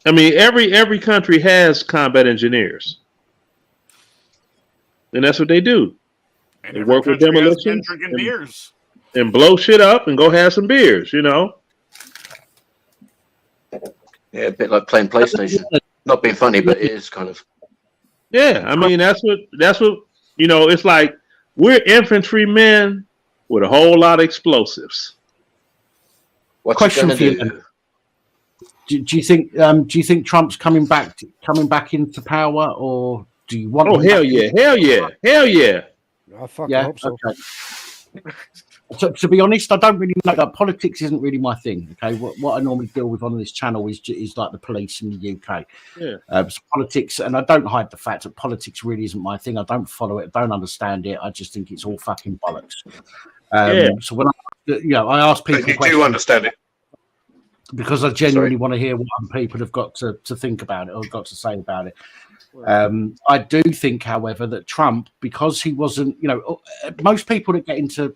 I mean, every country has combat engineers, and that's what they do. They work with demolition and blow shit up and go have some beers. You know. Yeah, a bit like playing PlayStation. Not being funny, but it is kind of. Yeah, I mean that's what you know. It's like we're infantrymen with a whole lot of explosives. Question for you. Do you think Trump's coming back into power, or do you want? Oh hell yeah! I fucking hope so. Okay. To be honest, I don't really know. Like, politics isn't really my thing. Okay, what I normally deal with on this channel is like the police in the UK. Yeah. So politics, and I don't hide the fact that politics really isn't my thing. I don't follow it. I don't understand it. I just think it's all fucking bollocks. So when I ask people, you do understand it because I genuinely want to hear what people have got to think about it or got to say about it. I do think, however, that Trump, because he wasn't, most people that get into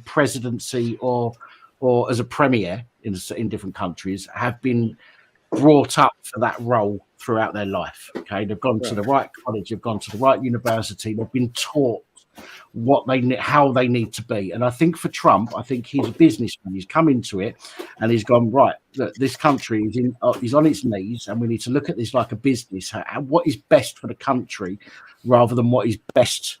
presidency or as a premier in different countries have been brought up for that role throughout their life. Okay, they've gone to the right college, they've gone to the right university, they've been taught how they need to be. And I think for Trump, I think he's a businessman. He's come into it and he's gone, right, look, this country is on its knees, and we need to look at this like a business. What is best for the country rather than what is best,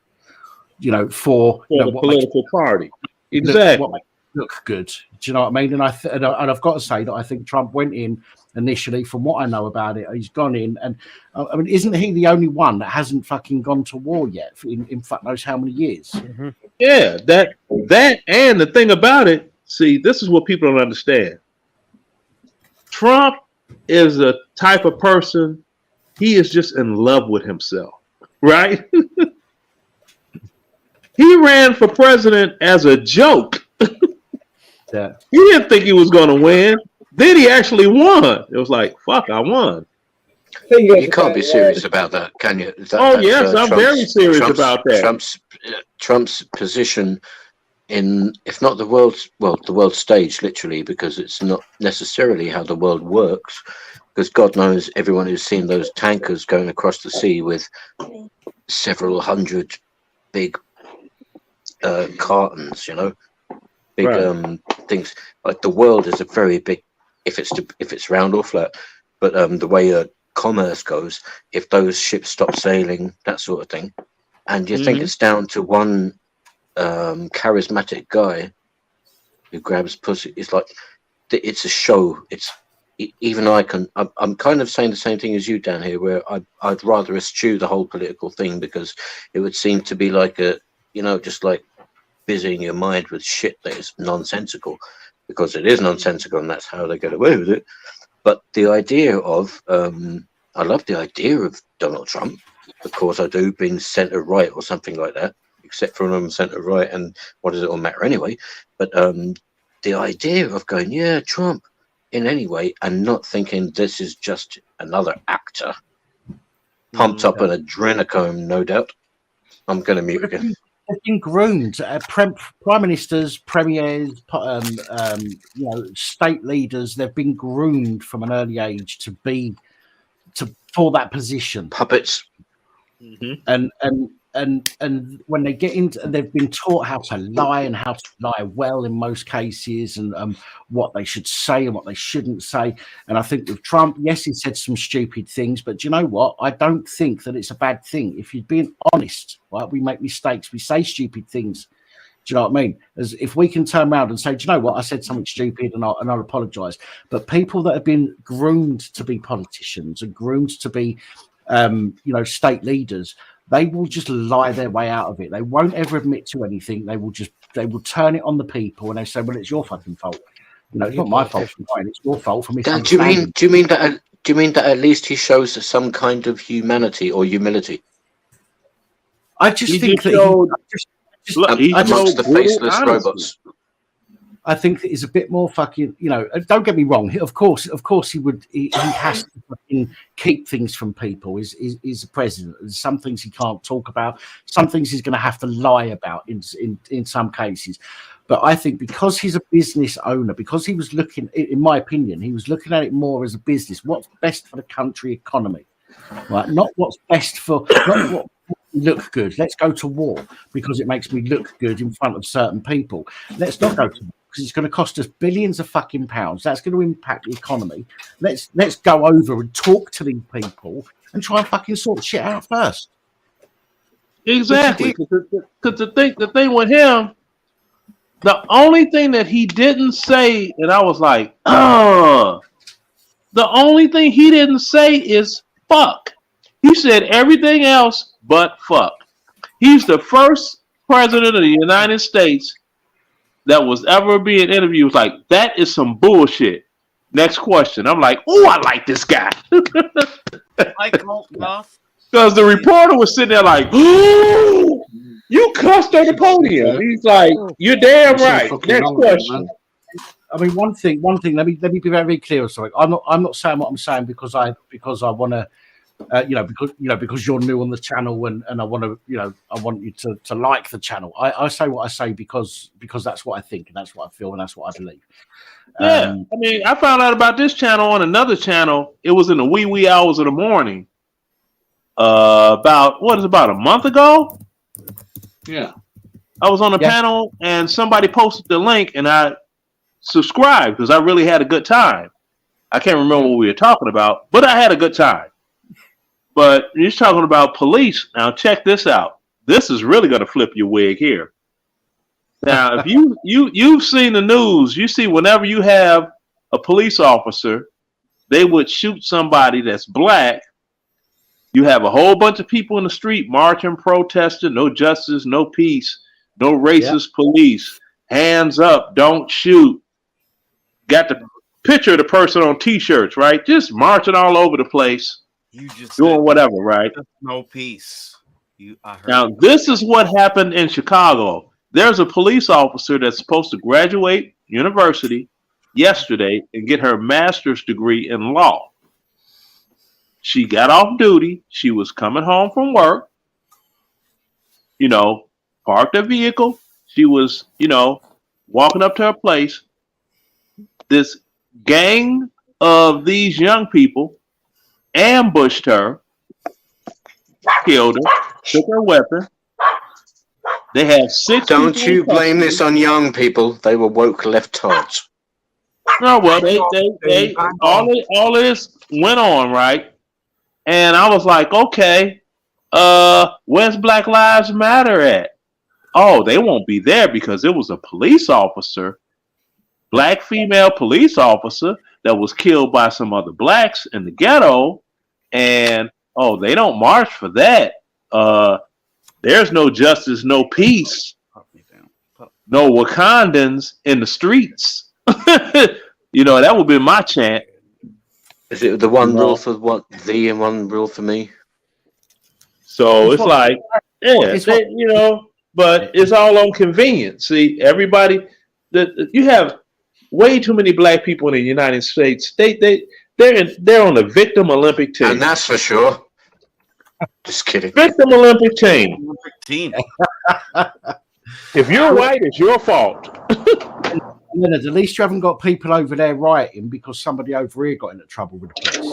for the political party. Exactly. Look good. Do you know what I mean? And I've got to say that I think Trump went in initially, from what I know about it, he's gone in, and I mean, isn't he the only one that hasn't fucking gone to war yet in fuck knows how many years? Mm-hmm. Yeah, that and the thing about it, see, this is what people don't understand. Trump is a type of person, he is just in love with himself, right? He ran for president as a joke. Yeah. He didn't think he was going to win. Then he actually won. It was like, fuck, I won. You can't be serious about that, can you? Yes, I'm very serious about that. Trump's position in, if not the world stage, literally, because it's not necessarily how the world works. Because God knows everyone who's seen those tankers going across the sea with several hundred big cartons, big things. Like the world is a very big, if it's round or flat, but the way commerce goes, if those ships stop sailing, that sort of thing, and you think it's down to one charismatic guy who grabs pussy, it's like it's a show. It's even I'm kind of saying the same thing as you, Dan, here, where I'd rather eschew the whole political thing, because it would seem to be like just like busying your mind with shit that is nonsensical, because it is nonsensical and that's how they get away with it. But the idea of I love the idea of Donald Trump, of course I do, being centre right or something like that, except for when I'm centre right, and what does it all matter anyway? But the idea of going, yeah, Trump in any way, and not thinking this is just another actor pumped up on adrenochrome, no doubt. I'm going to mute again. They've been groomed. Prime ministers, premiers, state leaders. They've been groomed from an early age for that position. Puppets. And when they get into, they've been taught how to lie and how to lie well in most cases, and what they should say and what they shouldn't say. And I think with Trump, yes, he said some stupid things, but do you know what? I don't think that it's a bad thing. If you're being honest, right? We make mistakes, we say stupid things. Do you know what I mean? As if we can turn around and say, do you know what? I said something stupid and I'll apologize. But people that have been groomed to be politicians and groomed to be, state leaders, they will just lie their way out of it. They won't ever admit to anything. They will turn it on the people, and they say, well, it's your fucking fault. It's not my fault for lying, it's your fault for misunderstanding. Do you mean that at least he shows some kind of humanity or humility? I just think that amongst the faceless robots. I think that he's a bit more fucking, don't get me wrong. Of course he has to fucking keep things from people. He's the president. There's some things he can't talk about. Some things he's going to have to lie about in some cases. But I think because he's a business owner, because he was looking, in my opinion, he was looking at it more as a business. What's best for the country economy, right? Not what's best for, not what look good. Let's go to war because it makes me look good in front of certain people. Let's not go to war because it's going to cost us billions of fucking pounds. That's going to impact the economy. Let's go over and talk to these people and try and fucking sort shit out first. Exactly. Because the thing with him, the only thing that he didn't say, and I was like, the only thing he didn't say is fuck. He said everything else but fuck. He's the first president of the United States that was ever being interviewed. Like, that is some bullshit. Next question. I'm like, oh, I like this guy. Because the reporter was sitting there like, oh, you cussed on the podium. He's like, you're damn right. Next question. I mean, one thing. Let me be very, very clear. Sorry, I'm not saying what I'm saying because I want to because you're new on the channel and I want to, I want you to like the channel. I say what I say because that's what I think and that's what I feel and that's what I believe. Yeah, I mean, I found out about this channel on another channel. It was in the wee hours of the morning. About a month ago. Yeah, I was on a panel and somebody posted the link and I subscribed because I really had a good time. I can't remember what we were talking about, but I had a good time. But you're talking about police. Now check this out. This is really going to flip your wig here. Now, if you've seen the news, you see whenever you have a police officer, they would shoot somebody that's black. You have a whole bunch of people in the street marching, protesting, no justice, no peace, no racist police, hands up, don't shoot. Got the picture of the person on T-shirts, right? Just marching all over the place, You just doing whatever, right? No peace. Now, this is what happened in Chicago. There's a police officer that's supposed to graduate university yesterday and get her master's degree in law. She got off duty. She was coming home from work, parked her vehicle. She was, walking up to her place. This gang of these young people ambushed her, killed her, took her weapon. They have 6. Don't you blame this on young people? They were woke leftards. No, well, they all of this went on, right? And I was like, okay, where's Black Lives Matter at? Oh, they won't be there because it was a police officer, black female police officer that was killed by some other blacks in the ghetto. And, they don't march for that. There's no justice, no peace, no Wakandans in the streets. That would be my chant. Is it the one rule for what thee and one rule for me? So it's like, but it's all on convenience. See, everybody, you have way too many black people in the United States. They're on the victim Olympic team, and that's for sure. Just kidding. Victim Olympic team. If you're white, it's your fault. Leonard, at least you haven't got people over there rioting because somebody over here got into trouble with the police.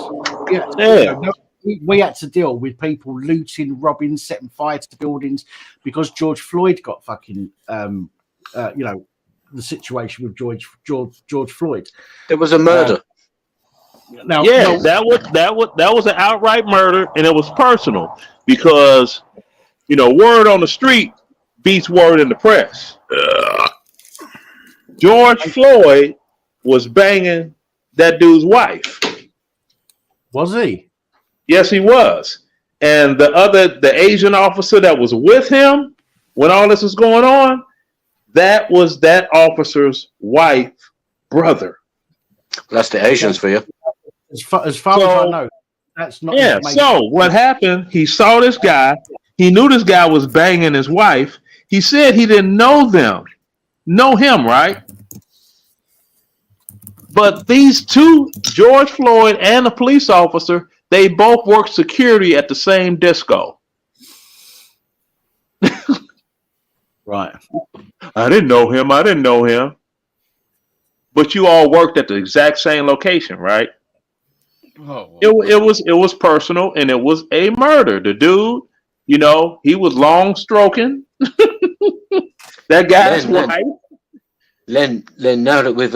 We had to deal with people looting, robbing, setting fire to buildings because George Floyd got fucking, the situation with George Floyd. It was a murder. That was an outright murder, and it was personal because word on the street beats word in the press. George Floyd was banging that dude's wife. Was he? Yes, he was. And the Asian officer that was with him when all this was going on, that was that officer's wife, brother. That's the Asians for you. As far as I know, that's not. Yeah. So what happened? He saw this guy. He knew this guy was banging his wife. He said he didn't know him, right? But these two, George Floyd and the police officer, they both work security at the same disco. Right. I didn't know him. But you all worked at the exact same location, right? Oh, it was personal and it was a murder. The dude, he was long stroking that guy's wife. Len, now that we've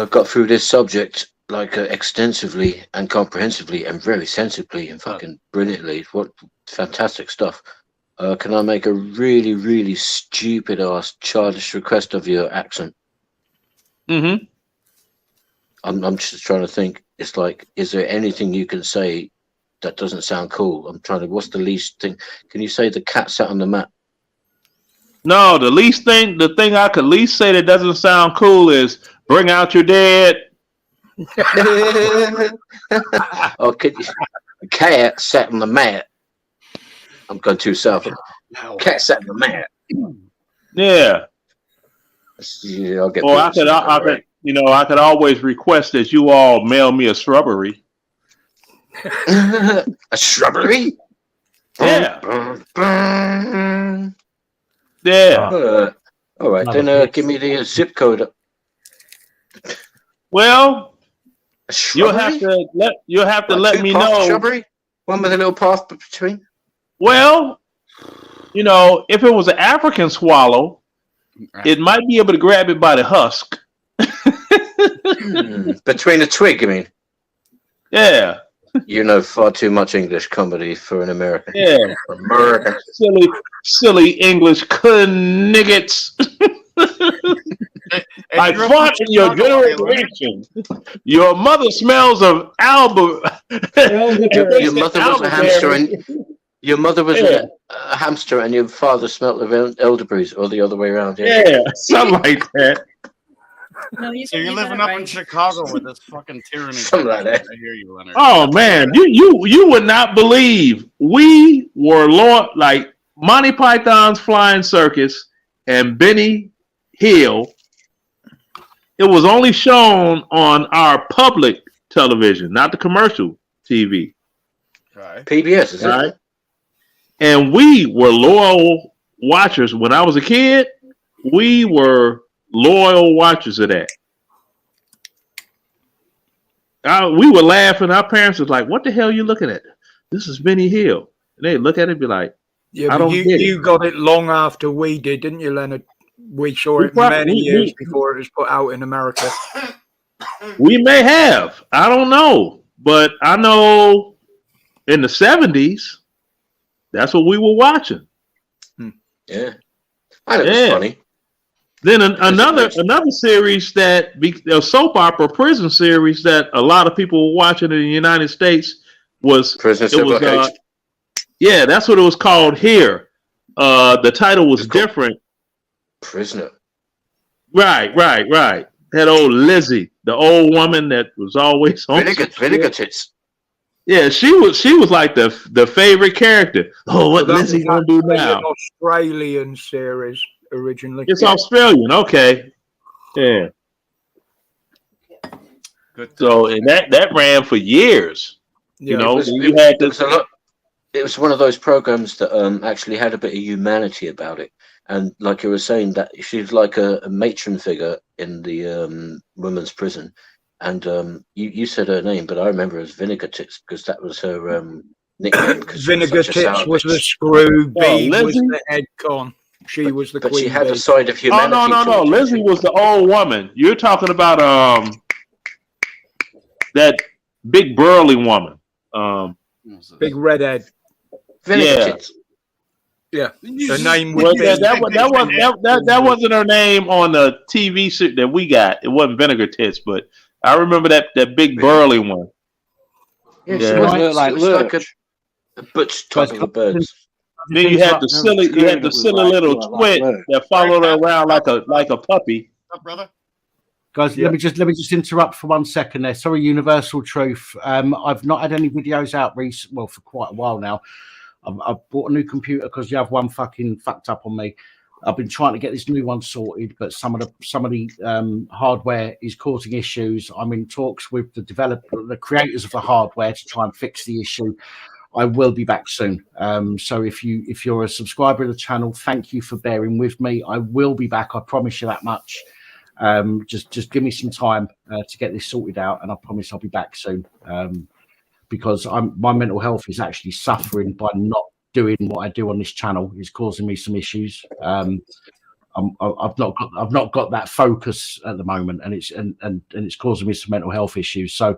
got through this subject extensively and comprehensively and very sensibly and fucking brilliantly, what fantastic stuff. Can I make a really, really stupid ass childish request of your accent? Mm-hmm. I'm just trying to think. It's like, is there anything you can say that doesn't sound cool? What's the least thing? Can you say the cat sat on the mat? No, the thing I could least say that doesn't sound cool is bring out your dead. Oh, the cat sat on the mat. I'm going too south. Cat sat on the mat. Yeah. I'll get. Or I could always request that you all mail me a shrubbery. A shrubbery? Yeah. All right, then give me the zip code. Well, you'll have to let me know. Shrubbery? One with a little path between? Well, you know, if it was an African swallow, it might be able to grab it by the husk. Between a twig, you mean? Yeah. You know far too much English comedy for an American. Yeah. American. Silly English niggas. I fought in your general direction. Your mother smells of Your mother was a hamster and your mother was a hamster and your father smelled of elderberries, or the other way around. Yeah, something like that. No, so you're living up in Chicago with this fucking tyranny. Something like that. I hear you, Leonard. Oh man, you would not believe we were like Monty Python's Flying Circus and Benny Hill. It was only shown on our public television, not the commercial TV. Right. PBS, is right? it? And we were loyal watchers. When I was a kid, we were loyal watchers of that. We were laughing. Our parents was like, "What the hell are you looking at? This is Benny Hill." And they look at it and be like, "Yeah, I don't get it." You got it long after we did, didn't you, Leonard? We saw it many years before it was put out in America. We may have. I don't know. But I know in the 70s, that's what we were watching. Yeah. I thought it was funny. Then another series that a soap opera prison series that a lot of people were watching in the United States was yeah, that's what it was called here. The title was different. Prisoner. Right. That old Lizzie, the old woman that was always on vinegar tits. Yeah, she was like the favorite character. Oh, what Lizzie gonna do now? An Australian series originally. It's Australian, okay. Yeah. Good. So and that ran for years. Yeah, you know, it was one of those programs that actually had a bit of humanity about it. And like you were saying, that she's like a matron figure in the women's prison. And you said her name, but I remember her as Vinegar Tits because that was her nickname. Vinegar Tits was the screw, B was the head con. She was the queen. But she had a side of humanity. Oh, no. Lizzie was the old woman. You're talking about that big burly woman. Big redhead. Yeah. Yeah, her name would be. That wasn't her name on the TV suit that we got. It wasn't Vinegar Tits, but I remember that big burly one. Yeah, she was like a butch type of a bird. Then you had the silly little twit that followed her around like a puppy. What's up, brother? Guys, let me just interrupt for 1 second there. Sorry, Universal Truth. I've not had any videos out for quite a while now. I've bought a new computer because you have one fucking fucked up on me. I've been trying to get this new one sorted, but some of the hardware is causing issues. I'm in talks with the creators of the hardware to try and fix the issue. I will be back soon. So if you're a subscriber of the channel, thank you for bearing with me. I will be back. I promise you that much. Just give me some time to get this sorted out, and I promise I'll be back soon. Because my mental health is actually suffering by not doing what I do on this channel. It's causing me some issues. I've not got that focus at the moment, and it's causing me some mental health issues. So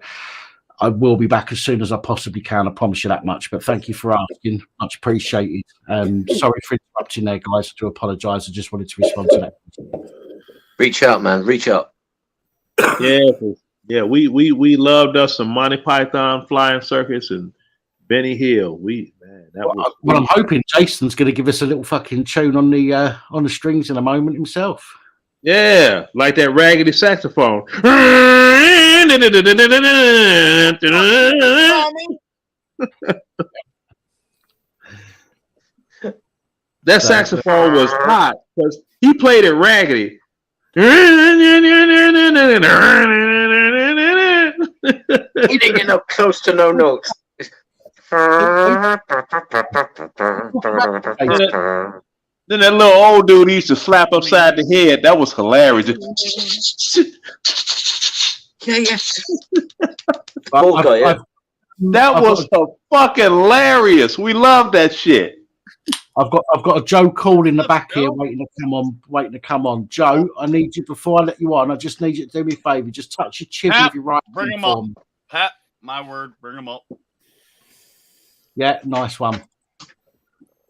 I will be back as soon as I possibly can. I promise you that much. But thank you for asking, much appreciated. Sorry for interrupting there, guys. I do apologise. I just wanted to respond to that. Reach out, man. Reach out. Yeah, we loved us some Monty Python, Flying Circus, and Benny Hill. I'm hoping Jason's going to give us a little fucking tune on the strings in a moment himself. Yeah, like that raggedy saxophone. That saxophone was hot because he played it raggedy. He didn't get up close to no notes. Then that little old dude used to slap upside the head. That was hilarious. Yeah. That was fucking hilarious. We love that shit. I've got a Joe Call in the back here waiting to come on. Joe, I need you before I let you on. I just need you to do me a favour. Just touch your chin with your right bring him for up. me. Pat, my word, bring him up. Yeah, nice one.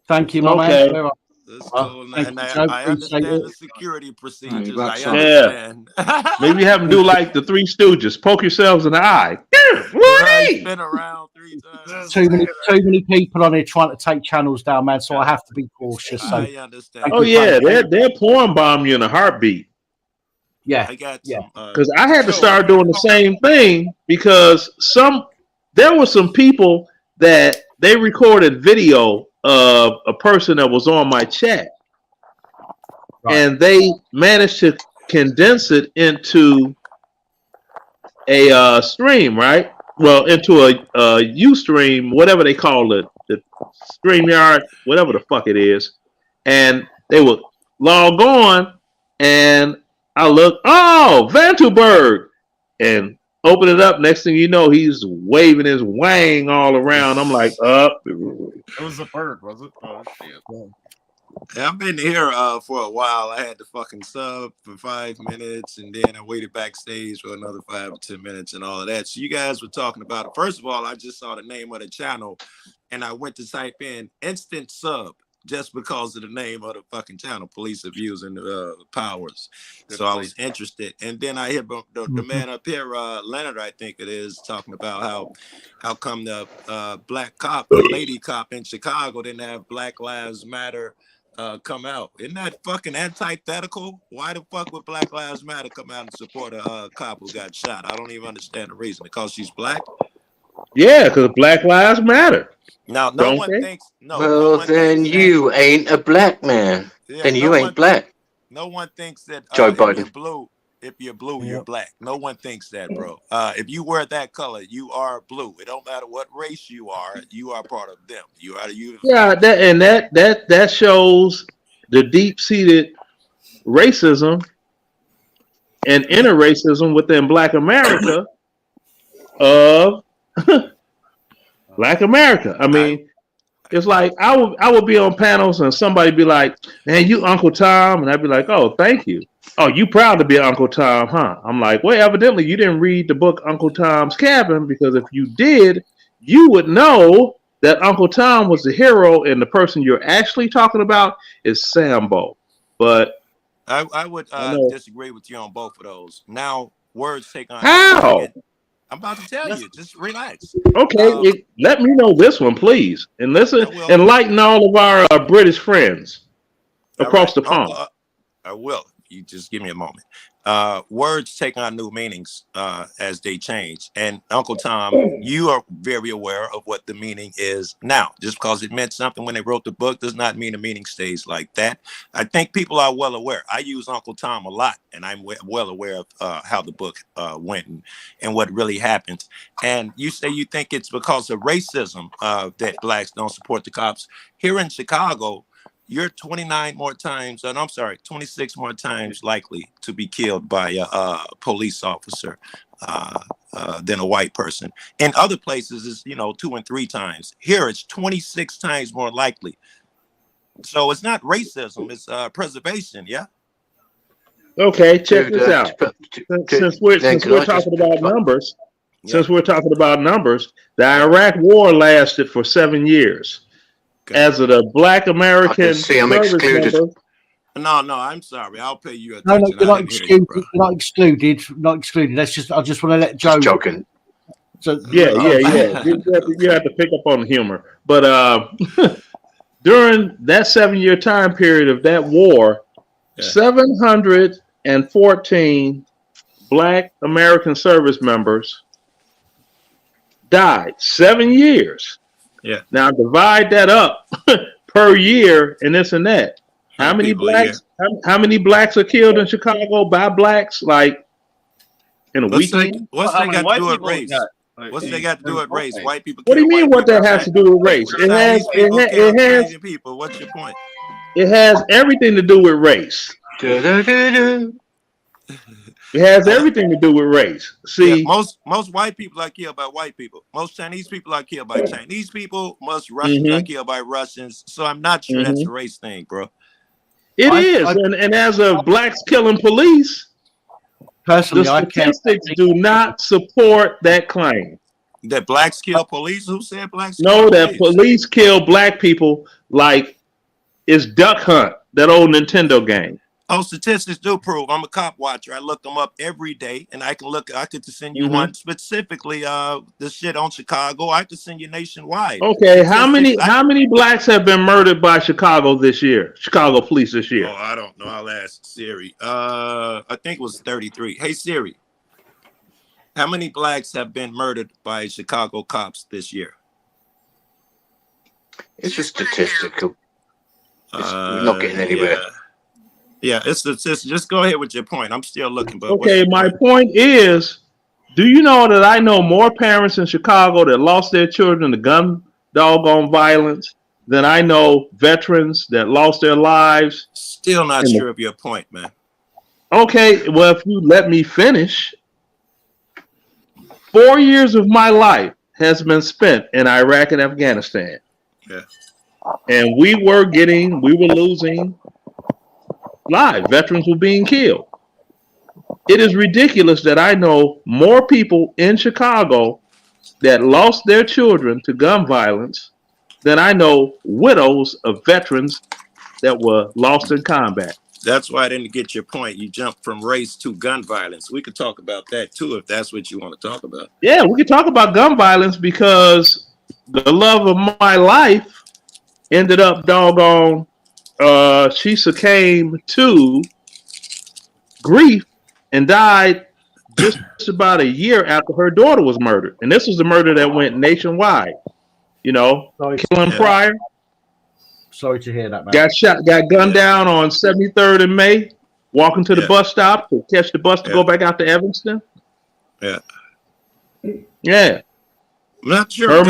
Thank you, my man. That's cool. And Joe, I understand the security procedures. I Yeah. understand. Maybe you have them do like the Three Stooges. Poke yourselves in the eye. Spin around 3 times. Too many people on here trying to take channels down, man. So I have to be cautious. So I understand. Oh yeah, they're porn bomb you in a heartbeat. Yeah, I got Because I had to start doing the same thing because there were some people that they recorded video of a person that was on my chat, and they managed to condense it into a stream, right? Well, into a Ustream, whatever they call it, the StreamYard, whatever the fuck it is, and they would log on, and I look, oh, Vantuberg, and open it up. Next thing you know, he's waving his wang all around. I'm like, up. It was a bird, was it? Oh shit. Yeah, I've been here for a while. I had to fucking sub for 5 minutes, and then I waited backstage for another 5 or 10 minutes and all of that. So you guys were talking about it. First of all, I just saw the name of the channel, and I went to type in instant sub just because of the name of the fucking channel, Police Abusing Powers. So I was interested. And then I hear the man up here, Leonard, I think it is, talking about how come the black cop, the lady cop in Chicago didn't have Black Lives Matter come out. Isn't that fucking antithetical? Why the fuck would Black Lives Matter come out and support a cop who got shot? I don't even understand the reason. Because she's black? Yeah, because Black Lives Matter. Now, no one thinks. No. Well, then you ain't a black man. Yeah, then you ain't black. No one thinks that Joe if Biden. you're blue, you're black. No one thinks that, bro. If you wear that color, you are blue. It don't matter what race you are part of them. You are you. Yeah, that shows the deep-seated racism and inner racism within Black America of Black America. I mean, it's like I would be on panels and somebody be like, "Man, you Uncle Tom," and I'd be like, "Oh, thank you. Oh, you proud to be Uncle Tom, huh?" I'm like, "Well, evidently you didn't read the book Uncle Tom's Cabin, because if you did, you would know that Uncle Tom was the hero, and the person you're actually talking about is Sambo." But I would disagree with you on both of those. Now, words take on. How? I'm about to tell you. Just relax. Okay, let me know this one, please, and listen, enlighten all of our British friends across the pond. I will. You just give me a moment. Words take on new meanings as they change. And Uncle Tom, you are very aware of what the meaning is now. Just because it meant something when they wrote the book does not mean the meaning stays like that. I think people are well aware. I use Uncle Tom a lot, and I'm well aware of how the book went and what really happened. And you say you think it's because of racism that blacks don't support the cops. Here in Chicago, you're 26 more times likely to be killed by a police officer than a white person. In other places, it's 2 and 3 times. Here, it's 26 times more likely. So it's not racism; it's preservation. Yeah. Okay, check this out. Since we're talking about numbers, the Iraq War lasted for 7 years. As of the Black American I'm excluded. No, I'm sorry. I'll pay you No, attention. you're not excluded. You're not excluded. Not excluded. I just want to let Joe. Joking. So yeah. You have to pick up on the humor. But during that 7-year time period of that war, 714 Black American service members died. 7 years. Yeah. Now divide that up per year and this and that. How many blacks? How many blacks are killed in Chicago by blacks? Like in a weekend? What's that got to do with race? What's they got to do with race? White people. What do you mean? What that has to do with race? It has. It has. People. What's your point? It has everything to do with race. It has everything to do with race. See, most white people are killed by white people. Most Chinese people are killed by Chinese people. Most Russians are killed by Russians. So I'm not sure that's a race thing, bro. It is, and as of blacks killing police, personally, the statistics do not support that claim. That blacks kill police? Who said blacks? No, that police kill black people like it's Duck Hunt, that old Nintendo game. Oh, statistics do prove. I'm a cop watcher. I look them up every day, and I could send you one specifically. The shit on Chicago. I could send you nationwide. Okay, how many blacks have been murdered by Chicago this year? Chicago police this year? Oh, I don't know. I'll ask Siri. I think it was 33. Hey Siri, how many blacks have been murdered by Chicago cops this year? It's a statistical. We're not getting anywhere. Yeah, it's just go ahead with your point. I'm still looking. But okay, my point is, do you know that I know more parents in Chicago that lost their children to gun doggone violence than I know veterans that lost their lives? Still not sure of your point, man. Okay, well, if you let me finish, 4 years of my life has been spent in Iraq and Afghanistan. Yeah. And we were losing lives. Veterans were being killed. It is ridiculous that I know more people in Chicago that lost their children to gun violence than I know widows of veterans that were lost in combat. That's why I didn't get your point. You jumped from race to gun violence. We could talk about that too if that's what you want to talk about. Yeah, we could talk about gun violence because the love of my life ended up doggone. She succumbed to grief and died just about a year after her daughter was murdered. And this was the murder that went nationwide. You know, killing Pryor. Sorry to hear that, man. Got gunned down on 73rd and May, walking to the bus stop to catch the bus to go back out to Evanston. Yeah. Yeah. I'm not sure.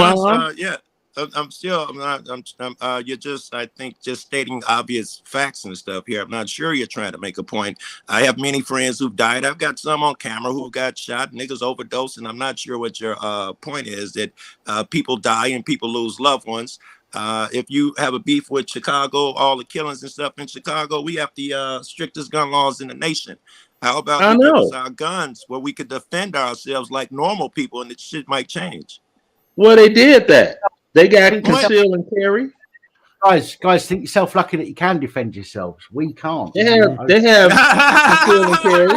Yeah. I'm still. You're just. I think just stating obvious facts and stuff here. I'm not sure you're trying to make a point. I have many friends who've died. I've got some on camera who got shot. Niggas overdose, and I'm not sure what your point is. That people die and people lose loved ones. If you have a beef with Chicago, all the killings and stuff in Chicago, we have the strictest gun laws in the nation. How about you give us our guns where we could defend ourselves like normal people, and the shit might change. Well, they did that. They got conceal and carry. Guys, think yourself lucky that you can defend yourselves. We can't. They have conceal and carry.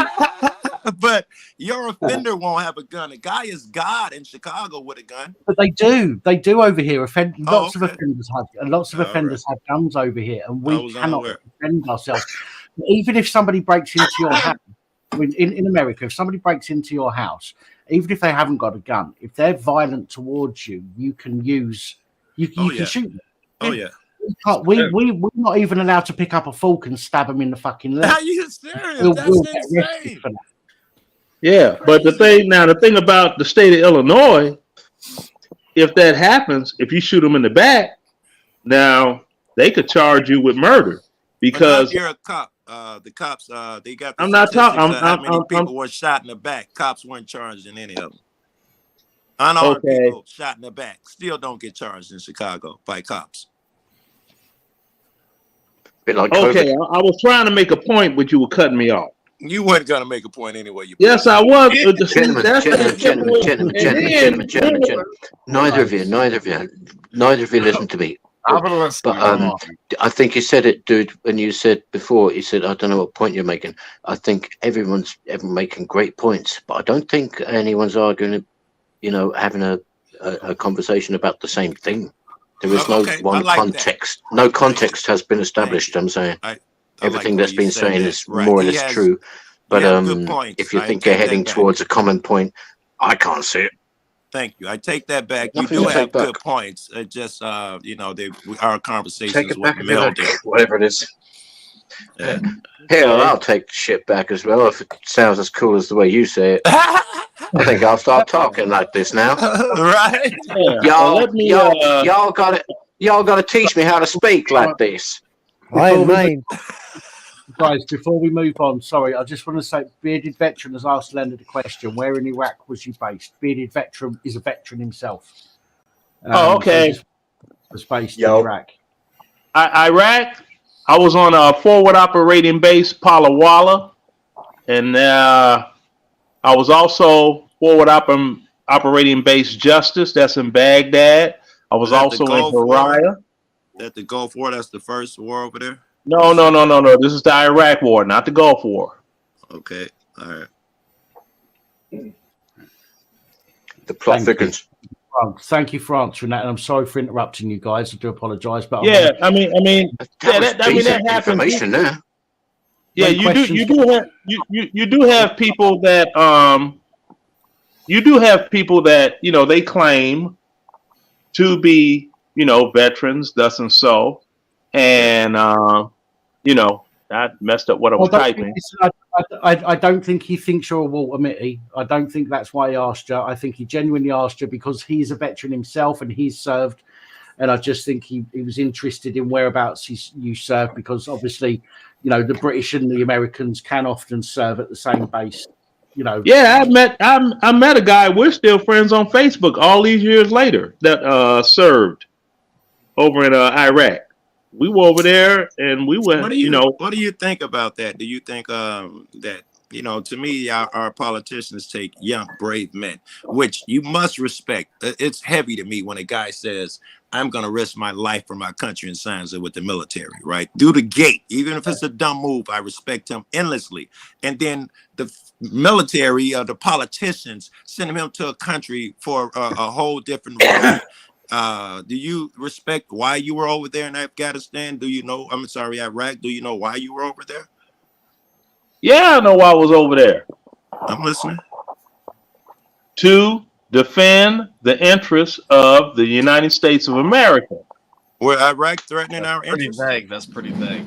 But your offender won't have a gun. A guy is God in Chicago with a gun. But they do over here. Lots of offenders have guns over here, and we cannot defend ourselves. Even if somebody breaks into your house, in America, if somebody breaks into your house, even if they haven't got a gun, if they're violent towards you, you can can shoot them. Oh yeah. We're not even allowed to pick up a fork and stab them in the fucking leg. Are you serious? That's insane. Yeah, but the thing about the state of Illinois, if that happens, if you shoot them in the back, now they could charge you with murder because you're a cop. The cops, they got. I'm not talking. How many people were shot in the back? Cops weren't charged in any of them. Unarmed people shot in the back still don't get charged in Chicago by cops. Okay, I was trying to make a point, but you were cutting me off. You weren't gonna make a point anyway. Yes, I was. Gentlemen. Neither of you listen to me. But I think you said it, dude, when you said before, you said, I don't know what point you're making. I think everyone's making great points, but I don't think anyone's arguing, having a conversation about the same thing. There is no one context. No context has been established, I'm saying. Everything that's been saying is more or less true. But if you think they're heading towards a common point, I can't see it. Thank you. I take that back. You do have good points. Just our conversations with melding. Whatever it is. Yeah. Hell, I'll take shit back as well if it sounds as cool as the way you say it. I think I'll start talking like this now. Right? Y'all got to teach me how to speak like this. Guys, before we move on, sorry, I just want to say, Bearded Veteran has asked Leonard a question. Where in Iraq was you based? Bearded Veteran is a veteran himself. Okay. So was based in Iraq. Iraq, I was on a forward operating base, Palawala, and I was also forward operating base Justice. That's in Baghdad. I was also in Haraya. That the Gulf War. That's the first war over there. No. This is the Iraq War, not the Gulf War. Okay. All right. The plot thickens. Thank you for answering that, and I'm sorry for interrupting you guys. I do apologise, but that happens. Information there. Yeah, you do have people that they claim to be veterans, thus and so, and I messed up what I was typing. I don't think he thinks you're a Walter Mitty. I don't think that's why he asked you. I think he genuinely asked you because he's a veteran himself and he's served. And I just think he was interested in whereabouts you served because obviously, the British and the Americans can often serve at the same base. Yeah, I met a guy. We're still friends on Facebook all these years later that served over in Iraq. We were over there and we went. What do you think about that? Do you think that to me, our politicians take young, brave men, which you must respect. It's heavy to me when a guy says, "I'm going to risk my life for my country," and signs it with the military, right? Through the gate, even if it's a dumb move, I respect him endlessly. And then the military, the politicians, send him to a country for a whole different reason. Do you respect why you were over there in Afghanistan? Iraq. Do you know why you were over there? Yeah, I know why I was over there. I'm listening. To defend the interests of the United States of America. Were Iraq threatening our interests? That's pretty vague.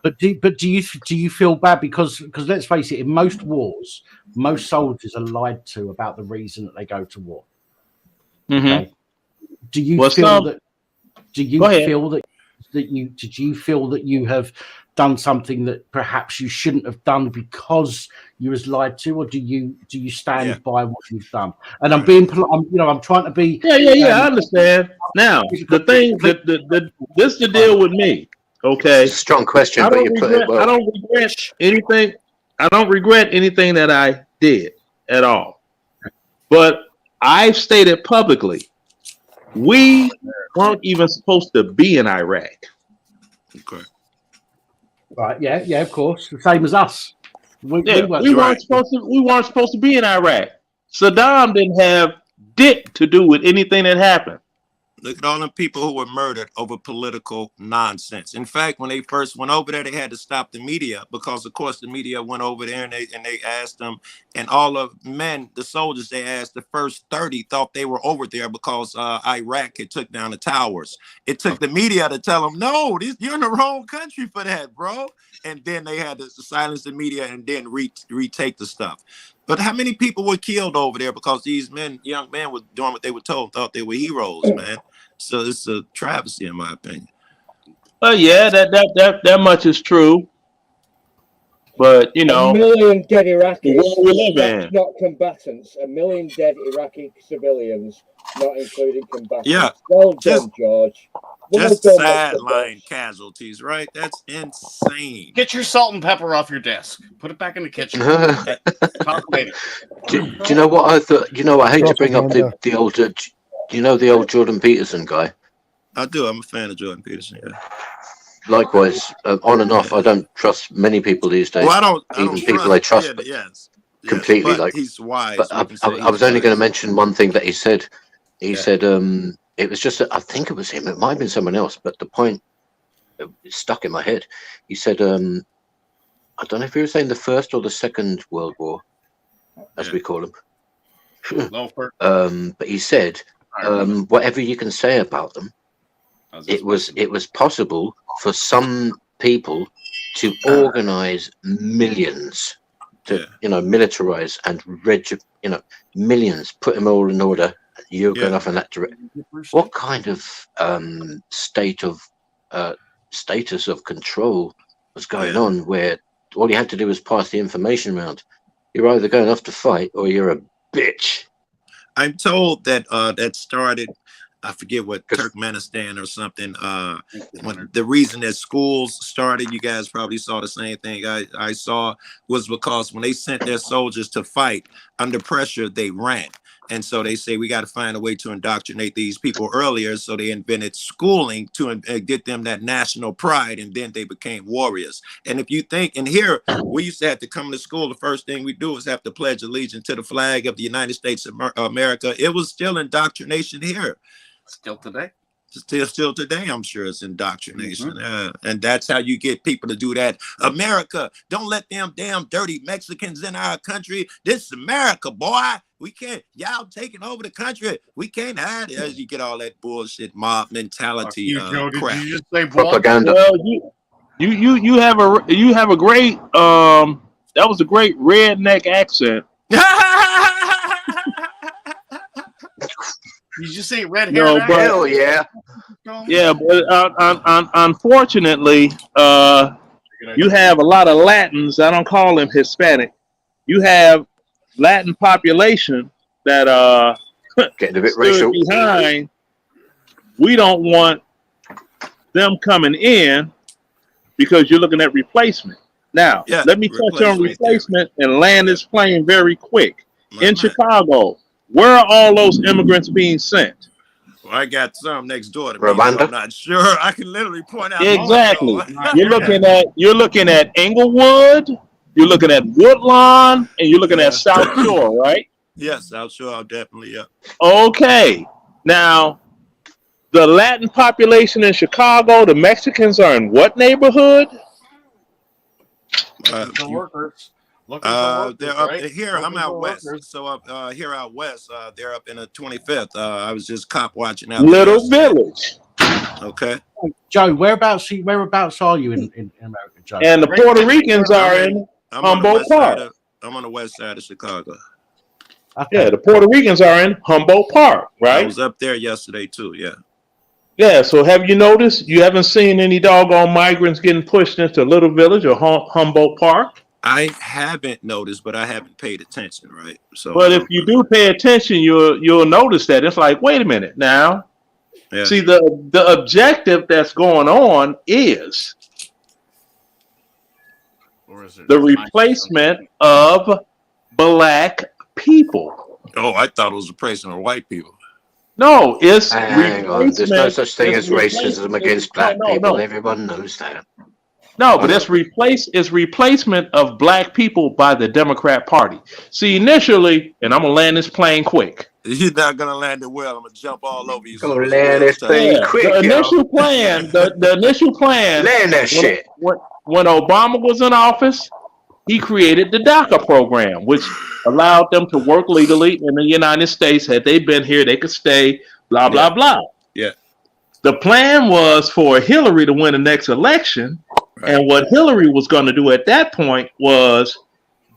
But do you feel bad because let's face it, in most wars, most soldiers are lied to about the reason that they go to war. Mm-hmm. Okay. Do you feel that you have done something that perhaps you shouldn't have done because you was lied to, or do you stand by what you've done? And I'm being, I'm trying to be. I understand. Now the thing, this is the deal with me. Okay, strong question, but you put it well. I don't regret anything. I don't regret anything that I did at all. But I've stated publicly, we weren't even supposed to be in Iraq. Okay. Right. Yeah. Of course. The same as us. We weren't supposed to be in Iraq. Saddam didn't have dick to do with anything that happened. Look at all the people who were murdered over political nonsense. In fact, when they first went over there, they had to stop the media because, of course, the media went over there and they asked them, and all of the soldiers they asked, the first 30 thought they were over there because Iraq had took down the towers. It took the media to tell them, no, you're in the wrong country for that, bro. And then they had to silence the media and then retake the stuff. But how many people were killed over there because these young men were doing what they were told, thought they were heroes, man. So it's a travesty, in my opinion. Yeah, that much is true. But a million dead Iraqis, that's not combatants. A million dead Iraqi civilians, not including combatants. Yeah, well done, George. Just sideline casualties, right? That's insane. Get your salt and pepper off your desk. Put it back in the kitchen. Talk later. Do you know what I thought? I hate to bring up the old. The old Jordan Peterson guy? I do. I'm a fan of Jordan Peterson. Yeah. Likewise, on and off, I don't trust many people these days. Well, I don't people I trust completely. But he's wise. But I was only going to mention one thing that he said. He said it was just. I think it was him. It might have been someone else. But the point stuck in my head. He said, I don't know if he was saying the First or the Second World War, as we call them. But he said, whatever you can say about them, it was possible for some people to organize millions to militarize and millions, put them all in order. You're going off in that direction. What kind of status of control was going on where all you had to do was pass the information around? You're either going off to fight or you're a bitch. I'm told that that started, I forget what, Turkmenistan or something. When the reason that schools started, you guys probably saw the same thing I saw, was because when they sent their soldiers to fight under pressure, they ran. And so they say we got to find a way to indoctrinate these people earlier. So they invented schooling to get them that national pride, and then they became warriors. And if you think, and here we used to have to come to school, the first thing we do is have to pledge allegiance to the flag of the United States of America. It was still indoctrination here. Still today? Still today, I'm sure it's indoctrination. And that's how you get people to do that. America, don't let them damn dirty Mexicans in our country. This is America, boy. We can't, y'all taking over the country. We can't hide it. As you get all that bullshit mob mentality crap. Did you just say propaganda? Well, you have a great that was a great redneck accent. You just say red hair? No, but, hell yeah. Yeah, but unfortunately, you have a lot of Latins. I don't call them Hispanic. You have Latin population that getting a bit stood racial behind. We don't want them coming in because you're looking at replacement. Now, let me touch on replacement and land this plane very quick. In Chicago, where are all those immigrants being sent? Well, I got some next door to me. I'm not sure. I can literally point out. Exactly. You're looking at Inglewood, you're looking at Woodlawn, and you're looking at South Shore, right? Yes, South Shore, I'll definitely. Okay. Now, the Latin population in Chicago, the Mexicans are in what neighborhood? The workers. They're up right? here. I'm out west, so up here out west, they're up in the 25th. I was just cop watching out Little Village. Okay, Joe, whereabouts are you in America, Joe? And the Puerto Ricans are in Humboldt Park. I'm on the west side of Chicago. Okay. Yeah, the Puerto Ricans are in Humboldt Park, right? I was up there yesterday too. Yeah. Yeah. So have you noticed you haven't seen any doggone migrants getting pushed into Little Village or Humboldt Park? I haven't noticed, but I haven't paid attention, right? So, but if you do pay attention, you'll notice that it's like, wait a minute now. Yeah. See, the objective that's going on is the replacement of black people. Oh, I thought it was a replacement of white people. No, it's hang on. There's no such thing as racism against black people. Everyone knows that. No, but it's replacement of black people by the Democrat Party. See, initially, and I'm gonna land this plane quick. You're not gonna land it well. I'm gonna jump all over you. Gonna land this thing quick. The initial plan, the initial plan. Land that shit. When Obama was in office, he created the DACA program, which allowed them to work legally in the United States. Had they been here, they could stay. Blah blah blah. Yeah. The plan was for Hillary to win the next election. Right. And what Hillary was going to do at that point was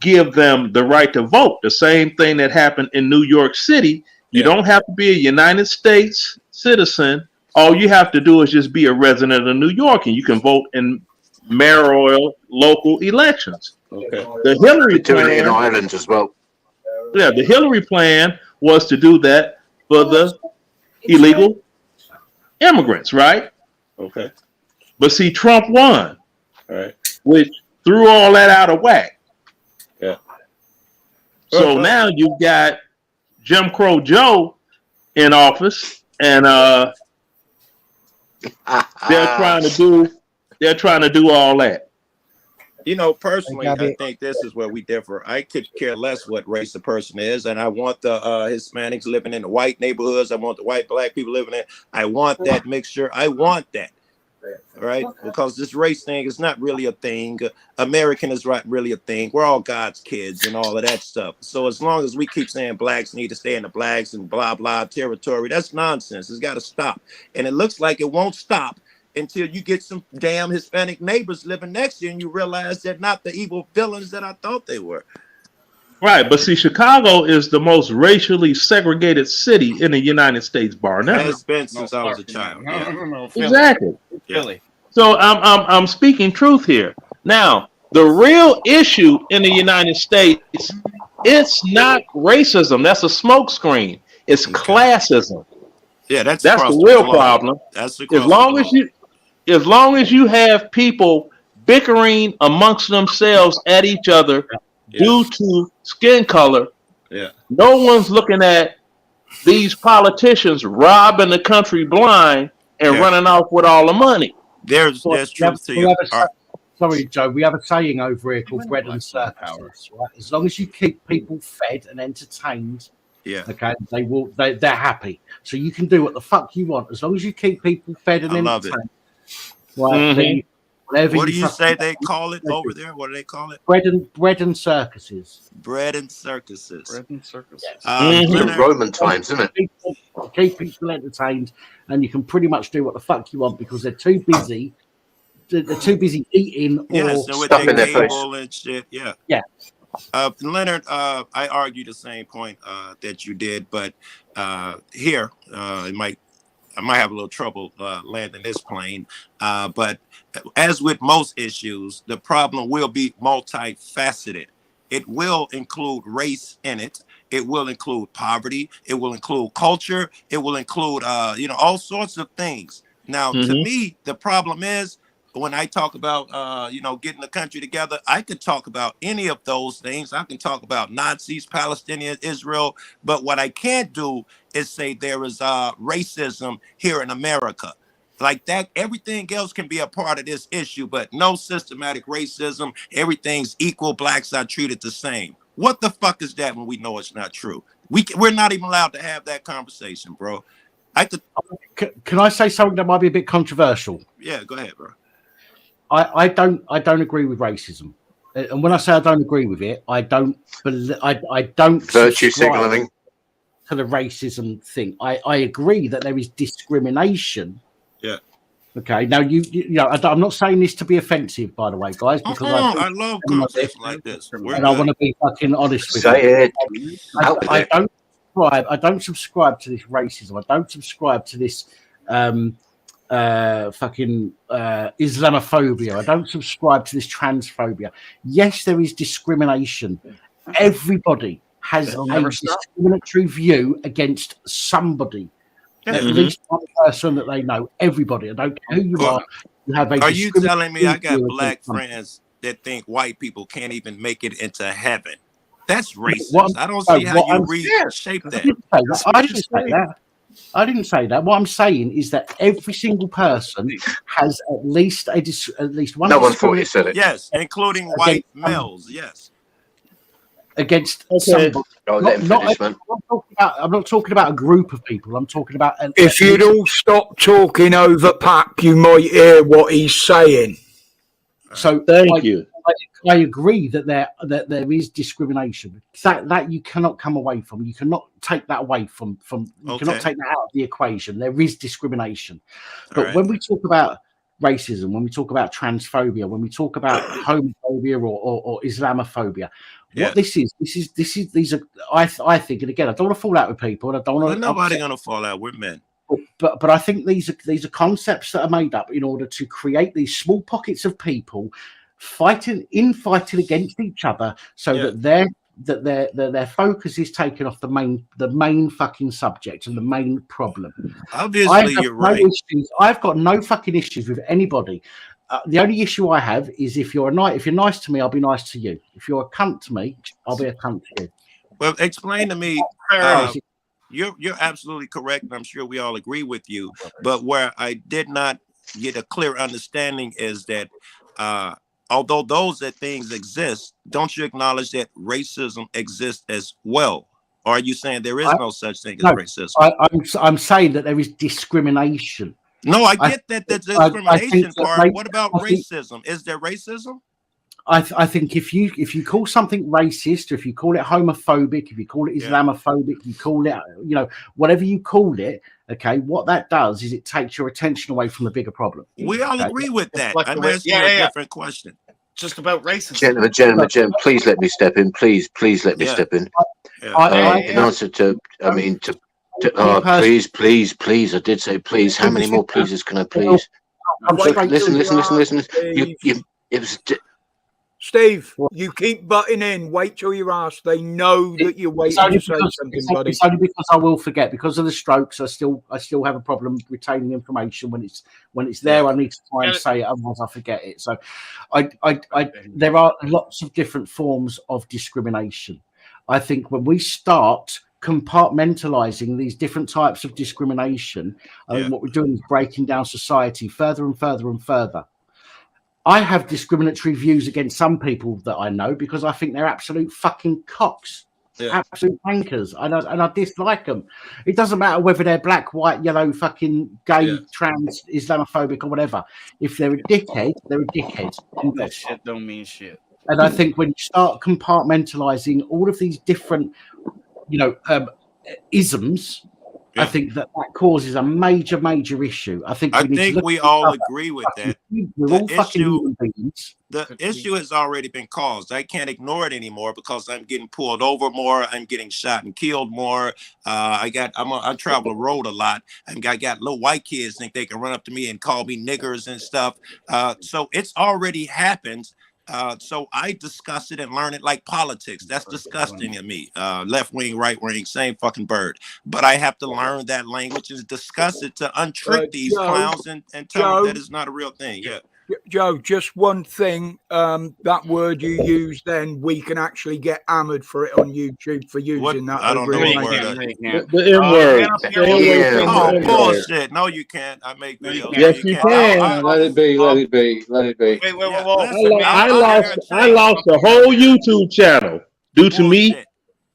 give them the right to vote. The same thing that happened in New York City. You don't have to be a United States citizen. All you have to do is just be a resident of New York, and you can vote in mayoral local elections. Okay. The Hillary plan in Ireland as well. Yeah, the Hillary plan was to do that for the illegal immigrants, right? Okay. But see, Trump won. All right. Which threw all that out of whack. Yeah. So now you've got Jim Crow Joe in office, and they're trying to do all that. You know, personally, I think this is where we differ. I could care less what race the person is, and I want the Hispanics living in the white neighborhoods. I want the white black people living in. I want that mixture. I want that. Right? Because this race thing is not really a thing. American is not really a thing. We're all God's kids and all of that stuff. So as long as we keep saying blacks need to stay in the blacks and blah, blah territory, that's nonsense. It's got to stop. And it looks like it won't stop until you get some damn Hispanic neighbors living next to you and you realize they're not the evil villains that I thought they were. Right, but see, Chicago is the most racially segregated city in the United States, bar none. Has been since I was a child. Yeah. Exactly. Philly. So I'm speaking truth here. Now, the real issue in the United States, it's not racism. That's a smokescreen. It's classism. Yeah, that's the real problem. That's the as long as you have people bickering amongst themselves at each other due to skin color, no one's looking at these politicians robbing the country blind and running off with all the money. There's truth to you. Sorry, Joe. We have a saying over here called bread and circuses. Right? As long as you keep people fed and entertained, okay, they're happy. So you can do what the fuck you want as long as you keep people fed and entertained. Right? What do you say they call it over there? What do they call it? Bread and circuses. Bread and circuses. Bread and circuses. The Roman times, isn't it? Keep people entertained, and you can pretty much do what the fuck you want because they're too busy. They're too busy eating or so with their cable and shit. Yeah. Leonard, I argue the same point that you did, but here I might have a little trouble landing this plane. But as with most issues, the problem will be multifaceted. It will include race in it. It will include poverty. It will include culture. It will include, all sorts of things. Now, to me, the problem is when I talk about, getting the country together, I could talk about any of those things. I can talk about Nazis, Palestinians, Israel. But what I can't do is say there is racism here in America. Like that, everything else can be a part of this issue, but no systematic racism. Everything's equal. Blacks are treated the same. What the fuck is that when we know it's not true? We're not even allowed to have that conversation, bro. Can I say something that might be a bit controversial? Yeah, go ahead, bro. I don't agree with racism, and when I say I don't agree with it, I don't virtue signaling to the racism thing. I agree that there is discrimination. Yeah. Okay. Now I'm not saying this to be offensive, by the way, guys, because I love conversations like this, and I want to be fucking honest with you. I don't subscribe to this racism. I don't subscribe to this fucking Islamophobia. I don't subscribe to this transphobia. Yes, there is discrimination. Everybody has a discriminatory view against somebody. At least one person that they know. Everybody. I don't care who you are. You have are you telling me I got black friends that think white people can't even make it into heaven? That's racist. I don't see how you reshape that. I didn't say that. What I'm saying is that every single person has at least one. No one thought you said it. Yes, including white males. Yes. Against somebody. I'm not talking about a group of people. I'm talking about. If you'd all stop talking over Pap, you might hear what he's saying. So thank you. I agree that there is discrimination. That you cannot come away from. You cannot take that away from. You cannot take that out of the equation. There is discrimination, but when we talk about racism, when we talk about transphobia, when we talk about homophobia or Islamophobia, what these are. I think, and again, I don't want to fall out with people, and I don't want to. Nobody's gonna fall out. We're men. But I think these are concepts that are made up in order to create these small pockets of people fighting against each other, so that their focus is taken off the main fucking subject and the main problem. Obviously, you're right. I've got no fucking issues with anybody. The only issue I have is if you're nice to me, I'll be nice to you. If you're a cunt to me, I'll be a cunt to you. Well, explain to me. You're absolutely correct, and I'm sure we all agree with you. But where I did not get a clear understanding is that although those things exist, don't you acknowledge that racism exists as well? Or are you saying there is no such thing as racism? I'm saying that there is discrimination. No, I get that the discrimination part. What about racism? Is there racism? I think if you call something racist, or if you call it homophobic, if you call it Islamophobic, you call it whatever you call it, Okay, what that does is it takes your attention away from the bigger problem. We all Okay? agree with that. like the I'm way- asking you a different question. Just about racism. Gentlemen, please let me step in. Please let me step in. In answer to, please. I did say please. How many more pleases can I please? Listen. It was. Steve, you keep butting in. Wait till you're asked. They know that you're waiting to say something, buddy. It's only because I will forget. Because of the strokes, I still have a problem retaining information when it's there. I need to try and say it, otherwise I forget it. So, there are lots of different forms of discrimination. I think when we start compartmentalizing these different types of discrimination, what we're doing is breaking down society further and further and further. I have discriminatory views against some people that I know because I think they're absolute fucking cocks, absolute wankers, and I dislike them. It doesn't matter whether they're black, white, yellow, fucking gay, trans, Islamophobic, or whatever. If they're a dickhead, they're a dickhead. That shit don't mean shit. And I think when you start compartmentalizing all of these different, isms, I think that causes a major issue. I think we all agree with that. We're all fucking human beings. The issue has already been caused. I can't ignore it anymore because I'm getting pulled over more. I'm getting shot and killed more. I travel the road a lot. I got little white kids think they can run up to me and call me niggers and stuff. So it's already happened. So I discuss it and learn it like politics. That's disgusting to me. Left wing, right wing, same fucking bird. But I have to learn that language and discuss it to untrick these clowns and tell them that it's not a real thing. Yeah. Joe, just one thing. That word you use, then we can actually get hammered for it on YouTube for using that. I don't know what word. The N word. Oh, bullshit. No, you can't. I make videos. Yes, you can. Let it be. Let it be. Let it be. Wait. I lost the whole YouTube channel due to me.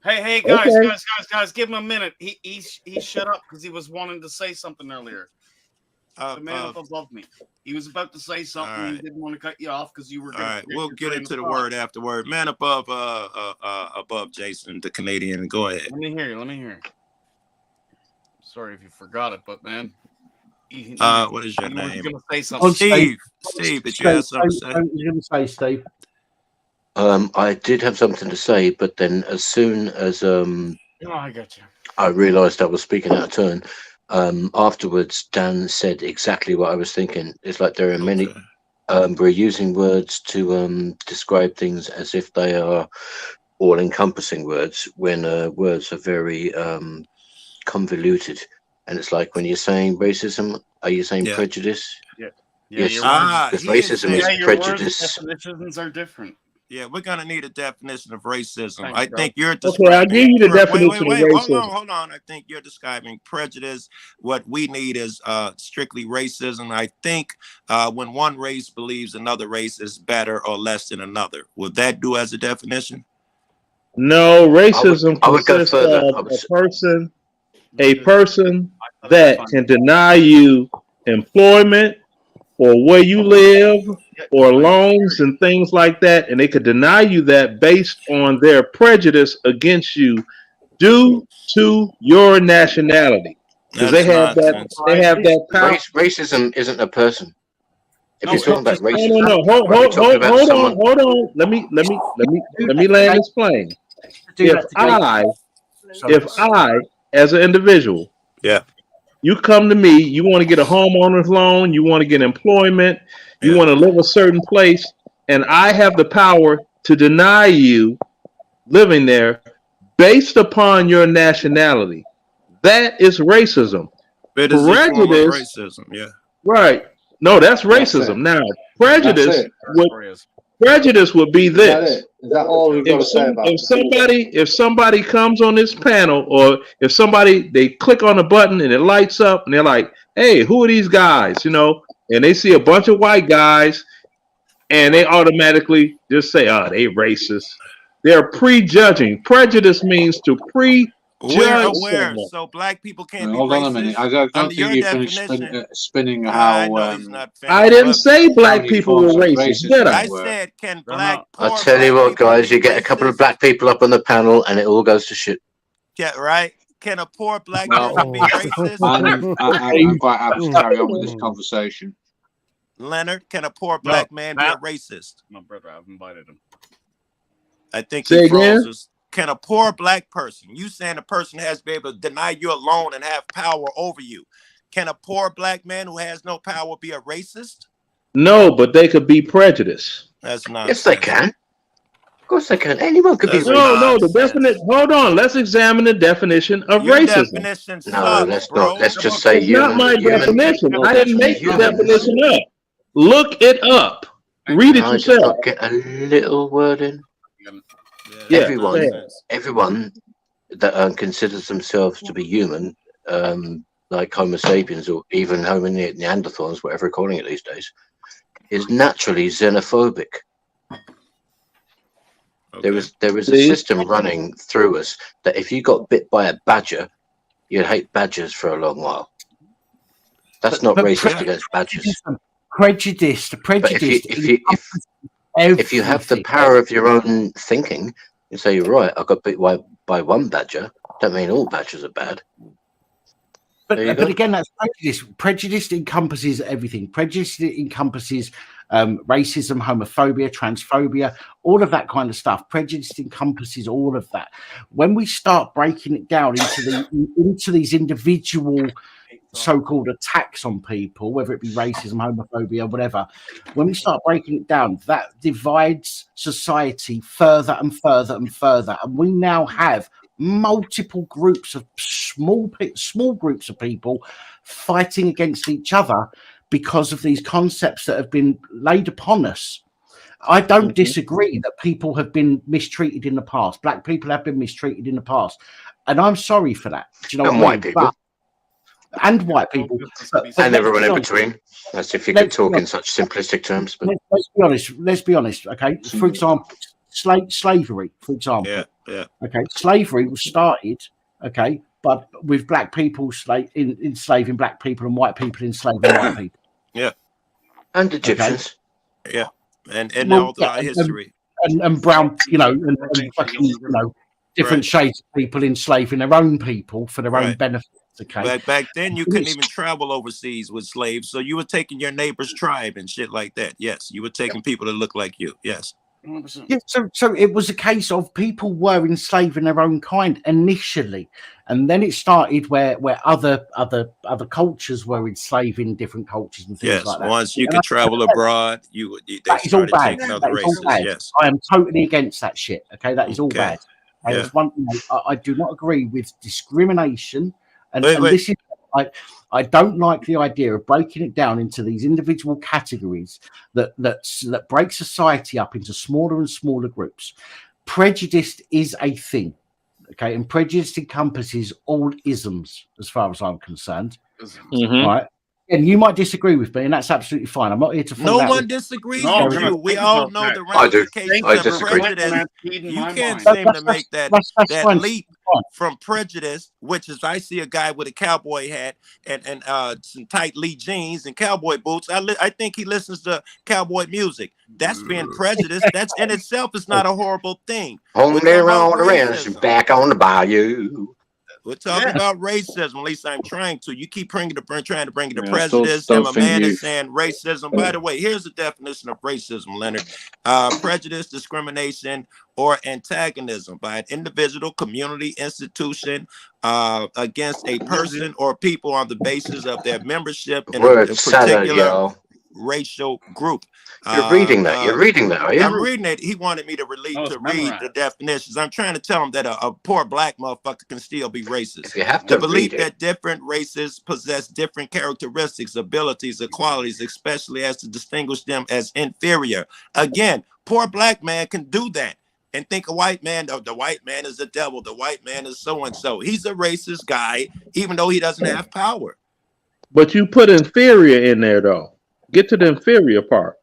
Hey, guys, give him a minute. He shut up because he was wanting to say something earlier. The man up above me. He was about to say something. Right. He didn't want to cut you off because you were. All right, we'll get into the word afterward. Man above Jason, the Canadian. Go ahead. Let me hear. Sorry if you forgot it, but man. What is your name? Gonna say something. Steve, did you have something to say? What you going to say, Steve? I did have something to say, but then as soon as I got you. I realised I was speaking out of turn. Afterwards, Dan said exactly what I was thinking. It's like there are many. We're using words to describe things as if they are all-encompassing words, when words are very convoluted. And it's like when you're saying racism, are you saying prejudice? Yeah. Yes. Because racism is prejudice. Definitions are different. Yeah, we're gonna need a definition of racism. I think you're describing. Okay, I'll give you the definition of racism. Hold on. I think you're describing prejudice. What we need is strictly racism. I think when one race believes another race is better or less than another, would that do as a definition? No, racism consists of a person that can deny you employment or where you live or loans and things like that, and they could deny you that based on their prejudice against you due to your nationality. Because they have that power. Racism isn't a person. If you're talking about racism, hold on. Let me land this plane. If I, as an individual, you come to me, you want to get a homeowner's loan, you want to get employment, you want to live a certain place, and I have the power to deny you living there based upon your nationality. That is racism. Prejudice, racism, right? No, that's racism. Now, prejudice would be this. Is that all we've got to say about it? If somebody comes on this panel, or if they click on a button and it lights up, and they're like, "Hey, who are these guys?" And they see a bunch of white guys, and they automatically just say, "Oh, they racist." They're prejudging. Prejudice means to prejudge. We're aware, so black people can't be hold racist. On a minute. I don't think you finished spinning how. I didn't say black people were racist, did I? I said, can black. I'll tell you what, guys. You get a couple of black people up on the panel, and it all goes to shit. Yeah, right. Can a poor black person be racist? I'm quite happy to carry on with this conversation. Leonard, can a poor black man be a racist? My brother, I've invited him. I think Say he again? froze us. Can a poor black person, you saying a person has to be able to deny you alone and have power over you? Can a poor black man who has no power be a racist? No, but they could be prejudiced. That's not. Yes, they can. Of course they can. Anyone could be racist. No, the definition. Hold on. Let's examine the definition of Your racism. definition No, sucks, let's bro. not. Let's just say It's human. not my human definition. I didn't make the humans. definition up. Look it up. Read it I just yourself. not get a little word in. Yeah, Everyone that considers themselves to be human, like Homo sapiens or even Homo Neanderthals, whatever we're calling it these days, is naturally xenophobic. Okay. There is a system running through us that if you got bit by a badger, you'd hate badgers for a long while. That's not racist against badgers. Prejudice. But if you have the power of your own thinking, you say, you're right, I got bit by one badger. Don't mean all badgers are bad. But again, that's prejudice. Prejudice encompasses everything. Prejudice encompasses racism, homophobia, transphobia, all of that kind of stuff. Prejudice encompasses all of that. When we start breaking it down into these individual so-called attacks on people, whether it be racism, homophobia, whatever, when we start breaking it down, that divides society further and further and further. And we now have multiple groups of small groups of people fighting against each other because of these concepts that have been laid upon us. I don't disagree that people have been mistreated in the past. Black people have been mistreated in the past, and I'm sorry for that. Do you know And what I white mean? people. And white people, and everyone in between. That's if you could talk in such simplistic terms. But let's be honest. Okay, for example, slavery. For example, okay, slavery was started. Okay, but with black people enslaving black people and white people enslaving white people. Yeah, and Egyptians. Okay. Yeah, and all throughout history. And brown, and fucking, different shades of people enslaving their own people for their own benefit. Okay. Back then, you couldn't even travel overseas with slaves, so you were taking your neighbor's tribe and shit like that. Yes, you were taking people that look like you. Yes. Yeah, so it was a case of people were enslaving their own kind initially, and then it started where other cultures were enslaving different cultures and things like that. Once you could travel abroad, they started taking other races. Yes, I am totally against that shit. Okay, that is all bad. Yeah. I do not agree with discrimination. And this is, I don't like the idea of breaking it down into these individual categories that break society up into smaller and smaller groups. Prejudice is a thing, okay, and prejudice encompasses all isms as far as I'm concerned. Right? And you might disagree with me, and that's absolutely fine. I'm not here to. No one disagrees with you. We all know the ramifications of prejudice. You can't seem to make that leap from prejudice, which is I see a guy with a cowboy hat and some tight Lee jeans and cowboy boots. I think he listens to cowboy music. That's being prejudiced. That's in itself is not a horrible thing. Home there on the ranch, back on the bayou. We're talking about racism. At least I'm trying to. You keep trying to bring it to prejudice. And my man is saying racism. By the way, here's the definition of racism, Leonard. Prejudice, discrimination, or antagonism by an individual, community, institution against a person or people on the basis of their membership in a particular racial group. You're reading that. You're reading that, are you? I'm reading it. He wanted me to read the definitions. I'm trying to tell him that a poor black motherfucker can still be racist. If you have to the belief that different races possess different characteristics, abilities, or qualities, especially as to distinguish them as inferior. Again, poor black man can do that and think a white man, the white man is the devil, the white man is so-and-so. He's a racist guy, even though he doesn't have power. But you put inferior in there, though. Get to the inferior part.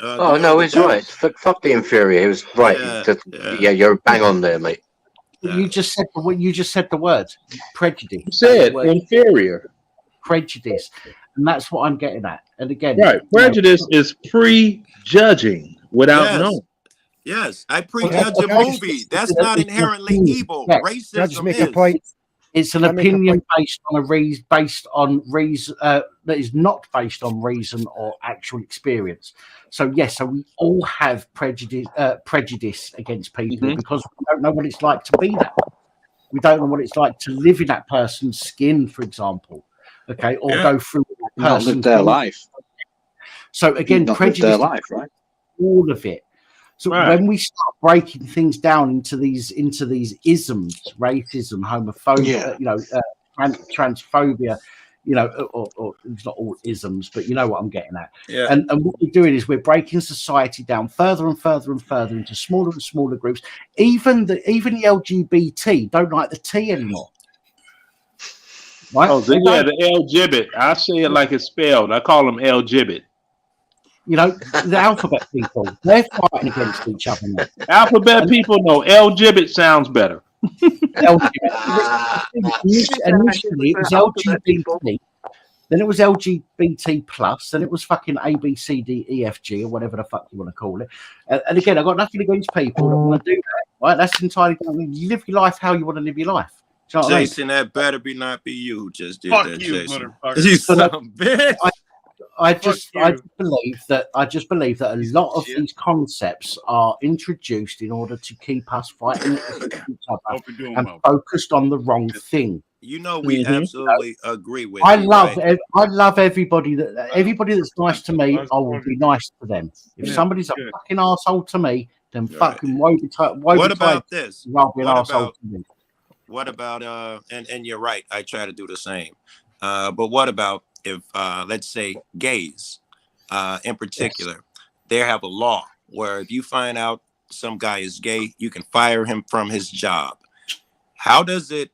Oh no, he's right. Fuck the inferior. He was right. Yeah, you're bang on there, mate. You just said the word prejudice. You said inferior. Prejudice, and that's what I'm getting at. And again, right, prejudice is prejudging without knowing. Yes, I prejudge a movie. That's not inherently evil. Racism make is. a point. It's an opinion based on that is not based on reason or actual experience. So yes, so we all have prejudice against people because we don't know what it's like to be that. We don't know what it's like to live in that person's skin, for example. Okay, or go through that not live their life. So again, prejudice, their life, right? All of it. So when we start breaking things down into these isms, racism, homophobia, transphobia, or it's not all isms, but you know what I'm getting at. Yeah. And what we're doing is we're breaking society down further and further and further into smaller and smaller groups. Even the LGBT don't like the T anymore. Right? Oh, the LGBT. I say it like it's spelled. I call them LGBT. The alphabet people, they're fighting against each other now. Alphabet people know LGBT sounds better. Initially, it was LGBT, then it was LGBT plus, then it was fucking A, B, C, D, E, F, G, or whatever the fuck you want to call it. And again, I've got nothing against people that want to do that, right? That's entirely, you live your life how you want to live your life. Do you know what Jason, that better not be you who just did Fuck that, you, Jason. motherfucker. You son of a bitch. I just believe that a lot of these concepts are introduced in order to keep us fighting against each other and focused on the wrong thing. We absolutely agree with. I love everybody that's nice to me. I will be nice to them. If somebody's a fucking arsehole to me, then fucking woe What about this? What about and you're right, I try to do the same. But what about if let's say gays in particular, they have a law where if you find out some guy is gay, you can fire him from his job. How does it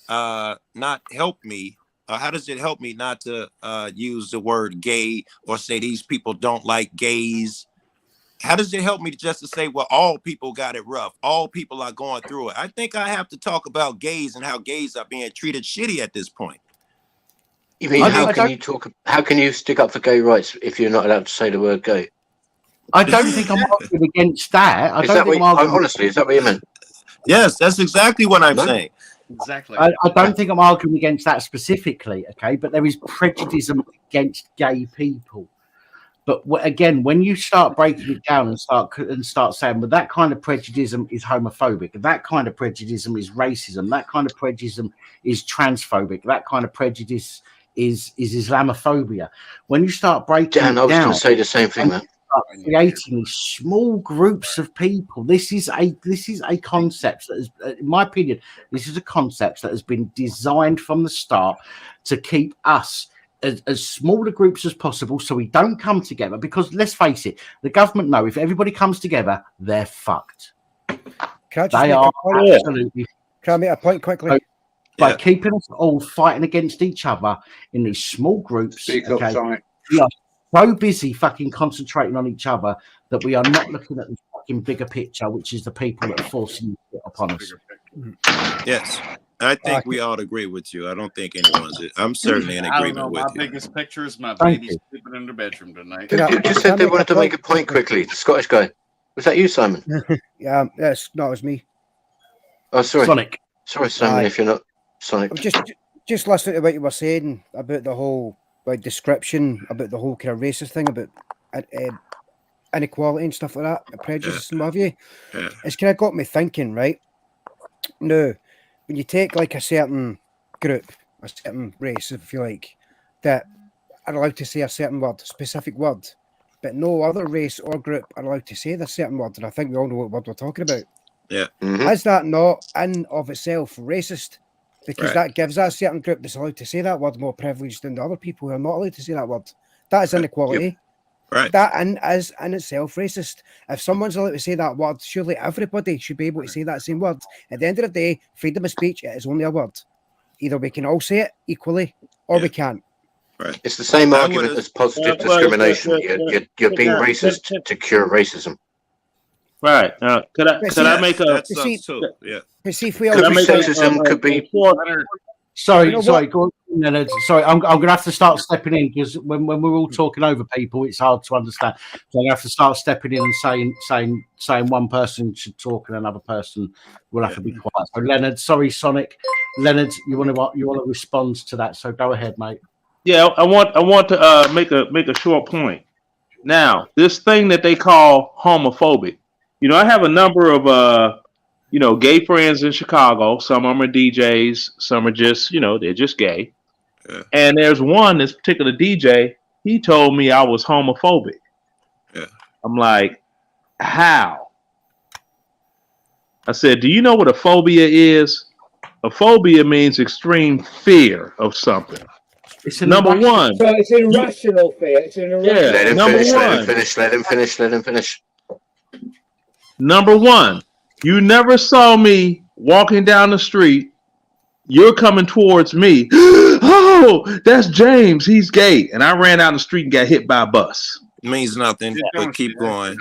not help me? How does it help me not to use the word gay or say these people don't like gays? How does it help me just to say, well, all people got it rough, all people are going through it? I think I have to talk about gays and how gays are being treated shitty at this point. You mean how can you stick up for gay rights if you're not allowed to say the word gay? I don't think I'm arguing against that. Honestly, is that what you meant? Yes, that's exactly what I'm saying. Exactly. I don't think I'm arguing against that specifically, okay? But there is prejudice against gay people. But again, when you start breaking it down and start saying, well, that kind of prejudice is homophobic, that kind of prejudice is racism, that kind of prejudice is transphobic, that kind of prejudice is Islamophobia. When you start breaking it down, I was going to say the same thing, man. Creating these small groups of people. This is a concept that is, in my opinion, this is a concept that has been designed from the start to keep us as smaller groups as possible, so we don't come together. Because let's face it, the government know if everybody comes together, they're fucked. They are absolutely. Can I make a point quickly? So, by keeping us all fighting against each other in these small groups, we are so busy fucking concentrating on each other that we are not looking at the fucking bigger picture, which is the people that are forcing it upon us. Yes. I think we all agree with you. I don't think anyone's. I'm certainly in agreement with you. My biggest picture is my baby sleeping in the bedroom tonight. You just said they wanted to make a point quickly. The Scottish guy. Was that you, Simon? Yeah, yes, no, it was me. Oh, sorry. Sonic. Sorry, Simon, if you're not Sonic. I'm just listening to what you were saying about the whole description, about the whole kind of racist thing, about inequality and stuff like that, prejudice and what have you. It's kind of got me thinking, right? Now, when you take like a certain group, a certain race, if you like, that are allowed to say a certain word, specific word, but no other race or group are allowed to say the certain word, and I think we all know what word we're talking about. Yeah. Is that not in of itself racist? Because that gives that certain group that's allowed to say that word more privilege than the other people who are not allowed to say that word. That is inequality. Yep. Right. That is in itself racist. If someone's allowed to say that word, surely everybody should be able to say that same word. At the end of the day, freedom of speech, it is only a word. Either we can all say it equally or we can't. Right. It's the same argument as positive discrimination. You're being racist to cure racism. Right. Could I make a? See, if we sexism could be. Sorry. Go on, Leonard. Sorry, I'm going to have to start stepping in because when we're all talking over people, it's hard to understand. So I have to start stepping in and saying one person should talk and another person will have to be quiet. So Leonard, sorry, Sonic. Leonard, you want to respond to that? So go ahead, mate. Yeah, I want to make a short point. Now, this thing that they call homophobic. I have a number of gay friends in Chicago. Some of them are DJs. Some are just, they're just gay. Yeah. And there's one, this particular DJ, he told me I was homophobic. Yeah. I'm like, how? I said, do you know what a phobia is? A phobia means extreme fear of something. It's number one. So it's irrational fear. It's an irrational. Yeah, let him number finish. one. Let him finish. Number one, you never saw me walking down the street. You're coming towards me. Oh, that's James. He's gay. And I ran out the street and got hit by a bus. Means nothing, but keep going.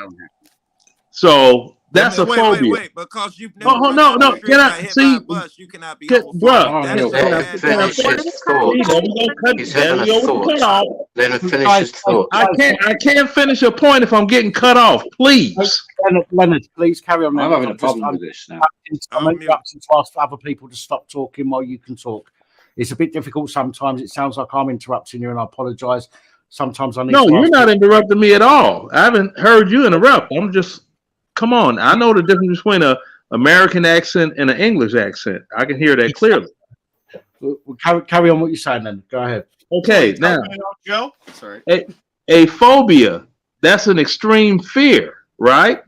So that's a phobia. Wait, because you've never. Oh, no. Can I see? Bus, you cannot be bro. Finish his thought. He's having a thought. Let him finish his thought. I can't finish a point if I'm getting cut off. Please. Leonard, please carry on. I'm having a problem with this now. I'm interrupting to ask other people to stop talking while you can talk. It's a bit difficult sometimes. It sounds like I'm interrupting you, and I apologise. Sometimes I need. No, you're not interrupting me at all. I haven't heard you interrupt. I'm just. Come on. I know the difference between an American accent and an English accent. I can hear that clearly. Carry on what you're saying then. Go ahead. Okay, now. Joe? Sorry. A phobia, that's an extreme fear, right?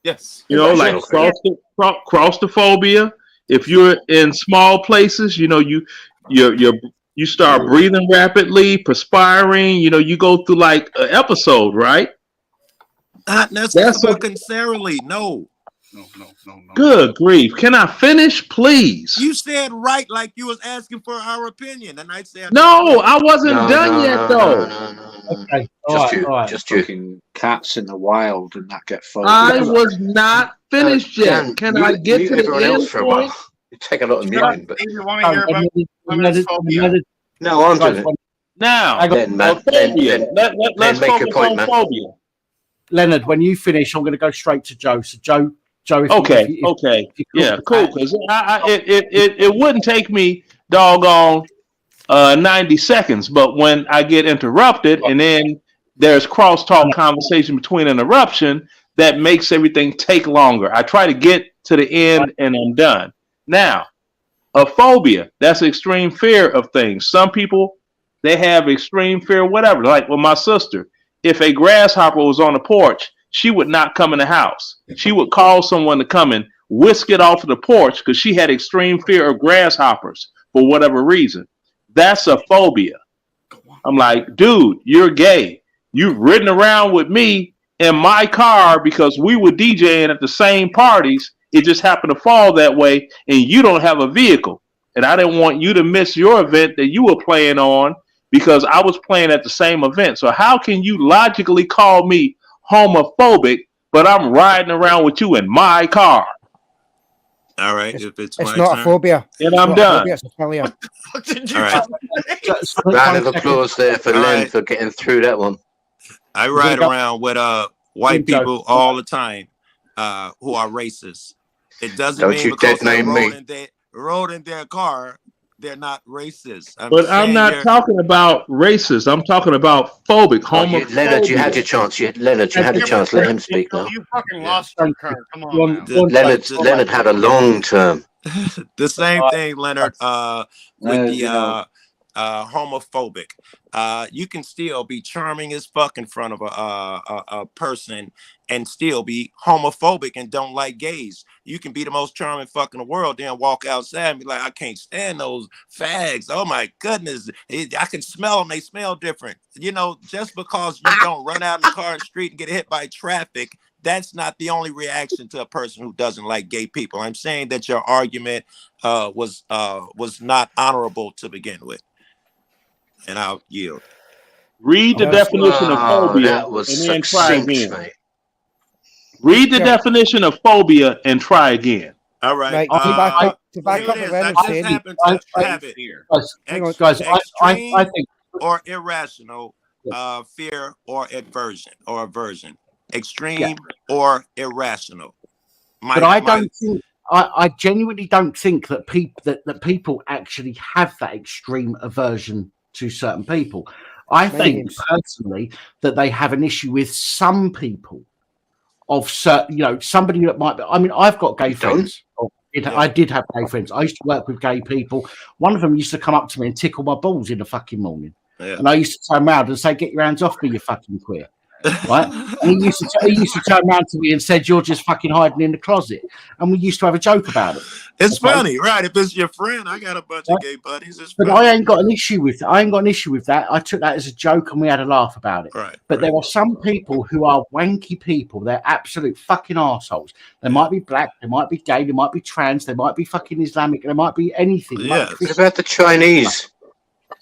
Yes. Like claustrophobia. If you're in small places, you start breathing rapidly, perspiring, you go through like an episode, right? Not necessarily. No. Good grief. Can I finish, please? You said right like you was asking for our opinion. And I said no, I wasn't done yet, though. No. Okay. Just fucking cats in the wild and that get phobia. I was not finished yet. Can I get to the end for a while? You take a lot of muting, but you want to hear about women's phobia? No, I'm doing it. Now, then let's make focus a point, on man. phobia. Leonard, when you finish, I'm going to go straight to Joe. So Joe, Okay. Yeah, cool. Because it wouldn't take me doggone 90 seconds, but when I get interrupted and then there's crosstalk conversation between interruption, that makes everything take longer. I try to get to the end and I'm done. Now, a phobia, that's extreme fear of things. Some people, they have extreme fear, whatever. Like with my sister, if a grasshopper was on the porch, she would not come in the house. She would call someone to come and whisk it off of the porch because she had extreme fear of grasshoppers for whatever reason. That's a phobia. I'm like, dude, you're gay. You've ridden around with me in my car because we were DJing at the same parties. It just happened to fall that way, and you don't have a vehicle. And I didn't want you to miss your event that you were playing on because I was playing at the same event. So how can you logically call me homophobic, but I'm riding around with you in my car? All right, if it's my not turn. a phobia. And I'm done. It's a phobia. All right. Round of applause there for Len for getting through that one. I ride around with white people all the time who are racist. It doesn't mean because they rode in their car, they're not racist. I'm not talking about racist. I'm talking about phobic, homophobic. Leonard, you had your chance. Leonard, you had your chance. Let him speak now. You fucking lost your turn. Come on now. Leonard had a long term. The same thing, Leonard, with the homophobic. You can still be charming as fuck in front of a person and still be homophobic and don't like gays. You can be the most charming fuck in the world, then walk outside and be like, I can't stand those fags. Oh my goodness. I can smell them. They smell different. Just because you don't run out in the car and street and get hit by traffic, that's not the only reaction to a person who doesn't like gay people. I'm saying that your argument was not honorable to begin with. And I'll yield. Read the definition of phobia and then try again. Read the definition of phobia and try again. All right. Right. To back up what Reynolds I just saying. happen to have it here. Guys, Extreme I think or irrational, fear or aversion. Extreme or irrational. But I don't think I genuinely don't think that people actually have that extreme aversion to certain people. I think personally that they have an issue with some people of certain, somebody that might be. I mean, I've got gay friends. I did have gay friends. I used to work with gay people. One of them used to come up to me and tickle my balls in the fucking morning. Yeah. And I used to turn around and say, "Get your hands off me, you fucking queer." Right? And he used to turn around to me and said, "You're just fucking hiding in the closet." And we used to have a joke about it. It's funny, right? If it's your friend, I got a bunch of gay buddies. But I ain't got an issue with that. I ain't got an issue with that. I took that as a joke and we had a laugh about it. Right. But there are some people who are wanky people. They're absolute fucking assholes. They might be black, they might be gay, they might be trans, they might be fucking Islamic, they might be anything. Yeah. What about the Chinese?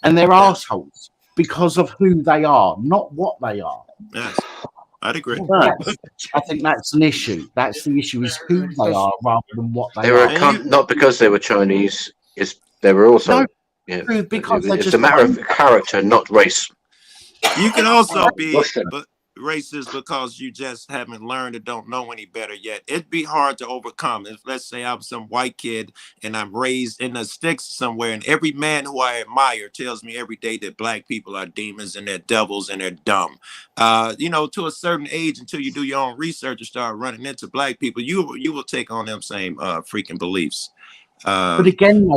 And they're assholes because of who they are, not what they are. Yes, I'd agree. I think that's an issue. That's the issue: is who they are rather than what they are. Not because they were Chinese. They were also. Because it's a matter of character, not race. You can also be racist because you just haven't learned or don't know any better yet. It'd be hard to overcome. If let's say I'm some white kid and I'm raised in the sticks somewhere, and every man who I admire tells me every day that black people are demons and they're devils and they're dumb. To a certain age, until you do your own research and start running into black people, you will take on them same freaking beliefs. But again,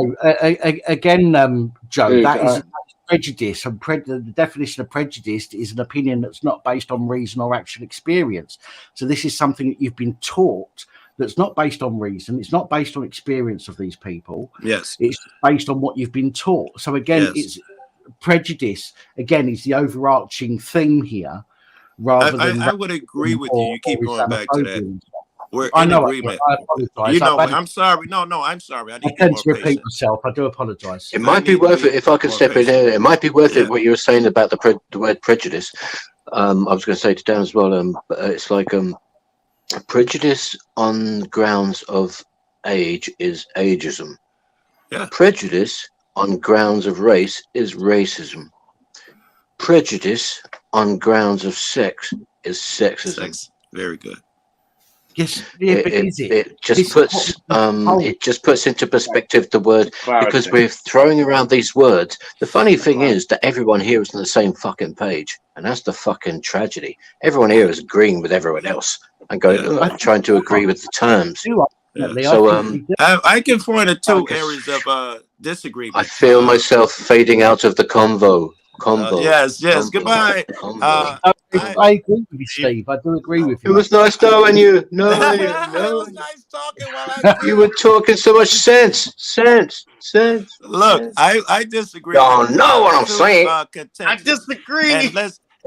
Joe, that is prejudice, and the definition of prejudice is an opinion that's not based on reason or actual experience. So this is something that you've been taught that's not based on reason. It's not based on experience of these people. Yes, it's based on what you've been taught. So again, it's prejudice. Again, is the overarching theme here. Rather than I would agree with you. You keep going back to that. We're in agreement. I apologize. I'm sorry. No, I'm sorry. I tend to repeat myself. I do apologize. It might be worth it if I could step in here. It might be worth it what you were saying about the word prejudice. I was going to say to Dan as well. It's like prejudice on grounds of age is ageism. Yeah. Prejudice on grounds of race is racism. Prejudice on grounds of sex is sexism. Very good. Yes, yeah, but it just puts into perspective the word, because we're throwing around these words. The funny thing is that everyone here is on the same fucking page, and that's the fucking tragedy. Everyone here is agreeing with everyone else and going trying to agree with the terms. So I can point to two areas of disagreement. I feel myself fading out of the convo. Yes. Goodbye. I agree with you, Steve. I do agree with you. It was nice knowing you. No, it was nice talking while you were talking so much sense. Look, I disagree. Don't know what I'm saying. I disagree.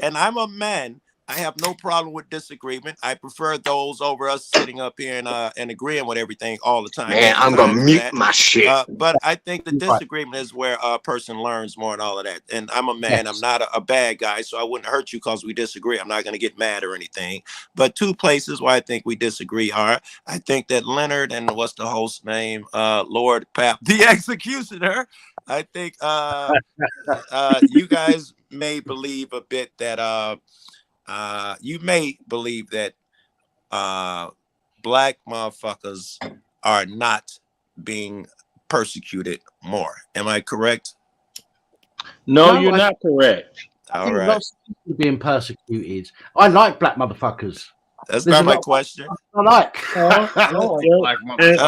And I'm a man. I have no problem with disagreement. I prefer those over us sitting up here and agreeing with everything all the time. Man, I'm gonna mute my shit. But I think the disagreement is where a person learns more and all of that. And I'm a man. I'm not a bad guy, so I wouldn't hurt you because we disagree. I'm not going to get mad or anything. But two places where I think we disagree are, I think that Leonard and what's the host's name, Lord Pap, the executioner. I think you guys may believe a bit that. You may believe that black motherfuckers are not being persecuted more. Am I correct? No, you're not correct. I think lots of people being persecuted. I like black motherfuckers. That's not my question. I like. And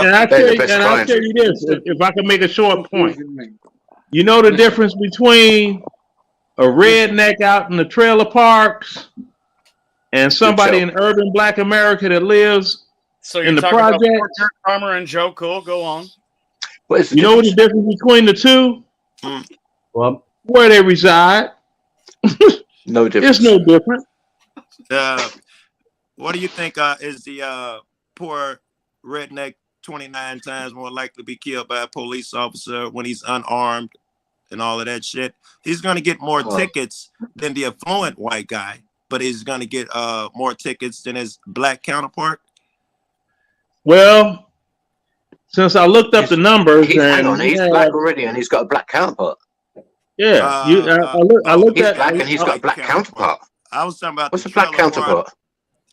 I'll tell you this, if I can make a short point. You know the difference between a redneck out in the trailer parks and somebody in urban black America that lives in the project? About Farmer and Joe Cool. Go on. You know what the difference between the two? Well, where they reside. No difference. It's no different. What do you think is the poor redneck 29 times more likely to be killed by a police officer when he's unarmed and all of that shit? He's going to get more tickets than the affluent white guy, but he's going to get more tickets than his black counterpart. Well, since I looked up the numbers, hang on, he's black already, and he's got a black counterpart. Yeah, I looked he's at black, and he's got a black counterpart. I was talking about what's a black counterpart?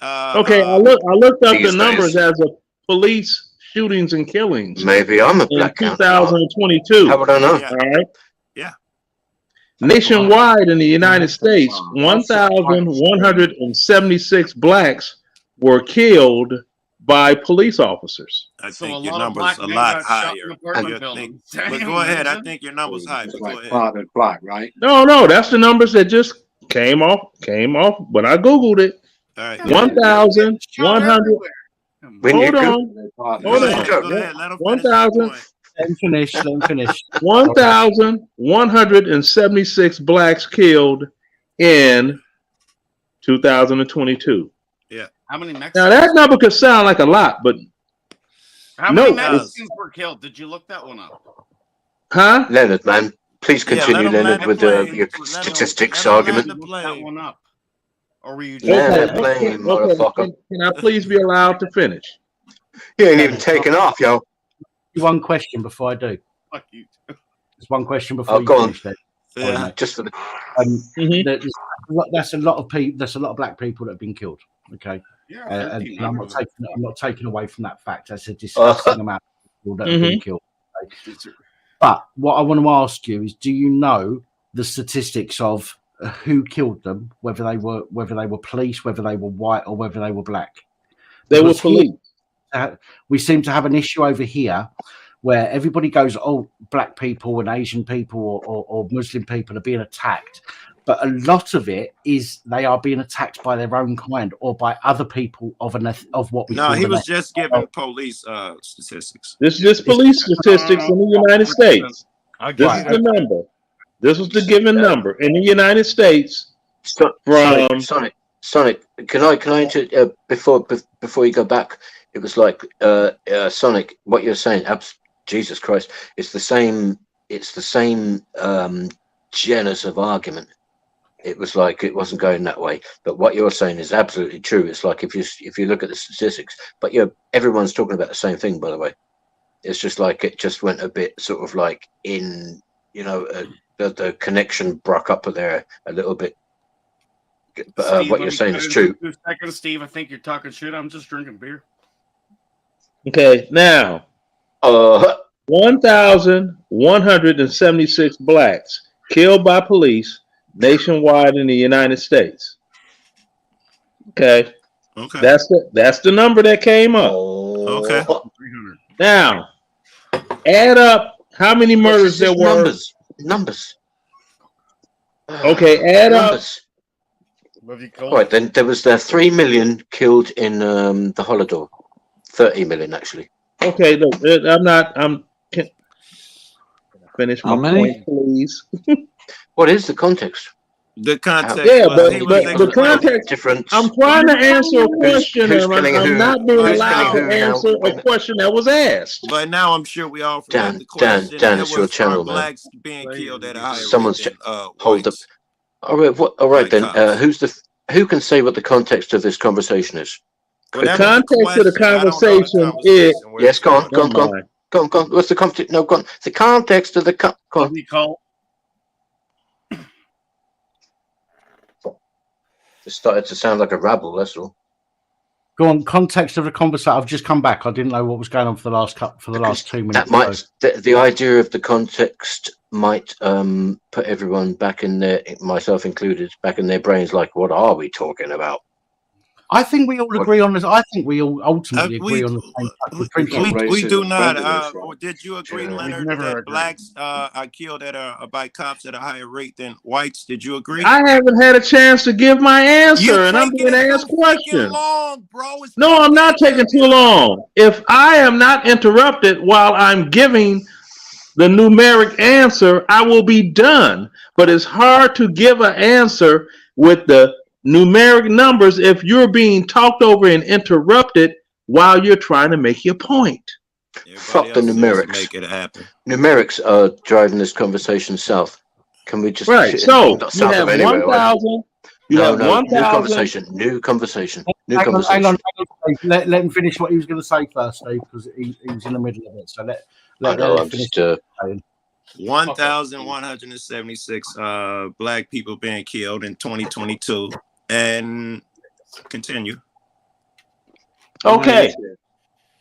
Okay, I looked up the numbers as of police shootings and killings. Maybe I'm a black counterpart. 2022. How would I know? All right. Yeah. Nationwide in the United States, 1,176 blacks were killed by police officers. I think your number's a lot higher. But go ahead. I think your number's high. Go ahead. Black, right? No, that's the numbers that just came off. But I googled it. All right. 1,100. Hold on. 1,000. Let him finish. 1,176 blacks killed in 2022. Yeah. How many Mexicans? Now that number could sound like a lot, but how many Mexicans were killed? Did you look that one up? Huh? Leonard, man, please continue, Leonard, with your statistics argument. That one up. Or were you motherfucker? Can I please be allowed to finish? You ain't even taken off, yo. One question before I do. Fuck you. There's one question before you go finish. Yeah, just for the. That's a lot of people. There's a lot of black people that have been killed. Okay. Yeah. And I'm not taking away from that fact. That's a disgusting amount of people that have been killed. Okay? But what I want to ask you is, do you know the statistics of who killed them? Whether they were police, whether they were white, or whether they were black? They were police. We seem to have an issue over here where everybody goes, oh, black people and Asian people or Muslim people are being attacked. But a lot of it is they are being attacked by their own kind or by other people of what we call. No, he was just giving police statistics. This is just police statistics in the United States. This is the number. This was the given number in the United States. Sonic, can I before you go back? It was like Sonic. What you're saying, Jesus Christ, it's the same genus of argument. It was like it wasn't going that way, but what you're saying is absolutely true. It's like if you look at the statistics, but everyone's talking about the same thing. By the way, it's just like it just went a bit sort of like in the connection broke up there a little bit. But Steve, what you're saying is true. 2 seconds, Steve. I think you're talking shit. I'm just drinking beer. Okay, now 1,176 blacks killed by police nationwide in the United States. Okay. That's the number that came up. Okay. Now, add up how many murders there were. Numbers. Okay, add up. All right, then there was 3 million killed in the Holodomor. 30 million actually. Okay, look, can finish my point, please. What is the context? The context. Yeah, but the context. Different. I'm trying to answer a question, and I'm not being allowed to answer a question that was asked. But now I'm sure we all forgot the question. Dan, it's your channel, man. Blacks being killed at a higher Someone's rate than, hold up. All right, then. Who can say what the context of this conversation is? The context of the conversation is. Yes, go on. What's the context? No, go on. The context of the It started to sound like a rabble. That's all. Go on. Context of the conversation. I've just come back. I didn't know what was going on for the last 2 minutes. That might the idea of the context might put everyone back in their, myself included, back in their brains. Like, what are we talking about? I think we all agree on this. I think we all ultimately agree on the same principle. We do not. Did you agree, Leonard, that blacks are killed by cops at a higher rate than whites? Did you agree? I haven't had a chance to give my answer, and I'm being asked questions. No, I'm not taking too long. If I am not interrupted while I'm giving the numeric answer, I will be done. But it's hard to give an answer with the numeric numbers if you're being talked over and interrupted while you're trying to make your point. Fuck the numerics. Make it happen. Numerics are driving this conversation south. Can we just so you have 1,000. New conversation. Hang on. Let him finish what he was going to say first, Steve, because he was in the middle of it. So let him finish. 1,176 black people being killed in 2022, and continue. Okay,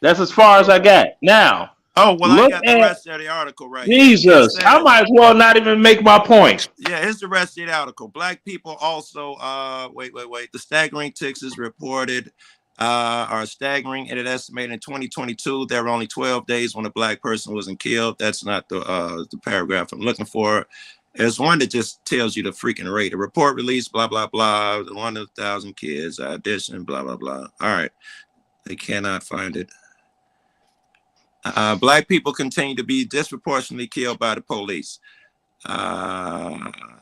that's as far as I got. Now, I got the rest of the article right Jesus, here. I might as well not even make my point. Yeah, here's the rest of the article. Black people also, wait. The staggering Texas reported are staggering. It is estimated in 2022 there were only 12 days when a black person wasn't killed. That's not the paragraph I'm looking for. There's one that just tells you the freaking rate. A report released, blah, blah, blah. 1,000 kids, addition, blah, blah, blah. All right. They cannot find it. Black people continue to be disproportionately killed by the police.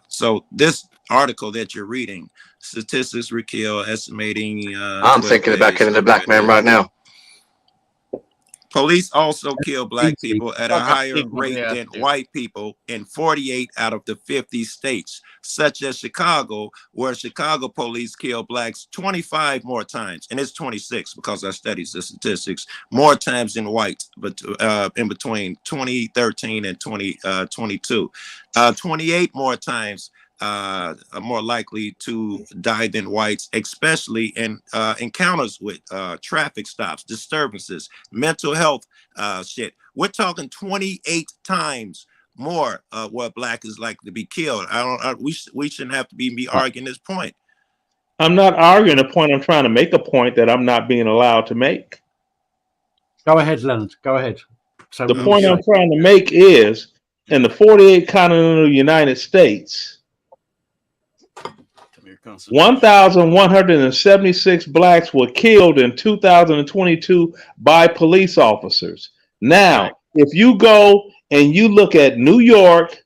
So this article that you're reading, statistics were killed, estimating. I'm thinking about killing a black man right now. Police also kill black people at a higher rate than white people in 48 out of the 50 states, such as Chicago, where Chicago police kill blacks 25 more times, and it's 26 because I studied the statistics, more times than whites, but in between 2013 and 2022, 28 more times are more likely to die than whites, especially in encounters with traffic stops, disturbances, mental health shit. We're talking 28 times more where black is likely to be killed. We shouldn't have to be arguing this point. I'm not arguing a point. I'm trying to make a point that I'm not being allowed to make. Go ahead, Leonard. Go ahead. So the point I'm trying to make is in the 48 continental United States, 1,176 blacks were killed in 2022 by police officers. Now, if you go and you look at New York,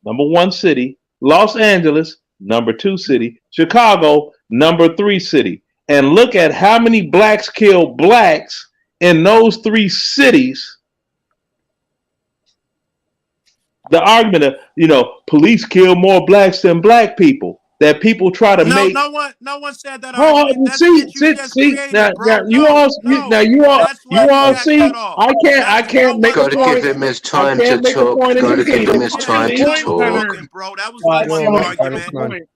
#1 city, Los Angeles, #2 city, Chicago, #3 city, and look at how many blacks killed blacks in those 3 cities, the argument of, police kill more blacks than black people, that people try to make. No one said that. See, now you all see. I can't make a point. Got to give him his time to talk. Got to give him his time to talk. Bro, that was my argument.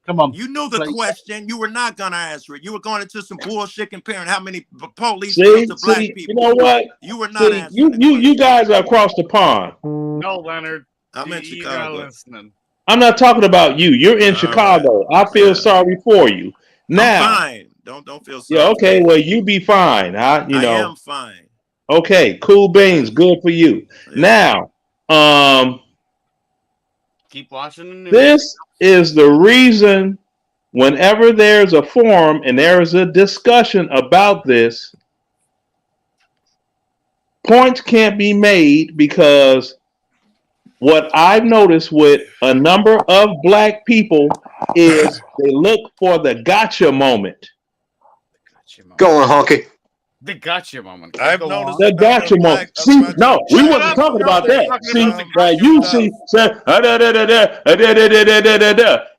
Come on. You knew the question. You were not gonna answer it. You were going into some bullshit comparing how many police see, to black people. You know what? You were not answering. You guys are across the pond. No, Leonard. I'm in Chicago. Listening. I'm not talking about you. You're in Chicago. Right. I feel sorry for you. Now, I'm fine. Don't feel sorry. Yeah, okay. Well, you be fine. I am fine. Okay, cool beans. Good for you. Yeah. Now, keep watching the news. This is the reason whenever there's a forum and there is a discussion about this, points can't be made because what I've noticed with a number of black people is they look for the gotcha moment. Go on, Honky. The gotcha moment. I've noticed the gotcha moment. See, no, we wasn't talking about that. See, you see,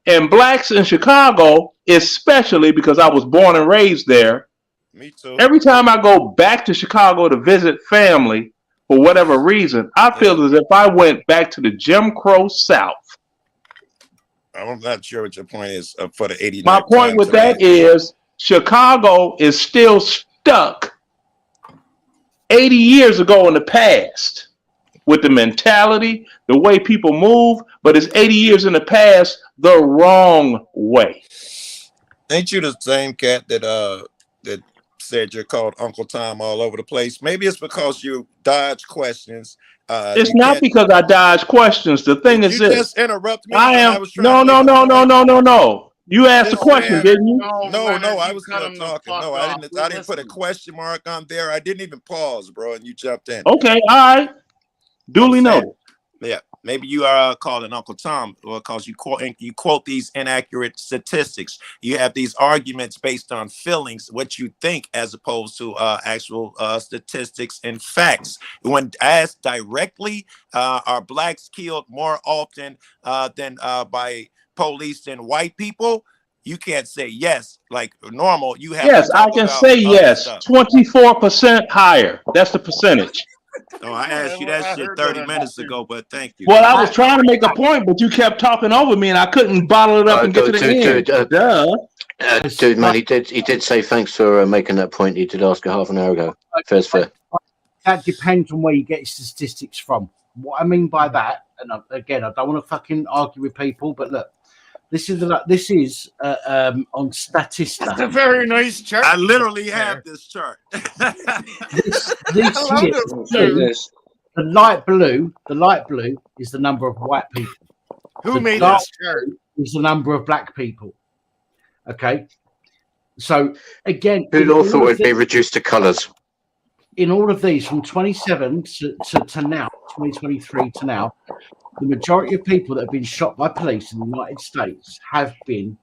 and blacks in Chicago, especially because I was born and raised there. Me too. Every time I go back to Chicago to visit family, for whatever reason, I feel as if I went back to the Jim Crow South. I'm not sure what your point is for the 89. My point with that is Chicago is still stuck 80 years ago in the past with the mentality, the way people move, but it's 80 years in the past the wrong way. Ain't you the same cat that said you're called Uncle Tom all over the place? Maybe it's because you dodge questions. It's not because I dodge questions. The thing is this. You just interrupt me. No. You asked a question, didn't you? No, I was still talking. No, I didn't put a question mark on there. I didn't even pause, bro, and you jumped in. Okay, all right. Duly noted. Yeah, maybe you are calling Uncle Tom because you quote these inaccurate statistics. You have these arguments based on feelings, what you think, as opposed to actual statistics and facts. When asked directly, are blacks killed more often than by police than white people? you can't say yes like normal. You have yes, to I talk can about say other yes. stuff. 24% higher. That's the percentage. Oh, I asked you that shit 30 minutes ago, but thank you. Well, I was trying to make a point, but you kept talking over me, and I couldn't bottle it up and get to the end. Dude, man, he did say thanks for making that point. He did ask a half an hour ago. Fair. That depends on where you get your statistics from. What I mean by that, and again, I don't want to fucking argue with people, but look, this is on Statista. That's a very nice chart. I literally have this chart. this here, the light blue is the number of white people. Who made this chart? Is the number of black people. Okay, so again, who'd all thought it'd be reduced to colours? In all of these, from 27 to now, 2023 to now, the majority of people that have been shot by police in the United States have been,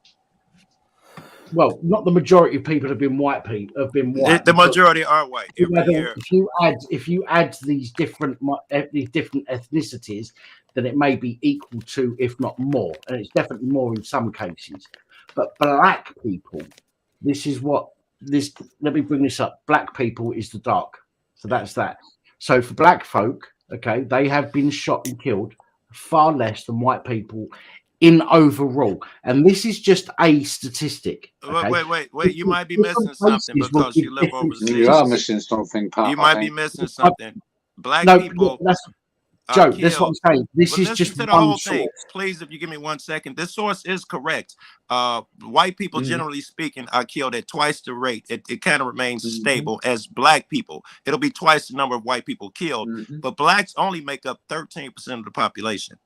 well, not the majority of people have been white people. Have been white. The majority are white. If you add these different ethnicities, then it may be equal to, if not more, and it's definitely more in some cases. But black people, let me bring this up. Black people is the dark. So that's that. So for black folk, okay, they have been shot and killed far less than white people in overall. And this is just a statistic. Okay? Wait. You might be missing something because you live overseas. You are missing something, Pat. You might be missing something. Black people. Joe, that's what I'm saying. This is just the whole thing. Please, if you give me 1 second. This source is correct. White people, generally speaking, are killed at twice the rate. It kind of remains stable as black people. It'll be twice the number of white people killed, but blacks only make up 13% of the population.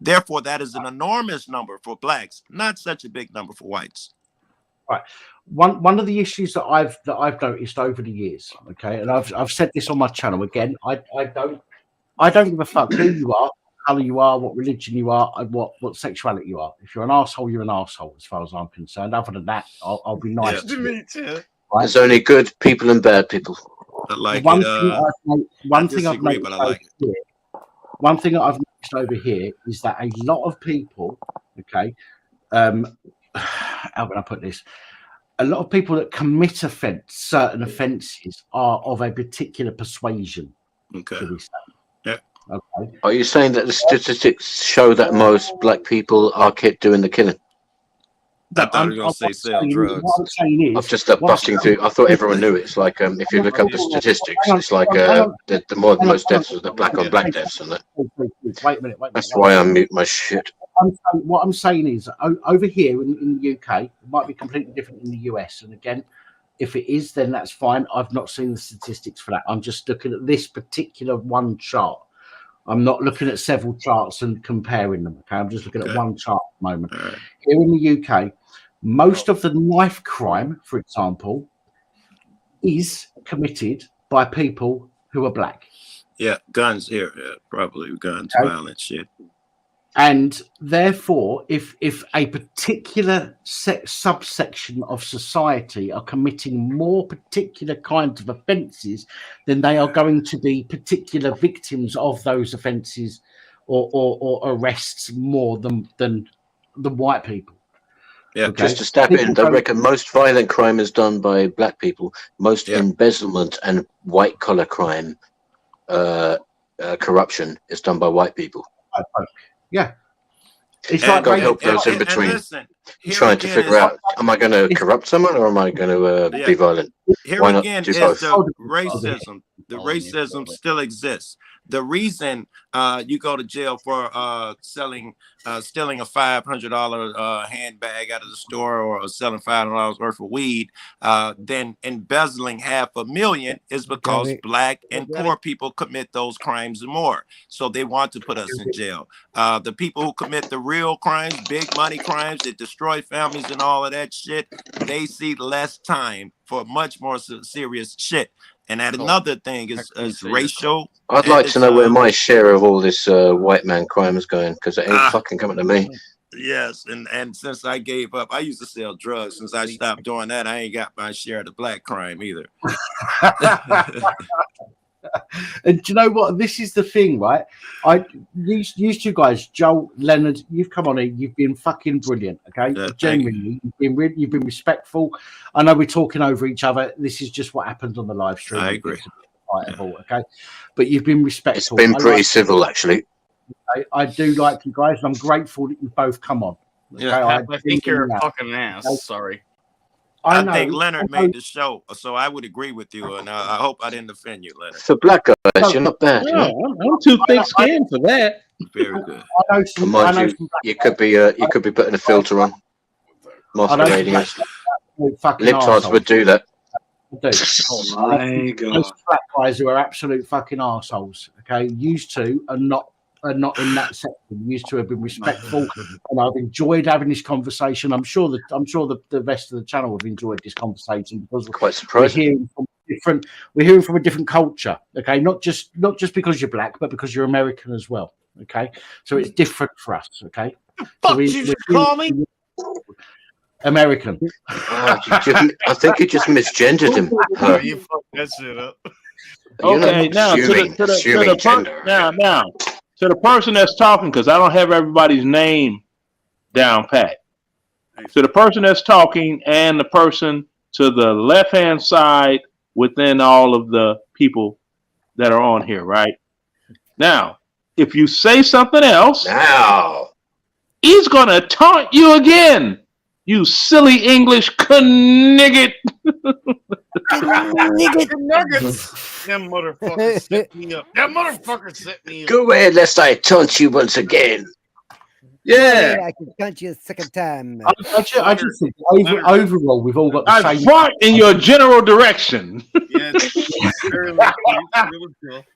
Therefore, that is an enormous number for blacks, not such a big number for whites. Right. One of the issues that I've noticed over the years, okay, and I've said this on my channel again. I don't give a fuck who you are, colour you are, what religion you are, and what sexuality you are. If you're an arsehole, you're an arsehole, as far as I'm concerned. Other than that, I'll be nice to you. Too. Right? There's only good people and bad people. One thing I've noticed over here is that a lot of people, okay, how can I put this? A lot of people that commit certain offences are of a particular persuasion. Okay. Okay. Are you saying that the statistics show that most black people are doing the killing? I thought you were going to say sell drugs. What I'm saying is, I'm just busting through. I thought everyone knew it. It's like if you look up the statistics, it's like the most deaths are the black on black deaths, isn't it? Wait a minute. That's why I mute my shit. What I'm saying is, over here in the UK, it might be completely different in the US. And again, if it is, then that's fine. I've not seen the statistics for that. I'm just looking at this particular one chart. I'm not looking at several charts and comparing them. Okay, I'm just looking at one chart at the moment. Here in the UK, most of the knife crime, for example, is committed by people who are black. Yeah, guns here, probably guns, violent shit. And therefore, if a particular subsection of society are committing more particular kinds of offences, then they are going to be particular victims of those offences or arrests more than the white people. Yeah, okay. Just to step in, I reckon most violent crime is done by black people. Most embezzlement and white collar crime, corruption is done by white people. Yeah, it's like got to help those in between. Trying to figure out: am I going to corrupt someone or am I going to be violent? Here Why not again do is both? the racism. The racism still exists. The reason you go to jail for stealing a $500 handbag out of the store or selling $500 worth of weed, then embezzling $500,000 is because black and poor people commit those crimes more. So they want to put us in jail. The people who commit the real crimes, big money crimes that destroy families and all of that shit, they see less time for much more serious shit. And that another thing is racial. I'd like to know where my share of all this white man crime is going, because it ain't fucking coming to me. Yes, and since I gave up, I used to sell drugs. Since I stopped doing that, I ain't got my share of the black crime either. And do you know what? This is the thing, right? These two guys, Joel, Leonard, you've come on here. You've been fucking brilliant. Okay, genuinely, you've been respectful. I know we're talking over each other. This is just what happens on the live stream. I agree. Okay, but you've been respectful. It's been pretty civil, actually. I do like you guys, and I'm grateful that you both come on. Okay? Yeah, I think you're a fucking ass. Okay. Sorry. I think Leonard made the show, so I would agree with you, and I hope I didn't offend you, Leonard. For black guys, you're not bad. No, I'm too thick-skinned for that. Very good. You could be putting a filter on. Masquerading as libtards would do that. Oh my God! Those black guys who are absolute fucking arseholes. Okay, used to are not in that section. Used to have been respectful, and I've enjoyed having this conversation. I'm sure the rest of the channel have enjoyed this conversation because quite surprising. We're hearing from a different culture. Okay, not just because you're black, but because you're American as well. Okay, so it's different for us. Okay, fuck you call me. American. I think you just misgendered him. You fucked that shit up. Okay, now to the person that's talking, because I don't have everybody's name down pat. To the person that's talking and the person to the left-hand side within all of the people that are on here, right? Now, if you say something else, he's going to taunt you again. You silly English nigget. Nuggets. Them motherfuckers set me up. That motherfucker set me up. Go ahead, lest I taunt you once again. Yeah. I can taunt you a second time. I just think overall we've all got the same. Fought in your general direction. Yeah.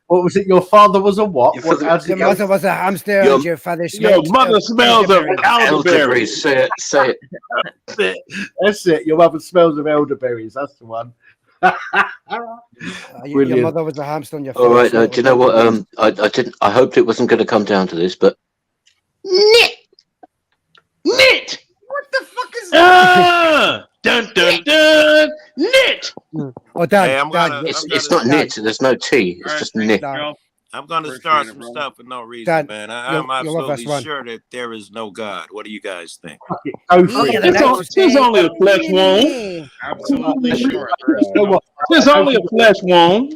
What was it? Your father was a what? Your mother was a hamster. And your father smelled. Your mother smells of elderberries. Say it. That's it. Your mother smells of elderberries. That's the one. Your mother was a hamster on your. All right. Do you know what? I didn't. I hoped it wasn't going to come down to this, but. Knit. What the fuck is that? Dun dun dun. Knit. Oh, Dad, hey, it's not knit. There's no T. It's just knit. I'm going to start some stuff for no reason, man. I'm absolutely sure that there is no God. What do you guys think? There's only a flesh wound. Absolutely sure. There's only a flesh wound.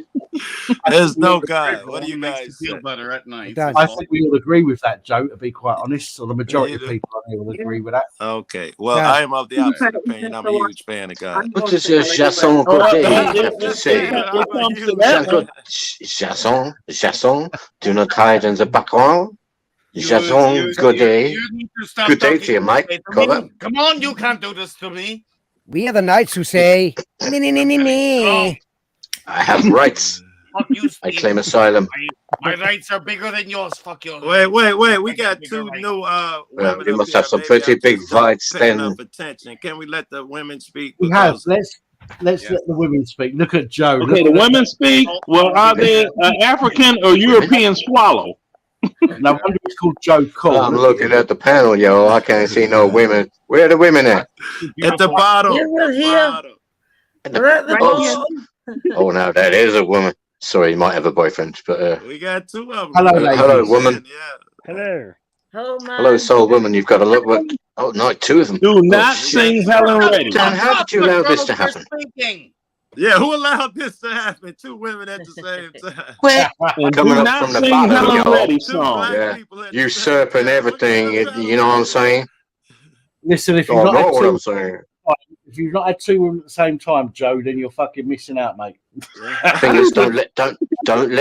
There's no God. What do you guys feel better at night? I think we all agree with that, Joe, to be quite honest. Or the majority of people will agree with that. Okay. Well, I am of the opposite opinion. I'm a huge fan of God. What is your Jasson côté have to say? Jasson, do not hide in the background. Jasson, good day. Good day to you, Mike. Come on, you can't do this to me. We are the knights who say, me. I have rights. I claim asylum. My rights are bigger than yours. Fuck you. Wait. We got two new women. We must have some pretty big rights then. Attention. Can we let the women speak? We have. Let's let the women speak. Look at Joe. Okay, the women speak. Well, are they an African or European swallow? No wonder it's called Joe Cole. I'm looking at the panel, yo. I can't see no women. Where are the women at? At the bottom. We're here. We're at the bottom. Oh, now that is a woman. Sorry, you might have a boyfriend, but we got two of them. Hello, woman. Hello. Hello, soul woman. You've got to look what. Oh, no, two of them. Do not sing Helen Reddy. Dan, how did you allow this to happen? Yeah, who allowed this to happen? Two women at the same time. Coming up from the bottom, yeah. Usurping everything. You know what I'm saying? Listen, if you've not had two women at the same time, Joe, then you're fucking missing out, mate. The thing is, don't let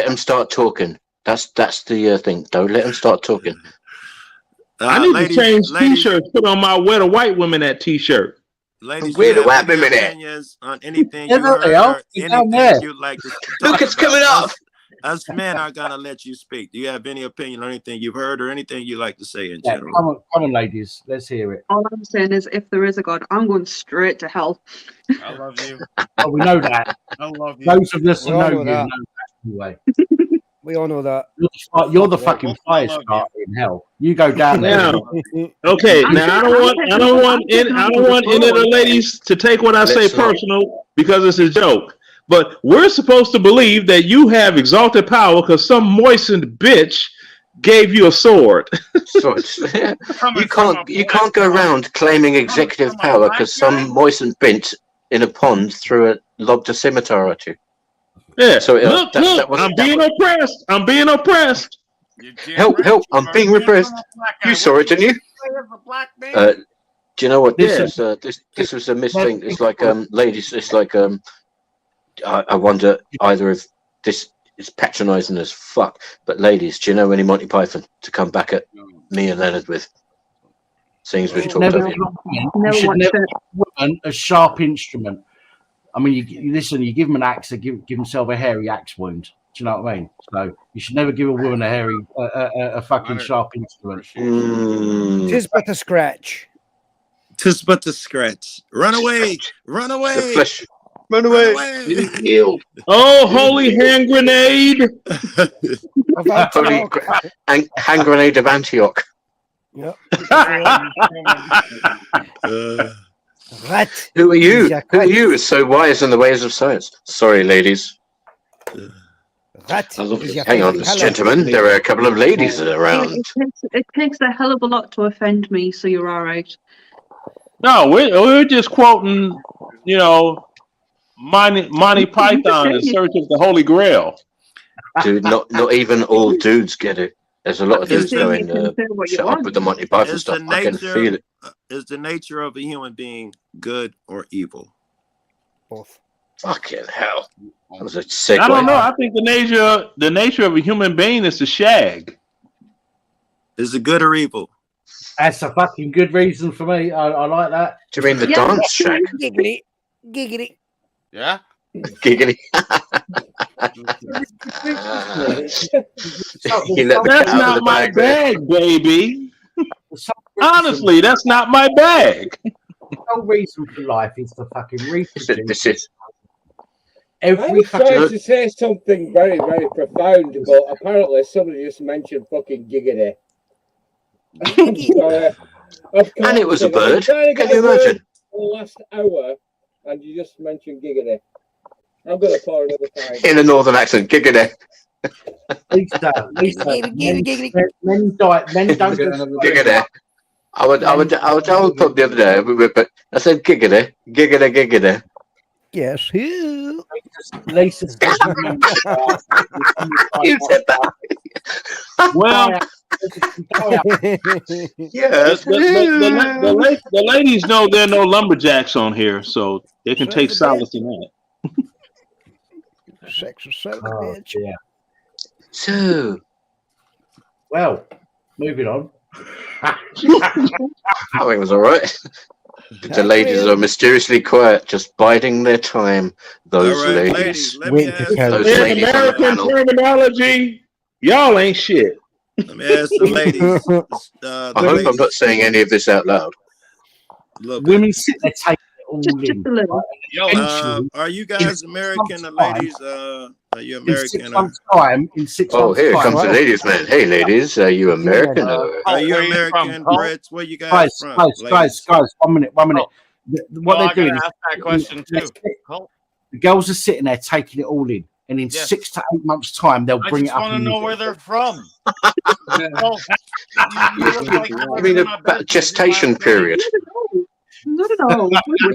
them start talking. That's the thing. Don't let them start talking. I need to change T-shirts. Put on my "Where the White Women at" T-shirt. Ladies, where the white women at? On anything you heard, anything you'd like to look, it's coming off. Us men are gonna let you speak. Do you have any opinion on anything you've heard or anything you like to say in general? Come on, ladies. Let's hear it. All I'm saying is, if there is a God, I'm going straight to hell. I love you. Oh, we know that. I love you. Those of us who know you know that anyway. We all know that. You're the fucking fire starter in hell. You go down there. Okay, now I don't want any of the ladies to take what I say personal because it's a joke. But we're supposed to believe that you have exalted power because some moistened bitch gave you a sword. Swords. You can't go around claiming executive power because some moistened bitch in a pond lobbed a scimitar at you. Yeah. So look, I'm being oppressed. I'm being oppressed. Help! I'm being repressed. You saw it, didn't you? Do you know what this is? This was a misthing. It's like ladies. It's like I wonder either if this is patronising as fuck. But ladies, do you know any Monty Python to come back at me and Leonard with? Seems we've talked Never, of you. You should never give a woman a sharp instrument. I mean, you listen. You give them an axe, they give himself a hairy axe wound. Do you know what I mean? So you should never give a woman a fucking sharp instrument. Tis but a scratch. Tis but a scratch. Run away! Run away! The flesh. Run away! Oh, holy hand grenade! Hand grenade of Antioch. Yep. Who are you? Who are you? Is so wise in the ways of science. Sorry, ladies. Hang on, gentlemen. There are a couple of ladies around. It takes a hell of a lot to offend me, so you're all right. No, we're just quoting, Monty Python in search of the Holy Grail. Dude, not even all dudes get it. There's a lot of dudes going, shut up with the Monty Python stuff. I can feel it. Is the nature of a human being good or evil? Both. Fucking hell. That was a segue. I don't know. I think the nature of a human being is to shag. Is it good or evil? That's a fucking good reason for me. I like that. Do you mean the dance shag? Giggity. Giggity. Yeah? Giggity. That's not my bag, baby. Honestly, that's not my bag. The whole reason for life is to fucking reproduce. This is. I was trying to say something very, very profound, but apparently somebody just mentioned fucking giggity. And it was a bird. Can you imagine? For the last hour, and you just mentioned giggity. I'm going to pour another time. In a northern accent, giggity. Lisa, men don't. Giggity. I would put the other day, but I said giggity, giggity, giggity. Yes, who? Lisa's You said that. Well, yes. The ladies know there are no lumberjacks on here, so they can take solace in that. Sex or so, bitch. Yeah. So, well, moving on. I think it was all right. The ladies are mysteriously quiet, just biding their time. Those ladies. Let me ask Those ladies American terminology, y'all ain't shit. Let me ask the ladies. I hope I'm not saying any of this out loud. Women sit there taking it all in. Are you guys American? The ladies, are you American? In 6 months' Oh, here comes the ladies, man. Hey, ladies, are you American? Are you American, Brits? Where you guys from? Guys, 1 minute. What they're doing is ask that question too. the girls are sitting there taking it all in, and in 6 to 8 months' time, they'll bring it up. I just want to know where they're from. I mean, a gestation period. Not at all. You're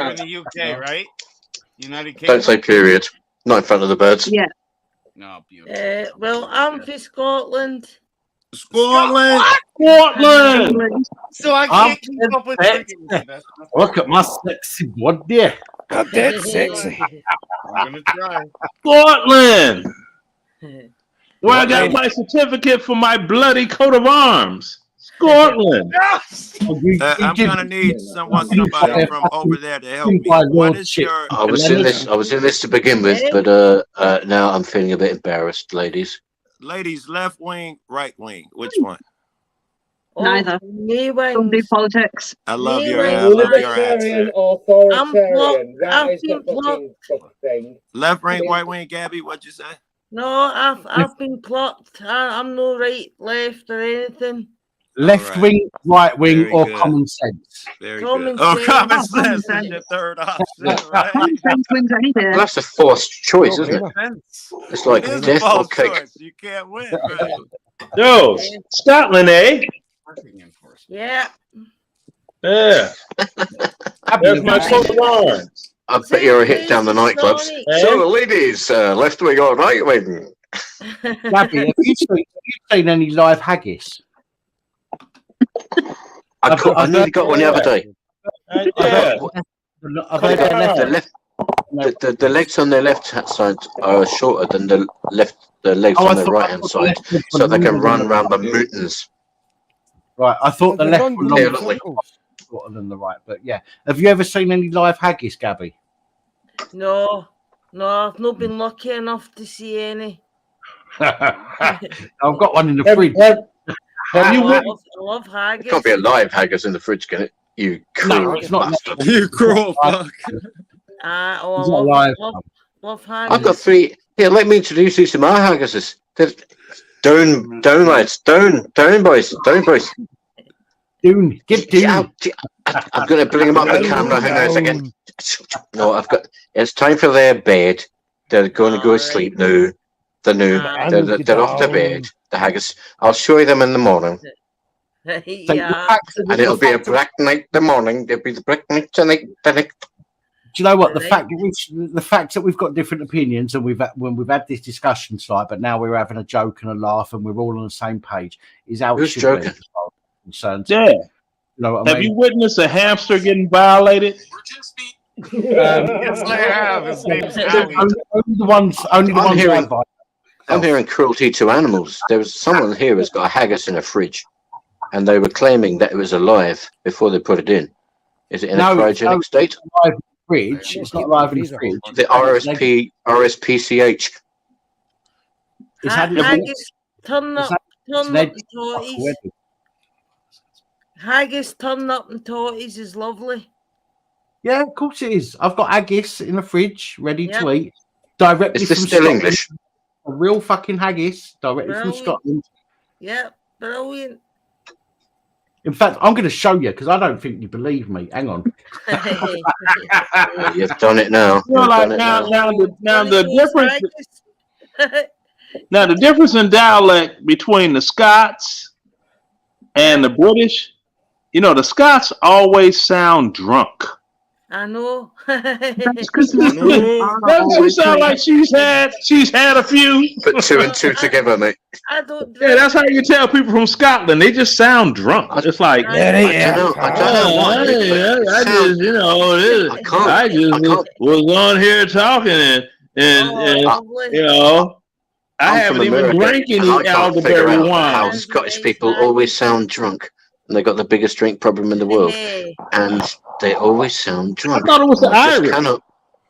in the UK, right? United Kingdom. Don't say period. Not in front of the birds. Yeah. No, beautiful. Well, I'm from Scotland. Scotland. So I can't keep up with Look at my sexy body. How that sexy. I'm gonna try. Scotland. Where I got my certificate for my bloody coat of arms. Scotland. I'm gonna need somebody from over there to help me. What is your? I was in this to begin with, but now I'm feeling a bit embarrassed, ladies. Ladies, left wing, right wing. Which one? Neither. Don't do politics. I love your Libertarian, authoritarian. That is the fucking thing. Left wing, right wing, Gabby. What'd you say? No, I've been plucked. I'm no right, left, or anything. Left wing, right wing, Very or good. common sense? Very Common good. Oh, sense. common Common sense is sense. your third option, right? Common sense wins any day. Well, that's a forced choice, isn't it? It's like It is a death or false cake. choice. You can't win, right? Yo, Scotland, eh? Yeah. Yeah. There's my coat of arms. I bet you're a hit down the nightclubs. So, ladies, left wing or right wing? Gabby, have you seen any live haggis? I nearly got one the other day. The legs on their left hand side are shorter than the legs on the right hand side, so they can run around the mountains. Right, I thought the left was shorter than the right, but yeah. Have you ever seen any live haggis, Gabby? No, I've not been lucky enough to see any. I've got one in the fridge. I love haggis. Can't be a live haggis in the fridge, can it? You cruel bastard. You cruel fuck. I love haggis. I've got 3. Here, let me introduce you to my haggises. Down, lads. Down, boys. Down, boys. Down, get down. I'm going to bring them up the camera. Hang on a second. No, it's time for their bed. They're going to go to sleep now. They're off to bed. The haggis. I'll show you them in the morning. Yeah. And it'll be a black night in the morning. There'll be the black night tonight. Do you know what? The fact that we've got different opinions and we've had this discussion slide, but now we're having a joke and a laugh and we're all on the same page is how it should be. As far as I'm concerned. Yeah. You know what I Have mean? you witnessed a hamster getting violated? Yes, I have. His name's Howie. Only the ones I'm hearing cruelty to animals. There was someone here who's got a haggis in a fridge, and they were claiming that it was alive before they put it in. Is it in a cryogenic state? Alive in the fridge. It's not alive in the fridge. The RSPCH. Haggis, turn up and torties. Haggis, turn up and torties is lovely. Yeah, of course it is. I've got haggis in the fridge, ready to eat. Directly Is this from still Scotland. English? A real fucking haggis, directly from Brilliant. Scotland. Yeah, brilliant. In fact, I'm going to show you because I don't think you believe me. Hang on. You've done it now. Well, like now the difference in dialect between the Scots and the British, you know, the Scots always sound drunk. I know. Doesn't she sound like she's had a few? Put 2 and 2 together, mate. I don't. Yeah, that's how you tell people from Scotland. They just sound drunk. It's like I don't know why. I just was on here talking and you know, I haven't even drank any elderberry wine. How Scottish people always sound drunk, and they got the biggest drink problem in the world, and they always sound drunk. I thought it was the Irish.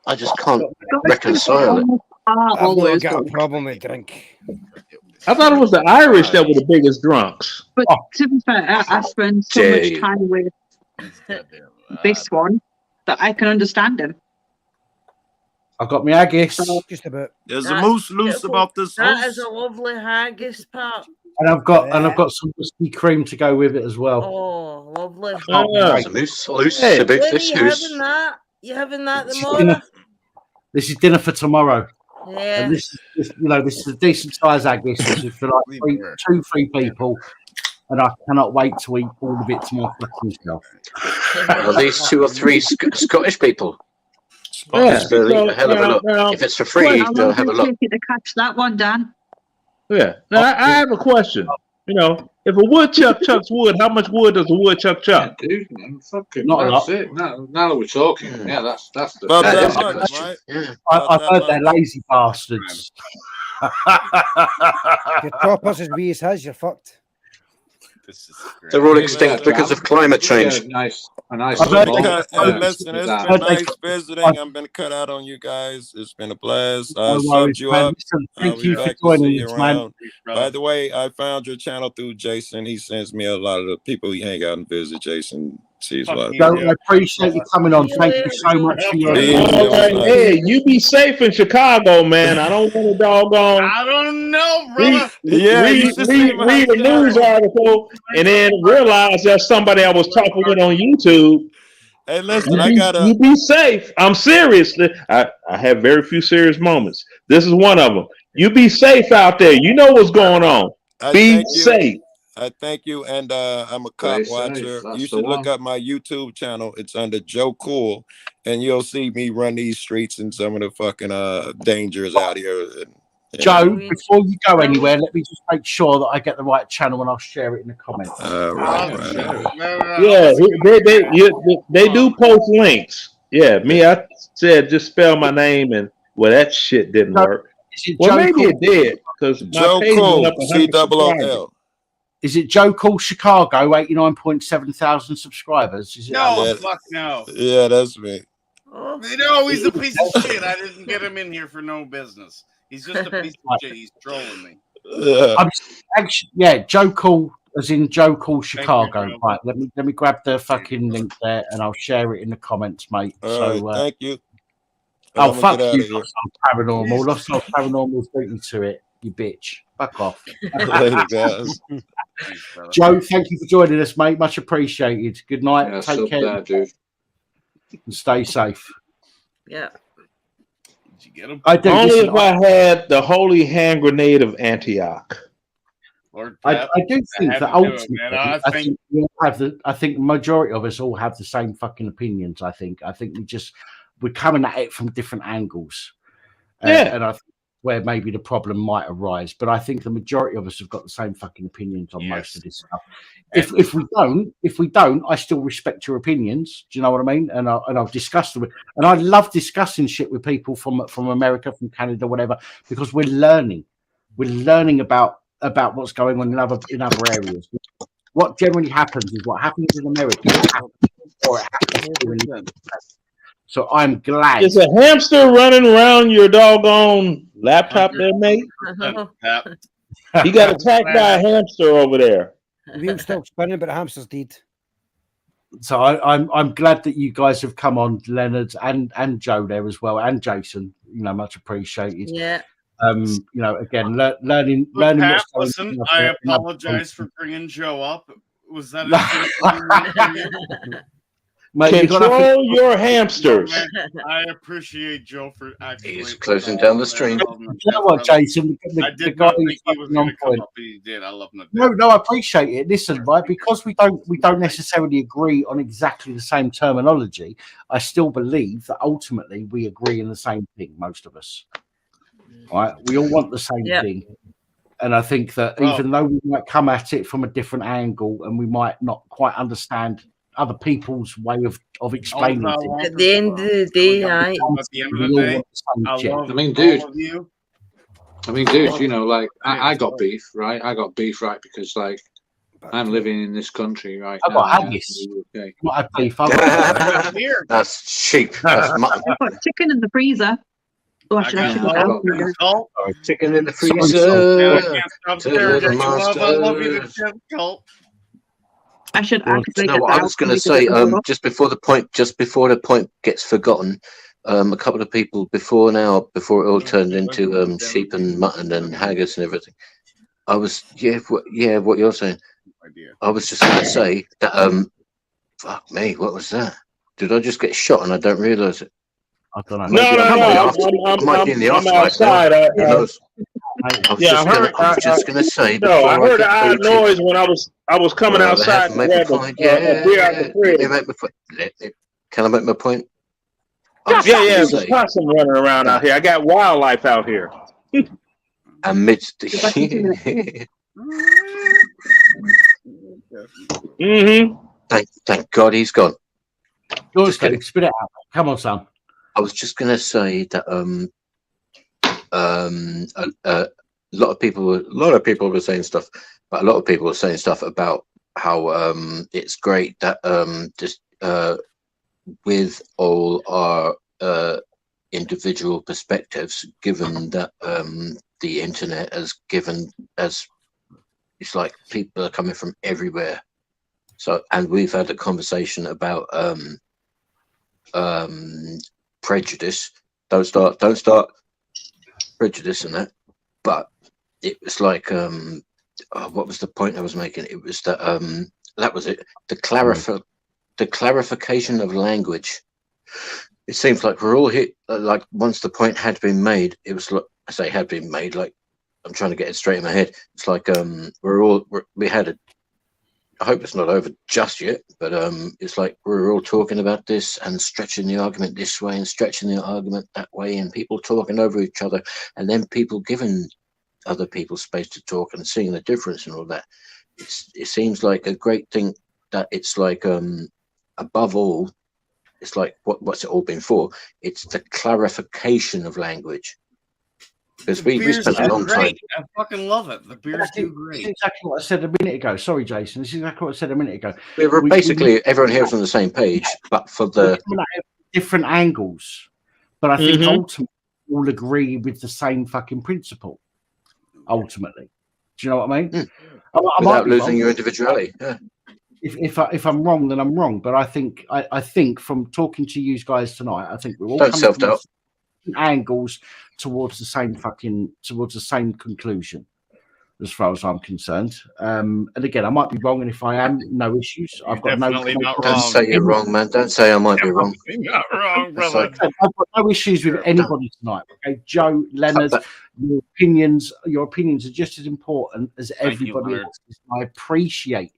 I just can't reconcile it. I've got a problem with drink. I thought it was the Irish that were the biggest drunks. But to be fair, I spend so much time with this one that I can understand him. I've got my haggis. Just a bit. There's a moose loose about this That house. is a lovely haggis, Pat. And I've got some whiskey cream to go with it as well. Oh, lovely. There's a moose loose Hey. about When are this you house. having that? You having that tomorrow? This is dinner for tomorrow. Yeah. And this is a decent size haggis. This is for like 3 people. And I cannot wait to eat all of it to my fucking self. Are these 2 or 3 Scottish people? Yeah. A hell of a lot. If it's for free, they'll have a look. To catch that one, Dan. Yeah. Now I have a question. You know, if a woodchuck chucks wood, how much wood does a woodchuck chuck? Dude, man, fucking Not a that's lot. it. Now that we're talking, yeah, that's the. About That that is the much, question. right? Yeah. I've heard they're lazy bastards. Your toppers as wee as his, you're fucked. They're all extinct because of climate change. Yeah, a nice. Listen, it's been nice visiting. I'm gonna cut out on you guys. It's been a blast. I No subbed worries, you man. up. Listen, I'll thank be you for back to joining see you us, man. around. By the way, I found your channel through Jason. He sends me a lot of the people he hang out and visit. Jason She's what. Joe, I appreciate you coming on. Thank you so much for your. All right, hey, you be safe in Chicago, man. I don't want to doggone. I don't know, brother. Read the news article and then realize there's somebody I was talking with on YouTube. Hey, listen, you be safe. I'm serious. I have very few serious moments. This is one of them. You be safe out there. You know what's going on. Be safe. I thank you, and I'm a cop watcher. You should look up my YouTube channel. It's under Joe Cool, and you'll see me run these streets and some of the fucking dangers out here. Joe, before you go anywhere, let me just make sure that I get the right channel, and I'll share it in the comments. Yeah, they do post links. Yeah, I said just spell my name, and well, that shit didn't work. Well, maybe it did because Joe Cool, COOL. Is it Joe Cool Chicago, 89.7 thousand subscribers? Is it? No, fuck no. Yeah, that's me. No, he's a piece of shit. I didn't get him in here for no business. He's just a piece of shit. He's trolling me. Joe Cool, as in Joe Cool Chicago. Right, let me grab the fucking link there, and I'll share it in the comments, mate. Thank you. Oh, fuck you, Lost Souls Paranormal. Lost Souls Paranormal's beaten to it, you bitch. Fuck off. Joe, thank you for joining us, mate. Much appreciated. Good night. Yeah, take care. Dude. And stay safe. Yeah. Did you get him? I do. Only if I had the holy hand grenade of Antioch. I do think that ultimately, I think the majority of us all have the same fucking opinions. I think we're coming at it from different angles. And I think where maybe the problem might arise, but I think the majority of us have got the same fucking opinions on most of this stuff. If we don't, I still respect your opinions. Do you know what I mean? And I'll discuss them. And I love discussing shit with people from America, from Canada, whatever, because we're learning. We're learning about what's going on in other areas. What generally happens is what happens in America, or it happens here in England. So I'm glad. Is a hamster running around your doggone laptop there, mate? He got attacked by a hamster over there. The wheel's still spinning, but the hamster's dead. So I'm glad that you guys have come on, Leonard and Joe there as well, and Jason. Much appreciated. Yeah. Again, learning. Pat, listen, I apologize for bringing Joe up. Was that? Mate, control your hamsters. I appreciate Joe for actually. He's closing down the stream. You know what, Jason? I did not think he was going to come up, but he did. I love him. No, I appreciate it. Listen, right, because we don't necessarily agree on exactly the same terminology. I still believe that ultimately we agree in the same thing. Most of us, right? We all want the same thing. And I think that even though we might come at it from a different angle and we might not quite understand other people's way of explaining things. At the end of the day, dude, I got beef, right? I got beef, right? Because I'm living in this country right now. What a beef! That's sheep. That's mutton. I've got chicken in the freezer. Oh, Chicken in the freezer. I should actually. No, I was going to say, just before the point gets forgotten, a couple of people before it all turned into sheep and mutton and haggis and everything. I was what you're saying. I was just going to say that fuck me, what was that? Did I just get shot and I don't realise it? I don't know. No, I might be in the outside. I was just going to say. No, I heard an odd noise when I was coming outside. Can I make my point? Yeah. There's a possum running around out here. I got wildlife out here. Amidst the. Thank God he's gone. Spit it out. Come on, Sam. I was just going to say that a lot of people were saying stuff, but a lot of people were saying stuff about how it's great that just with all our individual perspectives, given that the internet has given as it's like people are coming from everywhere So, and we've had a conversation about prejudice. Don't start prejudice and that. But it was like, what was the point I was making? It was that that was it. The clarification of language. It seems like we're all hit. Like once the point had been made, it was like I say had been made. Like I'm trying to get it straight in my head. It's like we had a. I hope it's not over just yet, but it's like we're all talking about this and stretching the argument this way and stretching the argument that way, and people talking over each other, and then people giving other people space to talk and seeing the difference and all that. It seems like a great thing that it's like above all, it's like what's it all been for? It's the clarification of language. Because we spent a long time. I fucking love it. The beers do great. This is exactly what I said a minute ago. Sorry, Jason. This is exactly what I said a minute ago. Basically, everyone here is on the same page, but for the different angles. But I think ultimately all agree with the same fucking principle. Ultimately, do you know what I mean? Without losing your individuality. Yeah. If I'm wrong, then I'm wrong. But I think from talking to you guys tonight, I think we're all don't self-doubt. Angles towards the same conclusion, as far as I'm concerned. And again, I might be wrong, and if I am, no issues. I've got no. Don't say you're wrong, man. Don't say I might be wrong. You're not wrong, brother. I've got no issues with anybody tonight. Okay, Joe, Leonard, your opinions are just as important as everybody else's. I appreciate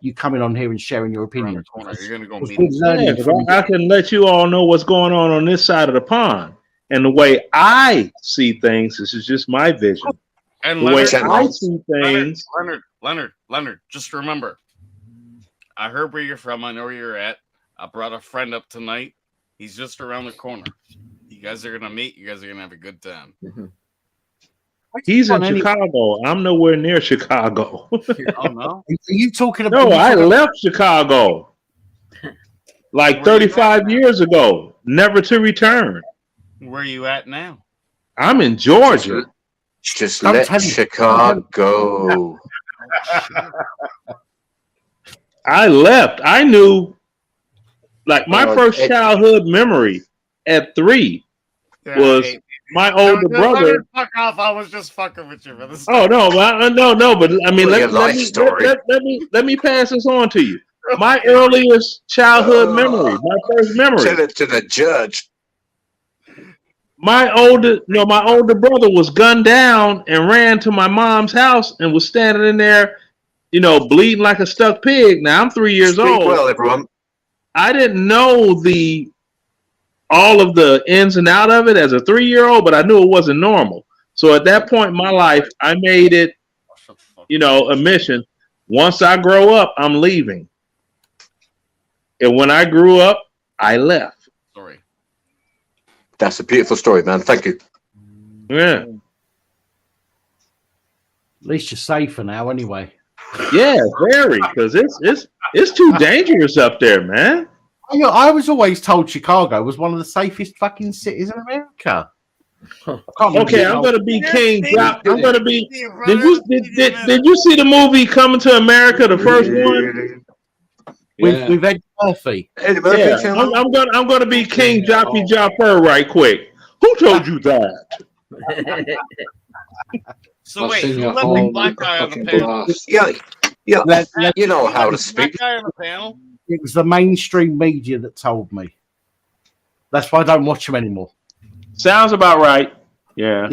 you coming on here and sharing your opinions. You're gonna go I can let you all know what's going on this side of the pond. And the way I see things, this is just my vision. And the way I see things. Leonard, just remember, I heard where you're from. I know where you're at. I brought a friend up tonight. He's just around the corner. You guys are going to meet. You guys are going to have a good time. He's in Chicago. I'm nowhere near Chicago. Oh, no? Are you talking about? No, I left Chicago like 35 years ago, never to return. Where are you at now? I'm in Georgia. Just let Chicago go. I left. I knew, like, my first childhood memory at 3 was my older brother. Fuck off! I was just fucking with you, brother. Oh no, but I mean, let me pass this on to you. My earliest childhood memory, my first memory. To the judge. My older brother was gunned down and ran to my mom's house and was standing in there, bleeding like a stuck pig. Now I'm 3 years old. Well, everyone. I didn't know all of the ins and out of it as a 3-year-old, but I knew it wasn't normal. So at that point in my life, I made it, a mission. Once I grow up, I'm leaving. And when I grew up, I left. That's a beautiful story, man. Thank you. Yeah. At least you're safer now, anyway. Yeah, very, because it's too dangerous up there, man. I was always told Chicago was one of the safest fucking cities in America. Okay, I'm gonna be King. I'm gonna be. Did you see the movie Coming to America, the first one? With Ed Murphy. Yeah, I'm gonna be King Joppy Jopper right quick. Who told you that? So wait, let the black guy on the panel. Yeah, you know how to speak. Black guy on the panel. It was the mainstream media that told me. That's why I don't watch them anymore. Sounds about right. Yeah.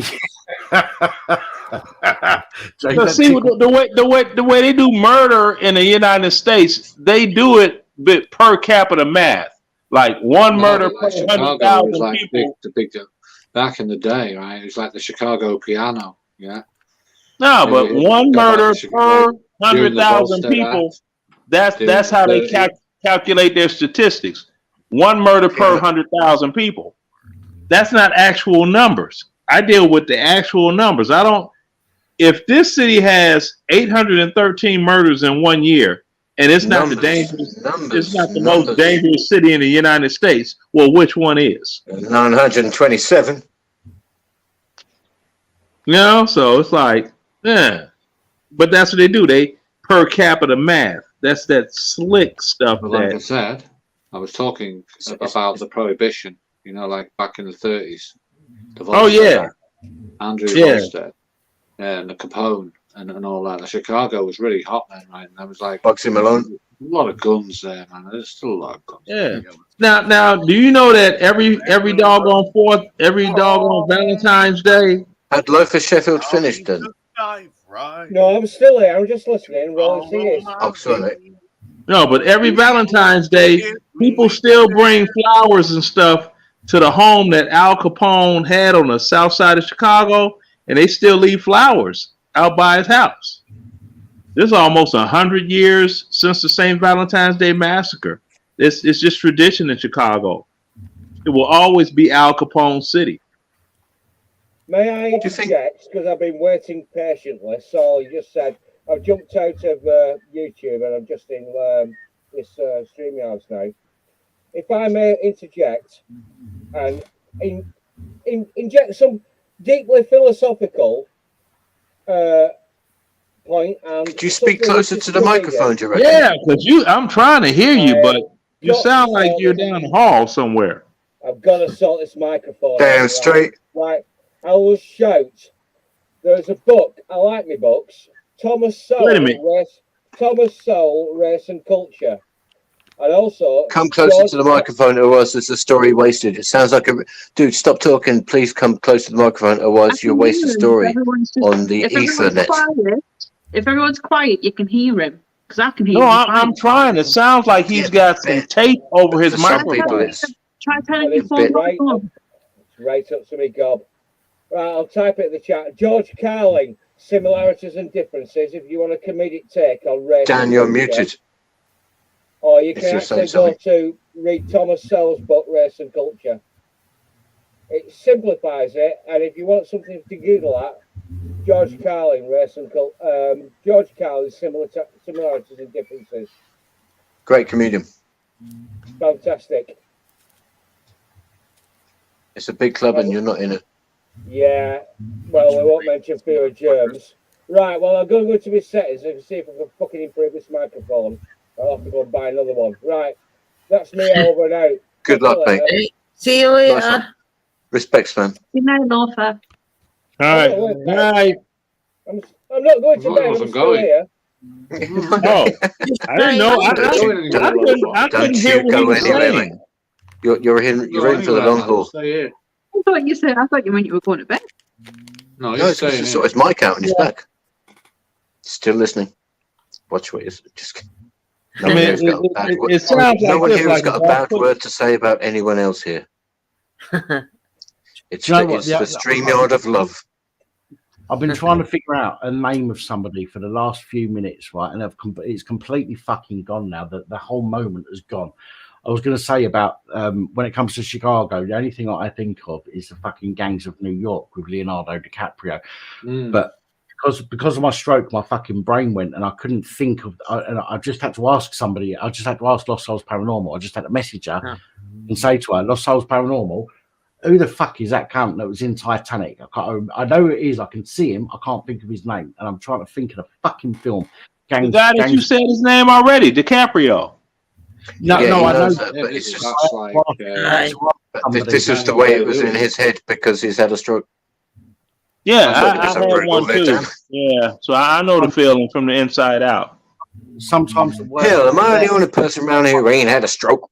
So see the way they do murder in the United States, they do it per capita math. Like one murder per 100,000 people. Back in the day, right? It was like the Chicago piano. Yeah. No, but one murder per 100,000 people. That's how they calculate their statistics. One murder per 100,000 people. That's not actual numbers. I deal with the actual numbers. If this city has 813 murders in 1 year, and it's not the most dangerous city in the United States, well, which one is? 927. So it's like, yeah. But that's what they do. They per capita math. That's that slick stuff. But like I said, I was talking about the prohibition. You know, like back in the 30s. Oh yeah, Andrew Volstead and the Capone and all that. Chicago was really hot then, right? And there was like Bugsy Malone. A lot of guns there, man. There's still a lot of guns. Yeah. Now, do you know that every doggone Valentine's Day? Had Loaf of Sheffield finished then? No, I'm still here. I'm just listening. Oh, sorry. No, but every Valentine's Day, people still bring flowers and stuff to the home that Al Capone had on the south side of Chicago, and they still leave flowers out by his house. This is almost 100 years since the St. Valentine's Day massacre. It's just tradition in Chicago. It will always be Al Capone City. May I interject? Because I've been waiting patiently. So you just said, I've jumped out of YouTube and I'm just in this StreamYards now. If I may interject and inject some deeply philosophical point. And could you speak closer to the microphone, do you reckon? Yeah, because I'm trying to hear you, but you sound like you're down the hall somewhere. I've got to sort this microphone. Damn straight. Right, I will shout. There's a book. I like my books. Thomas Sowell, Race and Culture. And also, come closer to the microphone, otherwise there's a story wasted. It sounds like a dude. Stop talking, please. Come close to the microphone, otherwise you'll waste a story on the Ethernet. If everyone's quiet, you can hear him. Because I can hear him. No, I'm trying. It sounds like he's got some tape over his microphone. Try turning your phone on. Right up to me, gob. Right, I'll type it in the chat. George Carling, Similarities and Differences. If you want a comedic take on race. Dan, you're muted. Or you can actually go to read Thomas Sowell's book, Race and Culture. It simplifies it, and if you want something to Google at, George Carlin, Race and Culture. George Carlin, Similarities and Differences. Great comedian. Fantastic. It's a big club, and you're not in it. Yeah. Well, we won't mention fear of germs. Right. Well, I'm going to go to my settings and see if I can fucking improve this microphone. I'll have to go and buy another one. Right. That's me over and out. Good luck, mate. See you later. Nice. Respects, man. Good night, Norfolk. All right. Good night. I'm not going to bed. I'm still here. Oh, I didn't know. I couldn't hear what he was saying. You're in for the long haul. I thought you meant you were going to bed. No, it's my count and he's back. Still listening. Watch what he's just. No one here's got a bad word to say about anyone else here. It's the StreamYard of love. I've been trying to figure out a name of somebody for the last few minutes, right? And it's completely fucking gone now. The whole moment has gone. I was going to say about when it comes to Chicago, the only thing I think of is the fucking Gangs of New York with Leonardo DiCaprio. But because of my stroke, my fucking brain went and I couldn't think of. And I just had to ask somebody. I just had to ask Lost Souls Paranormal. I just had to message her and say to her, Lost Souls Paranormal, who the fuck is that cunt that was in Titanic? I know who it is. I can see him. I can't think of his name, and I'm trying to think of the fucking film. The guy that you said his name already, DiCaprio. No, I know. That, but it's just like this is the way it was in his head because he's had a stroke. Yeah, I had one too. Yeah, so I know the feeling from the inside out. Sometimes the word. Hell, am I the only person around here who ain't had a stroke?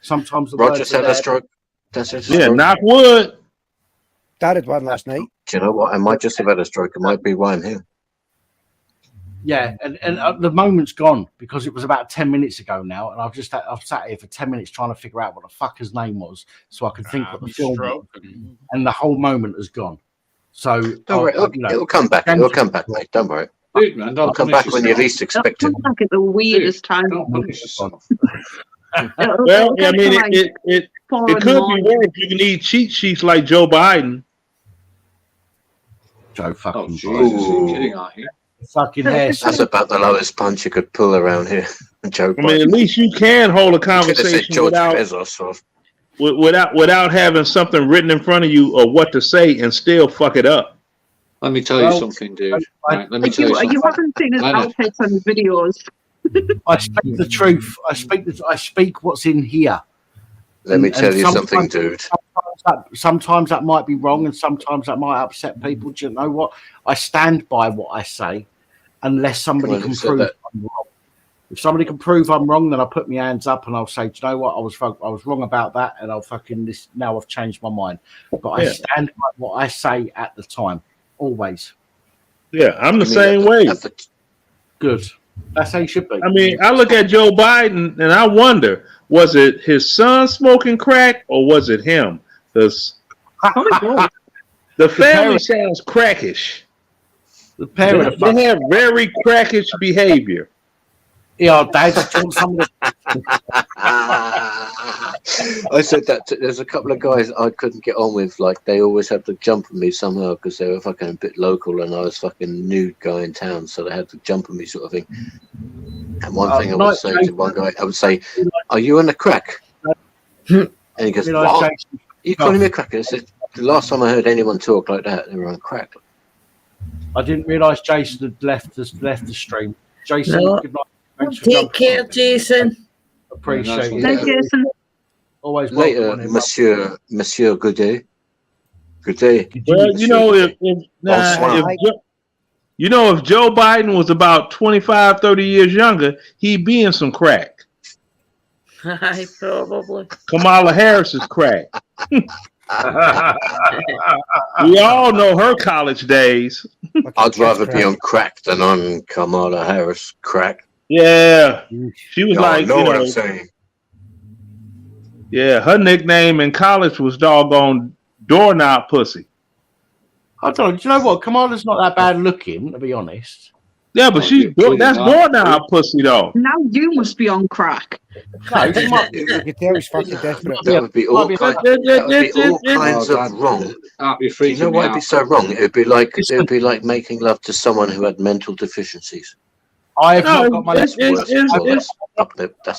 Sometimes the Roger's had a stroke. Yeah, knock wood. Dad had one last night. Do you know what? I might just have had a stroke. It might be why I'm here. Yeah, and the moment's gone because it was about 10 minutes ago now, and I've sat here for 10 minutes trying to figure out what the fuck his name was so I could think what the film was, and the whole moment has gone. So don't worry, it'll come back. It'll come back, mate. Don't worry. Dude, man, it'll come back when you least expect it. Back at the weirdest time. Well, I mean, it could be worse. You can need cheat sheets like Joe Biden. Joe fucking Biden. Fucking hair. That's about the lowest punch you could pull around here. Joe Biden. I mean, at least you can hold a conversation without having something written in front of you or what to say and still fuck it up. Let me tell you something, dude. Right, let me tell you something. You haven't seen his outfits on the videos. I speak the truth. I speak what's in here. Let me tell you something, dude. Sometimes that might be wrong, and sometimes that might upset people. Do you know what? I stand by what I say, unless somebody can prove I'm wrong. If somebody can prove I'm wrong, then I'll put my hands up and I'll say, do you know what? I was wrong about that, and I'll now I've changed my mind. But I stand by what I say at the time, always. Yeah, I'm the same way. Good. That's how you should be. I mean, I look at Joe Biden and I wonder, was it his son smoking crack or was it him? Because the family sounds crackish. The parents they have very crackish behavior. Yeah, Dad's told some of I said that there's a couple of guys I couldn't get on with. Like, they always had to jump on me somehow because they were fucking a bit local and I was fucking nude guy in town, so they had to jump on me, sort of thing. And one thing I would say to one guy, I would say, "Are you on the crack?" And he goes, "What? Are you calling me a cracker?" I said, "The last time I heard anyone talk like that, they were on crack." I didn't realise Jason had left the stream. Jason, No. good night. Take care, Jason. Appreciate it. Thank you, Jason. Always later, Monsieur. Good day. Good day. Well, you know, if Joe Biden was about 25, 30 years younger, he'd be in some crack. I probably. Kamala Harris is crack. We all know her college days. I'd rather be on crack than on Kamala Harris crack. Yeah, she was like, know you what know, I'm saying. Yeah, her nickname in college was doggone doorknob pussy. I don't know. Do you know what? Kamala's not that bad looking, to be honest. Yeah, but that's doorknob pussy though. Now you must be on crack. No, you might You can tell he's fucking desperate. That would be all kinds of wrong. You know why it'd be so wrong? It'd be like making love to someone who had mental deficiencies. I have not got my that's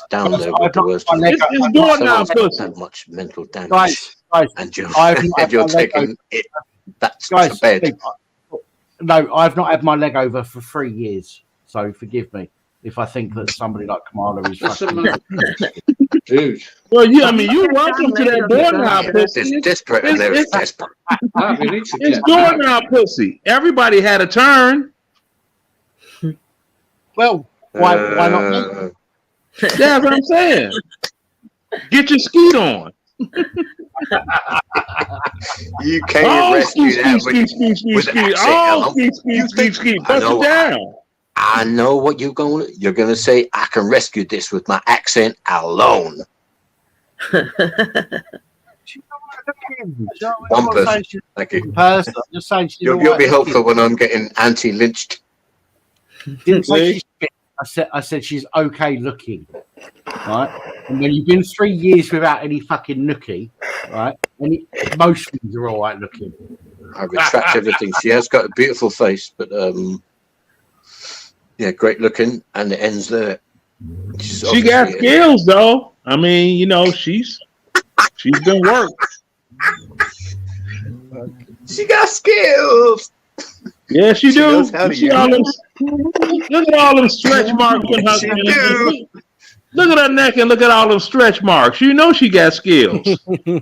down there with the worst. It's doorknob pussy. That much mental damage, guys, and you're taking it. That's to bed. No, I've not had my leg over for 3 years, so forgive me if I think that somebody like Kamala is fucking... Dude. Well, I mean, you're welcome to that doorknob pussy. It's desperate and there is desperate. It's doorknob pussy. Everybody had a turn. Well, why not me? That's what I'm saying. Get your skeet on. You can't rescue that with accent. Skeet. Bust it down. I know what you're gonna say. I can rescue this with my accent alone. One person. Thank you. You'll be helpful when I'm getting anti-lynched. Didn't say she's fit. I said she's okay looking, right? And when you've been 3 years without any fucking nookie, right? Most things are all right looking. I retract everything. She has got a beautiful face, but yeah, great looking, and it ends there. She got skills, though. I mean, you know, she's been worked. She got skills. Yeah, she do. Look at all them stretch marks on her. Look at her neck and look at all them stretch marks. You know she got skills. It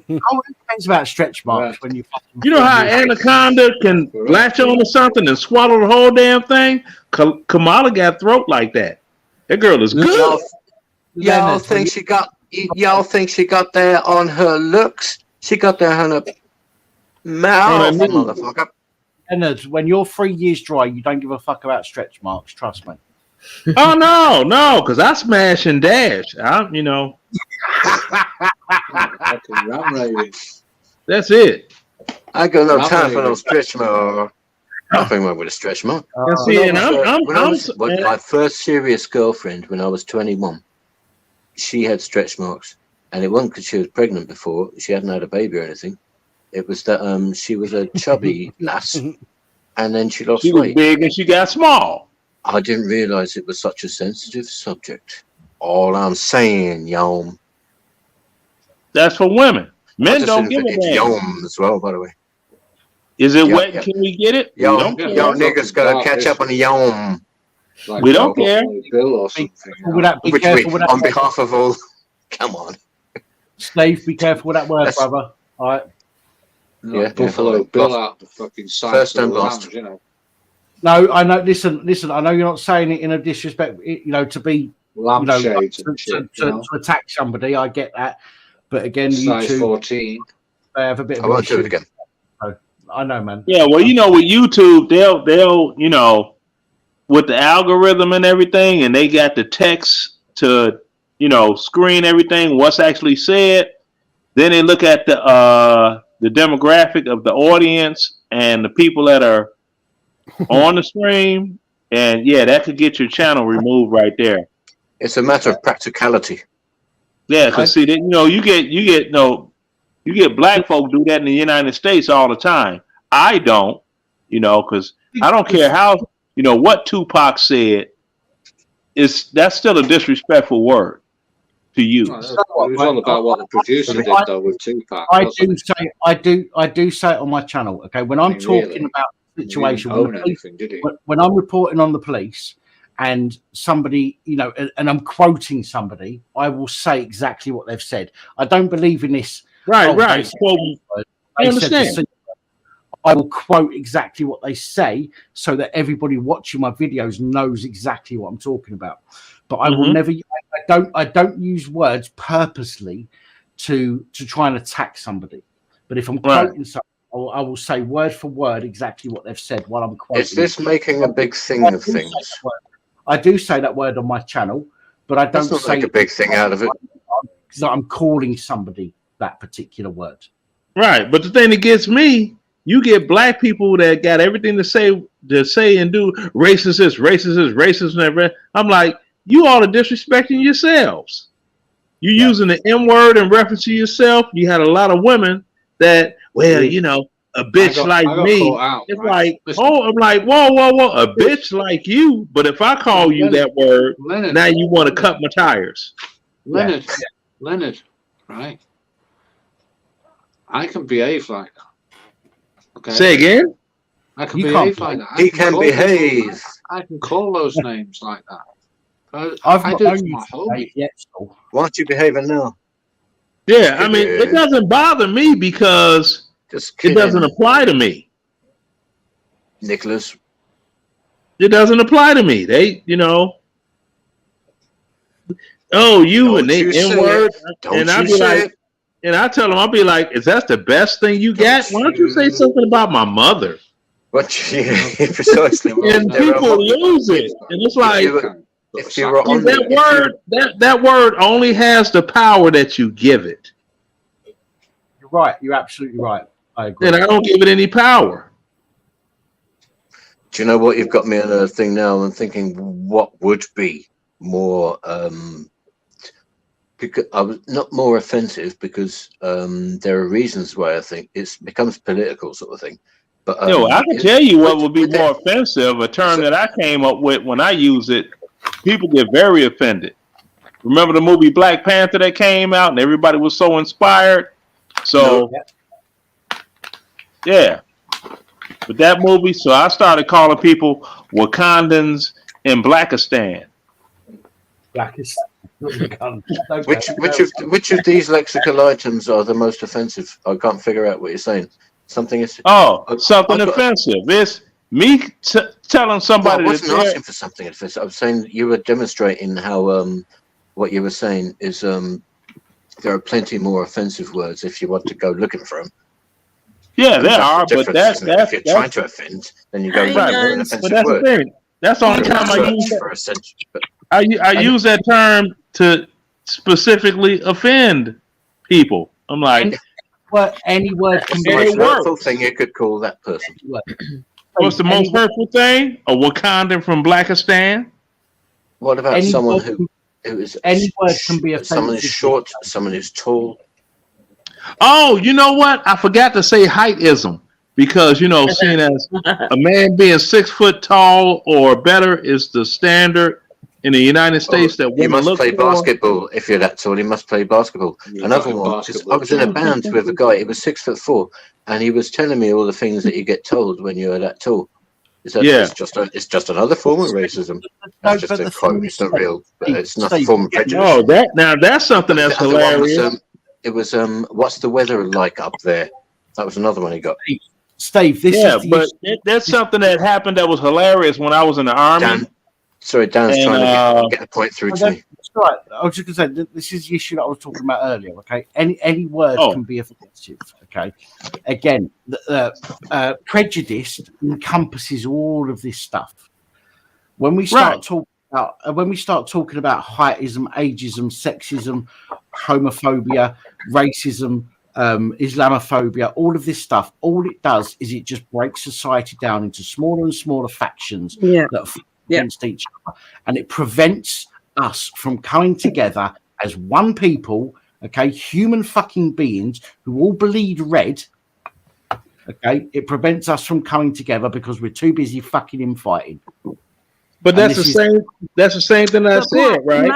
depends about stretch marks when you. You know how anaconda can latch on to something and swallow the whole damn thing? Kamala got throat like that. That girl is good. Y'all think she got there on her looks? She got there on her mouth, motherfucker. And when you're 3 years dry, you don't give a fuck about stretch marks. Trust me. Oh no, because I smash and dash. You know. That's it. I got no time for no stretch mark. Nothing wrong with a stretch mark. My first serious girlfriend when I was 21, she had stretch marks, and it wasn't because she was pregnant before. She hadn't had a baby or anything. It was that she was a chubby lass, and then she lost weight. She was big and she got small. I didn't realize it was such a sensitive subject. All I'm saying, y'all. That's for women. Men don't give a damn. Yom as well, by the way. Is it wet? Can we get it? Yo niggas gotta catch up on the yom. Like we don't care. Bill or something. On behalf of all, come on. Steve, be careful with that word, brother. All right. No, Buffalo Bill out the fucking side. First and last. You know. No, I know. Listen. I know you're not saying it in a disrespect. To be, to attack somebody. I get that, but again, size 14. They have a bit. I won't do it again. So, I know, man. Yeah, well, with YouTube, they'll with the algorithm and everything, and they got the text to screen everything, what's actually said. Then they look at the demographic of the audience and the people that are on the stream, and that could get your channel removed right there. It's a matter of practicality. Yeah, because see, you get black folk do that in the United States all the time. I don't, because I don't care how what Tupac said. That's still a disrespectful word to use. It was all about what the producer did though with Tupac. I do say it on my channel. Okay, when I'm talking about the situation, when I'm reporting on the police and somebody, and I'm quoting somebody, I will say exactly what they've said. I don't believe in this. Right. I understand. I will quote exactly what they say so that everybody watching my videos knows exactly what I'm talking about. But I will never. I don't use words purposely to try and attack somebody. But if I'm quoting something, I will say word for word exactly what they've said while I'm quoting. Is this making a big thing of things? I do say that word on my channel, but I don't say make a big thing out of it. I'm calling somebody that particular word. Right, but the thing that gets me, you get black people that got everything to say and do. Racist is racist, and everything. I'm like, you all are disrespecting yourselves. You using the M word in reference to yourself. You had a lot of women that, a bitch like me. It's like, I'm like, whoa, a bitch like you. But if I call you that word, now you want to cut my tires. Leonard, right? I can behave like that. Okay. Say again? I can behave like that. He can behave. I can call those names like that. I do it for my hobby. Why aren't you behaving now? Yeah, I mean, it doesn't bother me because it doesn't apply to me. Nicholas. It doesn't apply to me. They, and they N-word. And I'll be like, and I tell them, I'll be like, is that the best thing you got? Why don't you say something about my mother? Precisely. And people lose it. And it's like, if you were on that word only has the power that you give it. You're right. You're absolutely right. I agree. And I don't give it any power. Do you know what? You've got me on a thing now. I'm thinking, what would be more because I was not more offensive, because there are reasons why I think it becomes political sort of thing. But I can tell you what would be more offensive. A term that I came up with when I use it, people get very offended. Remember the movie Black Panther that came out and everybody was so inspired? So, yeah. With that movie, so I started calling people Wakandans in Blackistan. Which of these lexical items are the most offensive? I can't figure out what you're saying. Something offensive. It's me telling somebody. I wasn't asking for something offensive. I was saying you were demonstrating how what you were saying is there are plenty more offensive words if you want to go looking for them. Yeah, there are, but that's if you're trying to offend, then you go right for an offensive word. The thing. That's the only time I use that. I use that term to specifically offend people. I'm like, any word can be the most hurtful thing you could call that person. What's the most hurtful thing? A Wakandan from Blackistan? What about someone who is any word can be offensive? Someone who's short, someone who's tall. Oh, you know what? I forgot to say heightism, because seeing as a man being 6 foot tall or better is the standard in the United States that women you must look play for. Basketball. If you're that tall, you must play basketball. Another one. I was in a band with a guy. He was 6'4", and he was telling me all the things that you get told when you're that tall. It's just another form of racism. It's just a quote. It's not real, but it's not a form of prejudice. Oh, that's something that's hilarious. It was what's the weather like up there? That was another one he got. Steve, that's something that happened that was hilarious when I was in the army. Dan's trying to get the point through to me. That's right. I was just going to say, this is the issue that I was talking about earlier. Okay, any word can be offensive. Okay, again, prejudice encompasses all of this stuff. When we start talking about heightism, ageism, sexism, homophobia, racism, Islamophobia, all of this stuff, all it does is it just breaks society down into smaller and smaller factions that are against each other, and it prevents us from coming together as one people, okay, human fucking beings who all bleed red. Okay, it prevents us from coming together because we're too busy fucking infighting. But that's the same. That's the same thing I said, right?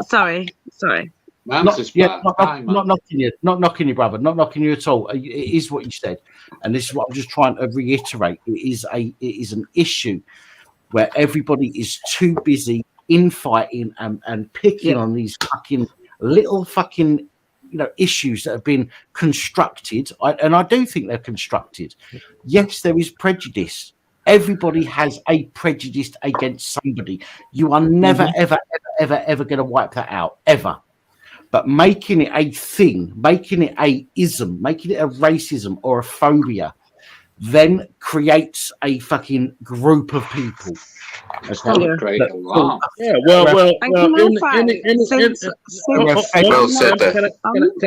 Sorry. Not knocking you, brother. Not knocking you at all. It is what you said, and this is what I'm just trying to reiterate. It is an issue where everybody is too busy infighting and picking on these fucking little fucking issues that have been constructed. And I do think they're constructed. Yes, there is prejudice. Everybody has a prejudice against somebody. You are never, ever going to wipe that out, ever. But making it a thing, making it a ism, making it a racism or a phobia, then creates a fuccan group of people. Can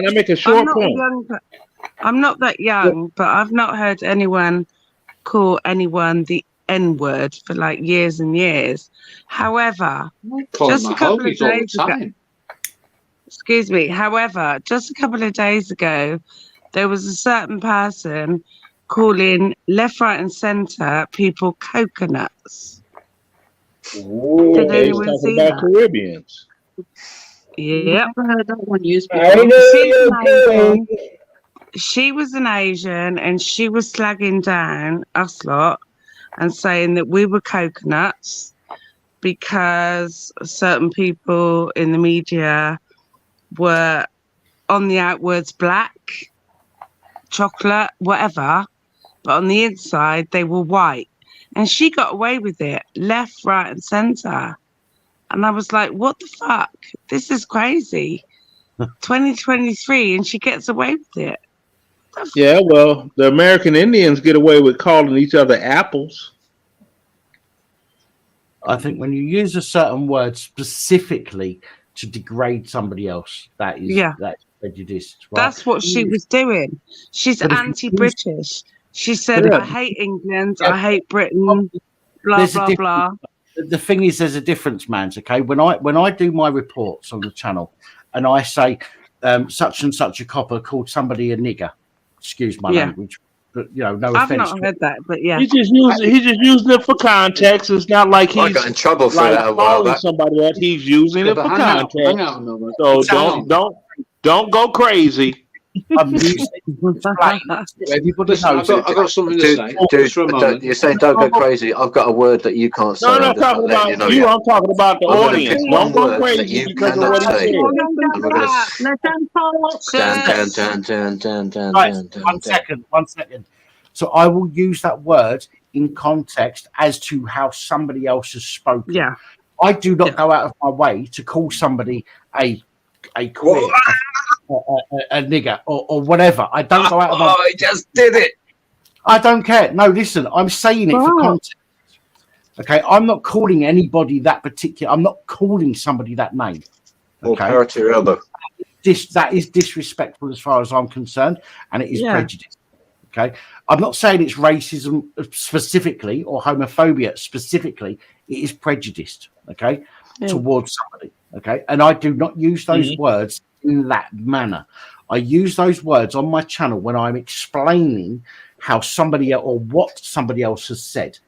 I make a short point? I'm not that young, but I've not heard anyone call anyone the N-word for like years and years. However, just a couple of days ago, however, just a couple of days ago, there was a certain person calling left, right, and centre people coconuts. Ooh, did anyone see that? Caribbeans. Yeah, I've heard that one used before. She was an Asian, and she was slagging down us lot and saying that we were coconuts because certain people in the media were on the outwards black, chocolate, whatever, but on the inside they were white. And she got away with it, left, right, and centre. And I was like, what the fuck? This is crazy. 2023, and she gets away with it. Yeah, well, the American Indians get away with calling each other apples. I think when you use a certain word specifically to degrade somebody else, that's prejudice. Right? That's what she was doing. She's anti-British. She said, I hate England, I hate Britain, blah, blah, blah. The thing is, there's a difference, man. Okay, when I do my reports on the channel and I say such and such a copper called somebody a nigger, excuse my language, but no offense. I've not heard that, but yeah. He's just using it for context. It's not like he's got in trouble for that a while back. Somebody else. He's using it for context. So don't go crazy. I'm using everybody knows. I've got something to say. You're saying don't go crazy. I've got a word that you can't say. No, I'm not talking about you. I'm talking about the audience. Don't go crazy because of what he said. One second. So I will use that word in context as to how somebody else has spoken. Yeah. I do not go out of my way to call somebody a queer, a nigger, or whatever. I don't go out of my way. Oh, he just did it. I don't care. No, listen, I'm saying it for context. Okay, I'm not calling anybody that particular. I'm not calling somebody that name. Okay, power to your elbow. That is disrespectful as far as I'm concerned, and it is prejudice. Okay, I'm not saying it's racism specifically or homophobia specifically. It is prejudiced. Okay, towards somebody. Okay, and I do not use those words in that manner. I use those words on my channel when I'm explaining how somebody else or what somebody else has said.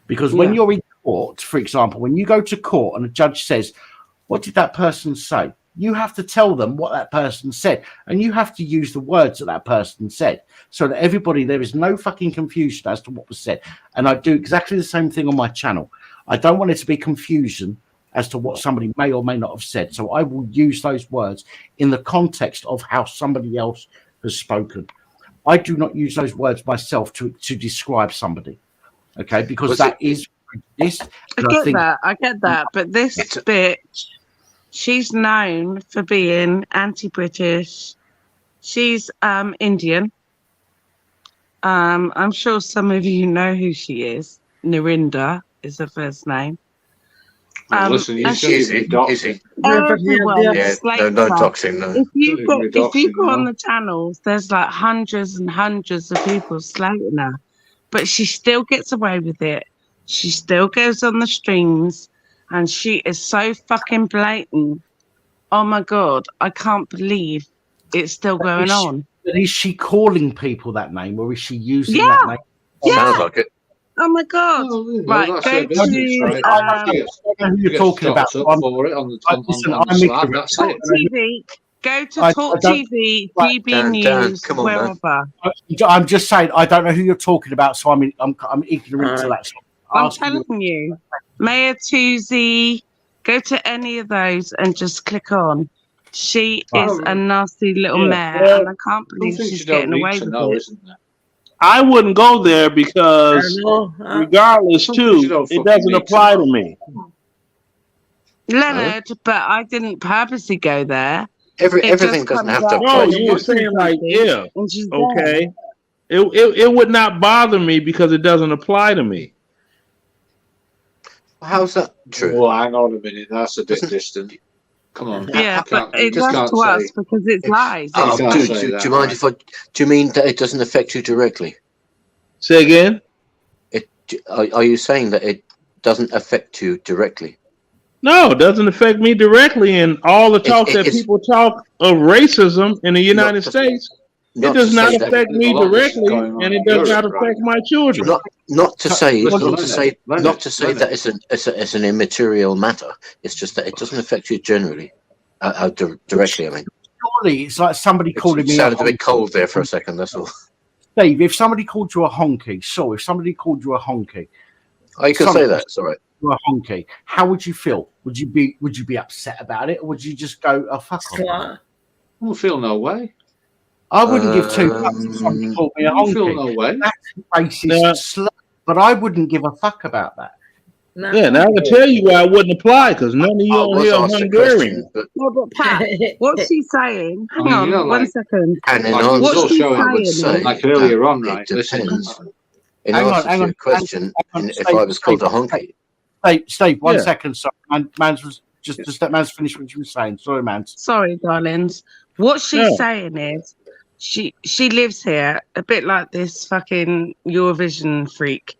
Because when you're in court, for example, when you go to court and a judge says, what did that person say? You have to tell them what that person said, and you have to use the words that person said, so that there is no fucking confusion as to what was said. And I do exactly the same thing on my channel. I don't want it to be confusion as to what somebody may or may not have said. So I will use those words in the context of how somebody else has spoken. I do not use those words myself to describe somebody. Okay, because that is this. I get that. But this bitch, she's known for being anti-British. She's Indian. I'm sure some of you know who she is. Narinda is her first name. Listen, you shouldn't be doxing. No doxing. No. If you go on the channels, there's like hundreds and hundreds of people slating her, but she still gets away with it. She still goes on the streams, and she is so fucking blatant. Oh my god, I can't believe it's still going on. Is she calling people that name, or is she using that name? Sounds like it. Oh my god! Right, go to. I don't know who you're talking about. Talk TV. Go to Talk TV, DB News, wherever. I'm just saying, I don't know who you're talking about, so I'm ignorant to that. I'm telling you, Mayor Tuesday. Go to any of those and just click on. She is a nasty little mare, and I can't believe she's getting away with it. I wouldn't go there because, regardless, too, it doesn't apply to me. Leonard, but I didn't purposely go there. Everything doesn't have to apply. No, you were saying like, okay. It would not bother me because it doesn't apply to me. How's that true? Well, hang on a minute. That's a bit distant. Come on. Yeah, but it does to us because it's lies. Oh, do you mind if I? Do you mean that it doesn't affect you directly? Say again. Are you saying that it doesn't affect you directly? No, it doesn't affect me directly. And all the talk that people talk of racism in the United States, it does not affect me directly, and it does not affect my children. Not to say that it's an immaterial matter. It's just that it doesn't affect you generally, directly. I mean, surely it's like somebody calling me. It sounded a bit cold there for a second. That's all. Dave, if somebody called you a honky, if somebody called you a honky, you can say that. It's all right. A honky, how would you feel? Would you be upset about it, or would you just go, "Oh fuck off"? I won't feel no way. I wouldn't give two fucks if somebody called me a honky. Feel no way. That's racist, but I wouldn't give a fuck about that. No. Yeah, now I can tell you why I wouldn't apply because none of you on here are Hungarian. No, but Pat, what's she saying? Hang on, 1 second. And then what's she saying? Like earlier on, right? It depends. In answer to your question, if I was called a honky. Steve, 1 second. Sorry, Mans was just let Mans finish what you were saying. Sorry, Mans. Sorry, darlings. What she's saying is she lives here, a bit like this fucking Eurovision freak.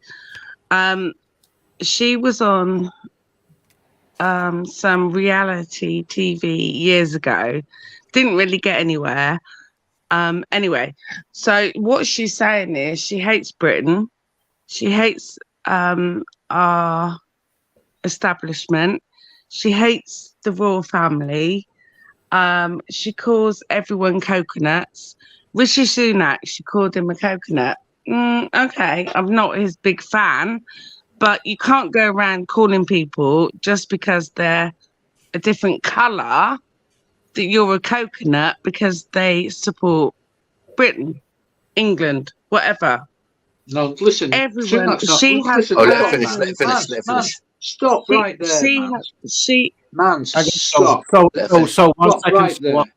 She was on some reality TV years ago. Didn't really get anywhere. Anyway, so what she's saying is she hates Britain. She hates our establishment. She hates the royal family. She calls everyone coconuts. Rishi Sunak, she called him a coconut. Okay, I'm not his big fan, but you can't go around calling people just because they're a different colour that you're a coconut because they support Britain, England, whatever. No, listen. Everyone. Let finish. Stop right there. Man, stop. So 1 second. Right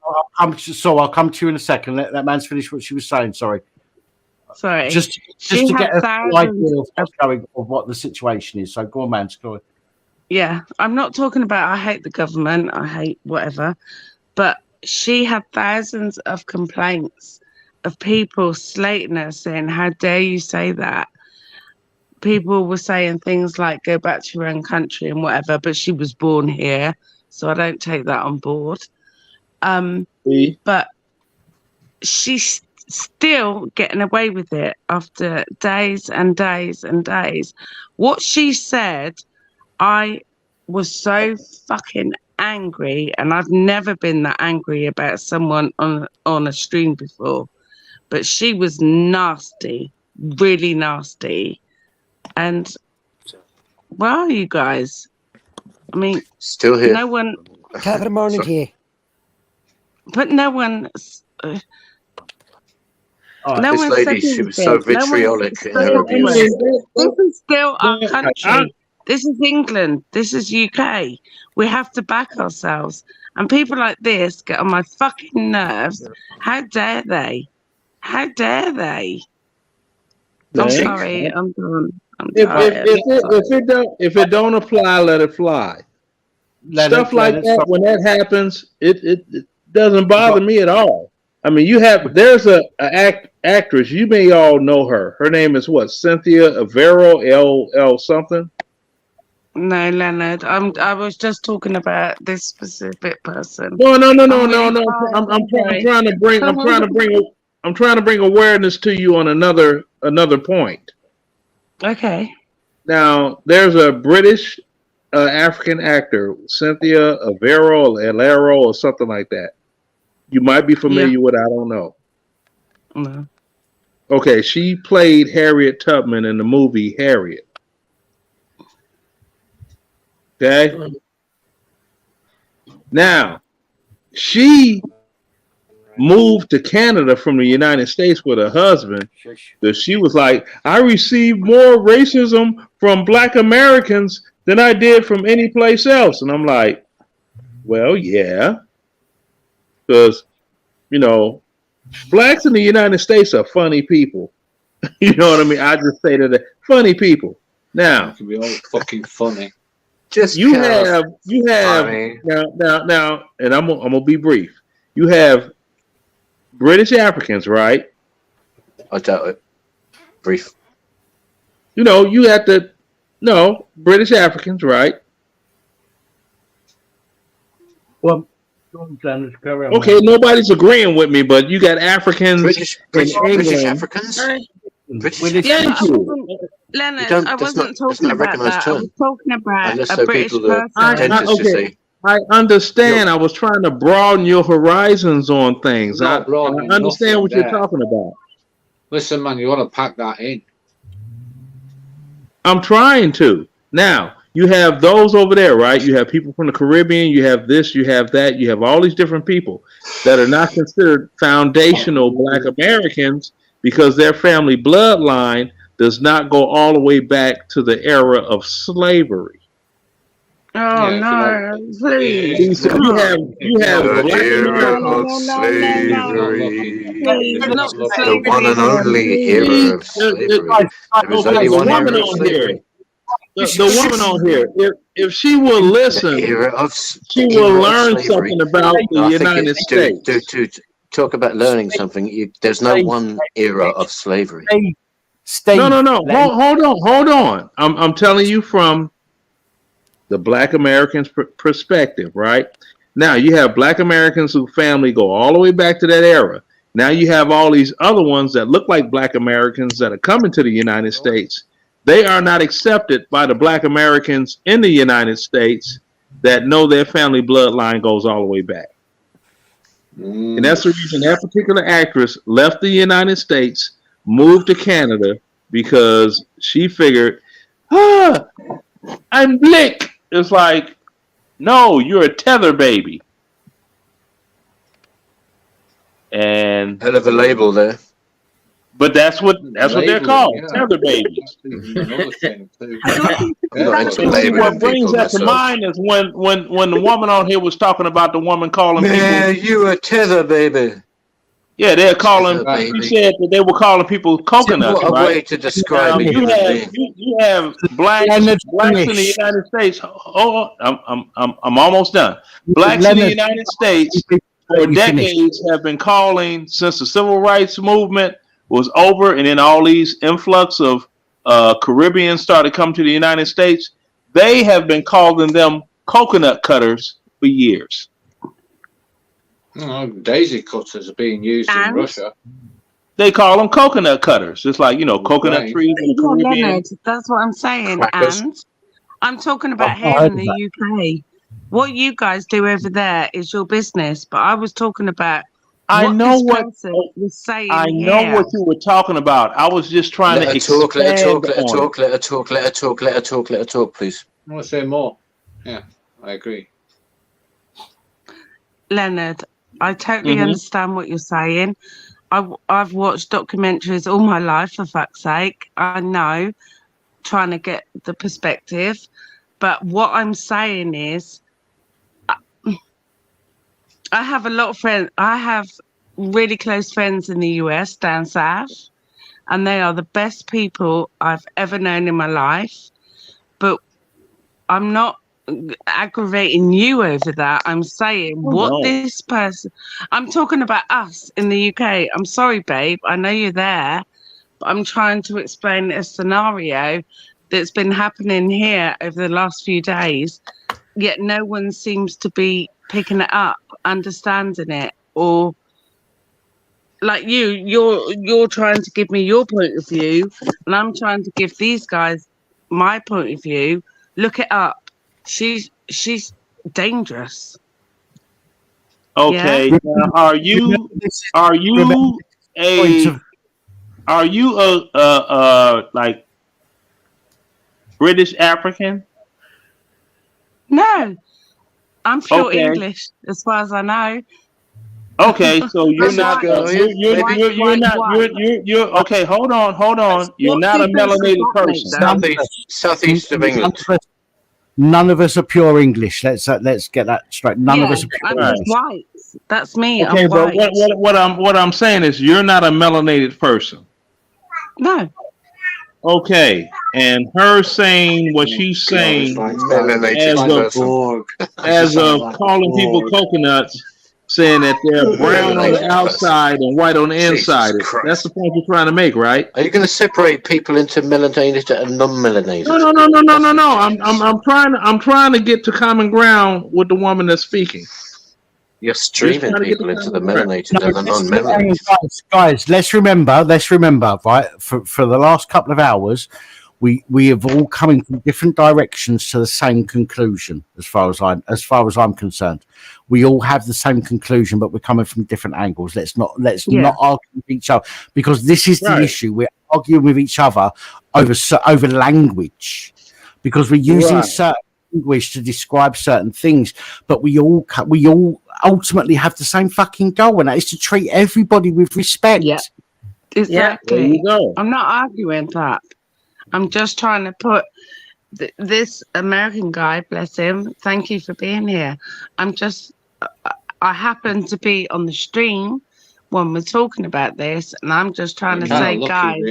I'll come to you in a second. Let that man's finish what she was saying. Sorry. Just to get an idea of what the situation is. So go on, man. Go on. Yeah, I'm not talking about I hate the government. I hate whatever. But she had thousands of complaints of people slating her, saying, "How dare you say that?" People were saying things like go back to your own country and whatever, but she was born here, so I don't take that on board. But she's still getting away with it after days and days and days. What she said, I was so fucking angry, and I've never been that angry about someone on a stream before, but she was nasty, really nasty. And where are you guys? I mean, still here. No one. Top of the morning to you. But no one. No This one lady, she was so vitriolic in her abuse. This is still our country. This is England. This is UK. We have to back ourselves. And people like this get on my fucking nerves. How dare they? How dare they? I'm sorry. I'm done. I'm tired. If it don't apply, let it fly. Stuff like that, when that happens, it doesn't bother me at all. I mean, there's a actress, you may all know her. Her name is what? Cynthia Avero, L something? No, Leonard. I was just talking about this specific person. No. I'm trying to bring awareness to you on another point. Okay. Now, there's a British African actor, Cynthia Avero or something like that. You might be familiar with, I don't know. No. Okay, she played Harriet Tubman in the movie Harriet. Okay? Now, she moved to Canada from the United States with her husband because she was like, I received more racism from Black Americans than I did from any place else. And I'm like, well, yeah. Because, blacks in the United States are funny people. You know what I mean? I just say that funny people. Now, it can be all fucking funny. You have now, and I'm gonna be brief. You have British Africans, right? I doubt it. Brief. You have British Africans, right? Well. Okay, nobody's agreeing with me, but you got Africans, British Africans. Leonard, I wasn't talking about that. I was talking about a British person. I understand. I was trying to broaden your horizons on things. I understand what you're talking about. Listen, man, you want to pack that in. I'm trying to. Now, you have those over there, right? You have people from the Caribbean, you have this, you have that, you have all these different people that are not considered foundational Black Americans because their family bloodline does not go all the way back to the era of slavery. Oh, no, please. So you have Black The one and only era of slavery. There was only one era of slavery. The woman on here, if she will listen, she will learn something about the United States. To talk about learning something, there's no one era of slavery. No. Hold on. I'm telling you from the Black Americans' perspective, right? Now you have Black Americans whose family go all the way back to that era. Now you have all these other ones that look like Black Americans that are coming to the United States. They are not accepted by the Black Americans in the United States that know their family bloodline goes all the way back. And that's the reason that particular actress left the United States, moved to Canada, because she figured, I'm Blick. It's like, no, you're a tether baby. And hell of a label there. But that's what they're called, tether babies. What brings that to mind is when the woman on here was talking about the woman calling people, you a tether baby. Yeah, they're calling. She said that they were calling people coconuts. What a right? way to describe it. You have blacks in the United States. Oh, I'm almost done. Blacks in the United States for decades have been calling, since the civil rights movement was over, and then all these influx of Caribbeans started coming to the United States. They have been calling them coconut cutters for years. Daisy cutters are being used in Russia. They call them coconut cutters. It's like, coconut trees in the Caribbean. Leonard, that's what I'm saying. And I'm talking about here in the UK. What you guys do over there is your business, but I was talking about I know what person was saying. I know here. what you were talking about. I was just trying to expand Let her talk, please. I want to say more. Yeah, I agree. Leonard, I totally understand what you're saying. I've watched documentaries all my life, for fuck's sake. I know, trying to get the perspective. But what I'm saying is, I have a lot of friends. I have really close friends in the US, down south, and they are the best people I've ever known in my life. But I'm not aggravating you over that. I'm saying this person, I'm talking about us in the UK. I'm sorry, babe, I know you're there, but I'm trying to explain a scenario that's been happening here over the last few days, yet no one seems to be picking it up, understanding it, or like you're trying to give me your point of view, and I'm trying to give these guys my point of view. Look it up. She's dangerous. Okay. Yeah? Now, are you like British African? No, I'm pure English as far as I know. Okay, so you're not. You're okay. Hold on. You're not a melanated person. Southeast of England. None of us are pure English. Let's get that straight. None of us are pure I'm English. white. That's me. Okay, I'm but white. what I'm saying is you're not a melanated person. No. Okay, and her saying what she's saying as of calling people coconuts, saying that they're brown on the outside and white on the inside. That's the point you're trying to make, right? Are you going to separate people into melanated and non-melanated? No. I'm trying to get to common ground with the woman that's speaking. You're streaming people into the melanated and the non-melanated. Guys, let's remember, right? For the last couple of hours, we have all come in from different directions to the same conclusion. As far as I'm concerned, we all have the same conclusion, but we're coming from different angles. Let's not argue with each other, because this is the issue. We're arguing with each other over language, because we're using certain language to describe certain things, but we all ultimately have the same fucking goal, and that is to treat everybody with respect. Yeah, exactly. Yeah, I'm not arguing that. I'm just trying to put this American guy, bless him, thank you for being here. I happen to be on the stream when we're talking about this, and I'm just trying to say, guys,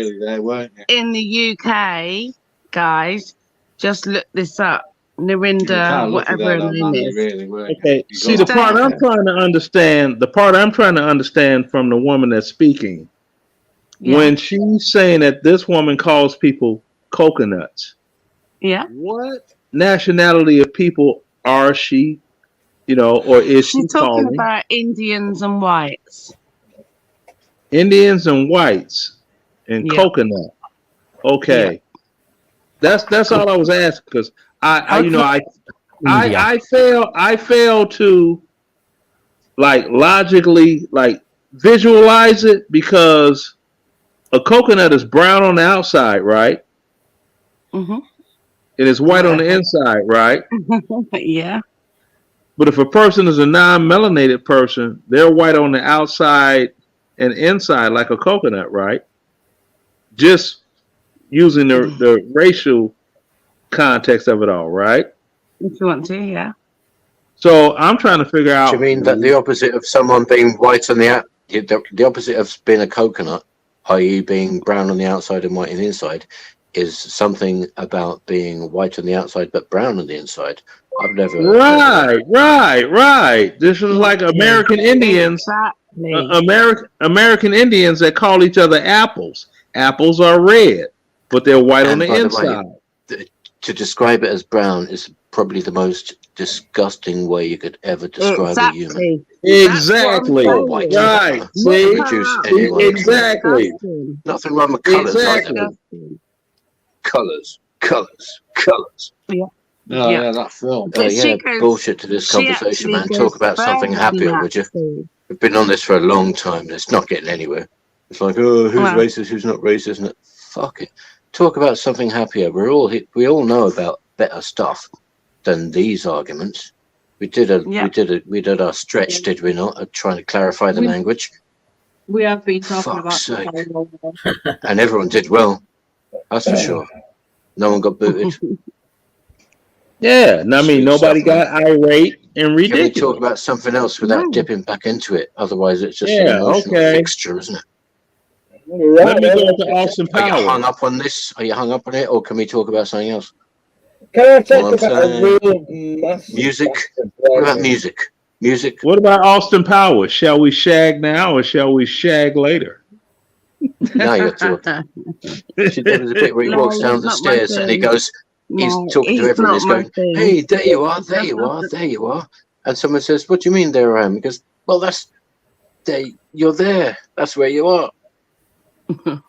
in the UK, guys, just look this up. Narinda, whatever her name is. Okay, see, the part I'm trying to understand from the woman that's speaking, when she's saying that this woman calls people coconuts, what nationality of people are she, or is she talking about Indians and whites? Indians and whites and coconut. Okay, that's all I was asking, because I fail to logically visualize it, because a coconut is brown on the outside, right? Mm-hmm. It is white on the inside, right? Yeah. But if a person is a non-melanated person, they're white on the outside and inside like a coconut, right? Just using the racial context of it all, right? If you want to, yeah. So I'm trying to figure out. Do you mean that the opposite of someone being white on the opposite of being a coconut, i.e. being brown on the outside and white on the inside, is something about being white on the outside but brown on the inside? I've never. Right. This is like American Indians. American Indians that call each other apples. Apples are red, but they're white on the inside. To describe it as brown is probably the most disgusting way you could ever describe a human. Exactly. Right. See? Exactly. Nothing wrong with colours. Exactly. Colours. Yeah. Yeah, that film. Bullshit to this conversation, man. Talk about something happier, would you? We've been on this for a long time. It's not getting anywhere. It's like, oh, who's racist, who's not racist? And fuck it. Talk about something happier. We all know about better stuff than these arguments. We did our stretch, did we not? Trying to clarify the language. We have been talking about sake. And everyone did well. That's for sure. No one got booted. Yeah, I mean, nobody got irate and ridiculous. Can we talk about something else without dipping back into it? Otherwise, it's just an emotional fixture, isn't it? Let me go to Austin Powers. Are you hung up on this? Are you hung up on it, or can we talk about something else? Can I talk about a real music? What about music? Music. What about Austin Powers? Shall we shag now or shall we shag later? Now you're talking. See, there was a bit where he walks down the stairs and he goes, he's talking to everyone. He's going, hey, there you are, there you are, there you are. And someone says, what do you mean there I am? He goes, well, that's there. You're there. That's where you are. I've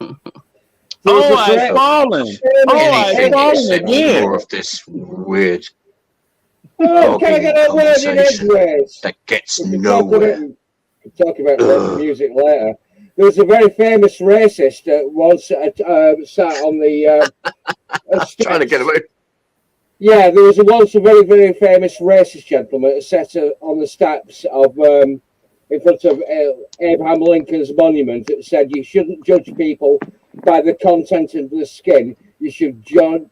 fallen. I've fallen again. More of this weird. Oh, can I get a word in edgeways? That gets nowhere. We'll talk about rock music later. There was a very famous racist that once sat on the trying to get away. Yeah, there was once a very, very famous racist gentleman that sat on the steps of in front of Abraham Lincoln's monument that said you shouldn't judge people by the content of their skin. You should judge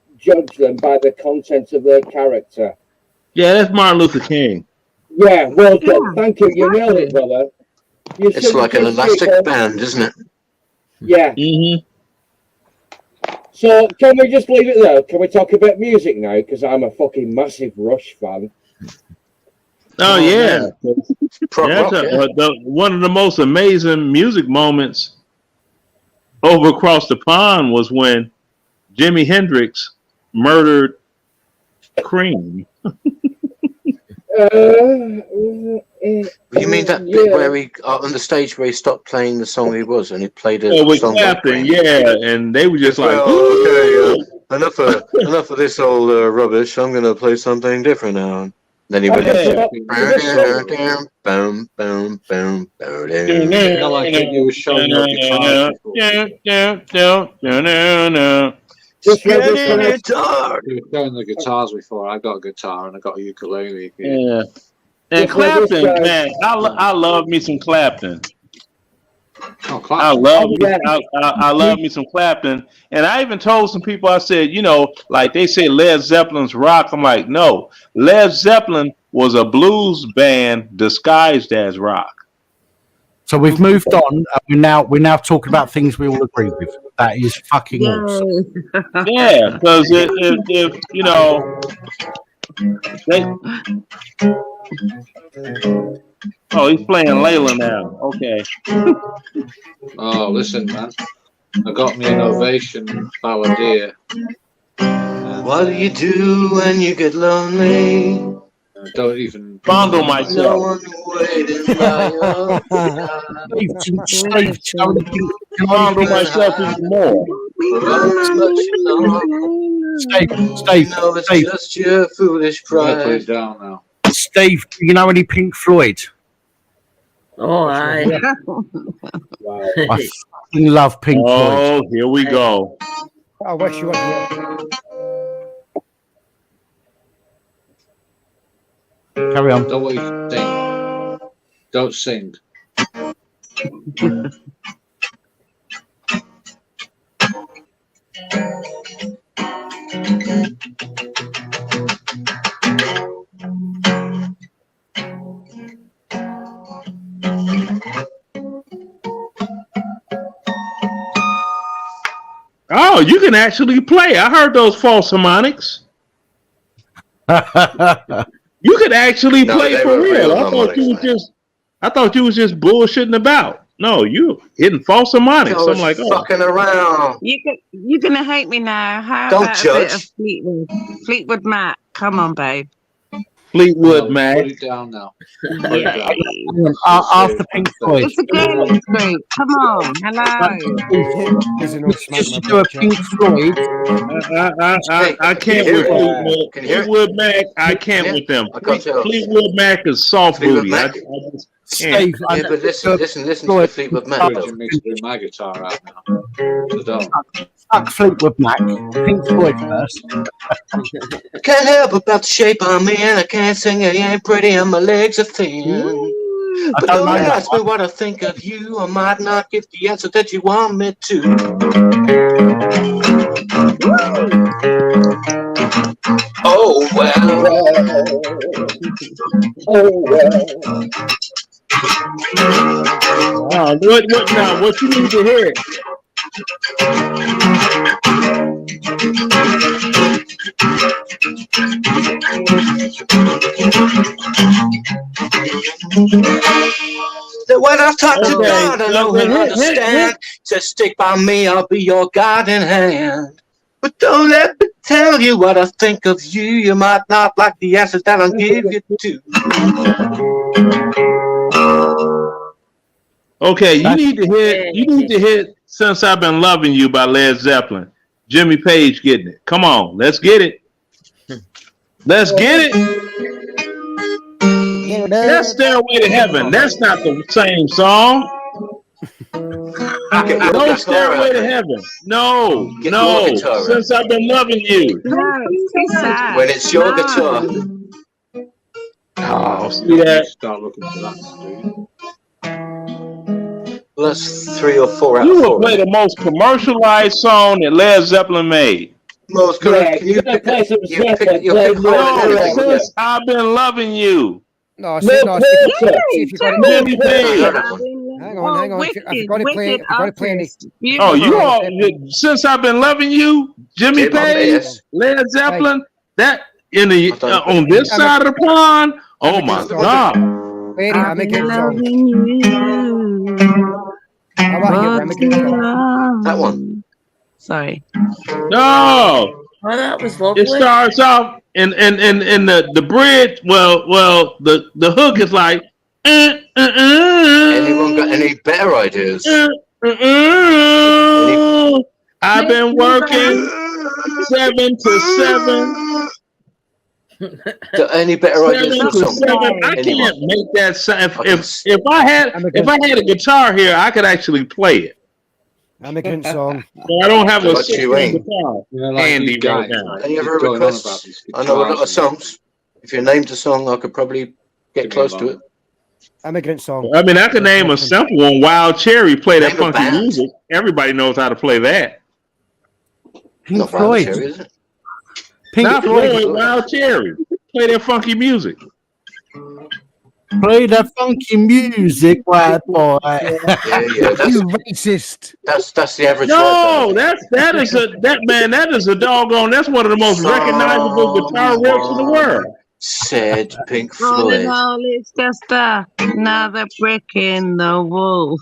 them by the content of their character. Yeah, that's Martin Luther King. Yeah, well done. Thank you. You nailed it, brother. It's like an elastic band, isn't it? Yeah. So can we just leave it there? Can we talk about music now? Because I'm a fucking massive Rush fan. Oh yeah. One of the most amazing music moments over across the pond was when Jimi Hendrix murdered Cream. You mean that bit where he on the stage where he stopped playing the song he was and he played a with song Clapton, and they were just like, enough of this old rubbish. I'm gonna play something different now. And then he went boom, boom, boom, like he was showing your guitar. Just guitar. You were showing the guitars before. I got a guitar and I got a ukulele. Yeah. And Clapton, man, I love me some Clapton. Oh, Clapton. I love me some Clapton. And I even told some people, I said, like they say Led Zeppelin's rock. I'm like, no, Led Zeppelin was a blues band disguised as rock. So we've moved on. We're now talking about things we all agree with. That is fucking awesome. Yeah, because if oh, he's playing Layla now. Okay. Oh, listen, man. I got me an ovation balladeer. What do you do when you get lonely? I don't even fondle myself. Fondle myself even more. Steve, no, it's just your foolish pride. Put it down now. Steve, do you know any Pink Floyd? Oh, I fucking love Pink Floyd. Oh, here we go. I wish you were here. Carry on. Don't what you think. Don't sing. Oh, you can actually play. I heard those false harmonics. You could actually play for real. I thought you was just bullshitting about. No, you hitting false harmonics. I'm like, fucking around. You're gonna hate me now. How Don't about judge. a bit of Fleetwood Mac? Come on, babe. Fleetwood Mac. Put it down now. Put it down. After Pink Floyd. It's a girls' group. Come on, hello. Just do a Pink Floyd. I can't with Fleetwood. Fleetwood Mac. I can't with them. Fleetwood Mac is soft booty. I just can't. Yeah, but listen to Fleetwood Mac. My guitar out now. So don't. Fuck Fleetwood Mac. Pink Floyd first. Can't help about the shape of me, and I can't sing it ain't pretty, and my legs are thin. But don't ask me what I think of you. I might not give the answer that you want me to. Oh well. Oh well. What now? What you need to hear? That when I talk to God, I know He'll understand. So stick by me, I'll be your guiding hand. But don't let me tell you what I think of you. You might not like the answers that I'll give you to. Okay, you need to hit "Since I've Been Loving You" by Led Zeppelin. Jimmy Page getting it. Come on, let's get it. Let's get it. That's Stairway to Heaven. That's not the same song. No Stairway to Heaven. No. Since I've Been Loving You. When it's your guitar. Oh, see that? Start looking for that, dude. Well, that's 3 or 4 out of 4. You will play the most commercialized song that Led Zeppelin made. Most correct. Since I've Been Loving You. No, see, hang on. I've got to play any. Oh, you all. Since I've Been Loving You, Jimmy Page, Led Zeppelin. That in the on this side of the pond. Oh my God. Wait, I'm again. That one. Sorry. No. Oh, that was lovely. It starts off in the bridge. Well, the hook is like. Anyone got any better ideas? I've been working 7 to 7. Any better ideas for something? I can't make that sound. If I had a guitar here, I could actually play it. I'm a good song. But I don't have a guitar handy right now. Any other requests? I know a lot of songs. If you named a song, I could probably get close to it. Immigrant song. I mean, I could name a simple one. Wild Cherry, play that funky music. Everybody knows how to play that. Pink Floyd. Pink Floyd, Wild Cherry. Play that funky music. Play that funky music, white boy. Yeah, you racist. That's the average. No, that is a doggone. That's one of the most recognizable guitar riffs in the world. Said Pink All in Floyd. all, it's just another brick in the wall.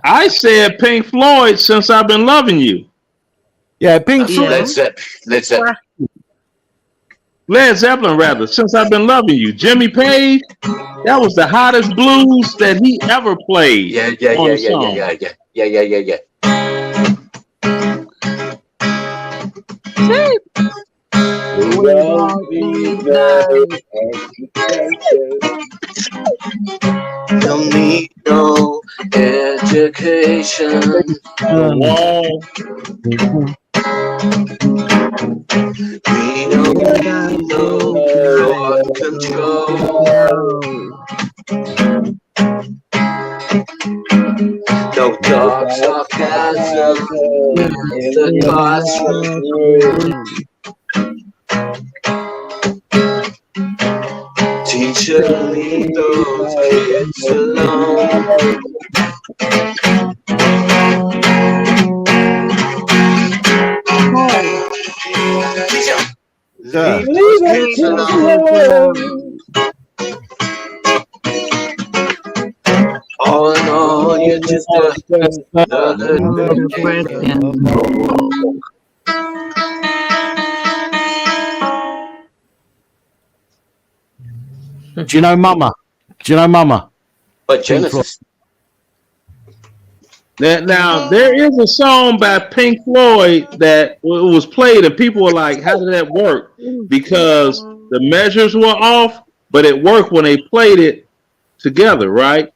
I said Pink Floyd, Since I've Been Loving You. Yeah, Pink Floyd. Led Zeppelin, rather, Since I've Been Loving You. Jimmy Page, that was the hottest blues that he ever played. Yeah. Don't need no education. We don't need no thought control. No dark sarcasm in the classroom. Teacher, leave those kids alone. All in all, you're just another brick in the wall. Do you know Mama? Do you know Mama? But Genesis. Now there is a song by Pink Floyd that was played, and people were like, "How did that work?" Because the measures were off, but it worked when they played it together, right?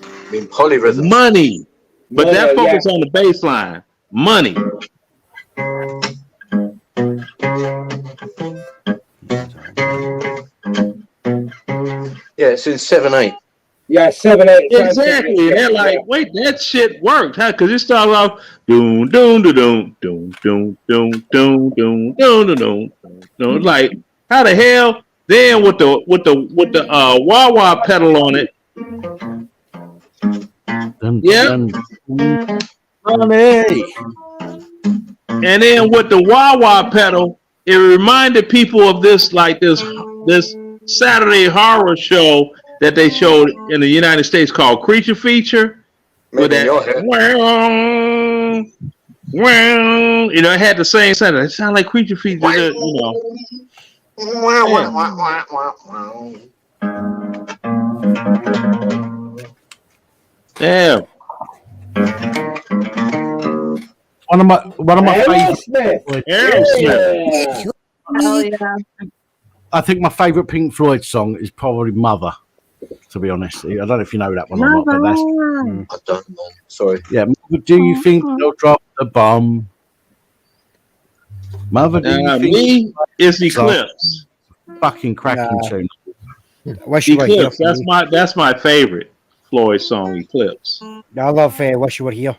I mean, polyrhythms. Money, but that focus on the bass line. Money. Yeah, it's in 7/8. Yeah, 7/8. Exactly. They're like, wait, that shit worked, huh? Because it started off doom doom doom doom doom doom doom doom doom doom doom. Like, how the hell? Then with the wah wah pedal on it. Yeah. And then with the wah wah pedal, it reminded people of this Saturday horror show that they showed in the United States called Creature Feature. With that, you know, it had the same sound. It sounded like Creature Feature, you know. Yeah. One of my Aerosmith. Aerosmith. Oh yeah. I think my favourite Pink Floyd song is probably Mother, to be honest. I don't know if you know that one or not, but that's... I don't know. Sorry. Yeah, Mother, do you think they'll drop the bomb? Mother, do you think... Me, it's Eclipse. Fucking cracking tune. Eclipse, that's my favorite Floyd song, Eclipse. I love Wish You Were Here.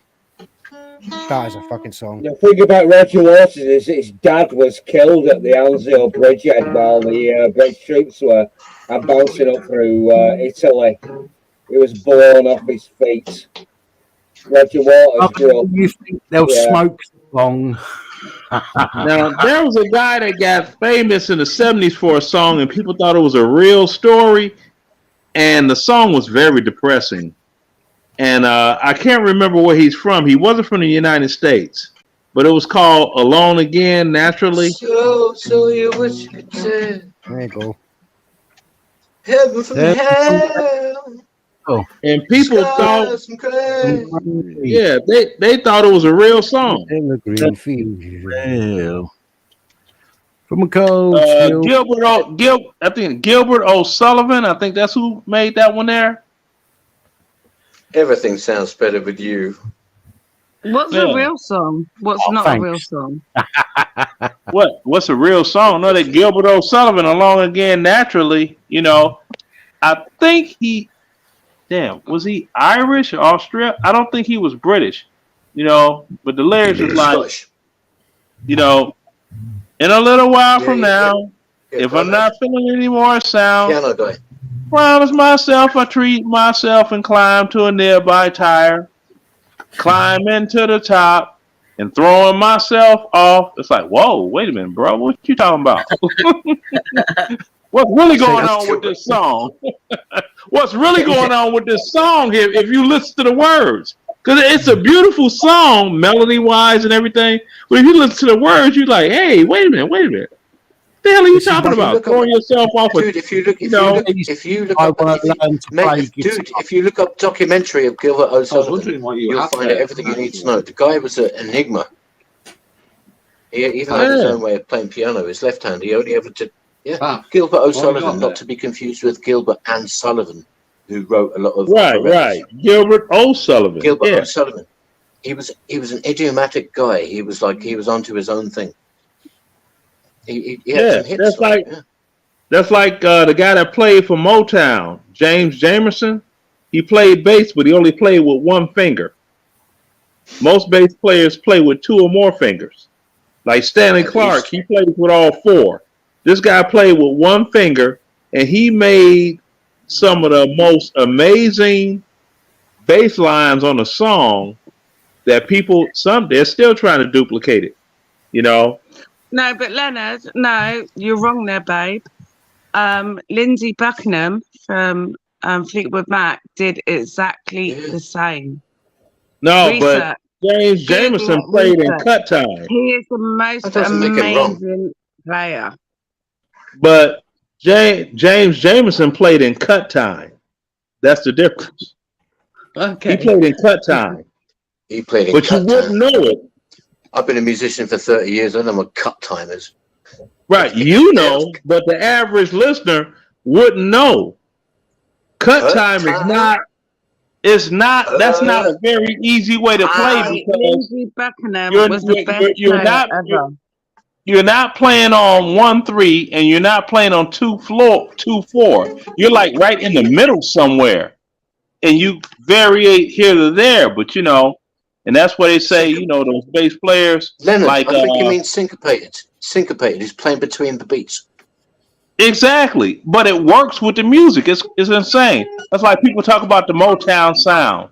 That is a fucking song. The thing about Roger Waters is his dad was killed at the Anzio bridgehead while the British troops were bouncing up through Italy. He was blown off his feet. Roger Waters grew up. You think they'll smoke the song? Now, there was a guy that got famous in the 70s for a song, and people thought it was a real story, and the song was very depressing. And I can't remember where he's from. He wasn't from the United States, but it was called Alone Again, Naturally. So you wish you could say there you go. Heaven from hell. Oh. And people thought, they thought it was a real song. In the green field. From a cold I think Gilbert O'Sullivan. I think that's who made that one there. Everything sounds better with you. What's a real song? What's not a real song? What's a real song? No, that Gilbert O'Sullivan, Along Again Naturally. You know, I think was he Irish or Australian? I don't think he was British. You know, but the lyrics is like, you know, in a little while from now, if I'm not feeling any more sound. Piano guy. Promise myself I treat myself and climb to a nearby tire, climbing to the top and throwing myself off. It's like, whoa, wait a minute, bro. What you talking about? What's really going on with this song? What's really going on with this song here if you listen to the words? Because it's a beautiful song, melody-wise and everything. But if you listen to the words, you're like, hey, wait a minute. What the hell are you talking about? Throwing yourself off dude, if you look up documentary of Gilbert O'Sullivan, you'll find out everything you need to know. The guy was an enigma. He even had his own way of playing piano. His left hand, he only ever did. Yeah, Gilbert O'Sullivan, not to be confused with Gilbert and Sullivan, who wrote a lot of right. Gilbert O'Sullivan. O'Sullivan. He was an idiomatic guy. He was onto his own thing. He had some hits, that's like the guy that played for Motown, James Jamerson. He played bass, but he only played with one finger. Most bass players play with two or more fingers. Like Stanley Clarke, he plays with all four. This guy played with one finger, and he made some of the most amazing bass lines on a song that they're still trying to duplicate it, you know. No, but Leonard, you're wrong there, babe. Lindsey Buckingham from Fleetwood Mac did exactly the same. No, but James Jamerson played in Cut Time. He is the most amazing player. But James Jameson played in cut time. That's the difference. Okay. He played in cut time. He played in but cut you wouldn't time. know it. I've been a musician for 30 years. I know what cut time is. Right, you know, but the average listener wouldn't know. Cut time is not. It's not. That's not a very easy way to play because Lindsey Buckingham was the best player ever. You're not playing on 1-3 and you're not playing on 2-4. You're like right in the middle somewhere, and you variate here to there. But you know, and that's what they say. You know, those bass players. Leonard, like, I think you mean syncopated. Syncopated. He's playing between the beats. Exactly, but it works with the music. It's insane. That's why people talk about the Motown sound.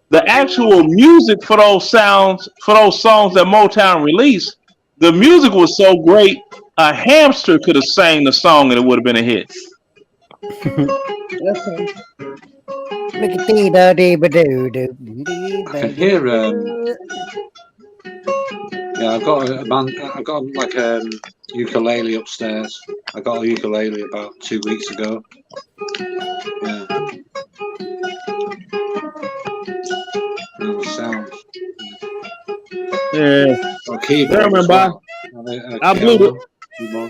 The actual music for those sounds, for those songs that Motown released, the music was so great, a hamster could have sang the song and it would have been a hit. I can hear. Yeah, I've got like a ukulele upstairs. I got a ukulele about 2 weeks ago. Yeah. And the sounds. Yeah. Keyboard I remember.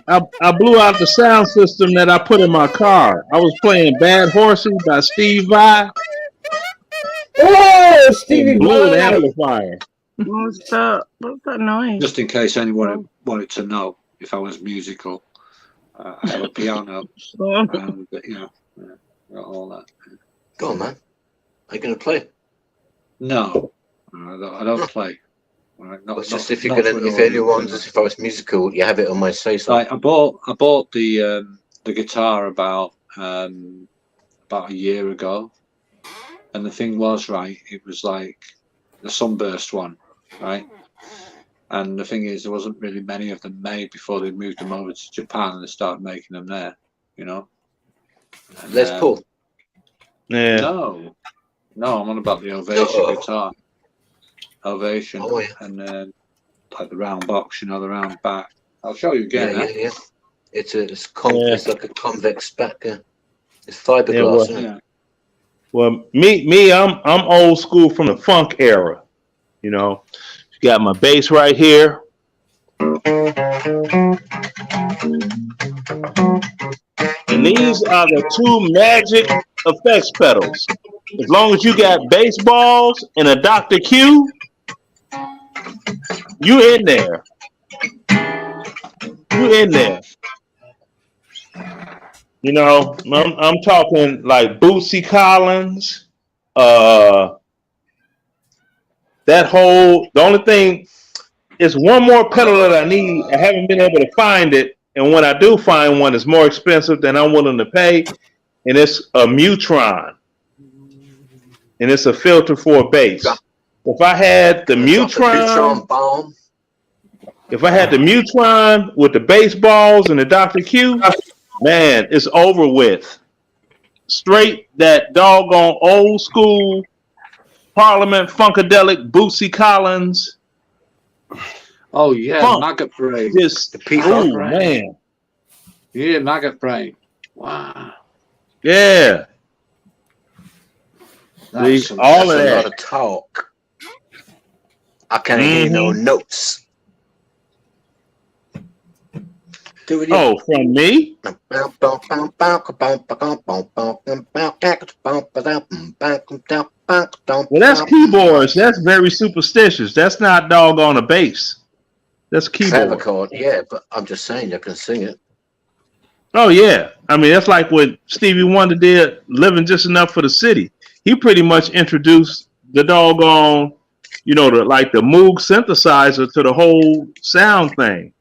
I blew out the sound system that I put in my car. I was playing "Bad Horsey" by Steve Vai. Oh, Stevie blew an Vai! amplifier. What's that noise? Just in case anyone wanted to know if I was musical, I have a piano and got all that. Go on, man. Are you going to play? No, I don't play. Just if anyone wonders if I was musical, you have it on my say so. Like I bought the guitar about a year ago, and the thing was it was like the Sunburst one, right? And the thing is, there wasn't really many of them made before they moved them over to Japan and they started making them there, you know. And, Les Paul. Yeah. No, I'm on about the Ovation guitar. Ovation, and then like the round box, the round back. I'll show you again. Yeah. It's like a convex back. It's fiberglass. Yeah, well, I'm old school from the funk era. You know, you got my bass right here. And these are the two magic effects pedals. As long as you got bass balls and a Dr. Q, you in there. You know, I'm talking like Bootsy Collins. The only thing is one more pedal that I need. I haven't been able to find it. And when I do find one, it's more expensive than I'm willing to pay. And it's a Mutron. And it's a filter for a bass. If I had the Mutron with the bass balls and the Dr. Q, man, it's over with. Straight that doggone old school Parliament Funkadelic Bootsy Collins. Oh yeah, Maggot Brain. Man. Yeah, Maggot Brain. Wow. Yeah. That's all of a that. lot of talk. I can't hear no notes. Do it. Oh, from me? Well, that's keyboards. That's very superstitious. That's not doggone a bass. That's keyboard. Clavichord, yeah, but I'm just saying I can sing it. Oh yeah, I mean that's like what Stevie Wonder did, "Living Just Enough for the City." He pretty much introduced the doggone, the Moog synthesizer to the whole sound thing.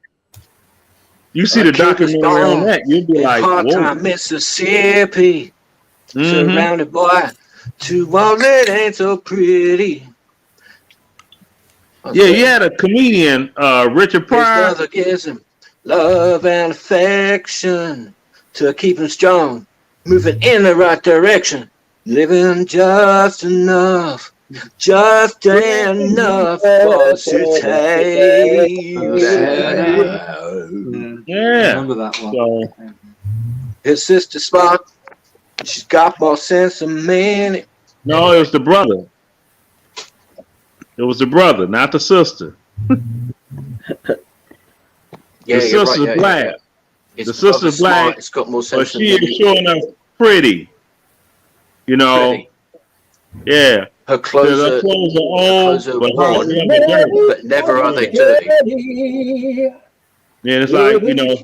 You see the documentary on that, you'd be like, "Whoa!" Mississippi, surrounded by to one that ain't so pretty. Yeah, you had a comedian, Richard Pryor. Gives him love and affection to keep him strong, moving in the right direction, living just enough for today. Yeah, remember that one. His sister smart. She's got more sense than me. No, it was the brother. It was the brother, not the sister. Yeah, the you're sister's right. black. Yeah. The sister's black. Smart. It's got more sense. But she is sure enough pretty. You know. Pretty. Yeah. Her clothes are old, but never are they dirty. Yeah, it's like, you know,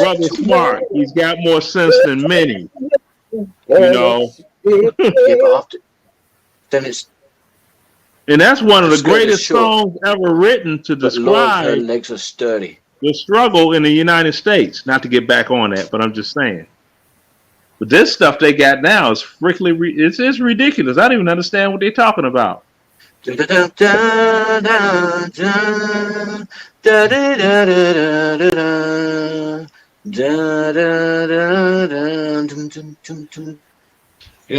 brother's smart. He's got more sense than many. You know. Yeah, but after, then it's. And that's one of the greatest songs ever written to describe her legs are sturdy. The struggle in the United States. Not to get back on that, but I'm just saying. But this stuff they got now is freakily, it's ridiculous. I don't even understand what they're talking about. You know,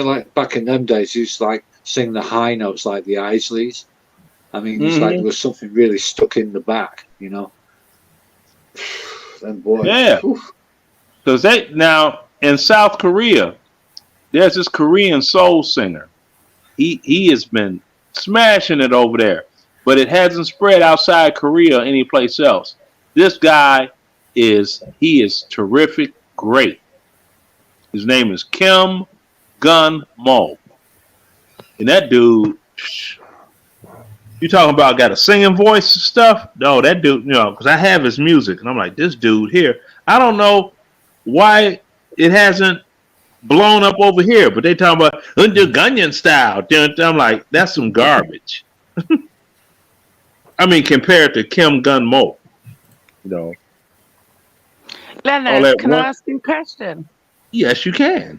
like back in them days, you used to like sing the high notes like the Isleys. I mean, it's like there was something really stuck in the back, you know. Then boy, yeah, because they now in South Korea, there's this Korean soul singer. He has been smashing it over there, but it hasn't spread outside Korea or any place else. This guy is terrific, great. His name is Kim Gun Mo, and that dude, you talking about got a singing voice and stuff? No, that dude, you know, because I have his music, and I'm like, this dude here, I don't know why it hasn't blown up over here, but they talking about the Gunyan style. I'm like, that's some garbage. I mean, compared to Kim Gun Mo, you know. Leonard, can I ask you a question? Yes, you can.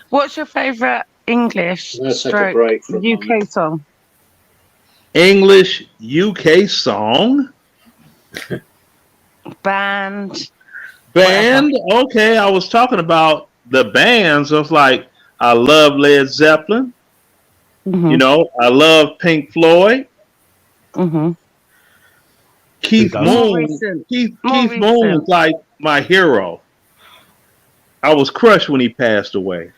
What's your favourite English stroke UK song? English UK song? Band? Okay, I was talking about the bands. I was like, I love Led Zeppelin. You know, I love Pink Floyd. Keith Moon. Keith Moon is like my hero. I was crushed when he passed away.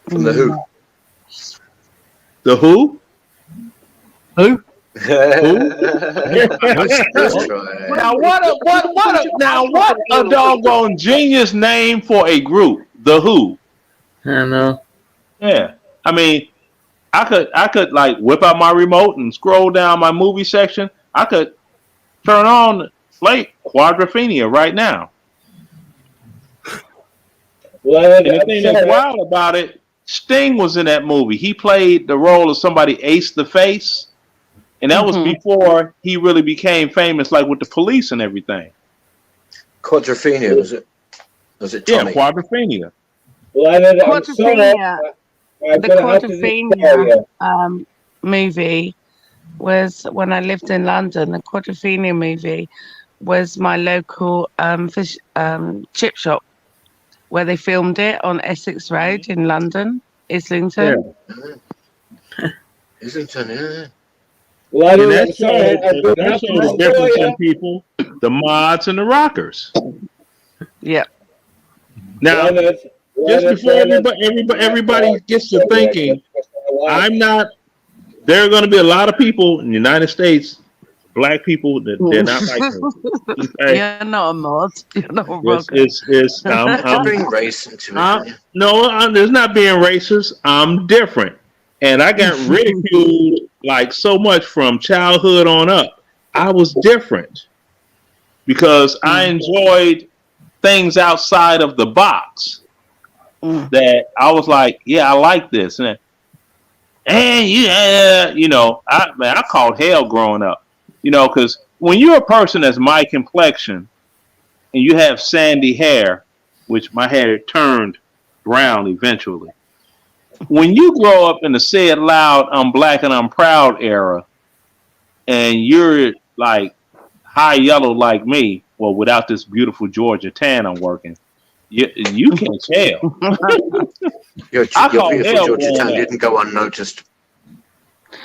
From the Who. The Who? Who? Now what a doggone genius name for a group. The Who. I know. Yeah. I mean, I could like whip out my remote and scroll down my movie section. I could turn on play Quadrophenia right now. Well, and the thing that's wild about it, Sting was in that movie. He played the role of somebody Ace the Face. And that was before he really became famous, like with the Police and everything. Quadrophenia, was it? Was it Tommy? Yeah, Quadrophenia. Well, The Quadrophenia movie was when I lived in London. The Quadrophenia movie was my local fish chip shop where they filmed it on Essex Road in London, Islington. Yeah. Islington, yeah. Well, that shows the difference in people, the mods and the rockers. Yeah. Now, just before everybody gets to thinking, there are going to be a lot of people in the United States, black people, that they're not like me. Okay? You're not a mod. You're not a rocker. I'm being racist. No, there's not being racist. I'm different. And I got ridiculed like so much from childhood on up. I was different because I enjoyed things outside of the box that I was like, yeah, I like this. And yeah, you know, I called hell growing up, you know, because when you're a person that's my complexion and you have sandy hair, which my hair turned brown eventually. When you grow up in the say it loud, I'm black and I'm proud era, and you're like high yellow like me, well, without this beautiful Georgia tan I'm working, you can tell. Your beautiful Georgia tan didn't go unnoticed.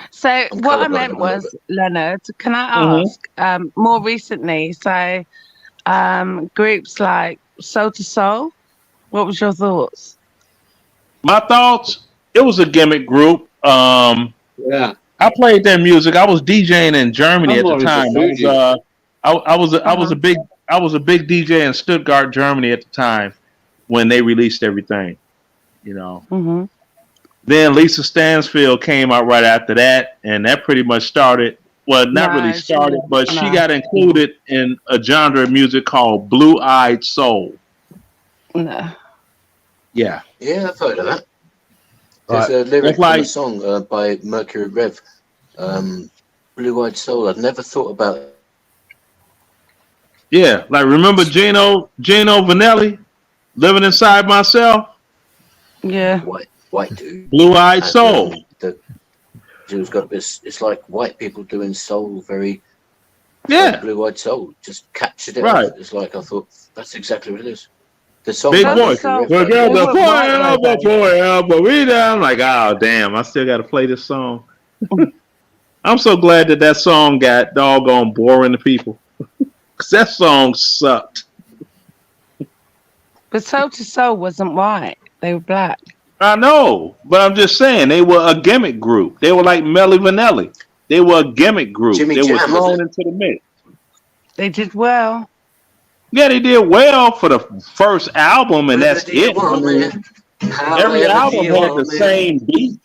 So what I meant was, Leonard, can I ask, more recently, so groups like Soul to Soul. What was your thoughts? My thoughts? It was a gimmick group. Yeah. I played their music. I was DJing in Germany at the time. I was a big DJ in Stuttgart, Germany at the time when they released everything. You know. Mm-hmm. Then Lisa Stansfield came out right after that, and that pretty much started. Well, not really started, but she got included in a genre of music called Blue-Eyed Soul. No. Yeah. Yeah, I've heard of that. There's a lyric in a song by Mercury Rev, Blue-Eyed Soul. I've never thought about it. Yeah, like remember Gino Vanelli, Living Inside Myself? Yeah. White dude. Blue-Eyed Soul. It's got this. It's like white people doing soul, very. Yeah. Blue-Eyed Soul just captured it. Right. It's like I thought that's exactly what it is. The song. Big voice. Forever, we down. Like, oh damn! I still got to play this song. I'm so glad that song got doggone boring to people. Cause that song sucked. But Soul to Soul wasn't white; they were black. I know, but I'm just saying they were a gimmick group. They were like Melly Vanelli. They were a gimmick group. They were thrown into the mix. They did well. Yeah, they did well for the first album, and that's it. I mean, every album had the same beat.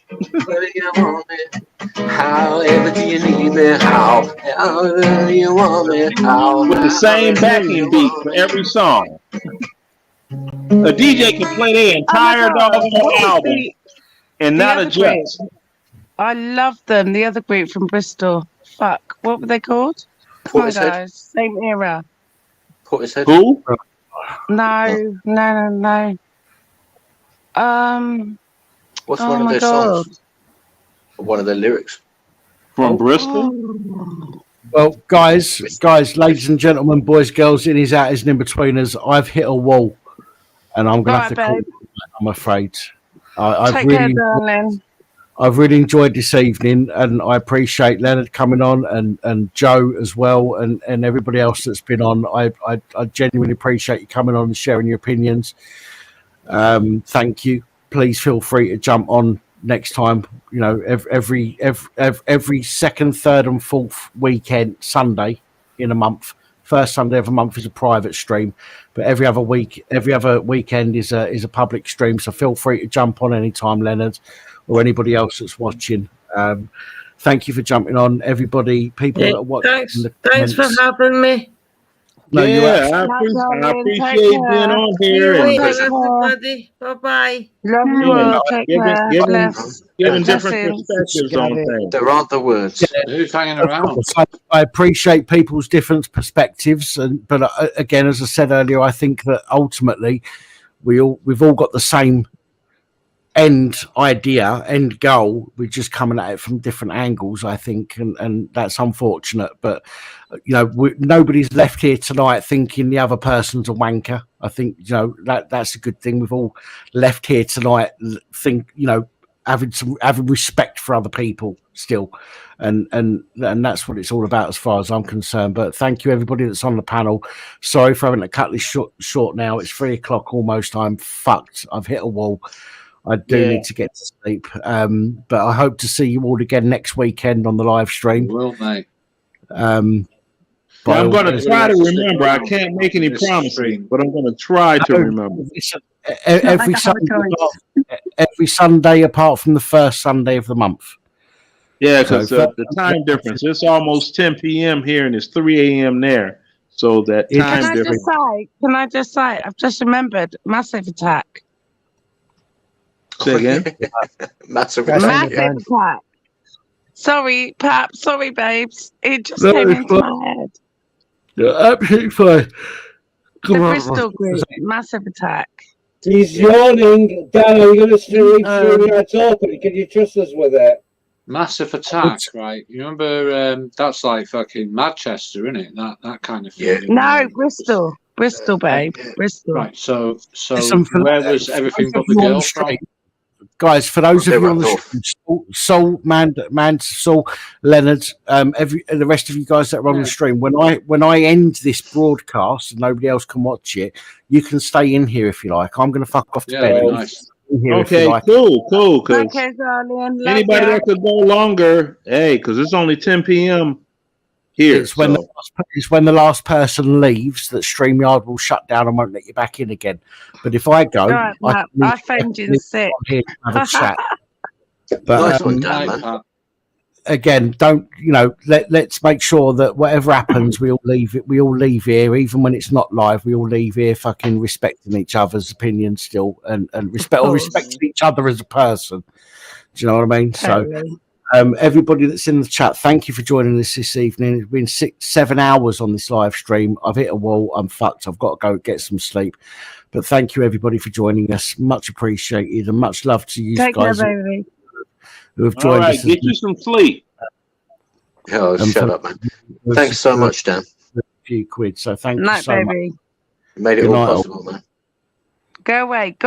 However do you need me? However do you want me? With the same backing beat for every song. A DJ can play their entire doggone album and not adjust. I love them. The other group from Bristol. Fuck. What were they called? Come on, guys. Same era. Who? No. What's one of their songs? One of their lyrics. From Bristol? Well, guys, ladies and gentlemen, boys, girls, in his out, is in betweeners. I've hit a wall. And I'm going to have to call it, I'm afraid. I've really enjoyed this evening, and I appreciate Leonard coming on and Joe as well, and everybody else that's been on. I genuinely appreciate you coming on and sharing your opinions. Thank you. Please feel free to jump on next time. You know, every second, third, and fourth weekend Sunday in a month. First Sunday of a month is a private stream, but every other weekend is a public stream. So feel free to jump on anytime, Leonard, or anybody else that's watching. Thank you for jumping on, everybody. People that are watching. Thanks for having me. No, I appreciate being on here. Everybody. Bye-bye. Love you all. Take care. Giving different perspectives on things. There aren't the words. Who's hanging around? I appreciate people's different perspectives, but again, as I said earlier, I think that ultimately we've all got the same end goal. We're just coming at it from different angles, I think, and that's unfortunate. But you know, nobody's left here tonight thinking the other person's a wanker. I think, you know, that's a good thing. We've all left here tonight having respect for other people still, and that's what it's all about as far as I'm concerned. But thank you everybody that's on the panel. Sorry for having to cut this short now. It's 3:00 almost. I'm fucked. I've hit a wall. I do need to get to sleep. But I hope to see you all again next weekend on the live stream. Will, mate. But I'm going to try to remember. I can't make any promises, but I'm going to try to remember. Every Sunday apart from the first Sunday of the month. Yeah, because the time difference. It's almost 10 p.m. here and it's 3 a.m. there. So that time difference. Can I just say, I've just remembered Massive Attack. Say again? Massive Attack. Sorry, Pap. Sorry, babes. It just came into my head. You're absolutely fine. The Bristol group, Massive Attack. He's yawning. Dan, are you going to stream through our talk? Can you trust us with it? Massive Attack, right? You remember that's like fucking Manchester, isn't it? That kind of thing. Yeah. No, Bristol, babe. Bristol. Right. So where was everything but the girl from? guys, for those of you on the stream, Sol, Sol, Leonard, the rest of you guys that are on the stream, when I end this broadcast and nobody else can watch it, you can stay in here if you like. I'm going to fuck off to bed. Nice. Okay, cool. Okay, darling. Anybody that could go longer, hey, because it's only 10 p.m. here. It's when the last person leaves that StreamYard will shut down and won't let you back in again. But if I go, Right, I found you the set. Have a chat. Nice But one, Dan, man. again, don't let's make sure that whatever happens, we all leave here, even when it's not live. We all leave here fucking respecting each other's opinions still, and respecting each other as a person. Do you know what I mean? Totally. So everybody that's in the chat, thank you for joining us this evening. It's been 7 hours on this live stream. I've hit a wall. I'm fucked. I've got to go get some sleep. But thank you everybody for joining us. Much appreciated, and much love to you guys who have joined us. Get you some sleep. Oh, shut up, man. Thanks so much, Dan. A few quid. So thank you Night, so much. You made it all possible, man. Go away. Go